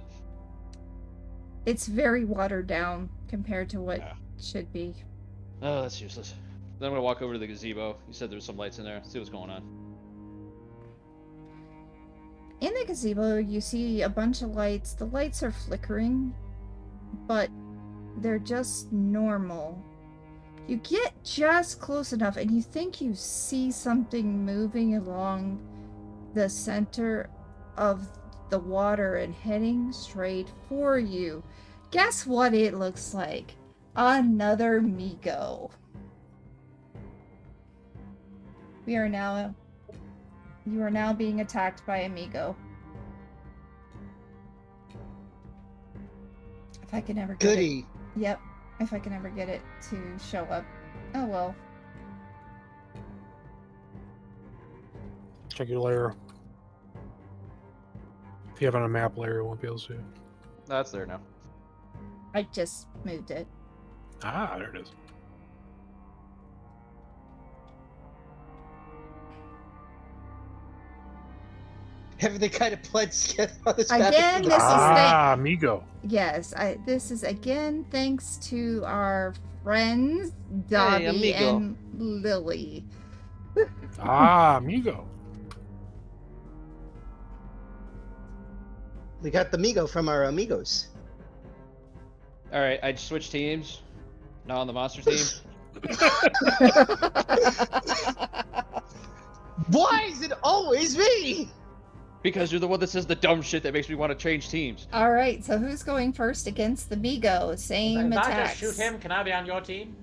It's very watered down compared to what Yeah. it should be. Oh, that's useless. Then I'm gonna walk over to the gazebo. You said there's some lights in there. See what's going on. In the gazebo, you see a bunch of lights. The lights are flickering, but they're just normal. You get just close enough and you think you see something moving along the center of the water and heading straight for you. Guess what it looks like? Another Migo. You are now being attacked by Amigo. If I can ever get it. Goody. Yep. If I can ever get it to show up. Oh well. Check your layer. If you have it on a map layer, you won't be able to see it. That's there now. I just moved it. Ah, there it is. Everything kind of blends together on this map. Again, this is Ah, amigo. Yes, this is again thanks to our friends Dobby amigo. and Lily. Ah, amigo. We got the Migo from our amigos. All right, I switched teams. Now on the monster team. Why is it always me? Because you're the one that says the dumb shit that makes me want to change teams. All right, so who's going first against the Migo? Same If I attacks. just shoot him, can I be on your team?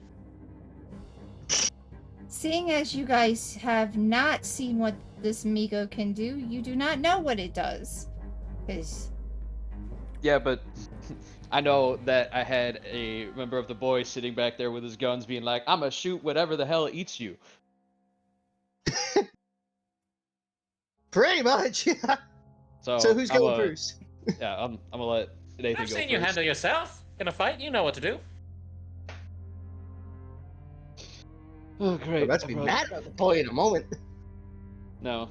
Seeing as you guys have not seen what this Migo can do, you do not know what it does. 'Cause Yeah, but I know that I had a member of the boys sitting back there with his guns being like, I'm gonna shoot whatever the hell eats you. Pretty much. So who's I'm going a- first? Yeah, I'm gonna let Nathan I've go seen you first. handle yourself in a fight. You know what to do. Oh, We're great. about to be mad at the boy in a moment. No.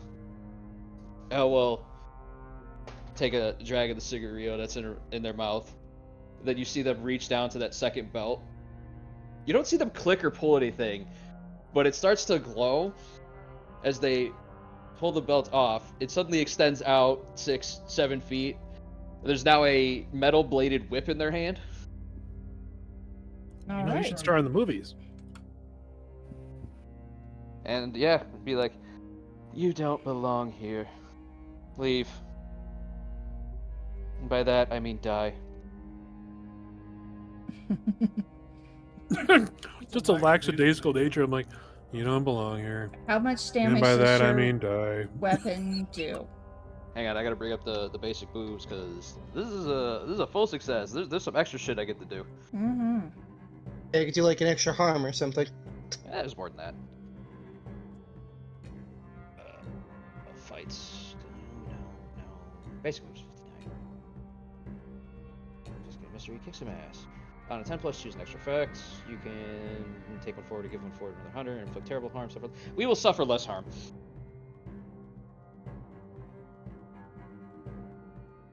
Oh, well. Take a drag of the cigarillo that's in their mouth. Then you see them reach down to that second belt. You don't see them click or pull anything, but it starts to glow as they pull the belt off. It suddenly extends out 6-7 feet. There's now a metal bladed whip in their hand. all You know, you right. should star in the movies. And yeah, it'd be like, you don't belong here. Leave. And by that, I mean die. Just a lackadaisical nature. I'm like, you don't belong here. How much And damage by does that, I your mean die. weapon do? Hang on, I gotta bring up the basic moves because this is a full success. There's some extra shit I get to do. Mm-hmm. Yeah, you could do like an extra harm or something. There's more than that. Fights. No. Basic moves. Just get mystery, kick some ass. On a 10+, choose an extra effect. You can take one forward to give one forward to another hunter, inflict terrible harm. Suffer. We will suffer less harm.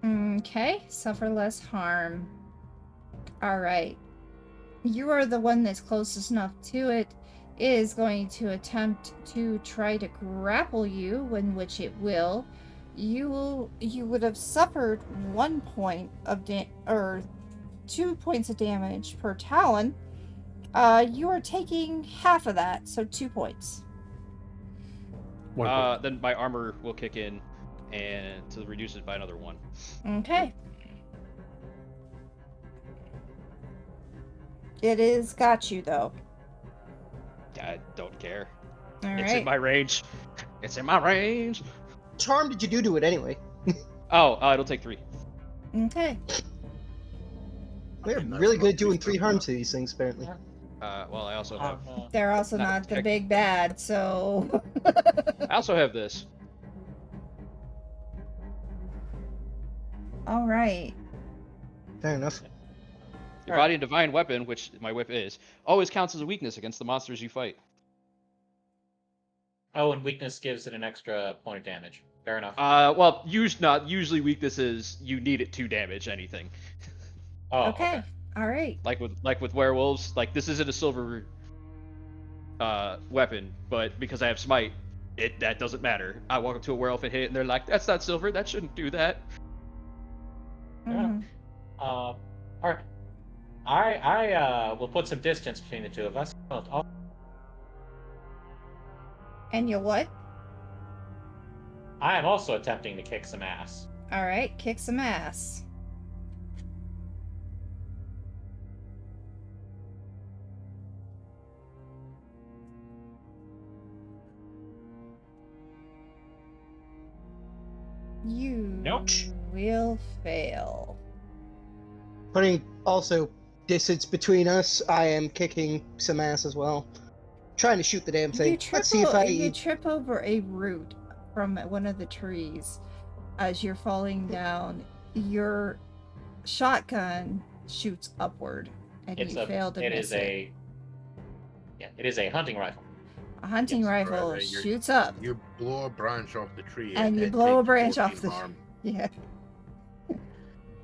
Okay, suffer less harm. All right. You are the one that's closest enough to it. It is going to attempt to try to grapple you, in which it will. You would have suffered 1 point of 2 points of damage per talon. You are taking half of that, so 2 points. Then my armor will kick in and to reduce it by another 1. Okay. It is got you though. I don't care. All It's in right. my range. It's in my range. Which harm did you do to it anyway? Oh, it'll take 3. Okay. We're really good at doing 3 harm to these things, apparently. Well, I also have. They're also Not not the tech- big bad, so. I also have this. All right. Fair enough. Your body and divine weapon, which my whip is, always counts as a weakness against the monsters you fight. Oh, and weakness gives it an extra point of damage. Fair enough. Well, usually weaknesses you need it to damage anything. Oh, Okay. All right. Like with werewolves, like this isn't a silver weapon, but because I have smite, that doesn't matter. I walk up to a werewolf and hit it, and they're like, "That's not silver. That shouldn't do that." Mhm. All right. I will put some distance between the two of us. And you what? I am also attempting to kick some ass. All right. Kick some ass. You Nope. will fail. Putting also distance between us, I am kicking some ass as well. Trying to shoot the damn thing. Let's see if You I... trip over a root from one of the trees as you're falling down. Your shotgun shoots upward, and you fail to miss it. It is a hunting rifle. A hunting rifle right, you're- shoots up. You blow a branch off the tree, And you it blow a takes branch 14 off the- harm. Yeah.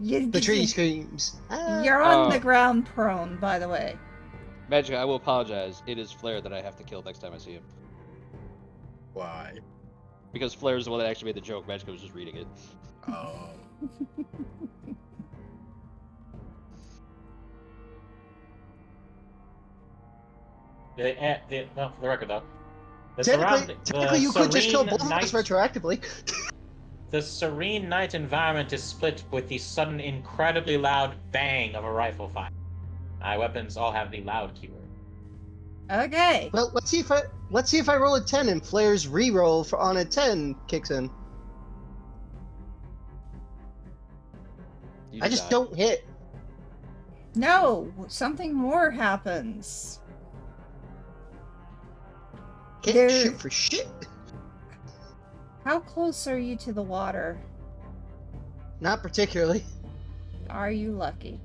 The tree screams. Ah. You're on the ground prone, by the way. Magic, I will apologize. It is Flare that I have to kill next time I see him. Why? Because Flare is the one that actually made the joke. Magic was just reading it. Oh. Well, for the record though, Technically, you could just kill serene both of us night- retroactively. The serene night environment is split with the sudden, incredibly loud bang of a rifle fire. My weapons all have the loud keyword. Okay. Well, let's see if I roll a 10 and Flair's reroll on a 10 kicks in. You I just die. don't hit. No, something more happens. Can't There- shoot for shit. How close are you to the water? Not particularly. Are you lucky?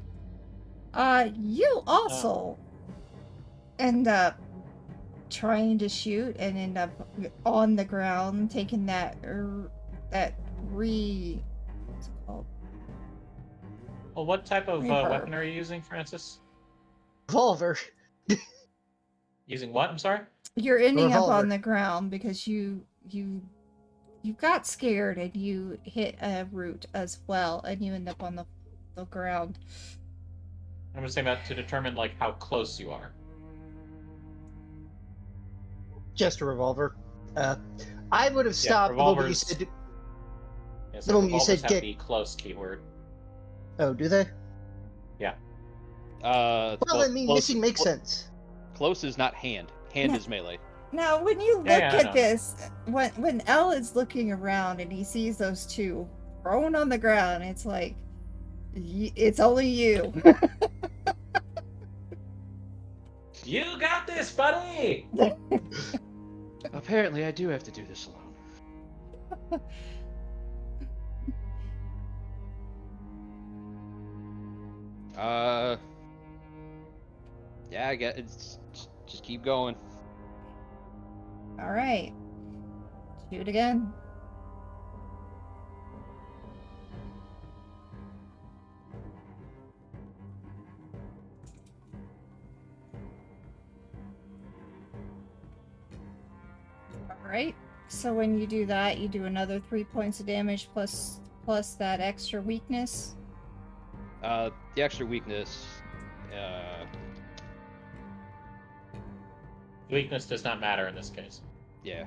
You also end up trying to shoot and end up on the ground, taking that what's it called? Well, what type of Reverb. weapon are you using, Francis? Revolver. Using what? I'm sorry. You're ending up Revolver. on the ground because you got scared and you hit a root as well, and you end up on the ground. I'm just saying that to determine like how close you are. Just a revolver. I would have stopped the moment you revolvers- said. Yes, The moment you said have get- the close keyword. Oh, do they? Well, I mean, close, missing makes sense. Close is not hand. Hand No. is melee. Now, when you look Yeah, I at know. this, when Elle is looking around and he sees those two prone on the ground, it's like, it's only you. You got this, buddy. Apparently, I do have to do this alone. Yeah, I guess it's just keep going. All right, shoot again. All right. So when you do that, you do another 3 points of damage plus that extra weakness. The extra weakness. Weakness does not matter in this case. Yeah.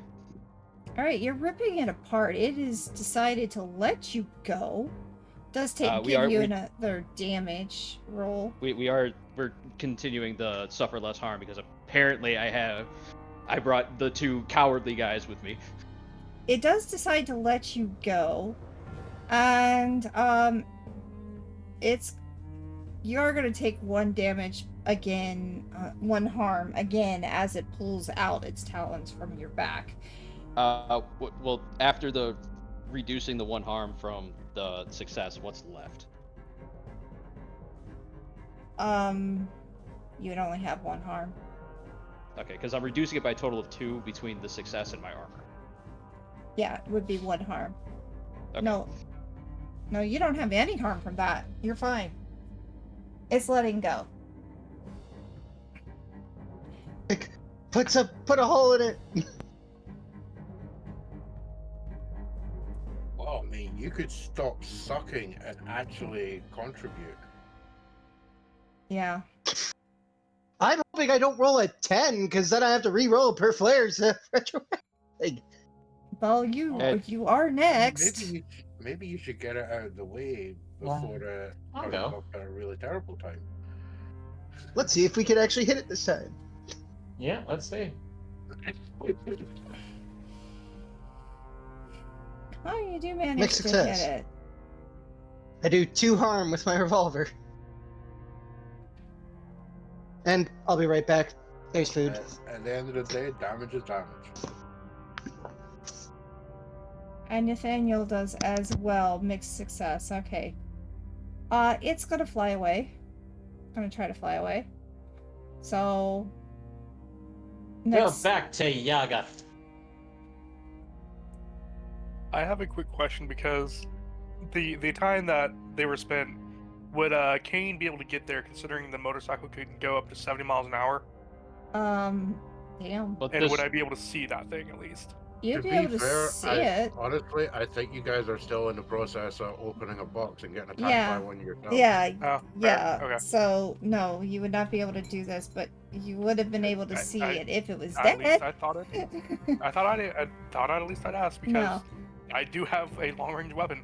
All right, you're ripping it apart. It has decided to let you go. Does give you another damage roll. We're continuing the suffer less harm because apparently I brought the two cowardly guys with me. It does decide to let you go, and you're gonna take 1 damage again, 1 harm again as it pulls out its talons from your back. Well, after the reducing the 1 harm from the success, what's left? You would only have 1 harm. Okay, because I'm reducing it by a total of 2 between the success and my armor. Yeah, it would be 1 harm. Okay. No, you don't have any harm from that. You're fine. It's letting go. Put a hole in it. Well, I mean, you could stop sucking and actually contribute. Yeah. I'm hoping I don't roll a 10, because then I have to re-roll per Flair's retroactive. Well, you are next. Maybe you should get it out of the way before I'll turning go. up a really terrible time. Let's see if we can actually hit it this time. Yeah, let's see. Oh, you do manage Mixed to success. hit it. I do 2 harm with my revolver. And I'll be right back. There's food. At the end of the day, damage is damage. And Nathaniel does as well. Mixed success. Okay. It's gonna fly away. Gonna try to fly away. So Go back to Yaga. I have a quick question because the time that they were spent, would Kane be able to get there considering the motorcycle could go up to 70 miles an hour? Damn. But And would I be able to see that thing at least? You'd be able to see it. Honestly, I think you guys are still in the process of opening a box and getting attacked Yeah. by one yourself. Yeah. Oh, Yeah. okay. So no, you would not be able to do this, but you would have been able to see it if it was At least dead. I thought it. I thought at least I'd ask because No. I do have a long range weapon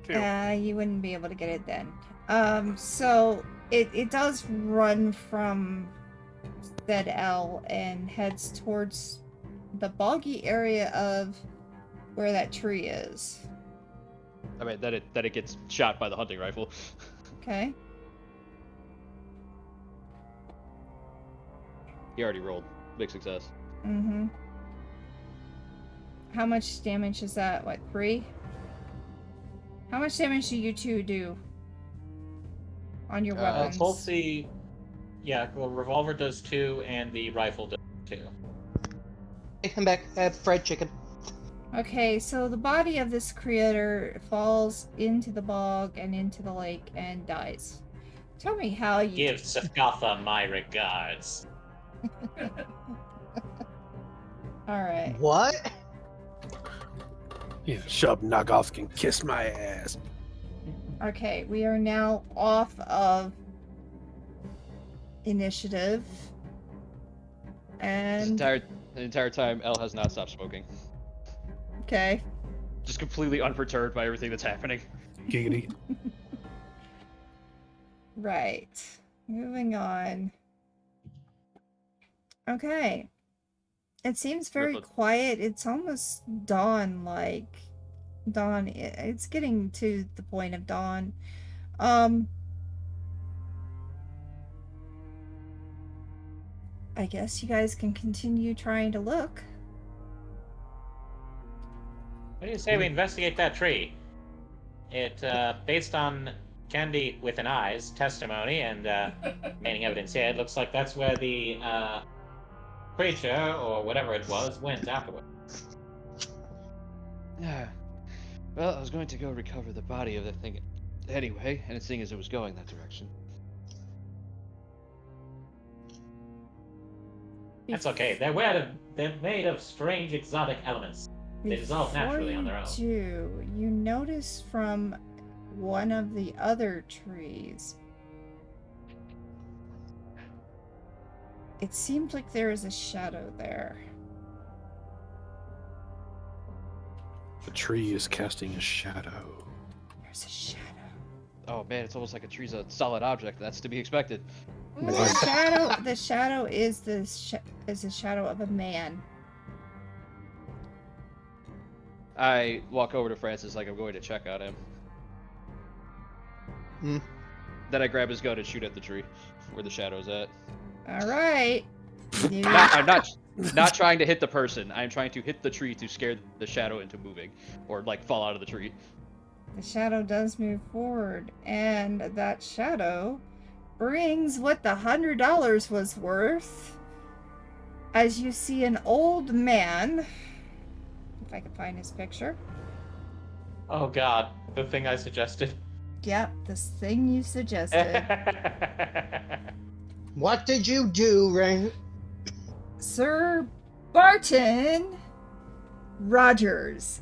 too. You wouldn't be able to get it then. So it does run from said L, and heads towards the boggy area of where that tree is. I mean, that it gets shot by the hunting rifle. Okay. He already rolled. Big success. Mm-hmm. How much damage is that? What, 3? How much damage do you two do on your weapons? Tulsi, yeah, the revolver does 2, and the rifle does 2. Hey, I'm back. I have fried chicken. Okay, so the body of this creature falls into the bog and into the lake and dies. Tell me how you... Give Sakatha my regards. Alright. What? Yeah, Shub Knockoff can kiss my ass. Okay, we are now off of initiative. And... The entire time, Elle has not stopped smoking. Okay. Just completely unperturbed by everything that's happening. Giggity. Right. Moving on. Okay. It seems very quiet. It's almost dawn-like. Dawn. It's getting to the point of dawn. I guess you guys can continue trying to look. What do you say we investigate that tree? It, based on Candy with an Eye's testimony and remaining evidence here, it looks like that's where the creature, or whatever it was, went afterward. Yeah. Well, I was going to go recover the body of the thing anyway, and seeing as it was going that direction. That's okay. They're made of strange exotic elements. They dissolve naturally on their own. You notice from one of the other trees, it seems like there is a shadow there. The tree is casting a shadow. There's a shadow. Oh man, it's almost like a tree's a solid object. That's to be expected. The shadow is the shadow of a man. I walk over to Francis like I'm going to check on him. Then I grab his gun and shoot at the tree where the shadow's at. All right. I'm not trying to hit the person. I'm trying to hit the tree to scare the shadow into moving, or like fall out of the tree. The shadow does move forward, and that shadow brings what the $100 was worth. As you see an old man, if I can find his picture. Oh god, the thing I suggested. Yep, this thing you suggested. What did you do, Ray? Sir Barton Rogers.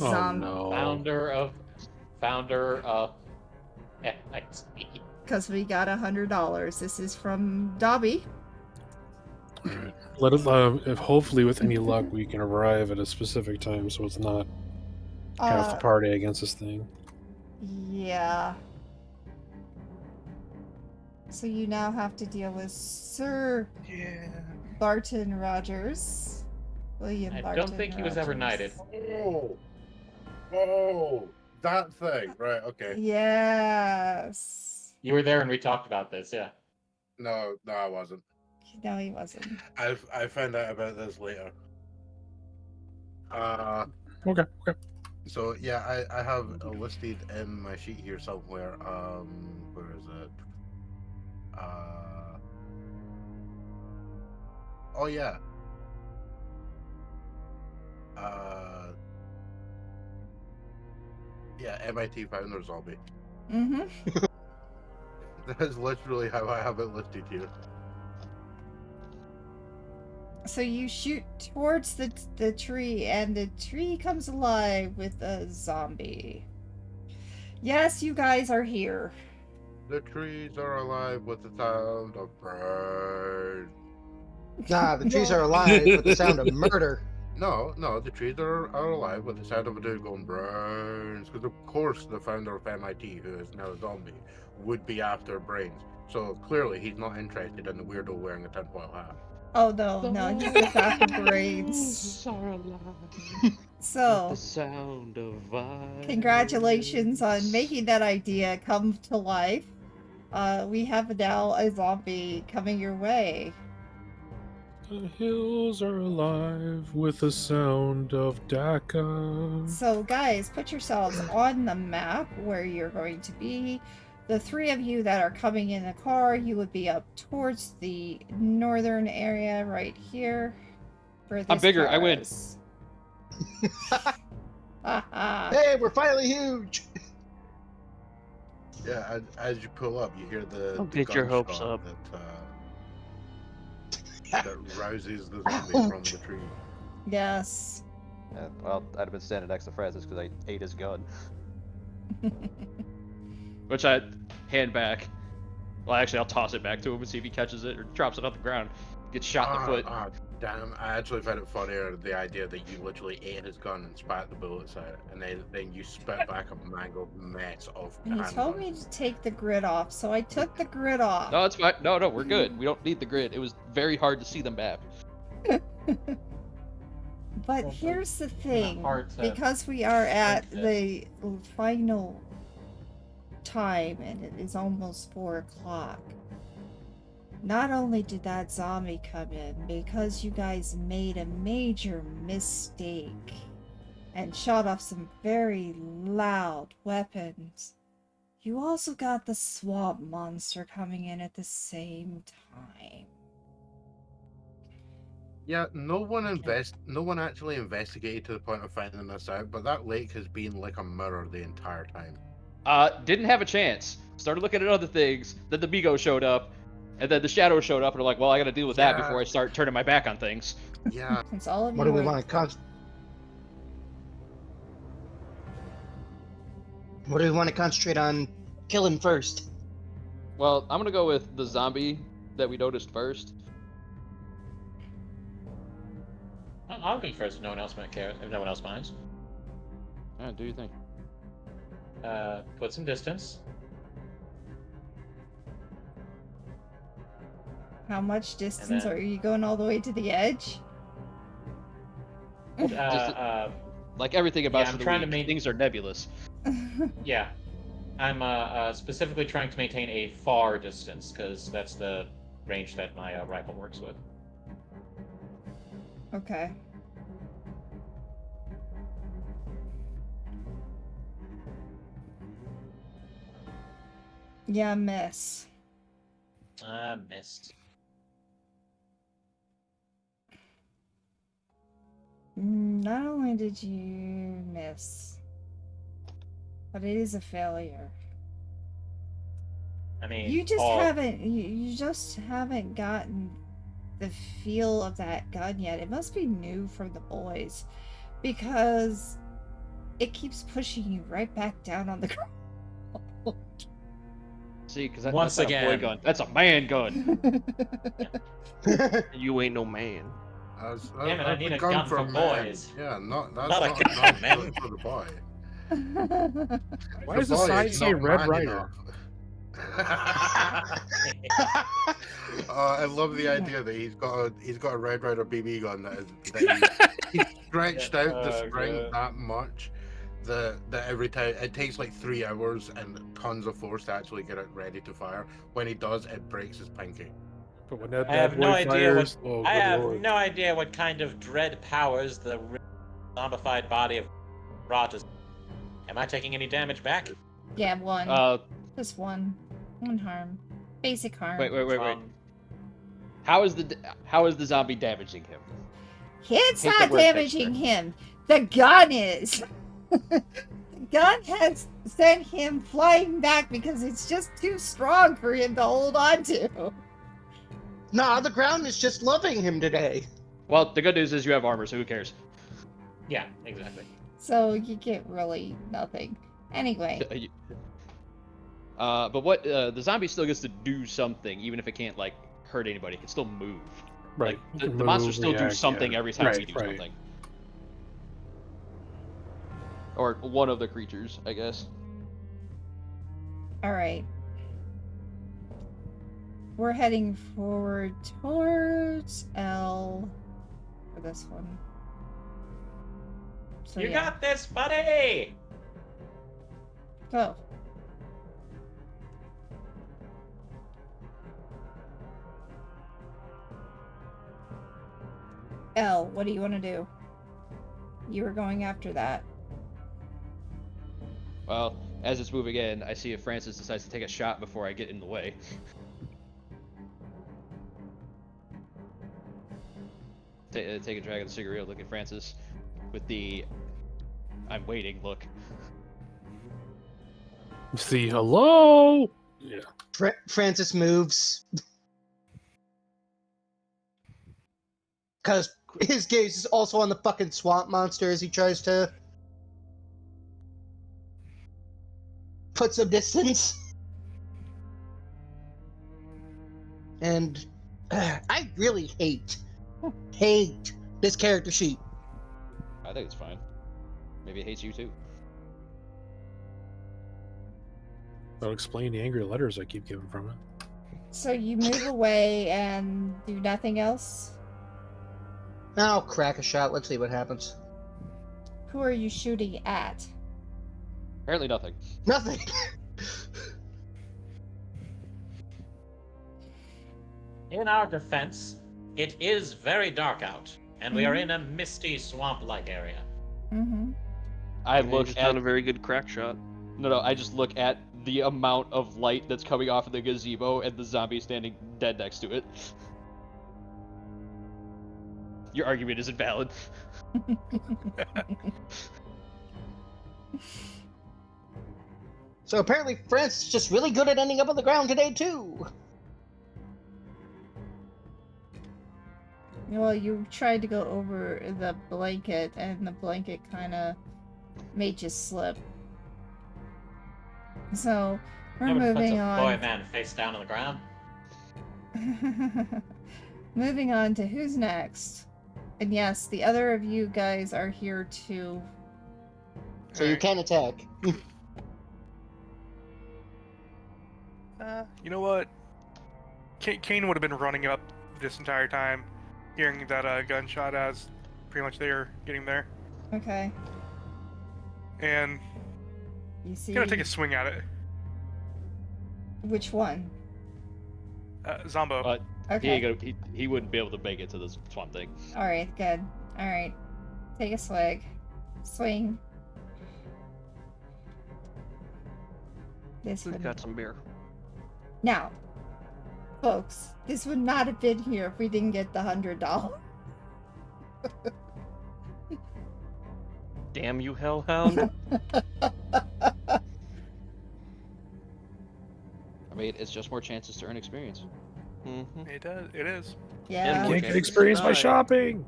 Oh no. Founder of MIT. Because we got $100. This is from Dobby. All right. Let it. If hopefully, with any luck, we can arrive at a specific time, so it's not half the party against this thing. Yeah. So you now have to deal with Sir Barton Rogers. William I Barton don't think he was ever knighted. Oh, that thing. Right, okay. Yes. You were there and we talked about this, yeah. No, I wasn't. No, he wasn't. I found out about this later. Okay. So yeah, I have it listed in my sheet here somewhere. Where is it? Oh yeah. Yeah, MIT founder zombie. Mm-hmm. That's literally how I have it listed here. So you shoot towards the tree, and the tree comes alive with a zombie. Yes, you guys are here. The trees are alive with the sound of burn. Nah, the trees are alive with the sound of murder. No, the trees are alive with the sound of a dude going brains. Because of course the founder of MIT, who is now a zombie, would be after brains. So clearly he's not interested in the weirdo wearing a tinfoil hat. Oh no, you forgot the braids. Are alive. So, The sound of violence. congratulations on making that idea come to life. We have now a zombie coming your way. The hills are alive with the sound of Daka. So, guys, put yourselves on the map where you're going to be. The three of you that are coming in the car, you would be up towards the northern area right here. Where this I'm bigger, car I win. is. Haha. Hey, we're finally huge. Yeah, as you pull up, you hear the Don't get your hopes gunshot up. that rouses the zombie from the tree. Yes. Yeah, well, I'd have been standing next to Francis because I ate his gun. Which I hand back. Well, actually, I'll toss it back to him and see if he catches it or drops it on the ground. Gets shot in the foot. Damn, I actually found it funnier, the idea that you literally ate his gun and spat the bullets out, and then you spit back a mangled mess of You handguns. told me to take the grid off, so I took the grid off. No, it's fine. No, we're good. We don't need the grid. It was very hard to see them map. But here's the thing, hard to because we are at predict the final time and it is almost 4 o'clock. Not only did that zombie come in, because you guys made a major mistake and shot off some very loud weapons, you also got the swamp monster coming in at the same time. Yeah, no one actually investigated to the point of finding this out, but that lake has been like a mirror the entire time. Didn't have a chance. Started looking at other things. Then the Bigo showed up, and then the shadow showed up, and I'm like, well, I gotta deal with that before I start turning my back on things. Yeah. Since all of you What do we were- want to What do we want to concentrate on killing first? Well, I'm gonna go with the zombie that we noticed first. I'll go first if no one else might care. If no one else minds. Yeah, do you think? Put some distance. How much distance then- are you going all the way to the edge? Like everything about yeah, I'm the trying week, to make things are nebulous. Yeah, I'm specifically trying to maintain a far distance because that's the range that my rifle works with. Okay. Yeah, miss. Missed. Not only did you miss, but it is a failure. I mean, You just all- haven't. You just haven't gotten the feel of that gun yet. It must be new for the boys, because it keeps pushing you right back down on the ground. See, because Once that's not a boy again. gun. That's a man gun. You ain't no man. Damn it, I need a gun for boys. Yeah, that's Not a not gun, man. good for the boy. Why does the boy sign is say not Red man Rider? enough. I love the idea that he's got a Red Rider BB gun that he's stretched out the spring that much that every time it takes like 3 hours and tons of force to actually get it ready to fire. When he does, it breaks his pinky. But when that I have bad no boy idea what fires, oh, I good have lord. no idea what kind of dread powers the zombified body of Rogers. Am I taking any damage back? Yeah, one. Just one. One harm. Basic harm. Wait. How is the zombie damaging him? It's Hate the not word damaging him. The gun is. The gun has sent him flying back because it's just too strong for him to hold on to. Nah, the ground is just loving him today. Well, the good news is you have armor, so who cares? Yeah, exactly. So you get really nothing. Anyway. But what the zombie still gets to do something, even if it can't like hurt anybody. It can still move. Right. Like, You the can monsters move, still do react, something yeah. every time we Right, do right. something. Or one of the creatures, I guess. Alright. we're heading forward towards L for this one. So You yeah, got this, buddy! go. L, what do you want to do? You were going after that. Well, as it's moving in, I see if Francis decides to take a shot before I get in the way. Take a drag of the cigarette, look at Francis with the I'm waiting look. The hello. Yeah. Francis moves. Because his gaze is also on the fucking swamp monster as he tries to put some distance. And I really hate this character sheet. I think it's fine. Maybe it hates you too. That'll explain the angry letters I keep getting from it. So you move away and do nothing else? I'll crack a shot. Let's see what happens. Who are you shooting at? Apparently nothing. Nothing. In our defense, it is very dark out, and we are in a misty swamp-like area. Mm-hmm. I mean, look just at done a very good crack shot. No, I just look at the amount of light that's coming off of the gazebo and the zombie standing dead next to it. Your argument isn't valid. So apparently Francis is just really good at ending up on the ground today too. Well, you tried to go over the blanket, and the blanket kind of made you slip. So, we're Nobody puts moving a on. boy man face down on the ground. Moving on to who's next. And yes, the other of you guys are here too. So you can attack. You know what? Kane would have been running up this entire time, hearing that gunshot as pretty much they were getting there. Okay. And You see. gonna take a swing at it. Which one? Zombo. But Okay. he wouldn't be able to make it to this swamp thing. Alright, good. Alright. Take a swig. Swing. This We've one. got some beer. Now, folks, this would not have been here if we didn't get the $100. Damn you, hellhound. I mean, it's just more chances to earn experience. Mm-hmm. It does. It is. Yeah. Can't get experience by shopping.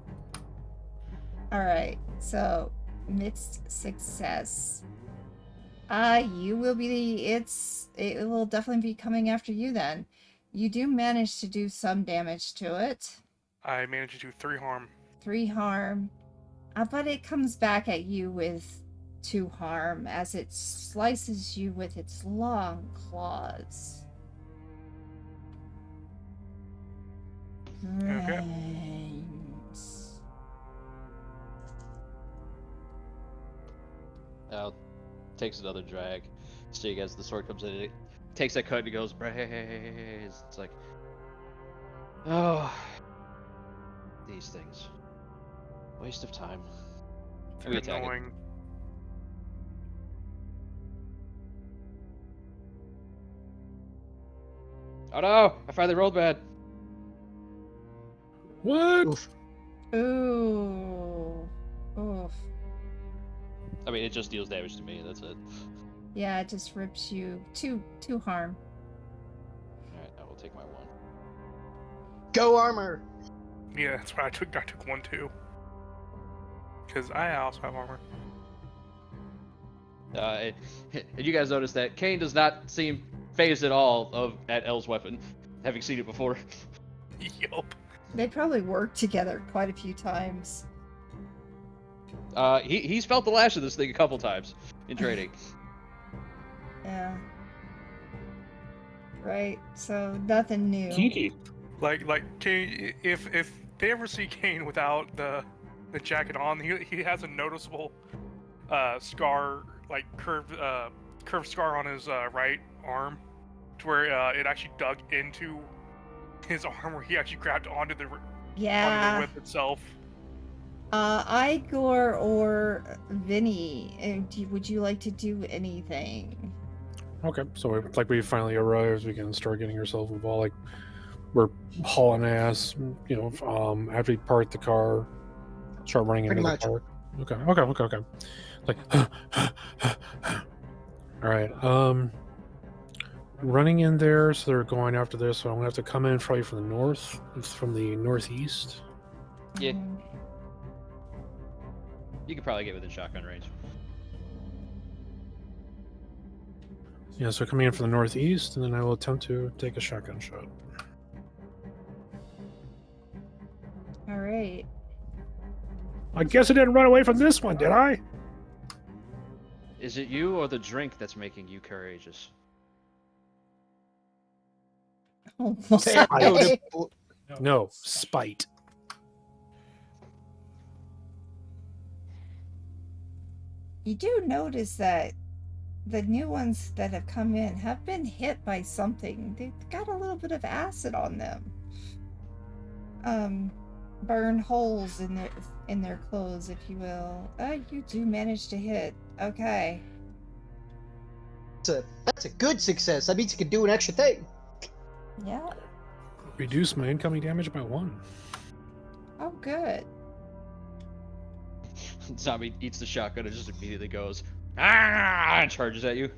Alright, so mixed success. You will be it will definitely be coming after you then. You do manage to do some damage to it. I managed to do 3 harm. 3 harm. But it comes back at you with 2 harm as it slices you with its long claws. Okay. Right. Takes another drag. Seeing as the sword comes in, it takes that cut and it goes, braze. It's like, oh, these things. Waste of time. We attack it. Annoying. Oh no! I finally rolled bad. What? Oof. Ooh. Oof. I mean, it just deals damage to me. That's it. Yeah, it just rips you. Two harm. All right, I will take my 1. Go armor. Yeah, that's what I took. I took 1 too. Because I also have armor. And you guys notice that Kane does not seem phased at all at L's weapon, having seen it before. Yup. They probably worked together quite a few times. He's felt the lash of this thing a couple times in training. Yeah. Right. So nothing new. Kinky. Like Kane, if they ever see Kane without the jacket on, he has a noticeable scar, like curved scar on his right arm, to where it actually dug into his arm, where he actually grabbed onto the whip itself. Igor or Vinny, would you like to do anything? Okay, so we finally arrived. We can start getting ourselves involved. Like we're hauling ass, after we park the car, start running into the park. Okay. Like, all right. Running in there, so they're going after this. So I'm gonna have to come in probably from the north, from the northeast. Yeah. You could probably get within shotgun range. Yeah, so coming in from the northeast, and then I will attempt to take a shotgun shot. All right. I guess I didn't run away from this one, did I? Is it you or the drink that's making you courageous? Oh my. No, spite. You do notice that the new ones that have come in have been hit by something. They've got a little bit of acid on them. Burn holes in their clothes, if you will. You do manage to hit. Okay. That's a good success. That means you can do an extra thing. Yeah. Reduce my incoming damage by 1. Oh, good. Zombie eats the shotgun and just immediately goes, ah, and charges at you.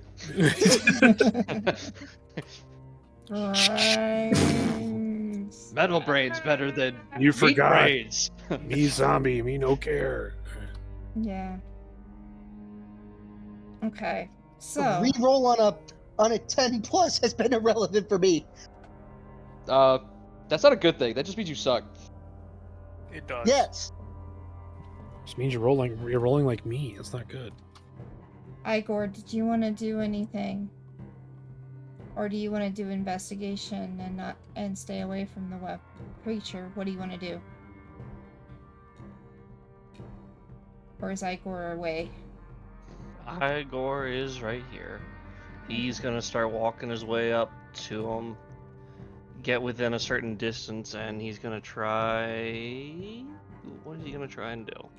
Metal brain's better than You meat forgot. brains. Me zombie, me no care. Yeah. Okay. So Reroll on a 10 plus has been irrelevant for me. That's not a good thing. That just means you suck. It does. Yes. Just means you're rolling like me. It's not good. Igor, did you want to do anything? Or do you want to do investigation and stay away from the creature? What do you want to do? Or is Igor away? Igor is right here. He's gonna start walking his way up to him, get within a certain distance, and he's gonna try... What is he gonna try and do?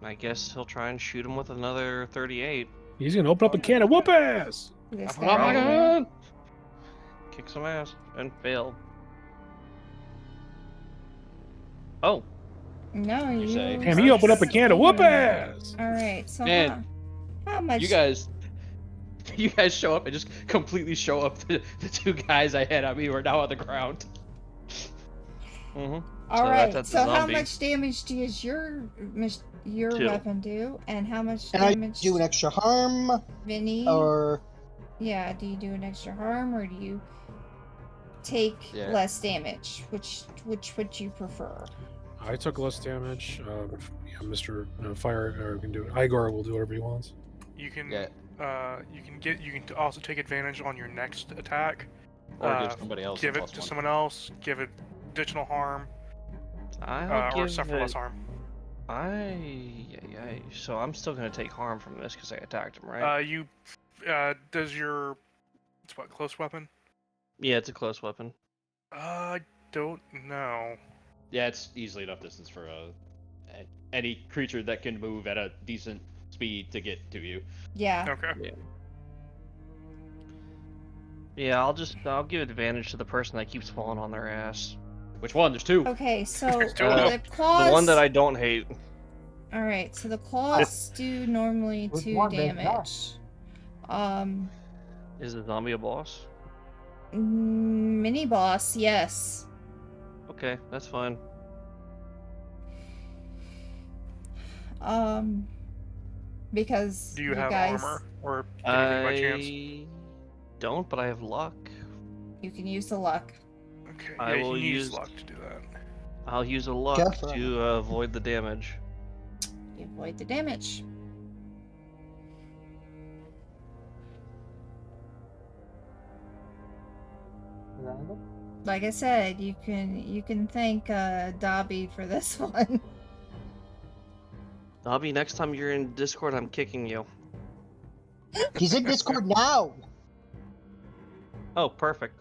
I guess he'll try and shoot him with another 38. He's gonna open up a can of whoop ass! This Oh my guy? god! Kick some ass and fail. Oh, No, you. say? Damn, he opened up a can of whoop ass! Alright, so Man, how much? You guys show up and just completely show up the 2 guys I had on me who are now on the ground. mm-hmm. Alright, so how zombie. much damage does your 2. weapon do? And how much And I damage do an extra harm, Vinny? or Yeah, do you do an extra harm or do you take less damage? Which would you prefer? I took less damage. Mr. Fire can do it. Igor will do whatever he wants. You can also take advantage on your next attack. Or give somebody else. Give it to someone else. Give it additional harm. Or suffer less harm. So I'm still gonna take harm from this because I attacked him, right? Does your... It's what, close weapon? Yeah, it's a close weapon. I don't know. Yeah, it's easily enough distance for any creature that can move at a decent speed to get to you. Yeah. Okay. Yeah, I'll give advantage to the person that keeps falling on their ass. Which one? There's 2. Okay, so The the claws. The one that I don't hate. Alright, so the claws do normally Which 2 one, big damage. Is the zombie a boss? Mini boss, yes. Okay, that's fine. Because Do you have guys, armor or anything by chance? I don't, but I have luck. you can use the luck. Okay. I Yeah, will you use use- luck to do that. I'll use a luck Careful. to avoid the damage. You avoid the damage. Like I said, you can thank Dobby for this one. Dobby, next time you're in Discord, I'm kicking you. He's in Discord now. Oh, perfect.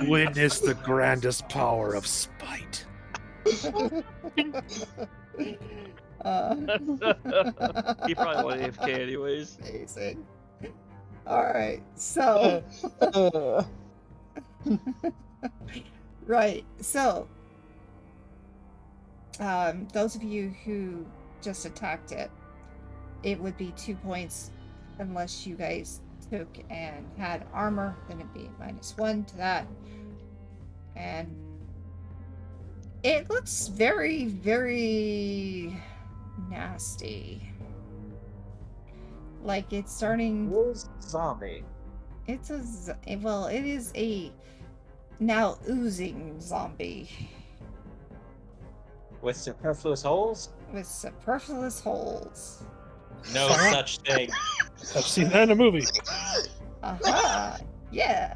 Witness the grandest power of spite. He probably went AFK anyways. Amazing. All right, so right, so those of you who just attacked it, it would be 2 points unless you guys took and had armor, then it'd be -1 to that. And it looks very, very nasty. Like it's starting. Who's zombie? It's well, it is a now oozing zombie With superfluous holes? with superfluous holes. No such thing. I've seen that in a movie. Aha! Yeah.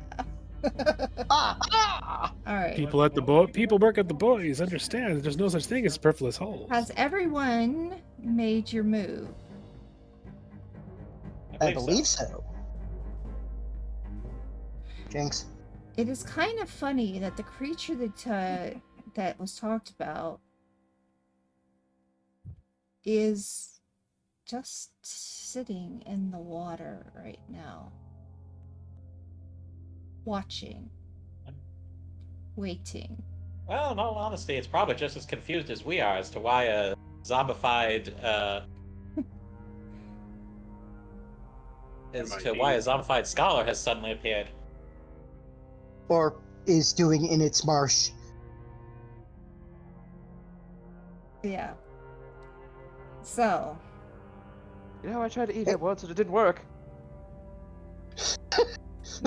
Ah! All right. People work at the boys understand that there's no such thing as superfluous holes. Has everyone made your move? I believe so. Jinx. It is kind of funny that the creature that was talked about is just sitting in the water right now, watching, waiting. Well, in all honesty, it's probably just as confused as we are as to why a zombified scholar has suddenly appeared. Or is doing in its marsh. Yeah. So. You know, I tried to eat it once and it didn't work.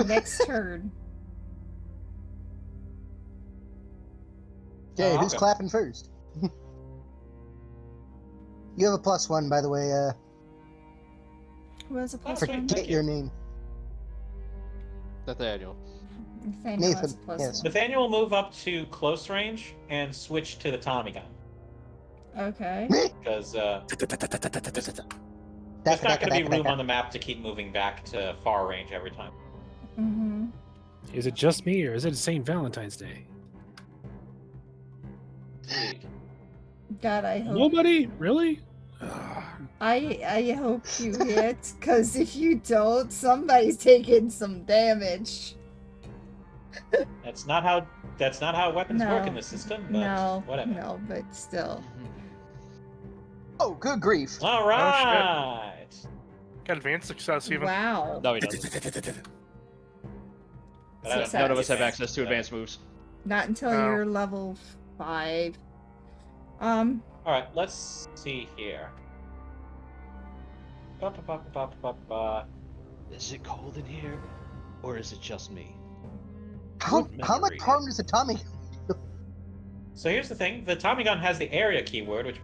Next turn. Okay, who's okay. clapping first? You have a +1, by the way. Who has a plus Sweet. one? Forget your name. Nathaniel. Nathaniel has a Nathan, plus yes. one. Nathaniel will move up to close range and switch to the Tommy gun. Okay. Because there's not going to be room on the map to keep moving back to far range every time. Mm-hmm. Is it just me, or is it St. Valentine's Day? Indeed. God, I hope. Nobody? Really? I hope you hit, because if you don't, somebody's taking some damage. That's not how weapons work in the system, but no, whatever. no, but still. Oh, good grief. All right. Got advanced success even. Wow. No, he doesn't. But I don't Success. None of us have advanced, access to so- advanced moves. Not until Oh. you're level 5. All right, let's see here. Is it cold in here? Or is it just me? How Good much memory. harm does a Tommy? So here's the thing: the Tommy gun has the area keyword, which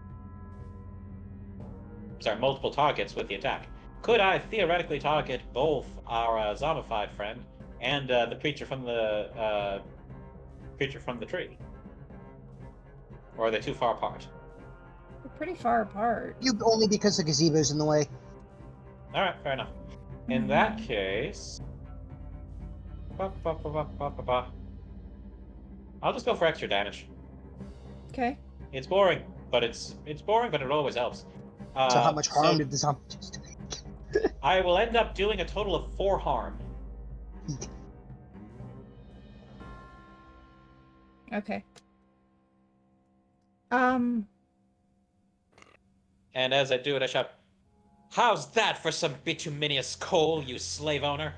multiple targets with the attack. Could I theoretically target both our zombified friend and the creature from the tree? Or are they too far apart? We're pretty far apart. You only because the gazebo's in the way. All right, fair enough. In that case, I'll just go for extra damage. Okay. It's boring, but it always helps. So how much harm did the zombie just do? I will end up doing a total of 4 harm. Okay. And as I do it, I shout, "How's that for some bituminous coal, you slave owner?"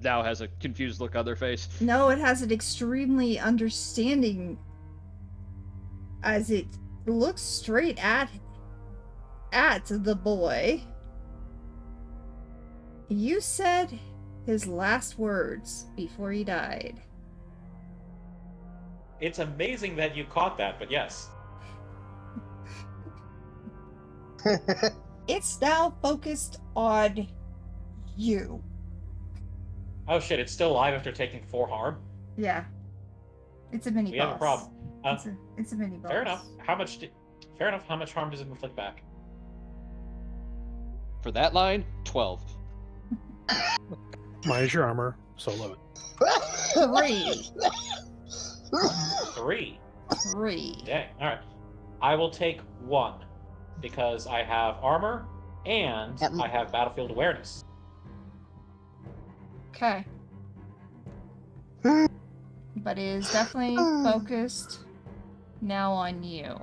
Now has a confused look on their face. No, it has an extremely understanding as it looks straight at the boy. You said his last words before he died. It's amazing that you caught that, but yes. It's now focused on you. Oh shit! It's still alive after taking 4 harm. Yeah. It's a mini We boss. have a problem. It's a mini boss. Fair enough. Fair enough. How much harm does it inflict back? For that line, 12. Minus your armor, so 11. 3. 3. 3. Dang. All right. I will take 1 because I have armor and I have battlefield awareness. Okay. But it is definitely focused now on you.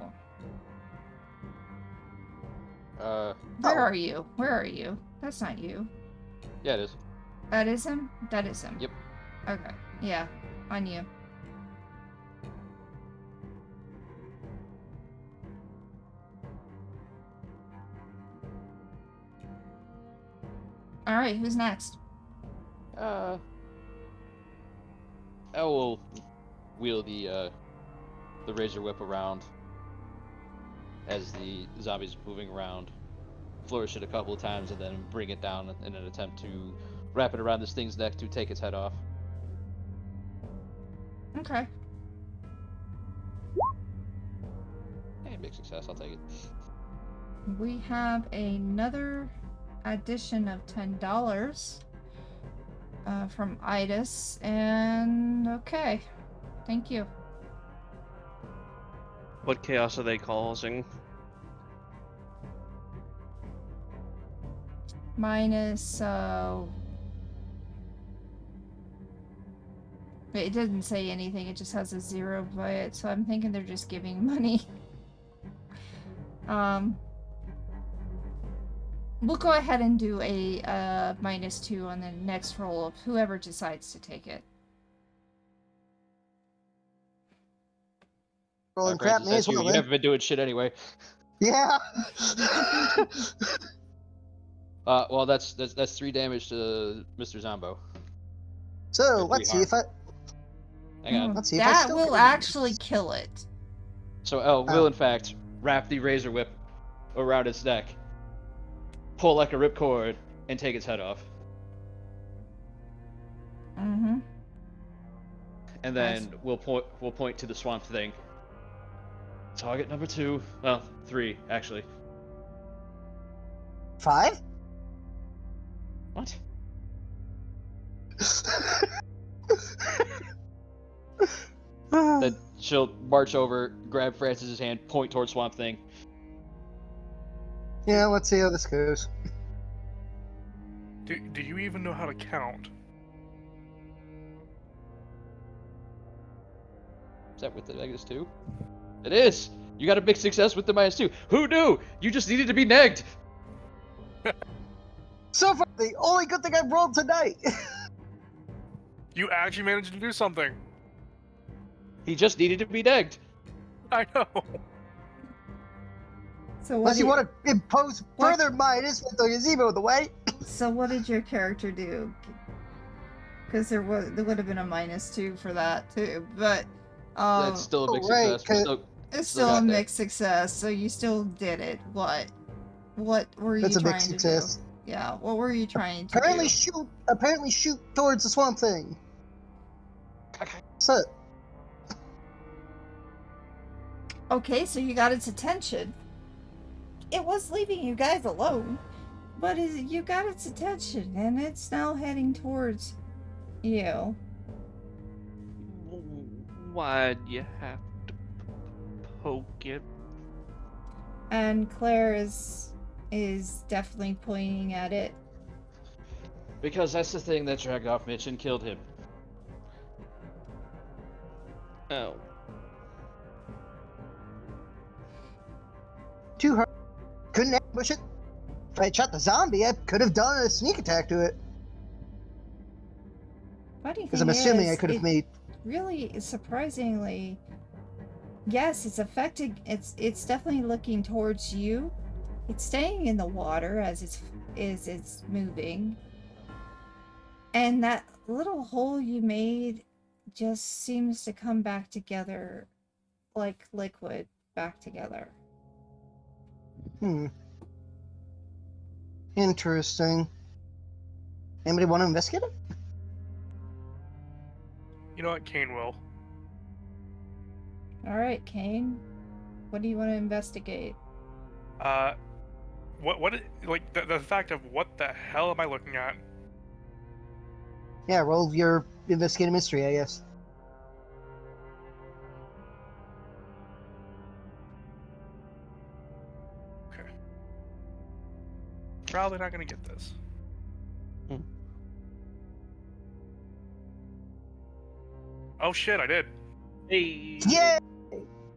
Where are you? Where are you? That's not you. Yeah, it is. That is him? That is him. Yep. Okay. Yeah. On you. Alright, who's next? I will wheel the razor whip around as the zombie's moving around, flourish it a couple of times, and then bring it down in an attempt to wrap it around this thing's neck to take its head off. Okay. Hey, big success, I'll take it. We have another addition of $10 from Idis, and okay. Thank you. What chaos are they causing? Minus, it doesn't say anything, it just has a 0 by it, so I'm thinking they're just giving money. We'll go ahead and do a -2 on the next roll of whoever decides to take it. Rolling crap, me as well. You haven't been doing shit anyway. Yeah. Well, that's 3 damage to Mr. Zombo. So let's see if I. Hang on. Let's see if I That still will can- actually kill it. So Elle will in fact wrap the razor whip around its neck, pull like a ripcord, and take its head off. Mm-hmm. And then we'll point to the swamp thing. Target number 2. Well, 3 actually. 5? What? Then she'll march over, grab Francis's hand, point towards Swamp Thing. Yeah, let's see how this goes. Do you even know how to count? Is that with the -2? It is! You got a big success with the -2. Who knew? You just needed to be negged! So far, the only good thing I've rolled tonight. You actually managed to do something. He just needed to be negged. I know. So Unless you want to impose further minus with the gazebo in the way. So what did your character do? Because there would have been a -2 for that too, but That's still a big success. it's still still a got that. mixed success. So you still did it. What were you That's a trying big to success. do? Yeah, what were you trying to Apparently do? shoot towards the swamp thing. So Okay, so you got its attention. It was leaving you guys alone, but you got its attention, and it's now heading towards you. Why'd you have to poke it? And Claire is definitely pointing at it. Because that's the thing that dragged off Mitch and killed him. Oh. too hard. Couldn't ambush it. If I had shot the zombie, I could have done a sneak attack to it. Funny Because thing I'm assuming I is, could have it made. really surprisingly, yes, it's affected. It's definitely looking towards you. It's staying in the water as it's moving, and that little hole you made just seems to come back together like liquid back together. Interesting. Anybody want to investigate it? You know what? Kane will. All right, Kane. What do you want to investigate? Like the fact of what the hell am I looking at? Yeah, roll your investigate a mystery, I guess. Okay. Probably not gonna get this. Hmm. Oh shit, I did. Hey. Yeah.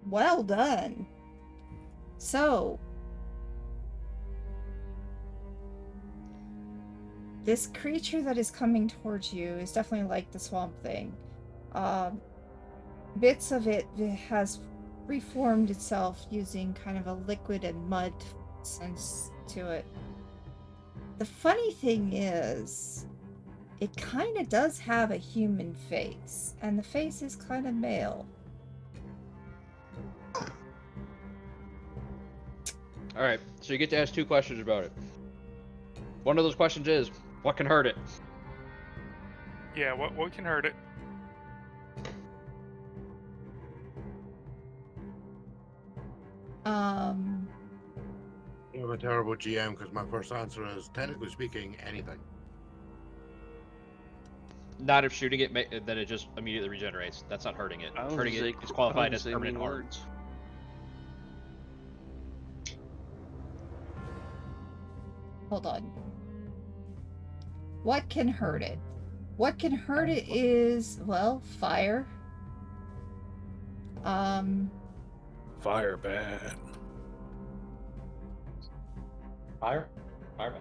Well done. So, this creature that is coming towards you is definitely like the swamp thing. Bits of it has reformed itself using kind of a liquid and mud sense to it. The funny thing is, it kind of does have a human face, and the face is kind of male. All right, so you get to ask 2 questions about it. One of those questions is, what can hurt it? Yeah, what can hurt it? Um, I'm a terrible GM because my first answer is, technically speaking, anything. Not if shooting it, then it just immediately regenerates. That's not hurting it. I was Hurting gonna it say- is I qualified was as gonna say permanent mean harm. words. hold on. What can hurt it? What can hurt it is, well, fire. Fire bad. Fire bad.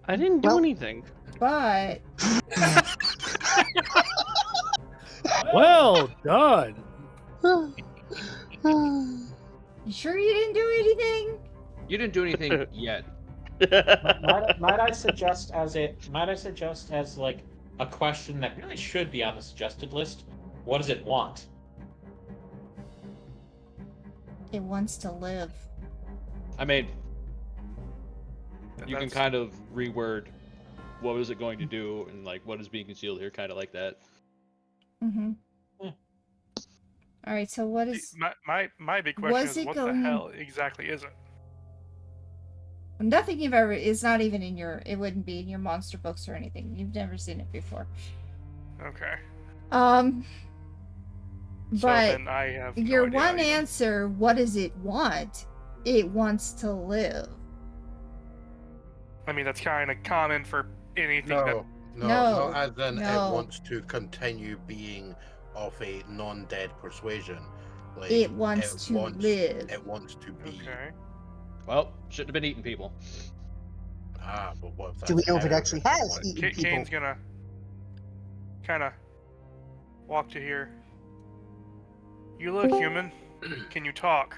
I didn't do Well- anything. But Well done. you sure you didn't do anything? You didn't do anything yet. Might I suggest as like a question that really should be on the suggested list? What does it want? It wants to live. I mean, you can That's- kind of reword what is it going to do and like what is being concealed here, kind of like that. Mm-hmm. Yeah. All right. So what is? My big question Was is it what going- the hell exactly is it? Nothing you've ever. It's not even in your. It wouldn't be in your monster books or anything. You've never seen it before. Okay. But then I have no your idea one either. answer. What does it want? It wants to live. I mean, that's kind of common for anything that. No, No, not as in no. it wants to continue being of a non-dead persuasion. Like, It wants to live. It wants to be. Okay. Well, shouldn't have been eating people. But what if that's Do we know if it better actually than has what- eaten people? Kane's gonna kind of walk to here. You look human. Can you talk?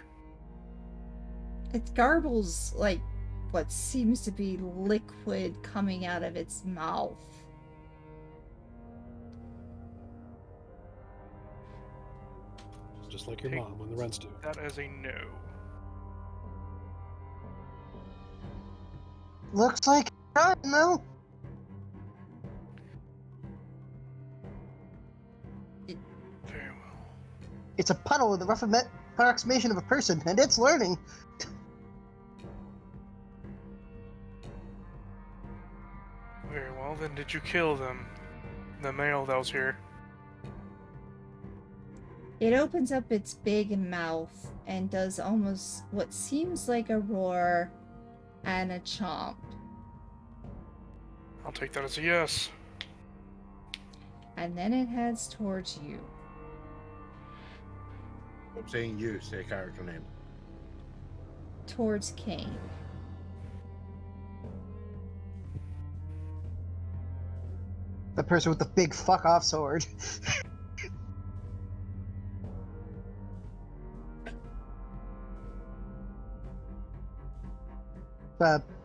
It garbles like what seems to be liquid coming out of its mouth. Just like your mom when the rent's due. That is a no. Looks like right now. Very well. It's a puddle with a rough approximation of a person, and it's learning. Very well. Then did you kill them? The male that was here. It opens up its big mouth and does almost what seems like a roar and a chomp. I'll take that as a yes. And then it heads towards you. I'm saying you, say character name. Towards Kane. The person with the big fuck off sword.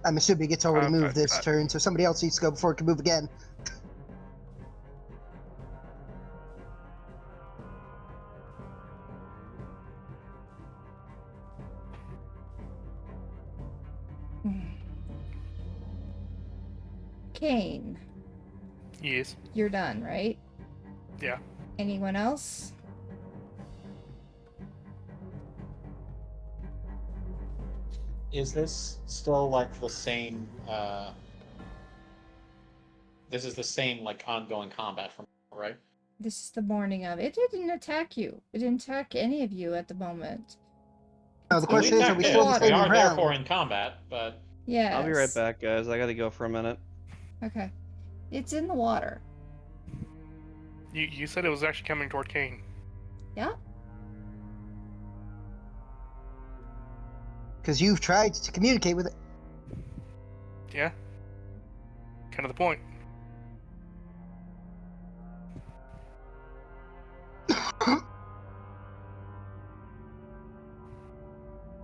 I'm assuming it's already moved this turn, so somebody else needs to go before it can move again. Kane, Yes. you're done, right? Yeah. Anyone else? Is this still like the same? This is the same like ongoing combat from, right? This is the morning of. It didn't attack you. It didn't attack any of you at the moment. No, the question is, are we attacked still in it. the We same are ground? therefore in combat, but Yes. I'll be right back, guys. I gotta go for a minute. Okay. It's in the water. You said it was actually coming toward Kane. Yeah. Because you've tried to communicate with it. Yeah. Kind of the point.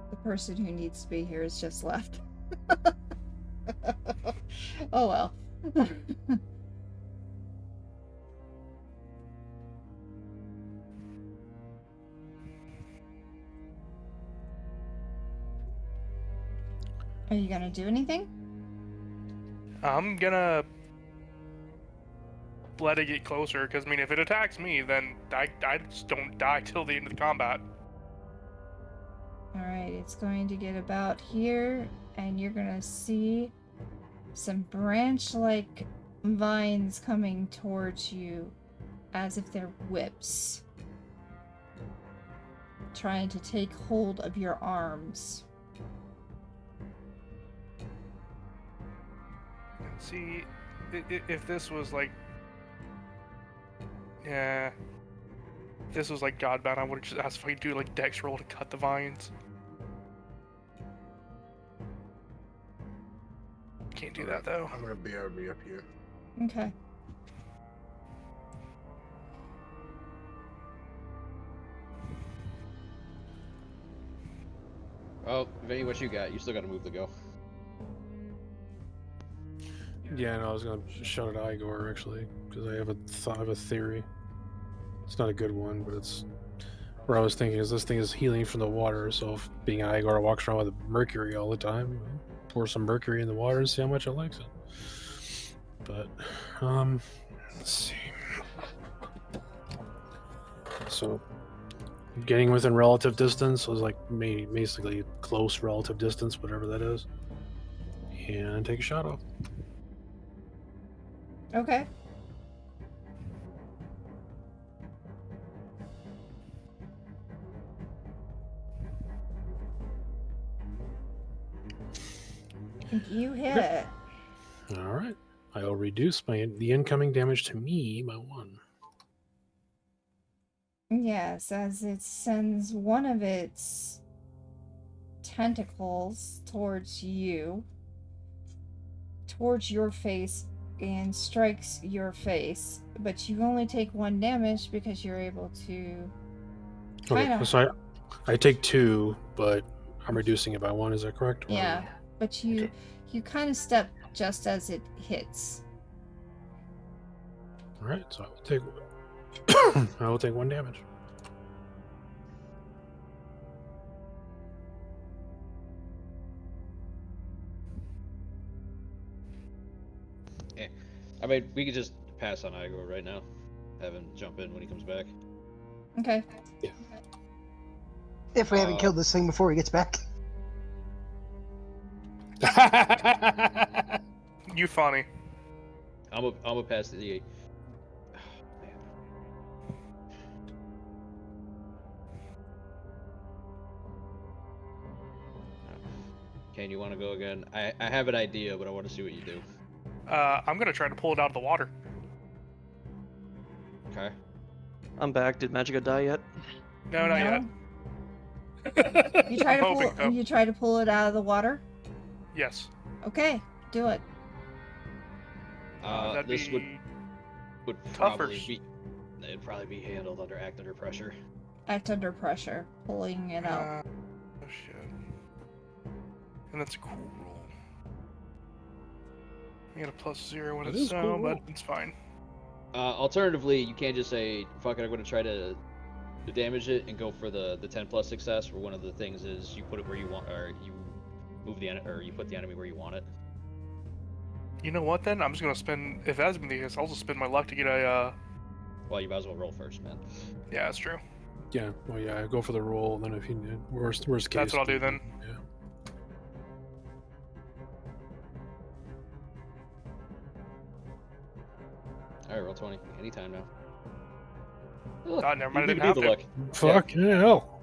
The person who needs to be here has just left. Oh well. Are you gonna do anything? I'm gonna let it get closer, because, I mean, if it attacks me, then I just don't die till the end of the combat. Alright, it's going to get about here, and you're gonna see some branch-like vines coming towards you as if they're whips, trying to take hold of your arms. See, if this was like... Yeah... If this was like Godbound, I would have just asked if I could do like Dex roll to cut the vines. Can't do that though. I'm gonna BRB up here. Okay. Oh, Vinny, what you got? You still gotta move the go. Yeah, no, I was gonna shout at Igor actually because I have a theory. It's not a good one, but it's where I was thinking is this thing is healing from the water. So if being an Igor walks around with mercury all the time, pour some mercury in the water and see how much it likes it. But let's see. So getting within relative distance was like basically close relative distance, whatever that is, and take a shot off. Okay. You hit. All right. I'll reduce the incoming damage to me by 1. Yes, as it sends one of its tentacles towards you, towards your face, and strikes your face. But you only take 1 damage because you're able to. Okay, so I take 2, but I'm reducing it by 1. Is that correct? Yeah, but you kind of step just as it hits. All right, so I will take 1 damage. Yeah. I mean, we could just pass on Igor right now. Have him jump in when he comes back. Okay. Yeah. If we haven't killed this thing before he gets back. You funny. I'm a pass the. Kane, you want to go again? I have an idea, but I want to see what you do. I'm gonna try to pull it out of the water. Okay. I'm back. Did Magica die yet? No, not yet. You try I'm to hoping pull. so. You try to pull it out of the water. Yes. Okay, do it. That'd This be would tougher. probably be. It'd probably be handled under act under pressure. Act under pressure, pulling it out. Oh shit. And that's a cool roll. I get a +0 when That it's is a cool so, but roll. it's fine. Alternatively, you can't just say, fuck it, I'm going to try to damage it and go for the 10+ success, where one of the things is you put it where you want, or you move the or you put the enemy where you want it. You know what then? I'm just gonna spend. If that's been the case, I'll just spend my luck to get a. Well, you might as well roll first, man. Yeah, that's true. Yeah, well, yeah, go for the roll, and then if you need worst case. That's what I'll do then. Yeah. All right, roll 20. Anytime now. Never mind. I You didn't need have the to. luck. Fuck hell.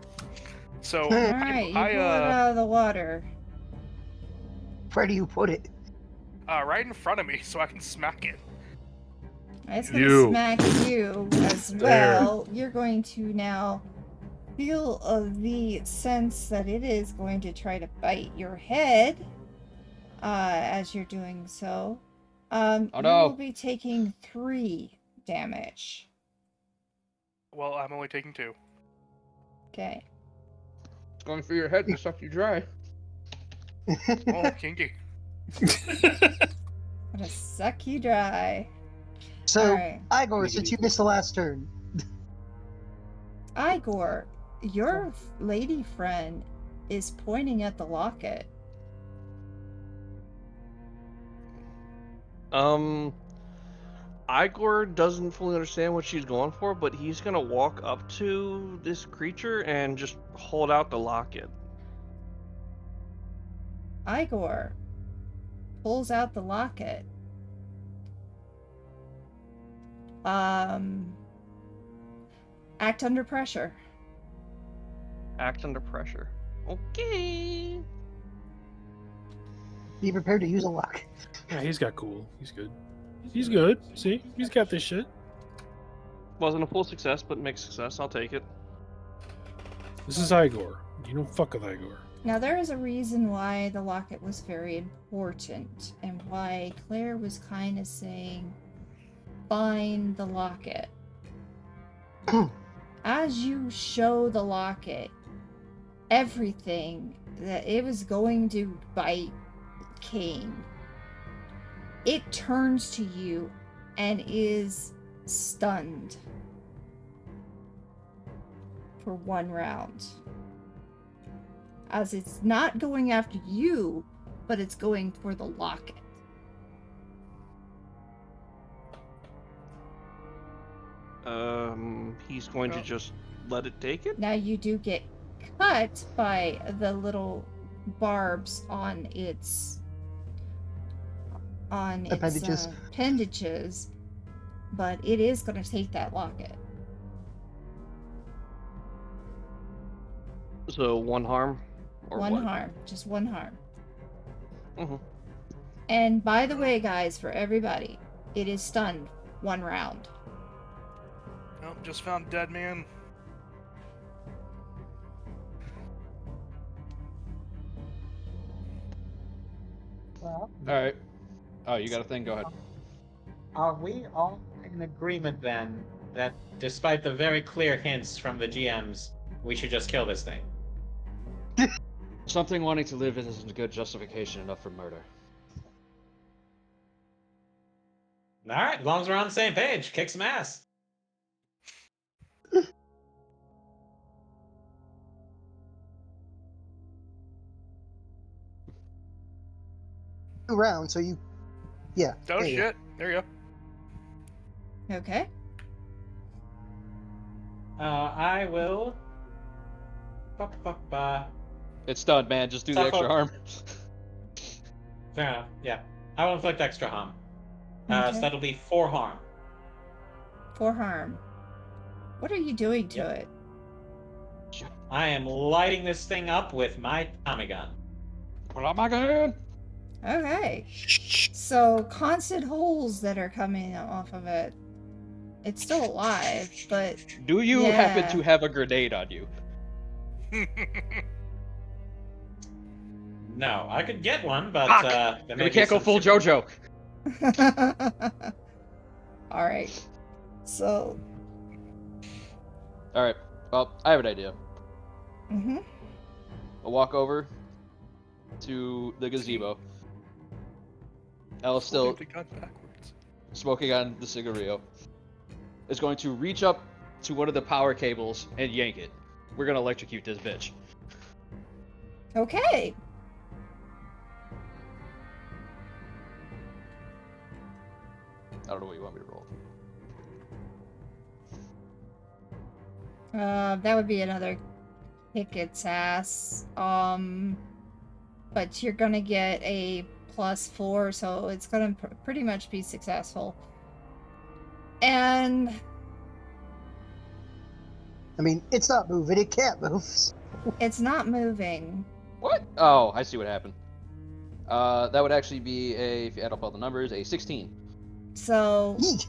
So All right, you pull it out of the water. Where do you put it? right in front of me, so I can smack it. It's going to You. smack you as There. well. You're going to now feel the sense that it is going to try to bite your head as you're doing so. Oh, You no. will be taking 3 damage. Well, I'm only taking 2. Okay. It's going for your head to suck you dry. Oh, kinky. Gonna suck you dry. So, Alright. Igor, since you missed the last turn, Igor, your lady friend is pointing at the locket. Igor doesn't fully understand what she's going for, but he's gonna walk up to this creature and just hold out the locket. Igor pulls out the locket. Act under pressure. Act under pressure. Okay. be prepared to use a lock. Yeah, he's got cool. He's good. He's good. See, he's got this shit. Wasn't a full success, but mixed success. I'll take it. This is Igor. You don't fuck with Igor. Now, there is a reason why the locket was very important and why Claire was kind of saying, find the locket. As you show the locket, everything that it was going to bite Kane, it turns to you and is stunned for 1 round. As it's not going after you, but it's going for the locket. He's going to just let it take it? Now you do get cut by the little barbs on its Appendages. appendages, but it is going to take that locket. So 1 harm? Or 1 what? harm. Just 1 harm. Mm-hmm. And by the way, guys, for everybody, it is stunned 1 round. Oh, just found dead man. Well, Alright. Oh, you got a thing? Go ahead. are we all in agreement then that despite the very clear hints from the GMs, we should just kill this thing? Something wanting to live isn't a good justification enough for murder. Alright, as long as we're on the same page, kick some ass. Round, so you, yeah. Oh there you go. shit! There you go. Okay. I will. It's done, man. Just do the extra harm. Fair enough. Yeah, I will inflict extra harm. Okay. So that'll be 4 harm. 4 harm. What are you doing to it? I am lighting this thing up with my Tommy gun. Oh my god! Okay. So constant holes that are coming off of it. It's still alive, but Do you yeah. happen to have a grenade on you? No, I could get one, but Fuck! there We may can't be go some full super- JoJo. All right. So. All right. Well, I have an idea. Mhm. I'll walk over to the gazebo. Elle's still The gun backwards. smoking on the cigarillo. Is going to reach up to one of the power cables and yank it. We're gonna electrocute this bitch. Okay. I don't know what you want me to roll. That would be another kick its ass. But you're gonna get a +4, so it's gonna pretty much be successful. And I mean, it's not moving. It can't move. it's not moving. What? Oh, I see what happened. That would actually be a, if you add up all the numbers, a 16. So Yeet.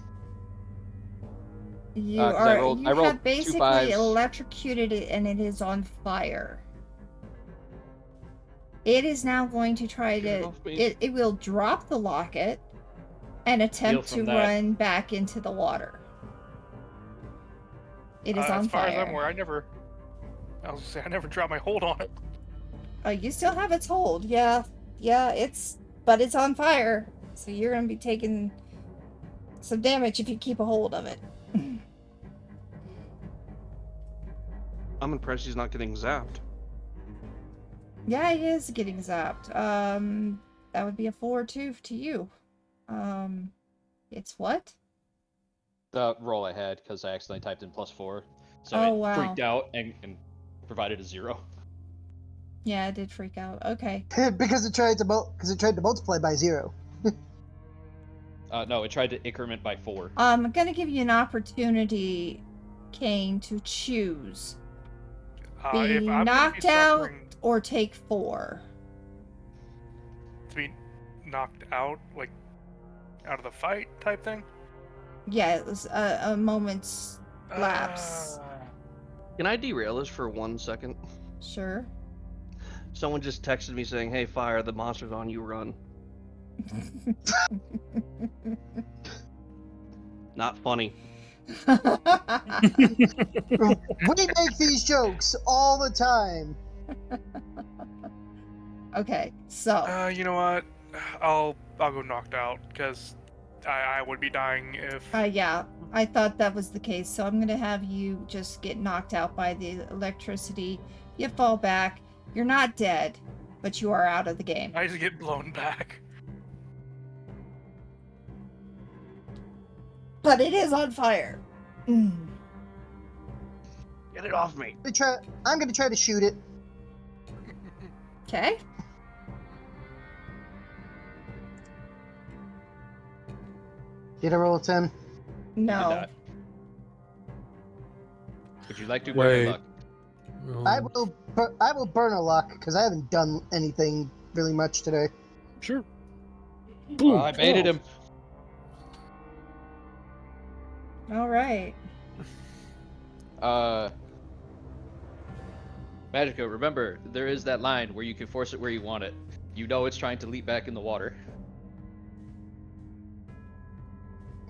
you 'cause I are rolled you have 2 basically 5s. electrocuted it, and it is on fire. It is now going to try Get it to. off me. It will drop the locket and attempt to from that. run back into the water. It is on as far fire. as I'm aware, I was gonna say I never dropped my hold on it. You still have its hold. Yeah, but it's on fire. So you're gonna be taking some damage if you keep a hold of it. I'm impressed he's not getting zapped. Yeah, he is getting zapped. That would be a 4-2 to you. It's what? The roll I had, because I accidentally typed in +4. So Oh, it wow. freaked out and provided a 0. Yeah, it did freak out. Okay. because it tried to multiply by 0. No, it tried to increment by 4. I'm gonna give you an opportunity, Kane, to choose. Be If I'm gonna knocked be out suffering or take 4. to be knocked out, like out of the fight type thing. Yeah, it was a moment's lapse. Can I derail this for 1 second? Sure. Someone just texted me saying, "Hey, fire! The monster's on you. Run." Not funny. We make these jokes all the time. Okay, so You know what? I'll go knocked out because I would be dying if. yeah, I thought that was the case. So I'm gonna have you just get knocked out by the electricity. You fall back. You're not dead, but you are out of the game. I just get blown back. But it is on fire. Get it off me. I'm gonna try to shoot it. Okay. Did I roll a 10? No. Would you like to burn your luck? I will burn a luck because I haven't done anything really much today. Sure. I baited him. All right. Magico, remember, there is that line where you can force it where you want it. You know it's trying to leap back in the water.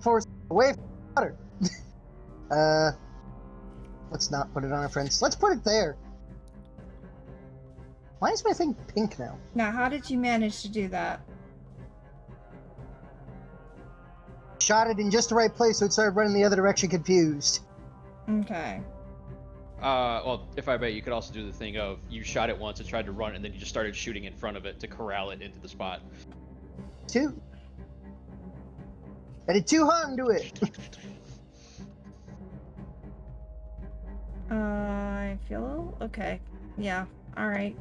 Force away from the water. Let's not put it on our friends. Let's put it there. Why is my thing pink now? Now, how did you manage to do that? Shot it in just the right place so it started running the other direction confused. Okay. Well, if I may, you could also do the thing of you shot it once, it tried to run, and then you just started shooting in front of it to corral it into the spot. 2. I did 2 harm to it. I feel okay. Yeah. All right.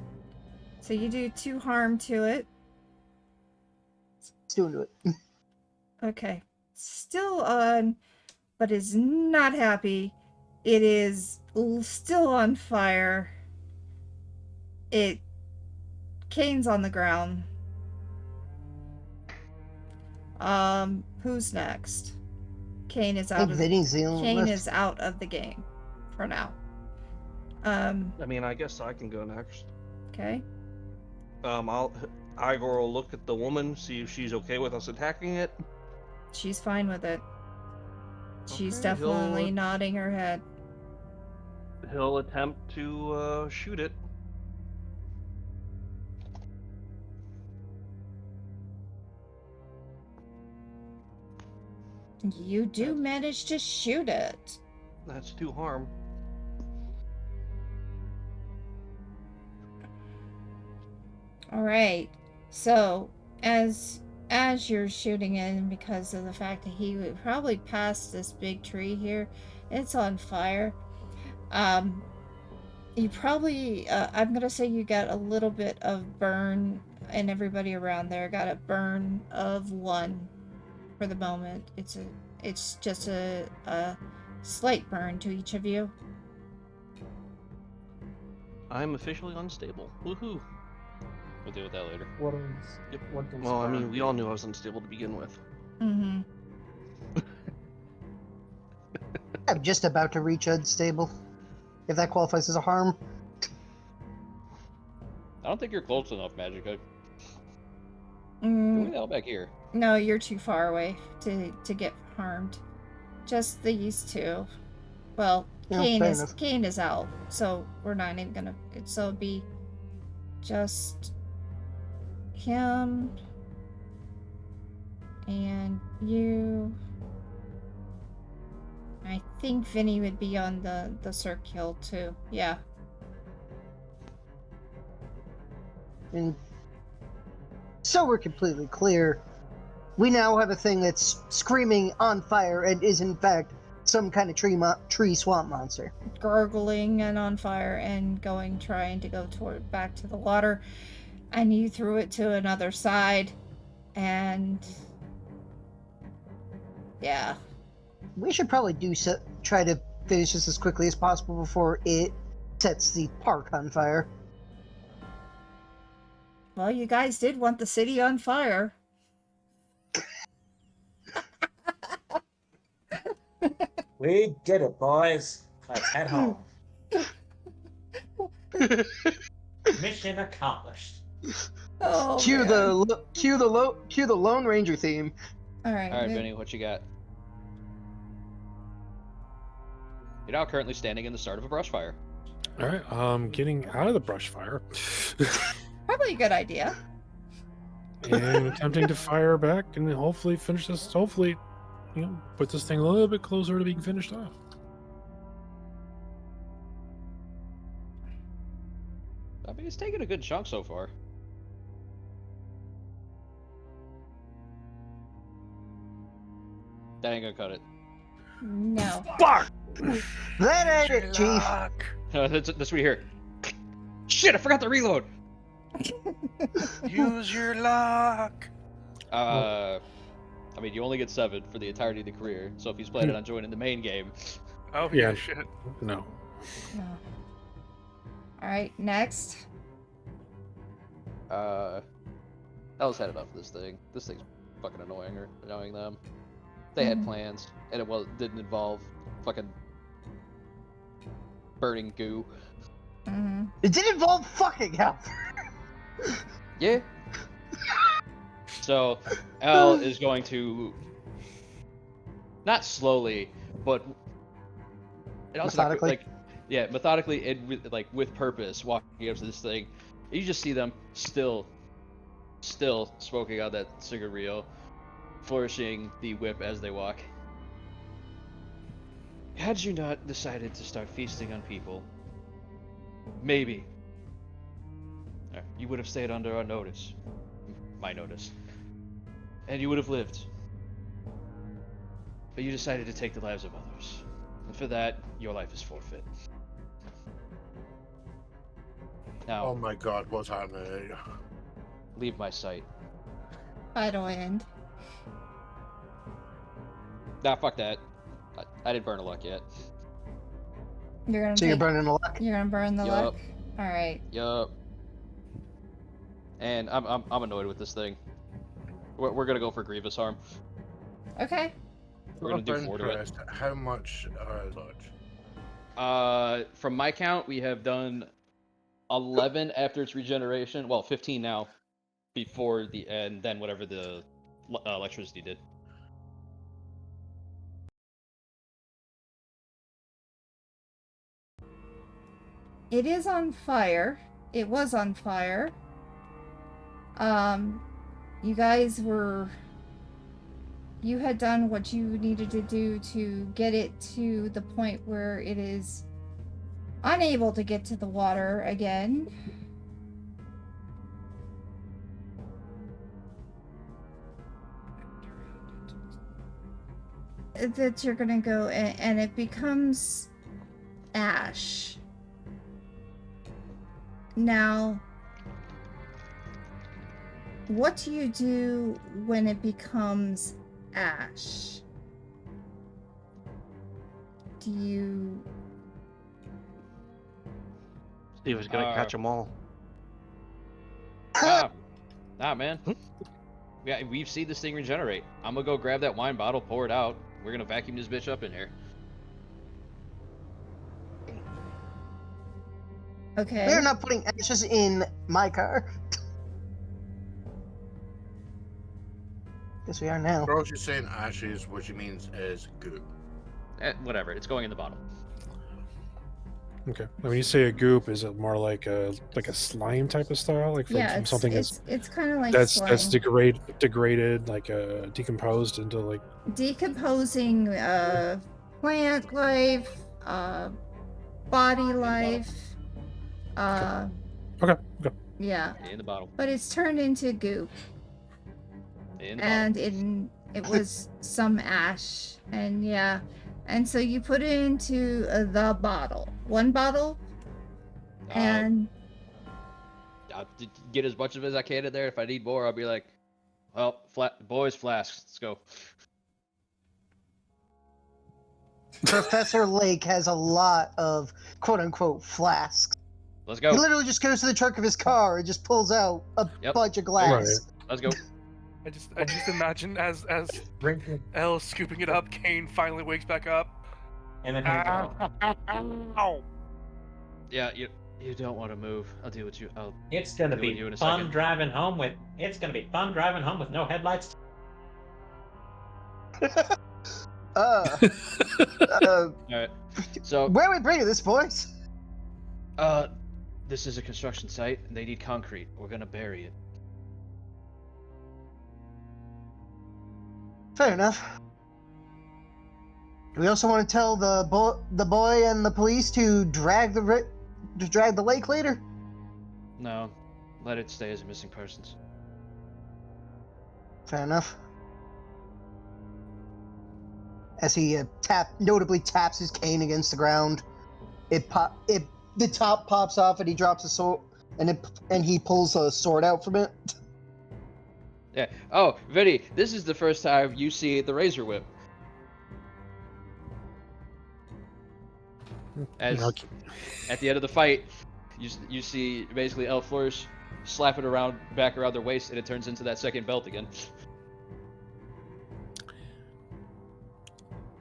So you do 2 harm to it. It's doing to it. Okay. Still on, but is not happy. It is still on fire. Kane's on the ground. Who's next? Kane is out of Vinny's the only Kane left. is out of the game for now. I mean, I guess I can go next. Okay. Igor will look at the woman, see if she's okay with us attacking it. She's fine with it. She's Okay, definitely nodding her head. He'll attempt to shoot it. You do manage to shoot it. That's 2 harm. All right. So, as as you're shooting in, because of the fact that he would probably pass this big tree here, it's on fire. You probably, I'm gonna say you got a little bit of burn, and everybody around there got a burn of 1 for the moment. It's just a slight burn to each of you. I'm officially unstable. Woohoo! We'll deal with that later. What is? Yep. What does Well, I mean, burn we all do? knew I was unstable to begin with. Mm-hmm. I'm just about to reach unstable. If that qualifies as a harm. I don't think you're close enough, Magica. Mm, Who the hell back here? no, you're too far away to get harmed. Just these two. Well, Yeah, fair enough. Kane is out, so we're not even gonna. So it'd be just him and you. I think Vinny would be on the circle too. Yeah. And so we're completely clear. We now have a thing that's screaming on fire and is in fact some kind of tree swamp monster. Gurgling and on fire and trying to go back to the water, and you threw it to another side, and yeah. We should probably try to finish this as quickly as possible before it sets the park on fire. Well, you guys did want the city on fire. We did it, boys. Let's head home. Mission accomplished. Oh, Cue man. the Lone Ranger theme. All right. All right, Vinny, what you got? You're now currently standing in the start of a brush fire. All right, getting out of the brush fire Probably a good idea. and attempting to fire back and hopefully finish this. Hopefully, put this thing a little bit closer to being finished off. I mean, it's taken a good chunk so far. That ain't gonna cut it. No. Fuck! That ain't it, Chief. That's what we hear. Shit, I forgot to reload. Use your luck. I mean, you only get 7 for the entirety of the career, so if he's planning on joining the main game, Oh Yeah. yeah, shit. No. No. All right. Next. Ellis had enough of this thing. This thing's fucking annoying them. They had plans, and it didn't involve fucking burning goo. Mm-hmm. It did involve fucking hell. Yeah. So, Al is going to not slowly, but it also Methodically? methodically and with purpose, walking up to this thing. You just see them still smoking out that cigarillo, flourishing the whip as they walk. Had you not decided to start feasting on people, maybe you would have stayed under our notice, my notice, and you would have lived. But you decided to take the lives of others, and for that, your life is forfeit. Now, Oh my god, what's happening? leave my sight. Final end. Nah, fuck that. I didn't burn a luck yet. You're gonna. So you're burning a luck. You're gonna burn the Yup. luck. All right. Yup. And I'm annoyed with this thing. We're gonna go for grievous harm. Okay. We're gonna do I'm 4 to it. impressed. How much dodge? From my count, we have done 11 after its regeneration. Well, 15 now, before the end, then whatever the electricity did. It is on fire. It was on fire. You guys were. You had done what you needed to do to get it to the point where it is unable to get to the water again. that you're gonna go and it becomes ash. Now, what do you do when it becomes ash? Do you... Steve is gonna catch them all. Nah, man. Yeah, we've seen this thing regenerate. I'm gonna go grab that wine bottle, pour it out. We're gonna vacuum this bitch up in here. Okay. We're not putting ashes in my car. Guess we are now. Bro, she's saying ashes, what she means is goop. Whatever, it's going in the bottle. Okay. When you say a goop, is it more like a slime type of style, like from, Yeah, from something it's kind of like that's slime. degraded, like decomposed into like Decomposing plant life, body life. Okay. Yeah. In the bottle. But it's turned into goop. In the And bottle. it was some ash. And yeah. And so you put it into the bottle. One bottle. And I'll get as much of it as I can in there. If I need more, I'll be like, well, boys, flasks, let's go. Professor Lake has a lot of quote-unquote flasks. Let's go. He literally just goes to the trunk of his car and just pulls out a bunch of glass. Let's go. I just imagine as Elle scooping it up, Kane finally wakes back up. And then Ow! Yeah, you don't want to move. I'll deal with you. It's gonna deal be with you in a fun second. driving home with. It's gonna be fun driving home with no headlights. All right. So where are we bringing this, boys? This is a construction site, and they need concrete. We're gonna bury it. Fair enough. Do we also want to tell the boy and the police to drag the lake later? No, let it stay as a missing persons. Fair enough. As he notably taps his cane against the ground, the top pops off and he drops a sword, and he pulls a sword out from it. Yeah. Oh, Vinny, this is the first time you see the razor whip. As at the end of the fight, you see basically Elle flourish, slap it back around their waist, and it turns into that second belt again.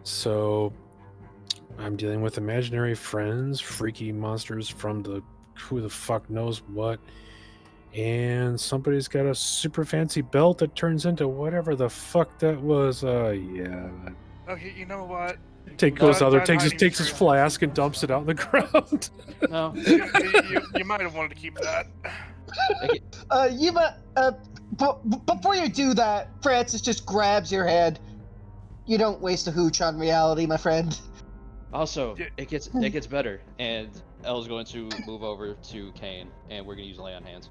So I'm dealing with imaginary friends, freaky monsters from the who the fuck knows what, and somebody's got a super fancy belt that turns into whatever the fuck that was. Yeah. Okay, you know what? Takes his flask and dumps it out on the ground. No. You might have wanted to keep that. Before you do that, Francis just grabs your head. You don't waste a hooch on reality, my friend. Also, it gets better, and Elle's going to move over to Kane, and we're going to use lay on hands.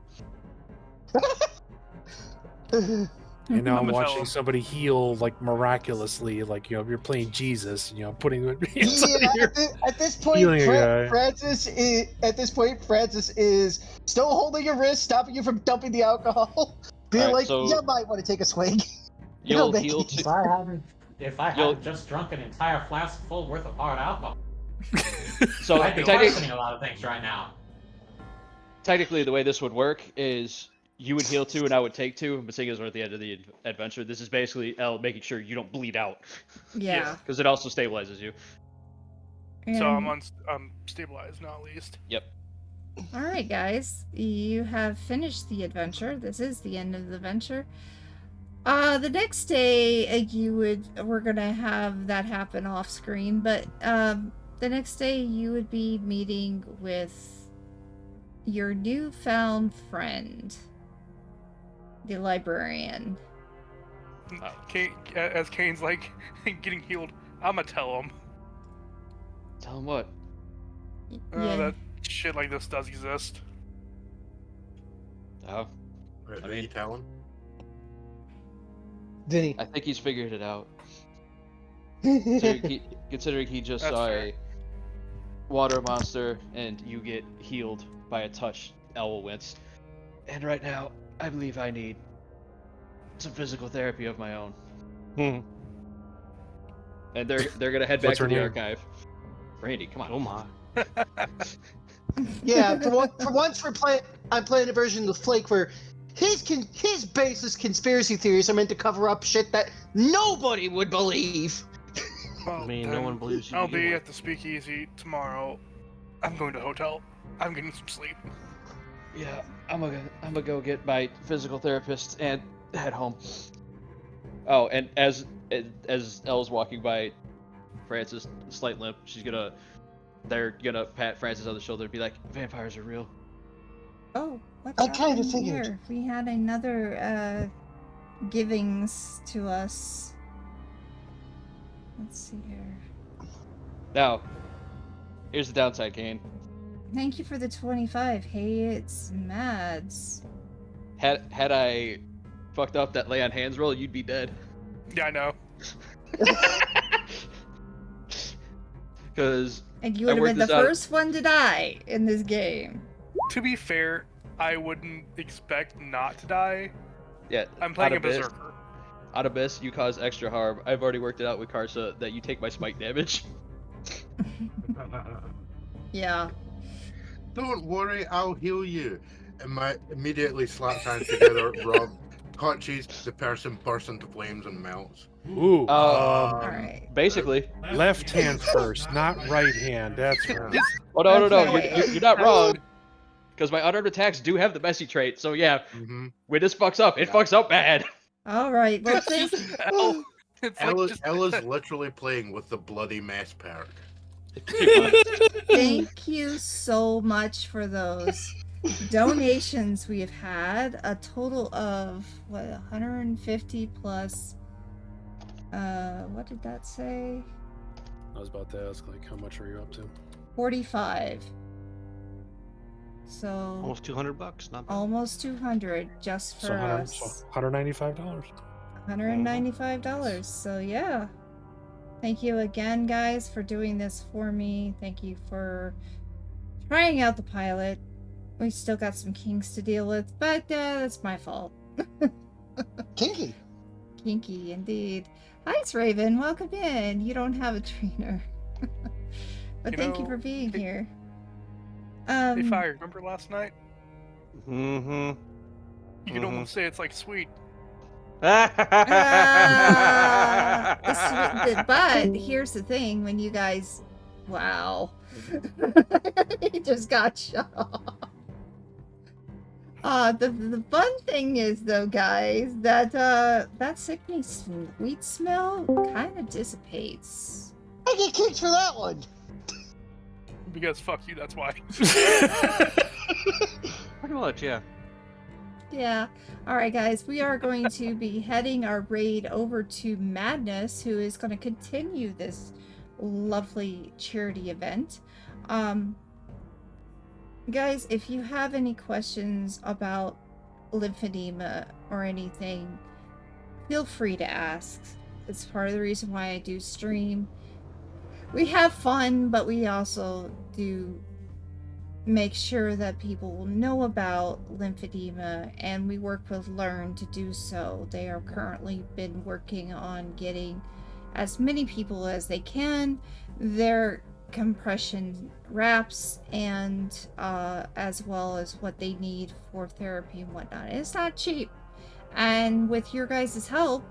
And now I'm watching somebody heal like miraculously, like you're playing Jesus, putting it. At this point, Francis is still holding your wrist, stopping you from dumping the alcohol. Being like, you might want to take a swing. You'll heal If I had just drunk an entire flask full worth of hard alcohol, so I'd be questioning a lot of things right now. Technically, the way this would work is you would heal 2 and I would take 2, but seeing as we're at the end of the adventure, this is basically Elle making sure you don't bleed out. Yeah. Because it also stabilizes you. So I'm stabilized now, at least. Yep. All right, guys, you have finished the adventure. This is the end of the adventure. The next day, we're gonna have that happen off screen, but the next day you would be meeting with your newfound friend, the librarian. As Kane's like getting healed, I'ma tell him. Tell him what? That shit like this does exist. Oh. I mean, you tell him. Did he? I think he's figured it out. Considering he just That's saw fair. a water monster and you get healed by a touch, Elle will wince. And right now, I believe I need some physical therapy of my own. And they're gonna head back What's to her the name? archive. Randy, come on. Oh my. Yeah, for once I'm playing a version of Flake where his baseless conspiracy theories are meant to cover up shit that nobody would believe. I mean, no one believes you. I'll to begin be with. at the speakeasy tomorrow. I'm going to the hotel. I'm getting some sleep. Yeah, I'm gonna go get my physical therapist and head home. Oh, and as Elle's walking by Francis, slight limp, they're gonna pat Francis on the shoulder and be like, "Vampires are real." Oh, what I kinda happened figured. here? We had another givings to us. Let's see here. Now, here's the downside, Kane. Thank you for the 25. Hey, it's Mads. Had I fucked up that lay on hands roll, you'd be dead. Yeah, I know. Because And you would have been the first one to die in this game. To be fair, I wouldn't expect not to die. Yeah, I'm playing a out of this- berserker. Out of this, you cause extra harm. I've already worked it out with Karsa that you take my smite damage. Yeah. Don't worry, I'll heal you. And my immediately slaps hands together, Rob touches, the person bursts into flames and melts. Ooh. Alright. Basically. Left hand first, not right hand. That's right. Oh no, no, Okay. you're not wrong. Because my unarmed attacks do have the messy trait. So yeah, when this fucks up, it fucks up bad. Alright, well, It's just Elle. It's like just Ella's literally playing with the bloody mess perk. thank you so much for those donations we've had. A total of, what, 150 plus... what did that say? I was about to ask, like, how much are you up to? 45. So... Almost $200, not bad. Almost 200 just for So us. $195. $195. So yeah. Thank you again, guys, for doing this for me. Thank you for trying out the pilot. We still got some kinks to deal with, but that's my fault. Kinky. Kinky, indeed. Hi, Raven. Welcome in. You don't have a trainer. But thank you for being here. Hey, Fire, remember last night? Mm-hmm. You could almost say it's like sweet. But here's the thing, when you guys... Wow. He just got shut off. The fun thing is, though, guys, that that sickly sweet smell kind of dissipates. I get kicked for that one. Because fuck you, that's why. Pretty much, yeah. Yeah. All right, guys, we are going to be heading our raid over to Madness, who is going to continue this lovely charity event. Guys, if you have any questions about lymphedema or anything, feel free to ask. It's part of the reason why I do stream. We have fun, but we also do make sure that people will know about lymphedema, and we work with LE&RN to do so. They are currently been working on getting as many people as they can their compression wraps, and as well as what they need for therapy and whatnot. It's not cheap, and with your guys' help,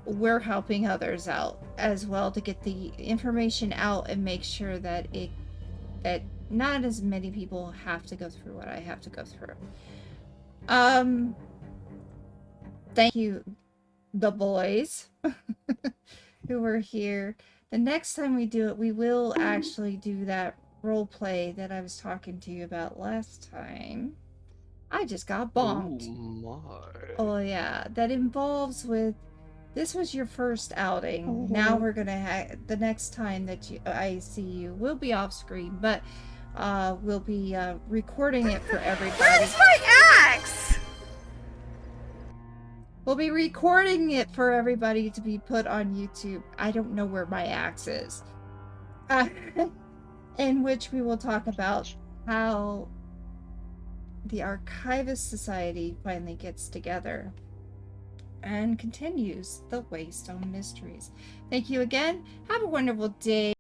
we're helping others out as well to get the information out and make sure that that not as many people have to go through what I have to go through. Thank you, the boys who were here. The next time we do it, we will actually do that role play that I was talking to you about last time. I just got bombed. Oh Oh yeah, that involves with... This was your first outing. Now we're gonna have... The next time that I see you, we'll be off screen, but we'll be recording it for everybody. Where's my axe? We'll be recording it for everybody to be put on YouTube. I don't know where my axe is. In which we will talk about how the Archivist Society finally gets together and continues the Waystone Mysteries. Thank you again. Have a wonderful day.